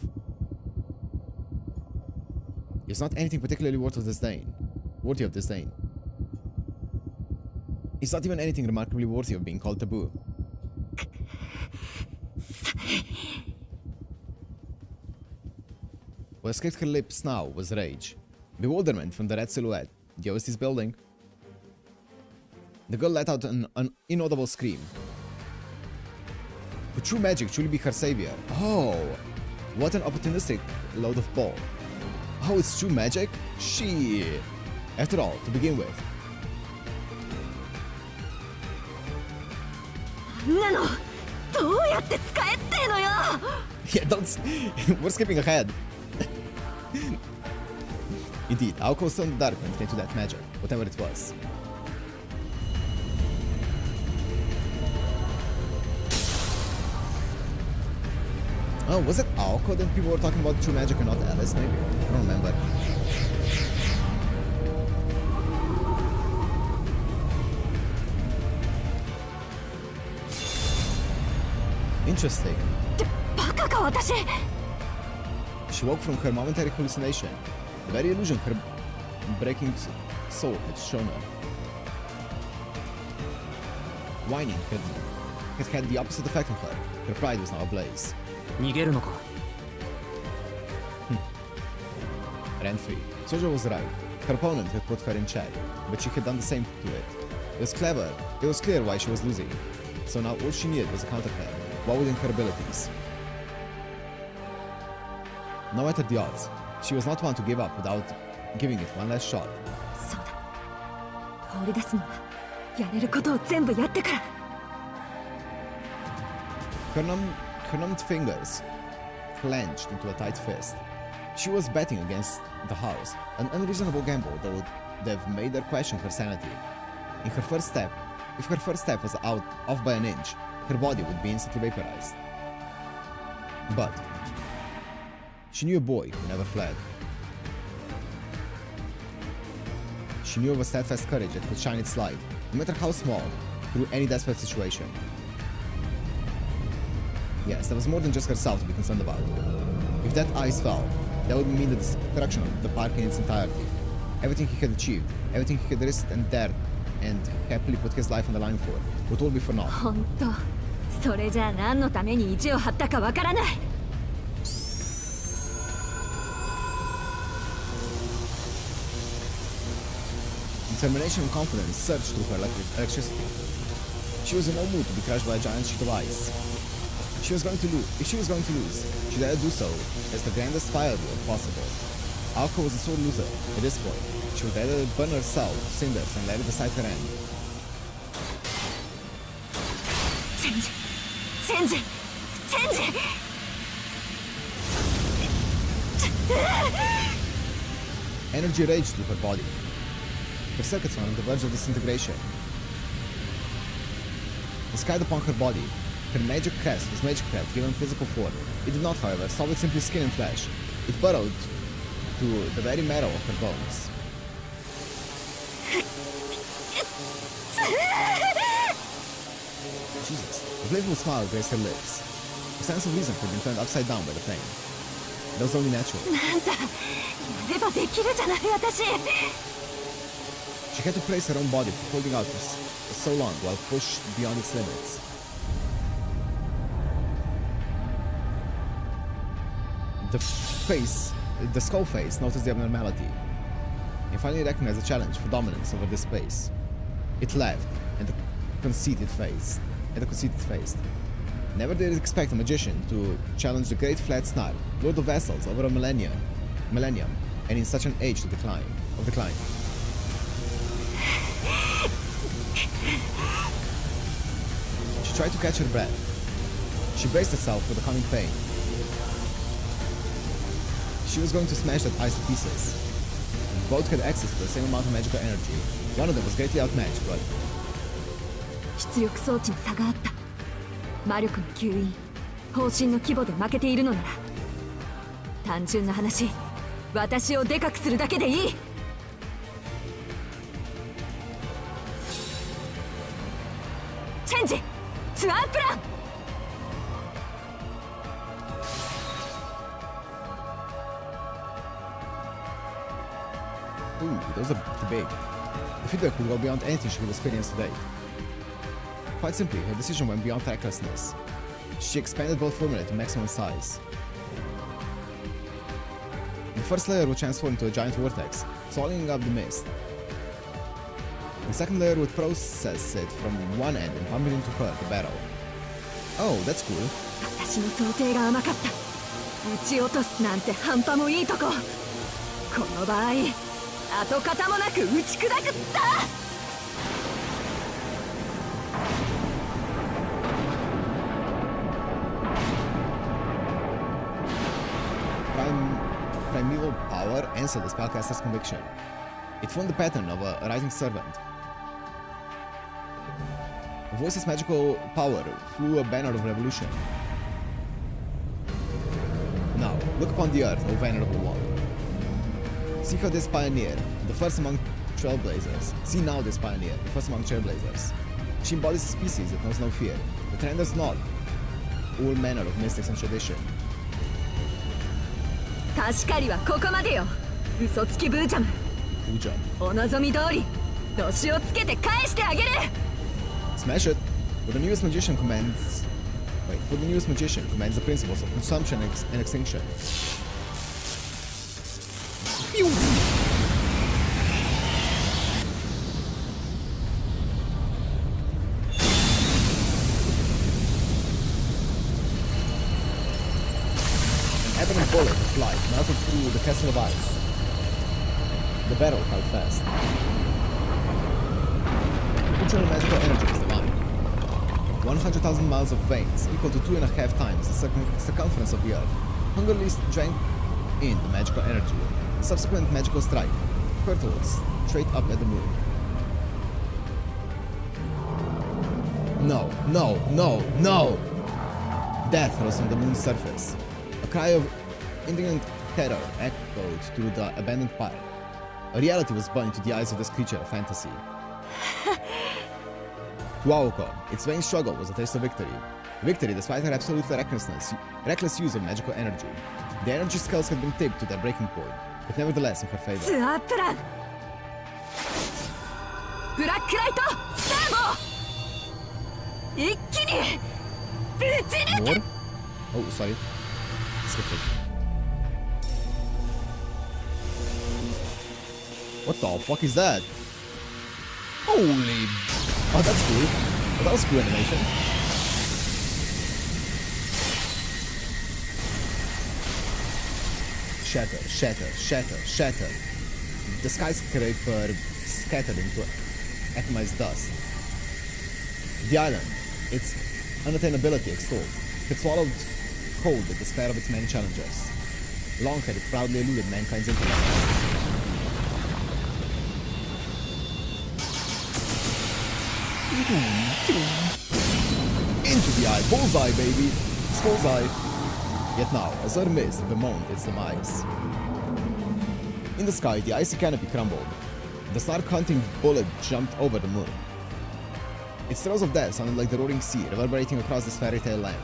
It's not anything particularly worthy of disdain. It's not even anything remarkably worthy of being called taboo. What escaped her lips now was rage. Bewilderment from the red silhouette, the OST's building. The girl let out an inaudible scream. Could true magic truly be her savior? Oh, what an opportunistic load of ball. Oh, it's true magic? Shit. After all, to begin with. なのどうやって使えってのよ Yeah, we're skipping ahead. Indeed, Alco was still in the dark when it came to that magic, whatever it was. Oh, was it Alco that people were talking about true magic and not Alice, maybe? I don't remember. Interesting. バカか私 She woke from her momentary hallucination. The very illusion breaking soul had shown her. Whining had the opposite effect on her. Her pride was now ablaze. 逃げるのか Ran free. Sojo was right. Her opponent had put her in check, but she had done the same to it. It was clever. It was clear why she was losing. So now all she needed was a counterplan, one within her abilities. No matter the odds, she was not one to give up without giving it one last shot. そうだ放り出すのはやれることを全部やってから Her numbed fingers clenched into a tight fist. She was betting against the house, an unreasonable gamble that would have made her question her sanity. If her first step was off by an inch, her body would be instantly vaporized. But she knew a boy who never fled. She knew of a steadfast courage that could shine its light, no matter how small, through any desperate situation. Yes, there was more than just herself to be concerned about. If that ice fell, that would mean the destruction of the park in its entirety. Everything he had achieved, everything he had risked and dared, and happily put his life on the line for, would all be for naught. 本当それじゃあ何のために意地を張ったかわからない Determination and confidence surged through her like electricity. She was in no mood to be crushed by a giant sheet of ice. If she was going to lose, she dared do so as the grandest firework possible. Aoko was a sore loser at this point. She would rather burn herself to cinders and let it decide her end. チェンジ Energy raged through her body. Her circuits were on the verge of disintegration. The sky upon her body. Her magic crest was magicraft given physical form. It did not, however, stop with simply skin and flesh. It burrowed to the very marrow of her bones. Jesus. A playful smile graced her lips. A sense of reason had been turned upside down by the pain. That was only natural. なんだやればできるじゃない私 She had to praise her own body for holding out for so long while pushed beyond its limits. The skull face noticed the abnormality and finally recognized the challenge for dominance over this space. It laughed and the conceited faced. Never did it expect a magician to challenge the great flat snarl, Lord of Vessels, over a millennium, and in such an age of decline. She tried to catch her breath. She braced herself for the coming pain. She was going to smash that ice to pieces. Both had access to the same amount of magical energy. One of them was greatly outmatched, but 出力装置に差があった魔力の吸引方針の規模で負けているのなら単純な話私をでかくするだけでいいチェンジツアープラン ooh, those are big. The figure could go beyond anything she could experience today. Quite simply, her decision went beyond recklessness. She expanded both formulae to maximum size. The first layer would transform into a giant vortex, swallowing up the mist. The second layer would process it from one end and pump it into her, the barrel. Oh, that's cool. 私の想定が甘かった撃ち落とすなんて半端もいいとここの場合跡形もなく打ち砕くった Primeval power answered the spellcaster's conviction. It formed the pattern of a rising servant. A voice's magical power flew a banner of revolution. Now, look upon the earth, O venerable one. See how this pioneer, the first among trailblazers. See now this pioneer, the first among trailblazers. She embodies a species that knows no fear, that renders not all manner of mystics and tradition. 確かにはここまでよ嘘つきブーチャム Uja. お望み通り度しをつけて返してあげる Smash it! For the newest magician commands... Wait, for the newest magician commands the principles of consumption and extinction. Pew! Ebony bullet of light melted through the castle of ice. The battle held fast. Internal magical energy is divine. 100,000 miles of veins, equal to 2.5 times the circumference of the Earth, hungrily drank in the magical energy. The subsequent magical strike hurtled straight up at the moon. No, no, no, no! Death rose from the moon's surface. A cry of indignant terror echoed through the abandoned park. A reality was born into the eyes of this creature of fantasy. To Aoko, its vain struggle was a taste of victory. Victory despite her absolute reckless use of magical energy. The energy scales had been tipped to their breaking point, but nevertheless in her favor. ツアープランブラックライトスターゴ一気にぶち抜け More? Oh, sorry. Skipped it. What the fuck is that? Holy... Oh, that's cool. Oh, that was cool animation. Shatter, shatter, shatter, shatter. The skyscraper scattered into atomized dust. The island, its unattainability extolled, had swallowed whole the despair of its many challengers. Long had it proudly eluded mankind's intellect. Into the eye, bullseye, baby! Skullseye! Yet now, a zerd mist bemoaned its demise. In the sky, the icy canopy crumbled. The star-hunting bullet jumped over the moon. Its throes of death sounded like the roaring sea reverberating across this fairy tale land.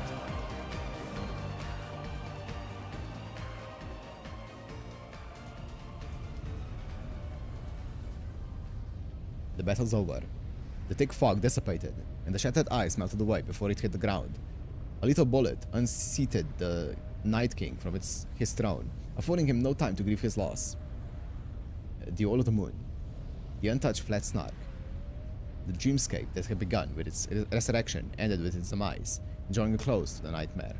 The battle's over. The thick fog dissipated, and the shattered ice melted away before it hit the ground. A little bullet unseated the Night King from his throne, affording him no time to grieve his loss. The All of the Moon. The untouched flat snark. The dreamscape that had begun with its resurrection ended with its demise, drawing a close to the nightmare.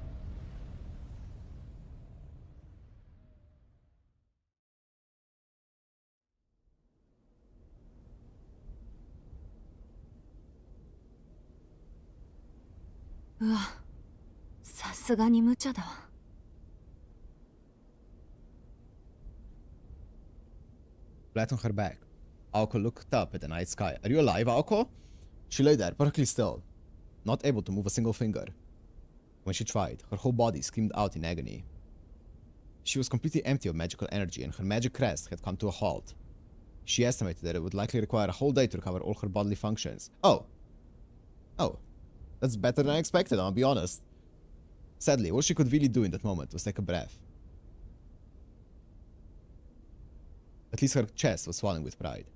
Ugh. さすがに無茶だ。Flat on her back, Aoko looked up at the night sky. Are you alive, Aoko? She lay there, perfectly still, not able to move a single finger. When she tried, her whole body screamed out in agony. She was completely empty of magical energy, and her magic crest had come to a halt. She estimated that it would likely require a whole day to recover all her bodily functions. Oh. That's better than I expected, I'll be honest. Sadly, all she could really do in that moment was take a breath. At least her chest was swelling with pride.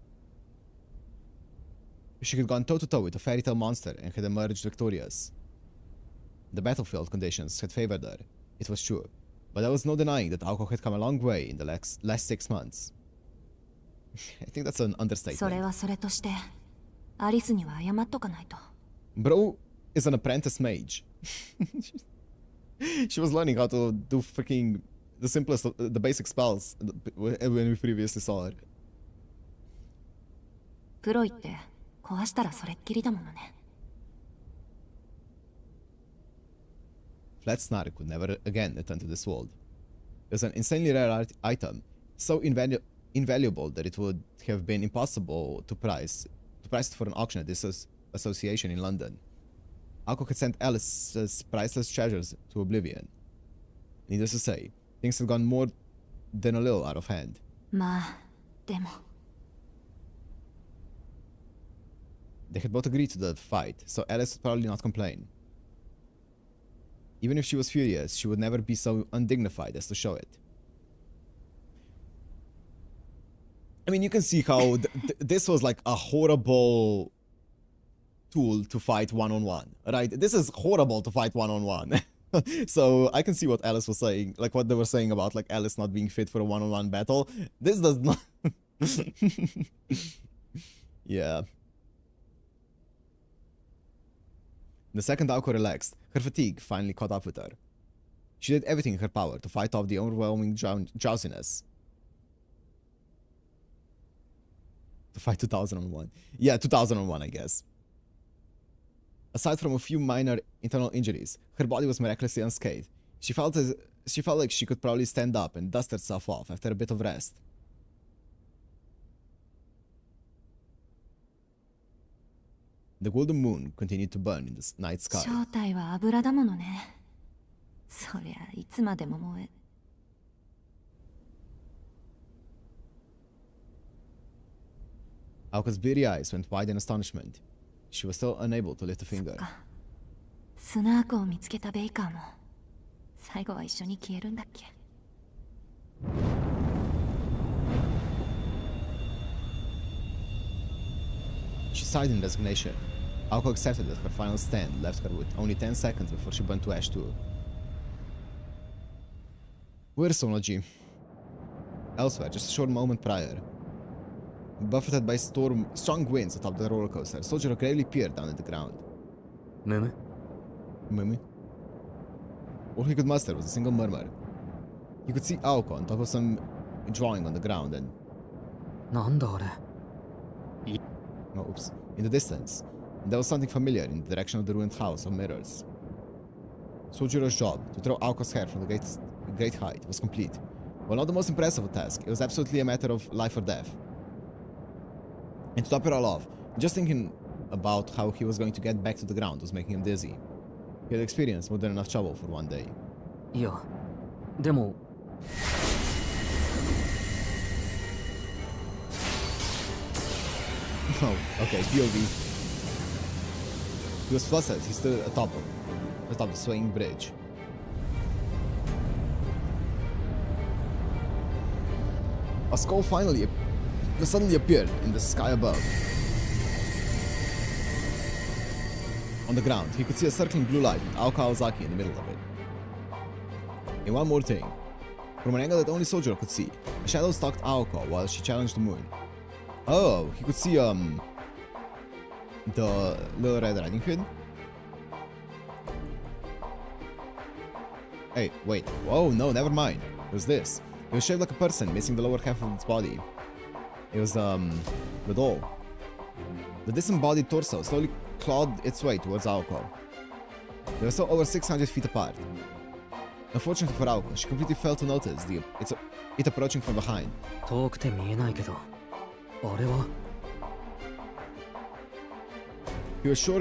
She had gone toe-to-toe with a fairy tale monster and had emerged victorious. The battlefield conditions had favored her, it was true, but there was no denying that Aoko had come a long way in the last 6 months. I think that's an understatement. それはそれとして、アリスには謝っとかないと。Bro is an apprentice mage. She was learning how to do freaking the simplest, the basic spells when we previously saw her. プロイって壊したらそれっきりだものね。Flat Snark would never again return to this world. It was an insanely rare item, so invaluable that it would have been impossible to price it for an auction at this association in London. Aoko had sent Alice's priceless treasures to oblivion. Needless to say, things had gone more than a little out of hand. まあ、でも。They had both agreed to the fight, so Alice would probably not complain. Even if she was furious, she would never be so undignified as to show it. I mean, you can see how this was like a horrible tool to fight one-on-one, right? This is horrible to fight one-on-one. So I can see what Alice was saying, like what they were saying about like Alice not being fit for a one-on-one battle. This does not... Yeah. The second Aoko relaxed, her fatigue finally caught up with her. She did everything in her power to fight off the overwhelming drowsiness. To fight 2001. Yeah, 2001, I guess. Aside from a few minor internal injuries, her body was miraculously unscathed. She felt like she could probably stand up and dust herself off after a bit of rest. The golden moon continued to burn in the night sky. 正体は油だものね。そりゃいつまでも燃え。Aoka's beady eyes went wide in astonishment. She was still unable to lift a finger. スナークを見つけたベイカーも最後は一緒に消えるんだっけ。She sighed in resignation. Aoko accepted that her final stand left her with only 10 seconds before she burned to ash too. Where's SonoG? Elsewhere, just a short moment prior. Buffeted by strong winds atop the roller coaster, Sojiro gravely peered down at the ground. Mumu? All he could muster was a single murmur. He could see Aoko on top of some drawing on the ground and... Oh, oops. In the distance, there was something familiar in the direction of the ruined house of mirrors. Sojiro's job, to throw Aoko's hair from the great height, was complete. While not the most impressive of tasks, it was absolutely a matter of life or death. And to top it all off, just thinking about how he was going to get back to the ground was making him dizzy. He had experienced more than enough trouble for one day. Yeah, でも Oh, okay, POV. He was flustered. He stood atop the swaying bridge. A skull suddenly appeared in the sky above. On the ground, he could see a circling blue light with Aoko Aozaki in the middle of it. And one more thing. From an angle that only Sojiro could see, a shadow stalked Aoko while she challenged the moon. Oh, he could see, the Little Red Riding Hood? Hey, wait. Whoa, no, never mind. It was this. It was shaped like a person, missing the lower half of its body. It was, the doll. The disembodied torso slowly clawed its way towards Aoko. They were still over 600 feet apart. Unfortunately for Aoko, she completely failed to notice it approaching from behind. 遠くて見えないけど、あれは He was sure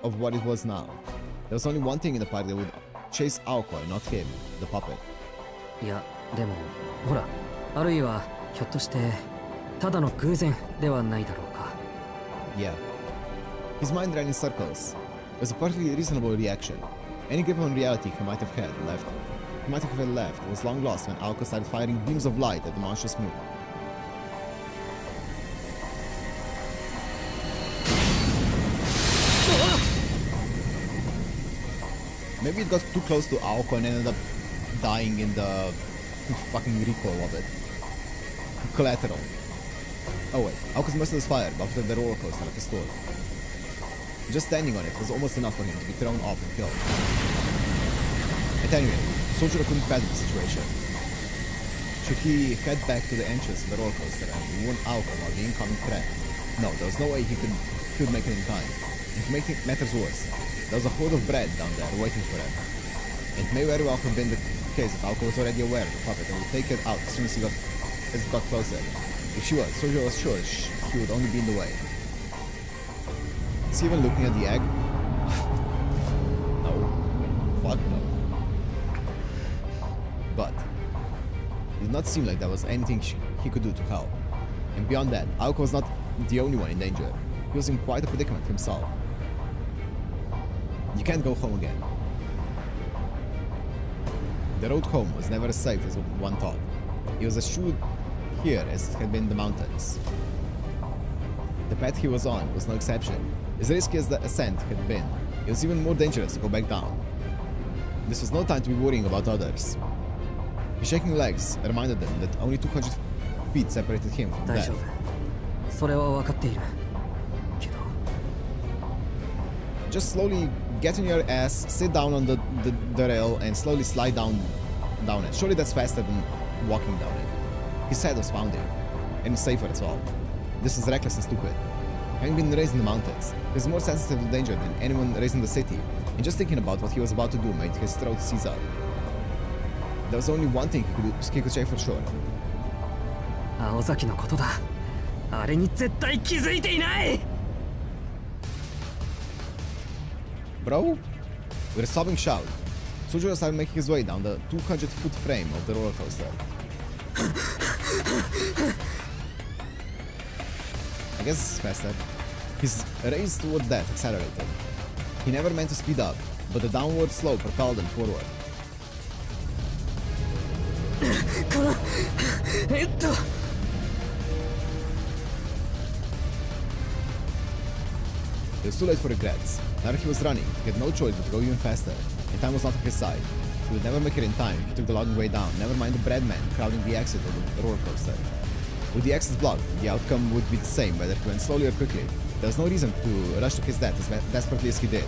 of what it was now. There was only one thing in the party that would chase Aoko and not him, the puppet. いや、でも、ほら、あるいはひょっとしてただの偶然ではないだろうか。Yeah. His mind ran in circles. It was a perfectly reasonable reaction. Any grip on reality he might have had left was long lost when Aoko started firing beams of light at the monstrous moon. Maybe it got too close to Aoko and ended up dying in the fucking recoil of it. Collateral. Oh wait, Aoko's merciless fire buffeted the roller coaster like a storm. Just standing on it was almost enough for him to be thrown off and killed. At any rate, Sojiro couldn't fathom the situation. Should he head back to the entrance of the roller coaster and warn Aoko about the incoming threat? No, there was no way he could make it in time. And to make matters worse, there was a hoard of bread down there waiting for him. It may very well have been the case that Aoko was already aware of the puppet and would take it out as soon as it got closer. If she was, Sojiro was sure he would only be in the way. Is he even looking at the egg? No. Fuck no. But it did not seem like there was anything he could do to help. And beyond that, Aoko was not the only one in danger. He was in quite a predicament himself. You can't go home again. The road home was never as safe as one thought. He was here as it had been in the mountains. The path he was on was no exception. As risky as the ascent had been, it was even more dangerous to go back down. This was no time to be worrying about others. His shaking legs reminded them that only 200 feet separated him from 大 death. 丈夫。それは分かっている。けど、 Just slowly get on your ass, sit down on the rail, and slowly slide down it. Surely that's faster than walking down it. His head was pounding, and safer as well. This is reckless and stupid. Having been raised in the mountains, he was more sensitive to danger than anyone raised in the city, and just thinking about what he was about to do made his throat seize up. There was only one thing he could say for sure. 青崎のことだ。あれに絶対気づいていない。 Bro? With a sobbing shout, Sojiro started making his way down the 200-foot frame of the roller coaster. I guess it's faster. His race toward death accelerated. He never meant to speed up, but the downward slope propelled him forward. It was too late for regrets. Now that he was running, he had no choice but to go even faster, and time was not on his side. He would never make it in time. He took the long way down, never mind the bread man crowding the exit of the roller coaster. With the exits blocked, the outcome would be the same whether he went slowly or quickly. There was no reason to rush to his death as desperately as he did.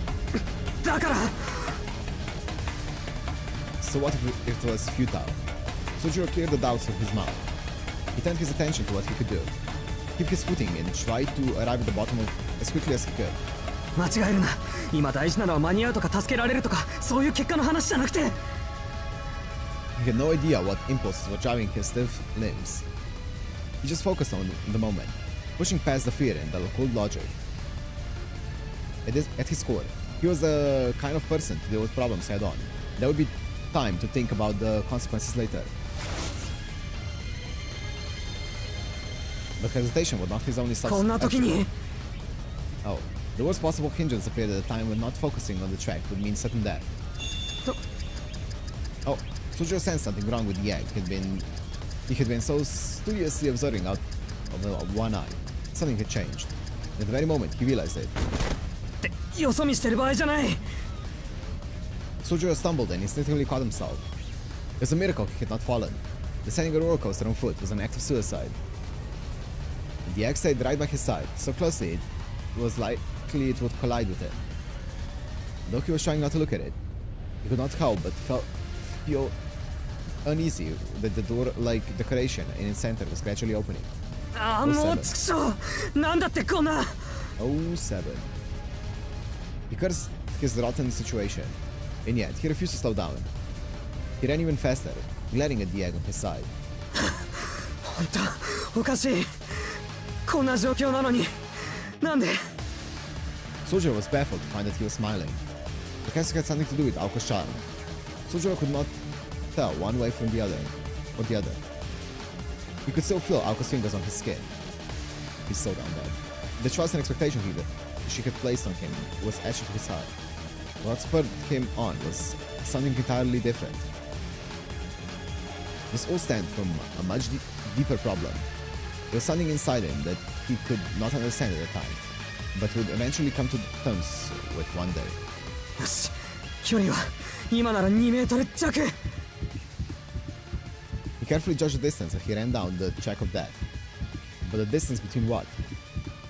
So what if it was futile? Sojiro cleared the doubts from his mouth. He turned his attention to what he could do. Keep his footing and tried to arrive at the bottom as quickly as he could. 間違えるな。今大事なのは間に合うとか助けられるとかそういう結果の話じゃなくて。 He had no idea what impulses were driving his stiff limbs. He just focused on the moment, pushing past the fear and the cold logic. At his core, he was the kind of person to deal with problems head on. There would be time to think about the consequences later. But hesitation was not his only こんな時に Oh, the worst possible hindrance appeared at a time when not focusing on the track would mean certain death. Oh, Sojiro sensed something wrong with the egg. He had been so studiously observing out of the one eye. Something had changed. At the very moment, he realized it. よそ見してる場合じゃない。 Sojiro stumbled and instinctively caught himself. It was a miracle he had not fallen. Descending a roller coaster on foot was an act of suicide. The egg stayed right by his side, so closely it was likely it would collide with him. Though he was trying not to look at it, he could not help but feel uneasy that the door-like decoration in its center was gradually opening. ああ、もうちくしょう。なんだってこんな。07. He cursed his rotten situation, and yet he refused to slow down. He ran even faster, glaring at the egg on his side. 本当、おかしい。こんな状況なのに、なんで Sojiro was baffled to find that he was smiling. The casket had something to do with Aoko's charm. Sojiro could not tell one way from the other, or the other. He could still feel Aoko's fingers on his skin. He's so down bad. The trust and expectation she had placed on him was etched into his heart. What spurred him on was something entirely different. This all stemmed from a much deeper problem. There was something inside him that he could not understand at the time, but would eventually come to terms with one day. よし、距離は今なら2メートル弱。 He carefully judged the distance as he ran down the track of death. But the distance between what?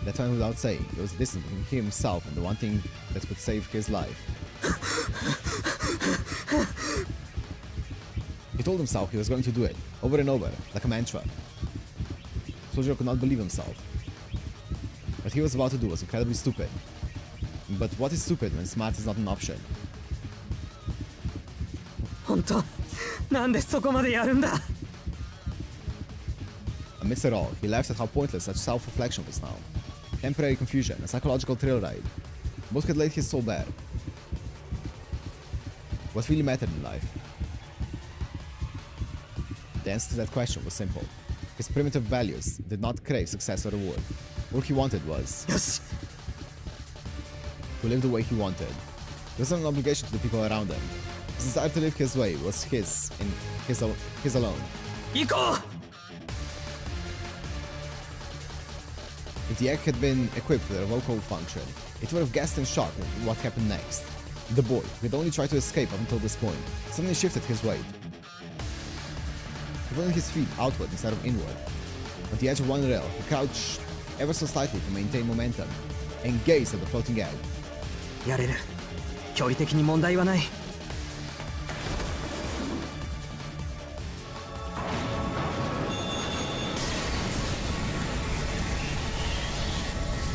That went without saying. It was the distance between himself and the one thing that could save his life. He told himself he was going to do it, over and over, like a mantra. Sojiro could not believe himself. What he was about to do was incredibly stupid. But what is stupid when smart is not an option? 本当、なんでそこまでやるんだ。 Amidst it all, he laughed at how pointless such self-reflection was now. Temporary confusion, a psychological thrill ride. Both had laid his soul bare. What really mattered in life? The answer to that question was simple. His primitive values did not crave success or reward. All he wanted was よし、 to live the way he wanted. There was not an obligation to the people around him. His desire to live his way was his alone. 行こう。the egg had been equipped with a vocal function, it would have guessed in shock at what happened next. The boy, who had only tried to escape up until this point, suddenly shifted his weight, pulling his feet outward instead of inward. On the edge of one rail, he crouched ever so slightly to maintain momentum, and gazed at the floating egg. やれる。距離的に問題はない。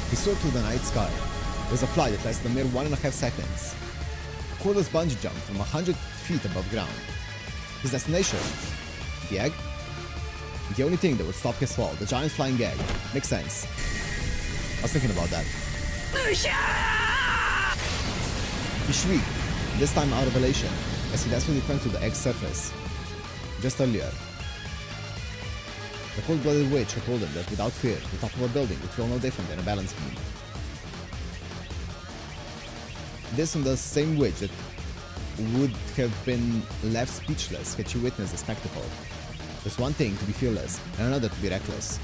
He soared through the night sky. It was a flight that lasted a mere 1.5 seconds. A cordless bungee jump from 100 feet above ground. His destination? The egg? The only thing that would stop his fall, the giant flying egg. Makes sense. I was thinking about that. He shrieked, this time out of elation, as he desperately clung to the egg's surface. Just earlier, the cold-blooded witch had told him that without fear, the top of a building would feel no different than a balance beam. This from the same witch that would have been left speechless had she witnessed the spectacle. There's one thing to be fearless, and another to be reckless.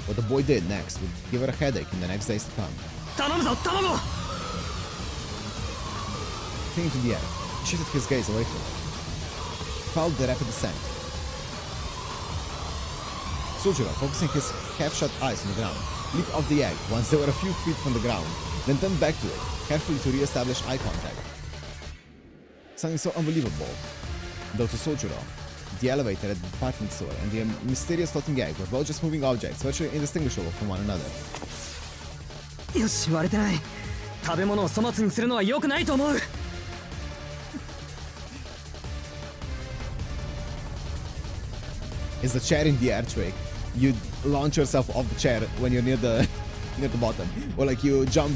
What the boy did next would give her a headache in the next days to come. Clinging to the air, he shifted his gaze away from it. He followed the rapid descent. Sojiro, focusing his half-shut eyes on the ground, leaped off the egg once they were a few feet from the ground, then turned back to it, carefully to re-establish eye contact. Something so unbelievable, though, to Sojiro. The elevator at the department store and the mysterious floating egg were both just moving objects, virtually indistinguishable from one another. よし、割れてない。食べ物を粗末にするのは良くないと思う。It's the chair in the air trick. You launch yourself off the chair when you're near the bottom, or like you jump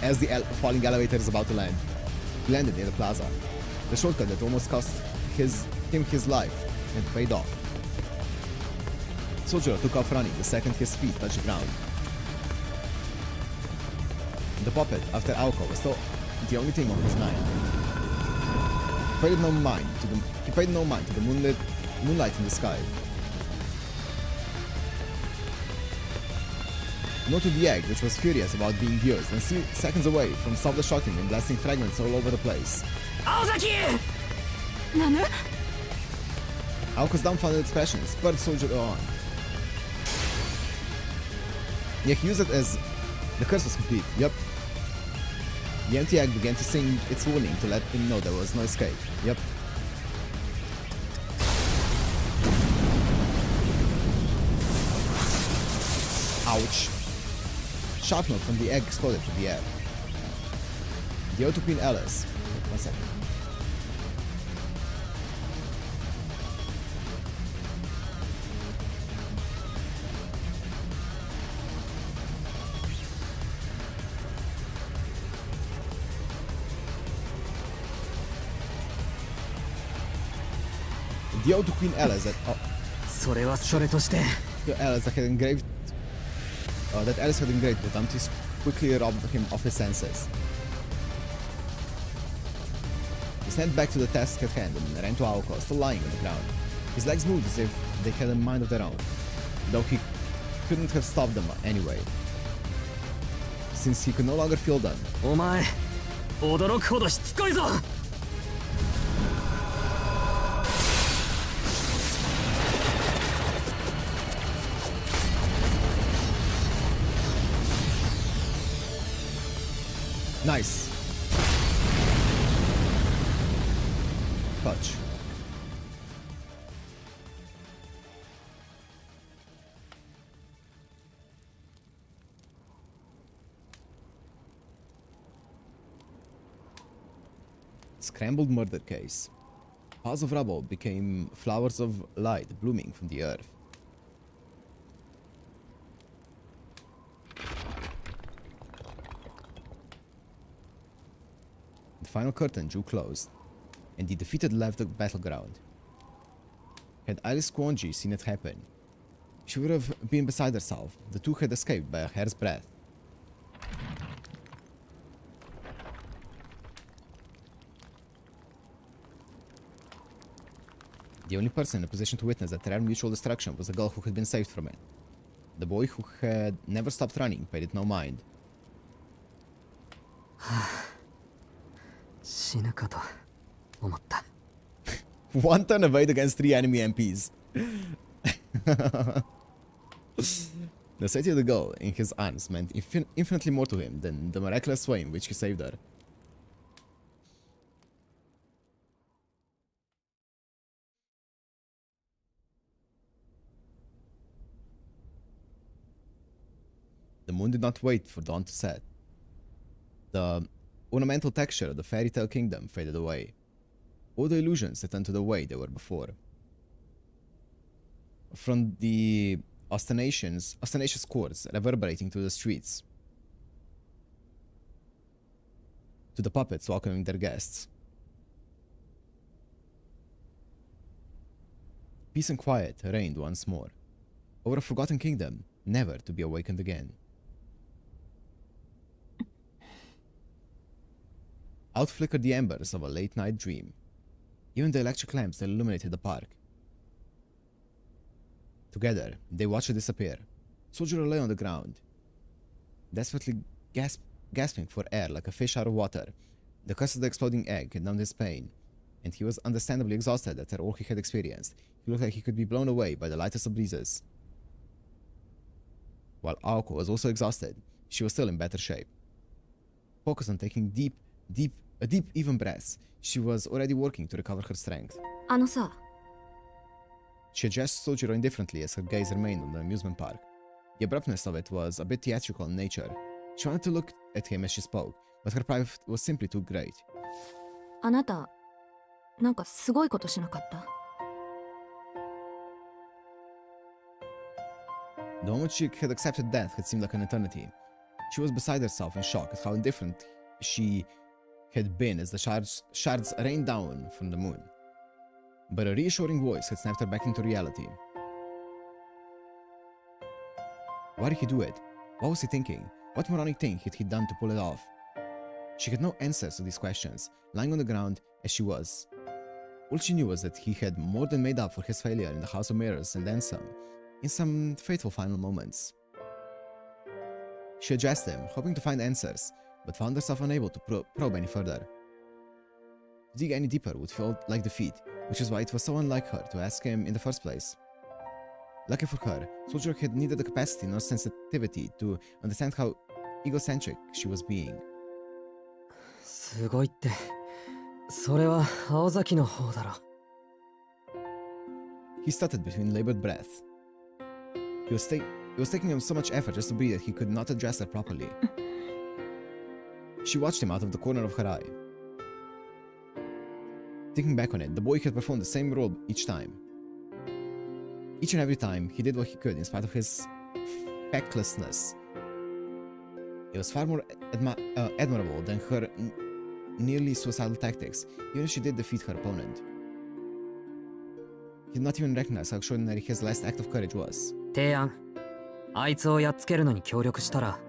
as the falling elevator is about to land. He landed near the plaza. The shortcut that almost cost him his life had paid off. Sojiro took off running the second his feet touched the ground. The puppet, after Aoko, was still the only thing on his mind. He paid no mind to the moonlight in the sky. Nor to the egg, which was furious about being used and seconds away from self-destructing and blasting fragments all over the place. Aozaki! Nanu? Aoko's dumbfounded expression spurred Sojiro on. Yeah, he used it as the curse was complete. Yep. The empty egg began to sing its warning to let him know there was no escape. Yep. Ouch. Sharp note from the egg exploded to the air. The auto Queen Alice. Wait, 1 second. The auto Queen Alice that それはそれとして。the Alice that had engraved that Alice had engraved with Amtis quickly robbed him of his senses. He snapped back to the task at hand and ran to Aoko, still lying on the ground. His legs moved as if they had a mind of their own, though he couldn't have stopped them anyway, since he could no longer feel them. お前、驚くほどしつこいぞ。Nice. Touch. Scrambled murder case. Piles of rubble became flowers of light blooming from the earth. The final curtain drew closed, and the defeated left the battleground. Had Alice Kwonji seen it happen, she would have been beside herself. The two had escaped by a hair's breadth. The only person in a position to witness that rare mutual destruction was the girl who had been saved from it. The boy who had never stopped running paid it no mind. 死ぬかと思った。 One turn evade against 3 enemy MPs. The safety of the girl in his arms meant infinitely more to him than the miraculous way in which he saved her. The moon did not wait for dawn to set. The ornamental texture of the fairy tale kingdom faded away. All the illusions returned to the way they were before. From the ostentatious chords reverberating through the streets, to the puppets welcoming their guests. Peace and quiet reigned once more, over a forgotten kingdom, never to be awakened again. Out flickered the embers of a late-night dream. Even the electric lamps that illuminated the park. Together, they watched her disappear. Soldier lay on the ground, desperately gasping for air like a fish out of water. The curse of the exploding egg had numbed his pain, and he was understandably exhausted after all he had experienced. He looked like he could be blown away by the lightest of breezes. While Aoko was also exhausted, she was still in better shape. Focused on taking deep, even breaths, she was already working to recover her strength. あのさ、 She addressed Sojiro indifferently as her gaze remained on the amusement park. The abruptness of it was a bit theatrical in nature. She wanted to look at him as she spoke, but her pride was simply too great. あなた、なんかすごいことしなかった？ The moment she had accepted death had seemed like an eternity. She was beside herself in shock at how indifferent she had been as the shards rained down from the moon. But a reassuring voice had snapped her back into reality. Why did he do it? What was he thinking? What moronic thing had he done to pull it off? She had no answers to these questions, lying on the ground as she was. All she knew was that he had more than made up for his failure in the House of Mirrors and then some, in some fateful final moments. She addressed him, hoping to find answers, but found herself unable to probe any further. To dig any deeper would feel like defeat, which is why it was so unlike her to ask him in the first place. Lucky for her, Soldier had neither the capacity nor sensitivity to understand how egocentric she was being. すごいって、それは青崎の方だろ。 He stuttered between labored breaths. It was taking him so much effort just to breathe that he could not address her properly. She watched him out of the corner of her eye. Thinking back on it, the boy had performed the same role each time. Each and every time, he did what he could in spite of his fecklessness. It was far more admirable than her nearly suicidal tactics, even if she did defeat her opponent. He did not even recognize how extraordinary his last act of courage was. 提案、あいつをやっつけるのに協力したら、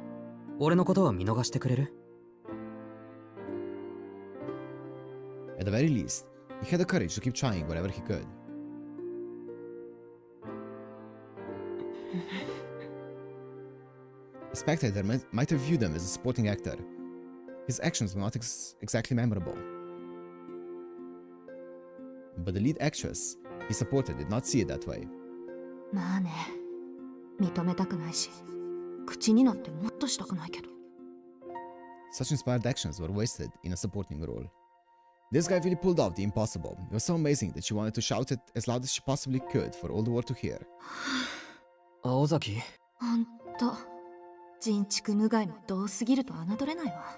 俺のことは見逃してくれる？ At the very least, he had the courage to keep trying wherever he could. A spectator might have viewed him as a supporting actor. His actions were not exactly memorable. But the lead actress he supported did not see it that way. まあね、認めたくないし、口になんてもっとしたくないけど。 Such inspired actions were wasted in a supporting role. This guy really pulled off the impossible. It was so amazing that she wanted to shout it as loud as she possibly could for all the world to hear. 青崎？ほんと、人畜無害もどうすぎると侮れないわ。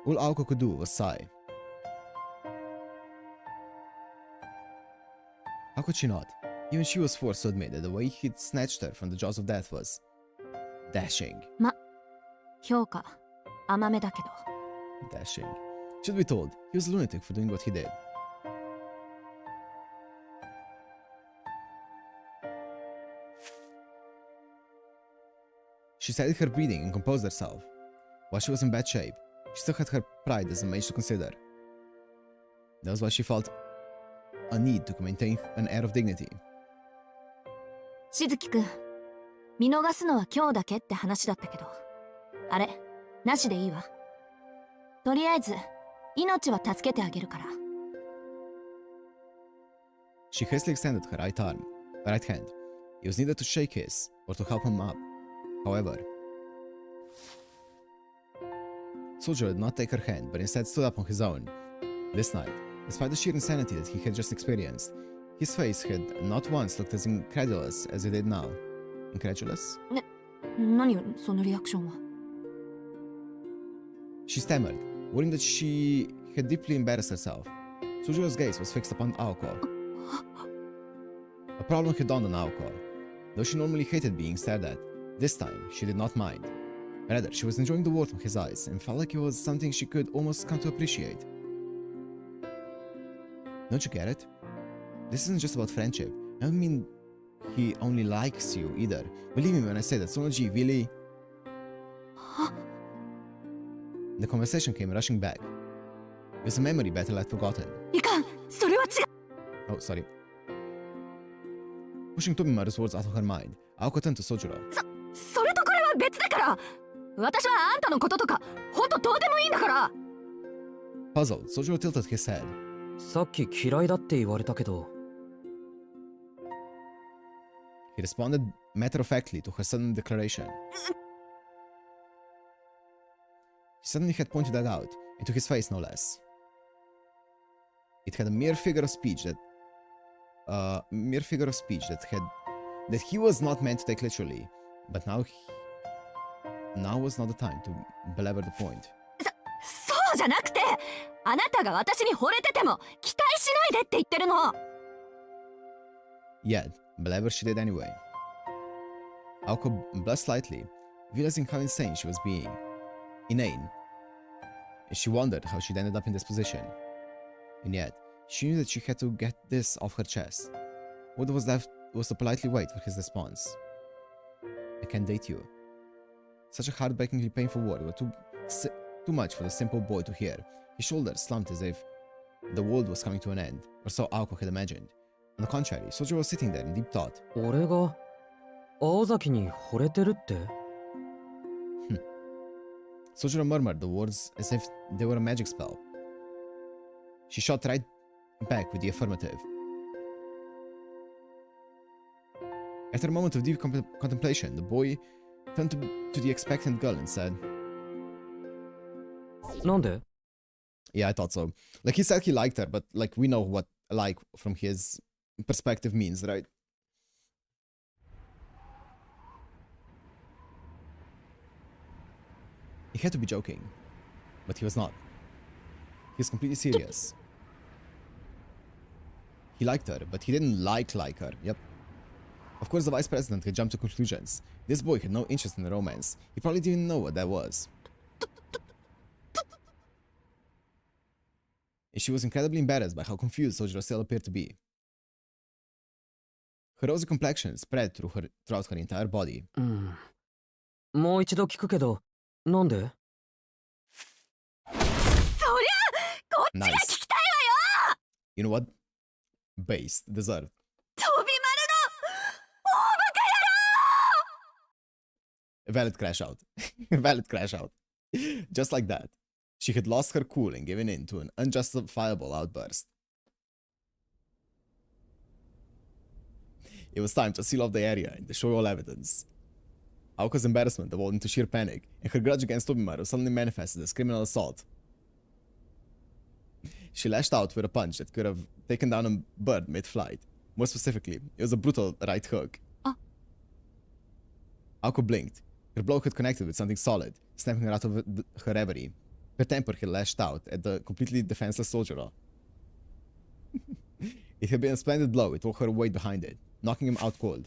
All Aoko could do was sigh. How could she not? Even she was forced to admit that the way he'd snatched her from the jaws of death was dashing. ま、評価、甘めだけど。Dashing. Should be told, he was a lunatic for doing what he did. She steadied her breathing and composed herself. While she was in bad shape, she still had her pride as a mage to consider. That was why she felt a need to maintain an air of dignity. しずきくん、見逃すのは今日だけって話だったけど、あれなしでいいわ。とりあえず命は助けてあげるから。 She hastily extended her right hand. It was neither to shake his or to help him up. However, Soldier did not take her hand, but instead stood up on his own. This night, despite the sheer insanity that he had just experienced, his face had not once looked as incredulous as it did now. Incredulous? 何そのリアクションは。 She stammered, worrying that she had deeply embarrassed herself. Sujira's gaze was fixed upon Aoko. A problem had dawned on Aoko. Though she normally hated being stared at, this time she did not mind. Rather, she was enjoying the warmth from his eyes and felt like it was something she could almost come to appreciate. Don't you get it? This isn't just about friendship. I don't mean he only likes you either. Believe me when I say that SonoG really... The conversation came rushing back. It was a memory better left forgotten. いかん、それは違う。 Oh, sorry. Pushing Tobimaru's words out of her mind, Aoko turned to Sojiro. それとこれは別だから。私はあんたのこととかほんとどうでもいいんだから。 Puzzled, Sojiro tilted his head. さっき嫌いだって言われたけど。 He responded matter-of-factly to her sudden declaration. He suddenly had pointed that out, and to his face no less. It had a mere figure of speech that he was not meant to take literally, but now was not the time to belabor the point. そうじゃなくて、あなたが私に惚れてても期待しないでって言ってるの。 Yet, belabor she did anyway. Aoko blushed slightly, realizing how insane she was being. Inane. She wondered how she'd ended up in this position. And yet, she knew that she had to get this off her chest. What was left was to politely wait for his response. I can't date you. Such a heartbreakingly painful word were too much for the simple boy to hear. His shoulders slumped as if the world was coming to an end, or so Aoko had imagined. On the contrary, Sojiro was sitting there in deep thought. 俺が青崎に惚れてるって？ Sojiro murmured the words as if they were a magic spell. She shot right back with the affirmative. After a moment of deep contemplation, the boy turned to the expectant girl and said, なんで？ Yeah, I thought so. Like, he said he liked her, but like, we know what like from his perspective means, right? He had to be joking, but he was not. He was completely serious. He liked her, but he didn't like her. Yep. Of course, the vice president had jumped to conclusions. This boy had no interest in the romance. He probably didn't know what that was. And she was incredibly embarrassed by how confused Sojiro still appeared to be. Her rosy complexion spread throughout her entire body. もう一度聞くけど、なんで？ そりゃこっちが聞きたいわよ。 You know what? Based. Deserved. 飛び丸の大バカ野郎。 Valid crash out. Valid crash out. Just like that. She had lost her cool and given in to an unjustifiable outburst. It was time to seal off the area and destroy all evidence. Aoko's embarrassment evolved into sheer panic, and her grudge against Tobimaru suddenly manifested as criminal assault. She lashed out with a punch that could have taken down a bird mid-flight. More specifically, it was a brutal right hook. Aoko blinked. Her blow had connected with something solid, snapping her out of her reverie. Her temper had lashed out at the completely defenseless Sojiro. It had been a splendid blow. It took her weight behind it, knocking him out cold.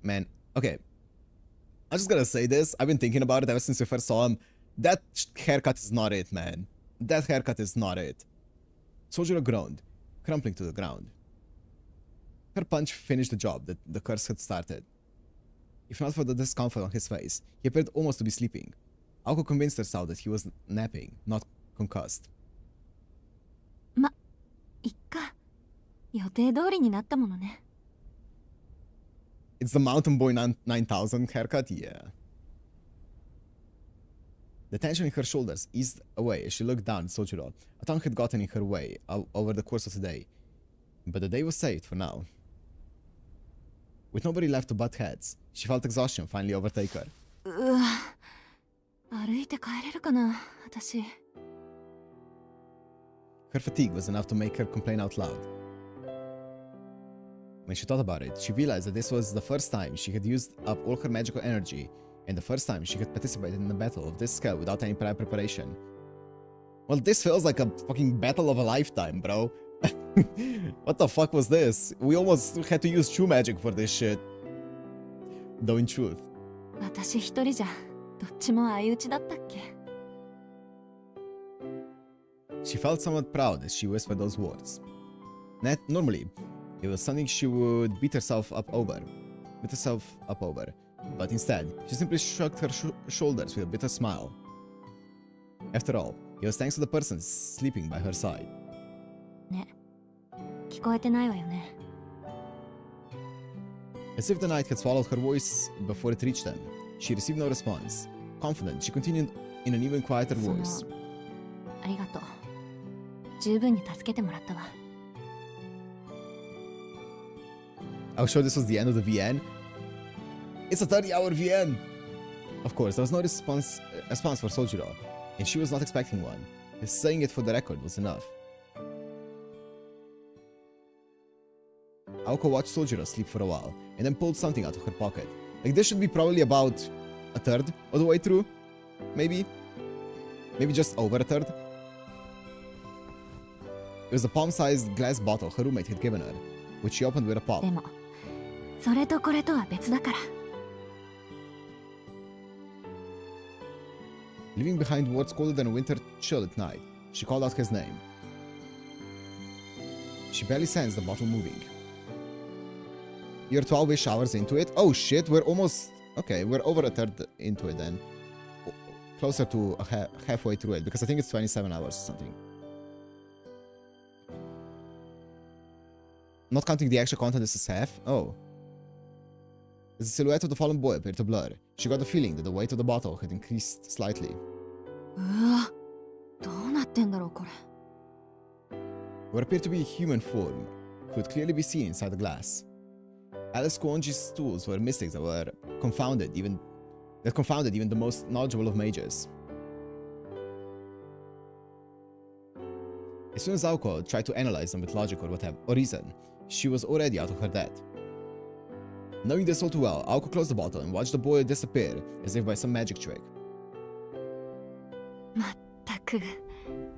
Man, okay. I'm just gonna say this. I've been thinking about it ever since we first saw him. That haircut is not it, man. That haircut is not it. Sojiro groaned, crumpling to the ground. Her punch finished the job that the curse had started. If not for the discomfort on his face, he appeared almost to be sleeping. Aoko convinced herself that he was napping, not concussed. 予定通りになったものね。 It's the Mountain Boy 9000 haircut? Yeah. The tension in her shoulders eased away as she looked down at Sojiro. A tongue had gotten in her way over the course of the day. But the day was saved for now. With nobody left to butt heads, she felt exhaustion finally overtake her. うわ、歩いて帰れるかな、私。 Her fatigue was enough to make her complain out loud. When she thought about it, she realized that this was the first time she had used up all her magical energy, and the first time she had participated in a battle of this scale without any prior preparation. Well, this feels like a fucking battle of a lifetime, bro. What the fuck was this? We almost had to use true magic for this shit. Though in truth. 私一人じゃどっちも相打ちだったっけ。 She felt somewhat proud as she whispered those words. Normally, it was something she would beat herself up over. But instead, she simply shrugged her shoulders with a bitter smile. After all, it was thanks to the person sleeping by her side. ね、聞こえてないわよね。 As if the night had swallowed her voice before it reached them, she received no response. Confident, she continued in an even quieter voice. ありがとう。十分に助けてもらったわ。 I was sure this was the end of the VN. It's a 30-hour VN! Of course, there was no response for Sojiro, and she was not expecting one. Saying it for the record was enough. Aoko watched Sojiro sleep for a while, and then pulled something out of her pocket. Like, this should be probably about a third of the way through? Maybe? Maybe just over a third? It was a palm-sized glass bottle her roommate had given her, which she opened with a pop. でも、それとこれとは別だから。 Leaving behind words colder than a winter chill at night, she called out his name. She barely sensed the bottle moving. You're 12-ish hours into it? Oh shit, we're almost... Okay, we're over a third into it then. Closer to halfway through it, because I think it's 27 hours or something. Not counting the extra content, this is half? Oh. As the silhouette of the fallen boy appeared to blur, she got the feeling that the weight of the bottle had increased slightly. うわ、どうなってんだろうこれ。 What appeared to be a human form could clearly be seen inside the glass. Alice Kuonji's tools were mystics that confounded even the most knowledgeable of mages. As soon as Aoko tried to analyze them with logic or reason, she was already out of her depth. Knowing this all too well, Aoko closed the bottle and watched the boy disappear as if by some magic trick. まったく、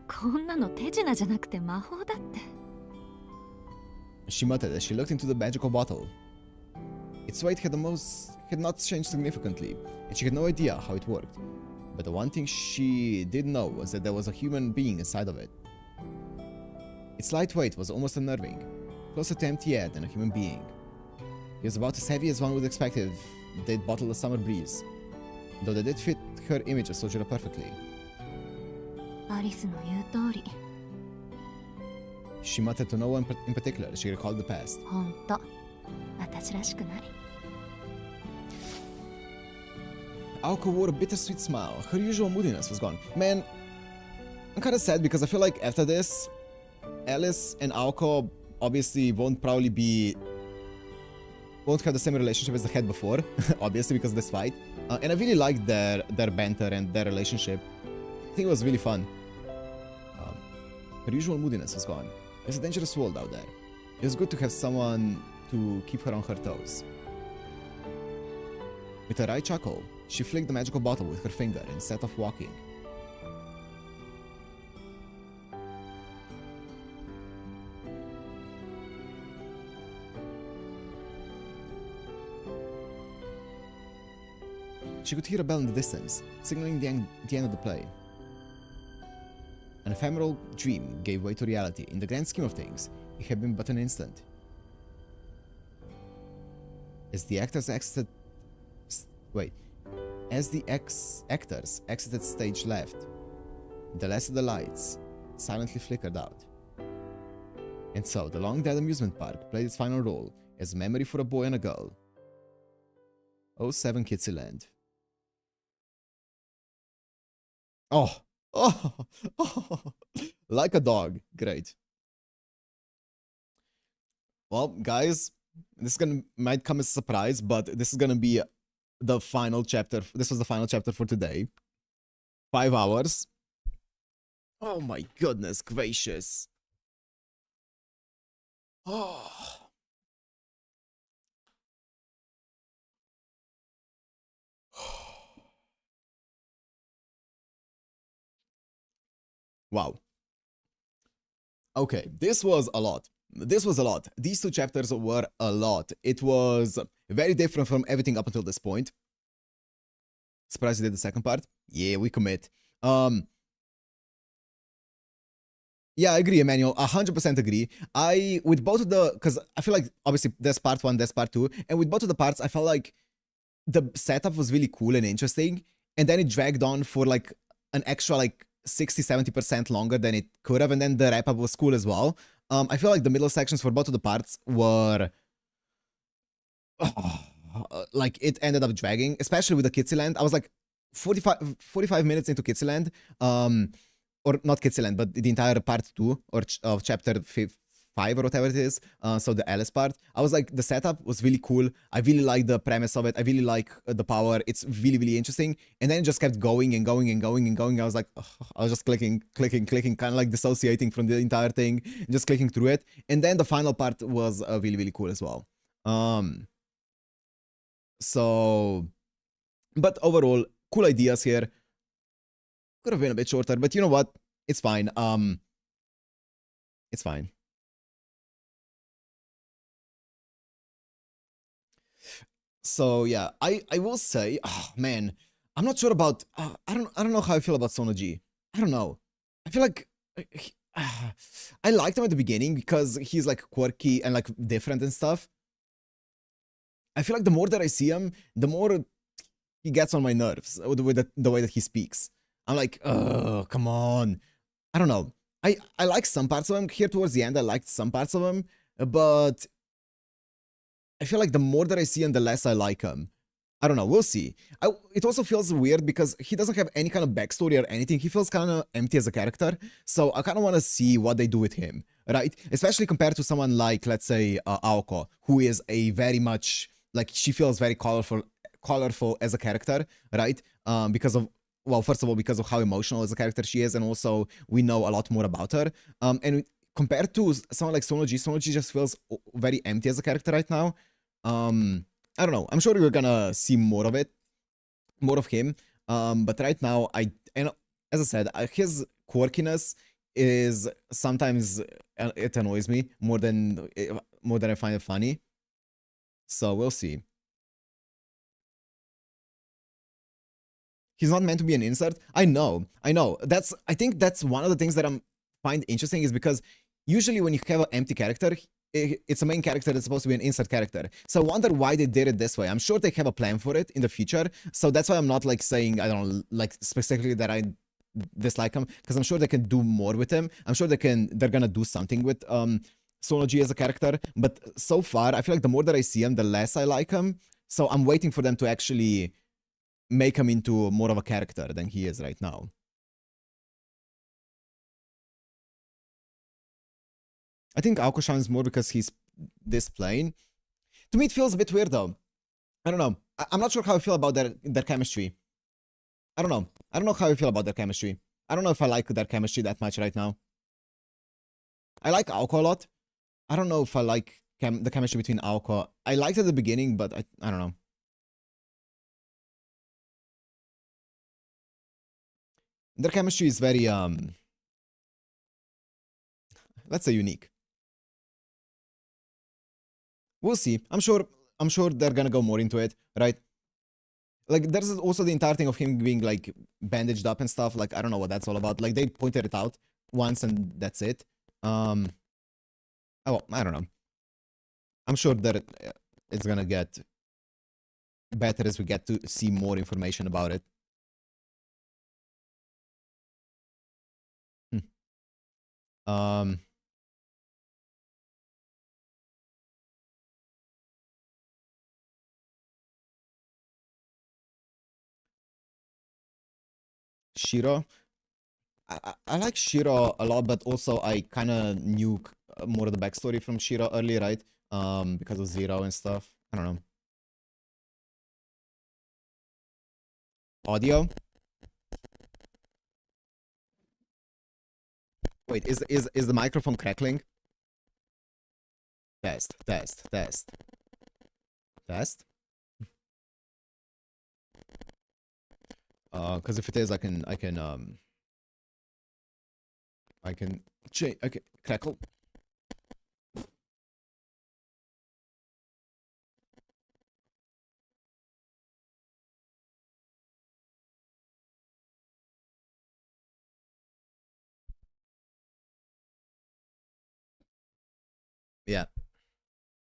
こんなの手品じゃなくて魔法だって。 She muttered as she looked into the magical bottle. Its weight had not changed significantly, and she had no idea how it worked. But the one thing she did know was that there was a human being inside of it. Its light weight was almost unnerving, closer to empty air than a human being. It was about as heavy as one would expect if they'd bottled a summer breeze, though they did fit her image of Sojiro perfectly. アリスの言う通り。 She muttered to no one in particular as she recalled the past. ほんと、私らしくない。 Aoko wore a bittersweet smile. Her usual moodiness was gone. Man, I'm kinda sad because I feel like after this, Alice and Aoko obviously won't have the same relationship as they had before, obviously because of this fight. And I really liked their banter and their relationship. I think it was really fun. Her usual moodiness was gone. It's a dangerous world out there. It was good to have someone to keep her on her toes. With a wry chuckle, she flicked the magical bottle with her finger and set off walking. She could hear a bell in the distance, signaling the end of the play. An ephemeral dream gave way to reality. In the grand scheme of things, it had been but an instant. As the actors exited stage left, the last of the lights silently flickered out. And so, the long-dead amusement park played its final role as a memory for a boy and a girl. 07 Kitsy Land. Oh! Oh! Oh! Like a dog. Great. Well, guys, this might come as a surprise, but this is gonna be the final chapter. This was the final chapter for today. 5 hours. Oh my goodness gracious. Oh. Wow. Okay, this was a lot. This was a lot. These 2 chapters were a lot. It was very different from everything up until this point. Surprised you did the second part? Yeah, we commit. Yeah, I agree, Emmanuel. 100% agree. With both of the, because I feel like obviously there's part 1, there's part 2, and with both of the parts, I felt like the setup was really cool and interesting, and then it dragged on for like an extra like 60-70% longer than it could have, and then the wrap up was cool as well. I feel like the middle sections for both of the parts were like it ended up dragging, especially with the Kitsy Land. I was like 45 minutes into Kitsy Land, or not Kitsy Land, but the entire part 2 of chapter 5 or whatever it is. So the Alice part, I was like, the setup was really cool. I really like the premise of it. I really like the power. It's really, really interesting. And then it just kept going and going and going and going. I was like, I was just clicking, kind of like dissociating from the entire thing, and just clicking through it. And then the final part was really, really cool as well. So, but overall, cool ideas here. Could have been a bit shorter, but you know what? It's fine. It's fine. So yeah, I will say, oh man, I'm not sure about. I don't know how I feel about SonoG. I don't know. I feel like I liked him at the beginning because he's like quirky and like different and stuff. I feel like the more that I see him, the more he gets on my nerves with the way that he speaks. I'm like, oh, come on. I don't know. I like some parts of him. Here towards the end, I liked some parts of him, but I feel like the more that I see him, the less I like him. I don't know. We'll see. It also feels weird because he doesn't have any kind of backstory or anything. He feels kind of empty as a character. So I kind of want to see what they do with him, right? Especially compared to someone like, let's say, Aoko, who is a very much, like, she feels very colorful as a character, right? Because of, well, first of all, because of how emotional as a character she is, and also we know a lot more about her. And compared to someone like SonoG, SonoG just feels very empty as a character right now. I don't know. I'm sure we're gonna see more of it, more of him. But right now, and as I said, his quirkiness is sometimes it annoys me more than I find it funny. So we'll see. He's not meant to be an insert. I know. I think that's one of the things that I find interesting, is because usually when you have an empty character, it's a main character that's supposed to be an insert character. So I wonder why they did it this way. I'm sure they have a plan for it in the future. So that's why I'm not like saying, I don't know, like specifically that I dislike him, because I'm sure they can do more with him. I'm sure they're gonna do something with SonoG as a character. But so far, I feel like the more that I see him, the less I like him. So I'm waiting for them to actually make him into more of a character than he is right now. I think Aoko shines more because he's this plain. To me, it feels a bit weird though. I don't know. I'm not sure how I feel about their chemistry. I don't know. I don't know how I feel about their chemistry. I don't know if I like their chemistry that much right now. I like Aoko a lot. I don't know if I like the chemistry between Aoko. I liked it at the beginning, but I don't know. Their chemistry is very, let's say, unique. We'll see. I'm sure they're gonna go more into it, right? Like, there's also the entire thing of him being, like, bandaged up and stuff. Like, I don't know what that's all about. Like, they pointed it out once and that's it. Oh, I don't know. I'm sure that it's gonna get better as we get to see more information about it. Shiro. I like Shiro a lot, but also I kind of knew more of the backstory from Shiro early, right? Because of Zero and stuff. I don't know. Audio. Wait, is the microphone crackling? Test. Because if it is, I can change. Okay, crackle. Yeah.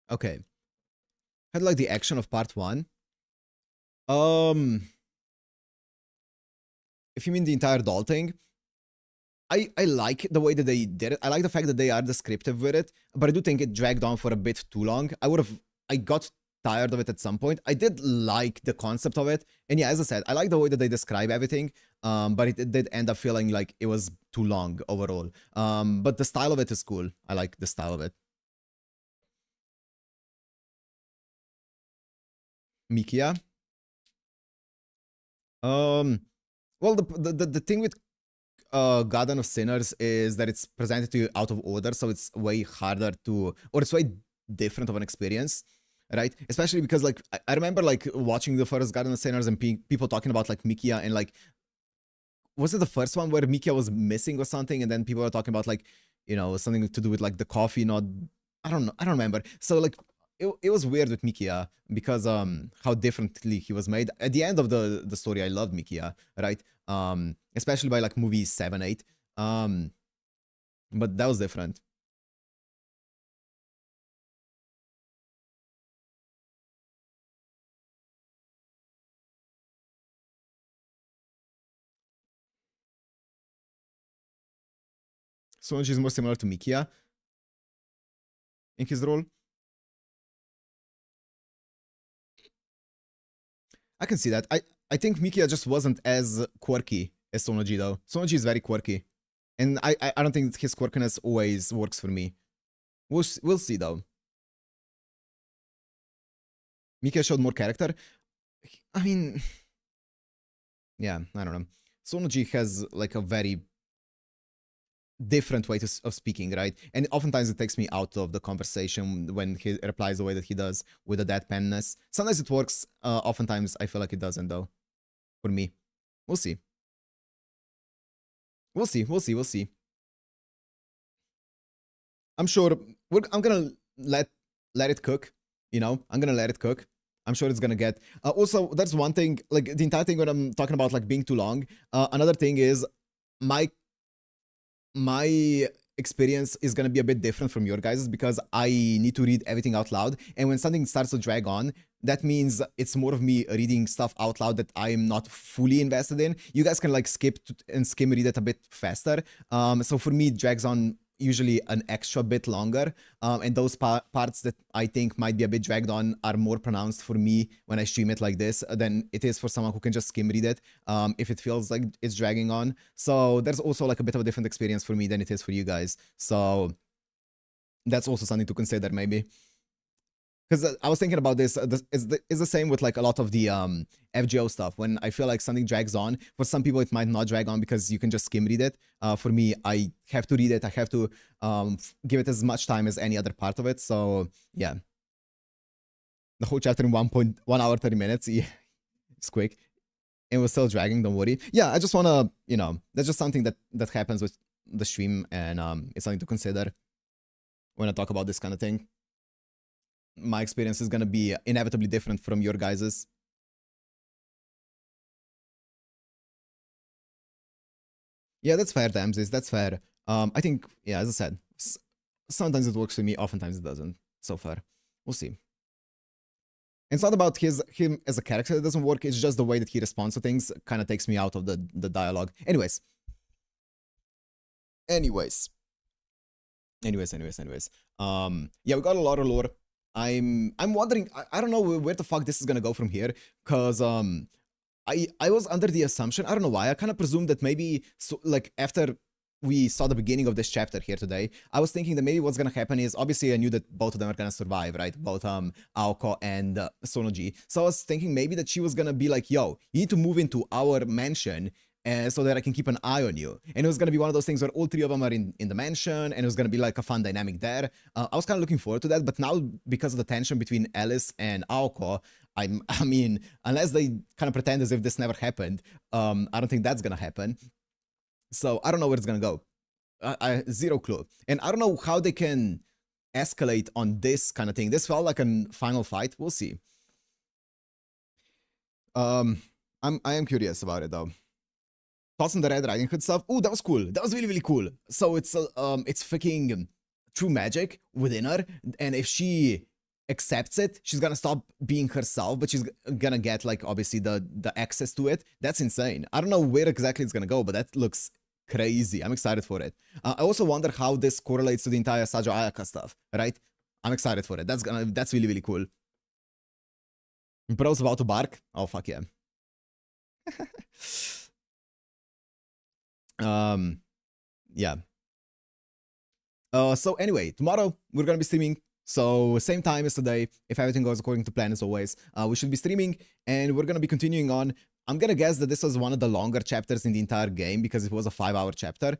Okay. Had like the action of part 1. If you mean the entire doll thing, I like the way that they did it. I like the fact that they are descriptive with it, but I do think it dragged on for a bit too long. I got tired of it at some point. I did like the concept of it, and yeah, as I said, I like the way that they describe everything, but it did end up feeling like it was too long overall. But the style of it is cool. I like the style of it. Mikia. Well, the thing with Garden of Sinners is that it's presented to you out of order, so it's way harder to, or it's way different of an experience, right? Especially because like I remember like watching the first Garden of Sinners and people talking about like Mikia, and like, was it the first one where Mikia was missing or something, and then people were talking about like, you know, something to do with like the coffee not, I don't remember. So like it was weird with Mikia because how differently he was made. At the end of the story, I loved Mikia, right? Especially by like movie 7, 8. But that was different. SonoG is more similar to Mikia in his role. I can see that. I think Mikia just wasn't as quirky as SonoG though. SonoG is very quirky, and I don't think his quirkiness always works for me. We'll see though. Mikia showed more character. I mean, yeah, I don't know. SonoG has like a very different way of speaking, right? And oftentimes it takes me out of the conversation when he replies the way that he does with a deadpanness. Sometimes it works. Oftentimes I feel like it doesn't though. For me, we'll see. We'll see. I'm sure I'm gonna let it cook. You know, I'm gonna let it cook. I'm sure it's gonna get. Also, there's one thing, like the entire thing when I'm talking about like being too long. Another thing is my experience is gonna be a bit different from your guys's because I need to read everything out loud, and when something starts to drag on, that means it's more of me reading stuff out loud that I'm not fully invested in. You guys can like skip and skim read it a bit faster. So for me, it drags on usually an extra bit longer, and those parts that I think might be a bit dragged on are more pronounced for me when I stream it like this than it is for someone who can just skim read it if it feels like it's dragging on. So there's also like a bit of a different experience for me than it is for you guys. So that's also something to consider maybe. Because I was thinking about this, it's the same with like a lot of the FGO stuff. When I feel like something drags on, for some people it might not drag on because you can just skim read it. For me, I have to read it. I have to give it as much time as any other part of it. So yeah, the whole chapter in 1 hour 30 minutes. Yeah, it's quick. It was still dragging. Don't worry. Yeah, I just wanna, you know, that's just something that happens with the stream, and it's something to consider when I talk about this kind of thing. My experience is gonna be inevitably different from your guys's. Yeah, that's fair, Damses. That's fair. I think, yeah, as I said, sometimes it works for me, oftentimes it doesn't. So far, we'll see. It's not about him as a character that doesn't work. It's just the way that he responds to things kind of takes me out of the dialogue. Anyways. Yeah, we got a lot of lore. I'm wondering, I don't know where the fuck this is gonna go from here, because I I was under the assumption, I don't know why, I kind of presumed that maybe, so, like, after we saw the beginning of this chapter here today, I was thinking that maybe what's gonna happen is, obviously I knew that both of them are gonna survive, right? Both Aoko and SonoG. So I was thinking maybe that she was gonna be like, yo, you need to move into our mansion so that I can keep an eye on you. And it was gonna be one of those things where all three of them are in the mansion, and it was gonna be like a fun dynamic there. I was kind of looking forward to that, but now because of the tension between Alice and Aoko, I mean, unless they kind of pretend as if this never happened, I don't think that's gonna happen. So I don't know where it's gonna go. Zero clue. And I don't know how they can escalate on this kind of thing. This felt like a final fight. We'll see. I am curious about it though. Thoughts on the Red Riding Hood stuff? Ooh, that was cool. That was really, really cool. So it's freaking true magic within her, and if she accepts it, she's gonna stop being herself, but she's gonna get, like, obviously the access to it. That's insane. I don't know where exactly it's gonna go, but that looks crazy. I'm excited for it. I also wonder how this correlates to the entire Sajo Ayaka stuff, right? I'm excited for it. That's really, really cool. Bro's about to bark. Oh, fuck yeah. Yeah. So anyway, tomorrow we're gonna be streaming. So same time as today, if everything goes according to plan as always, we should be streaming, and we're gonna be continuing on. I'm gonna guess that this was one of the longer chapters in the entire game because it was a 5-hour chapter.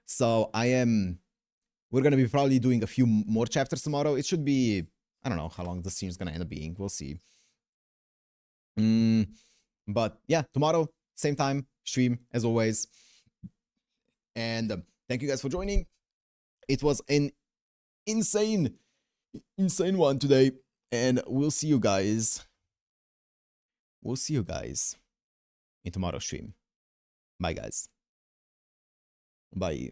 So we're gonna be probably doing a few more chapters tomorrow. It should be, I don't know how long the stream is gonna end up being. We'll see. But yeah, tomorrow, same time, stream as always. And thank you guys for joining. It was an insane one today, and we'll see you guys in tomorrow's stream. Bye guys. Bye.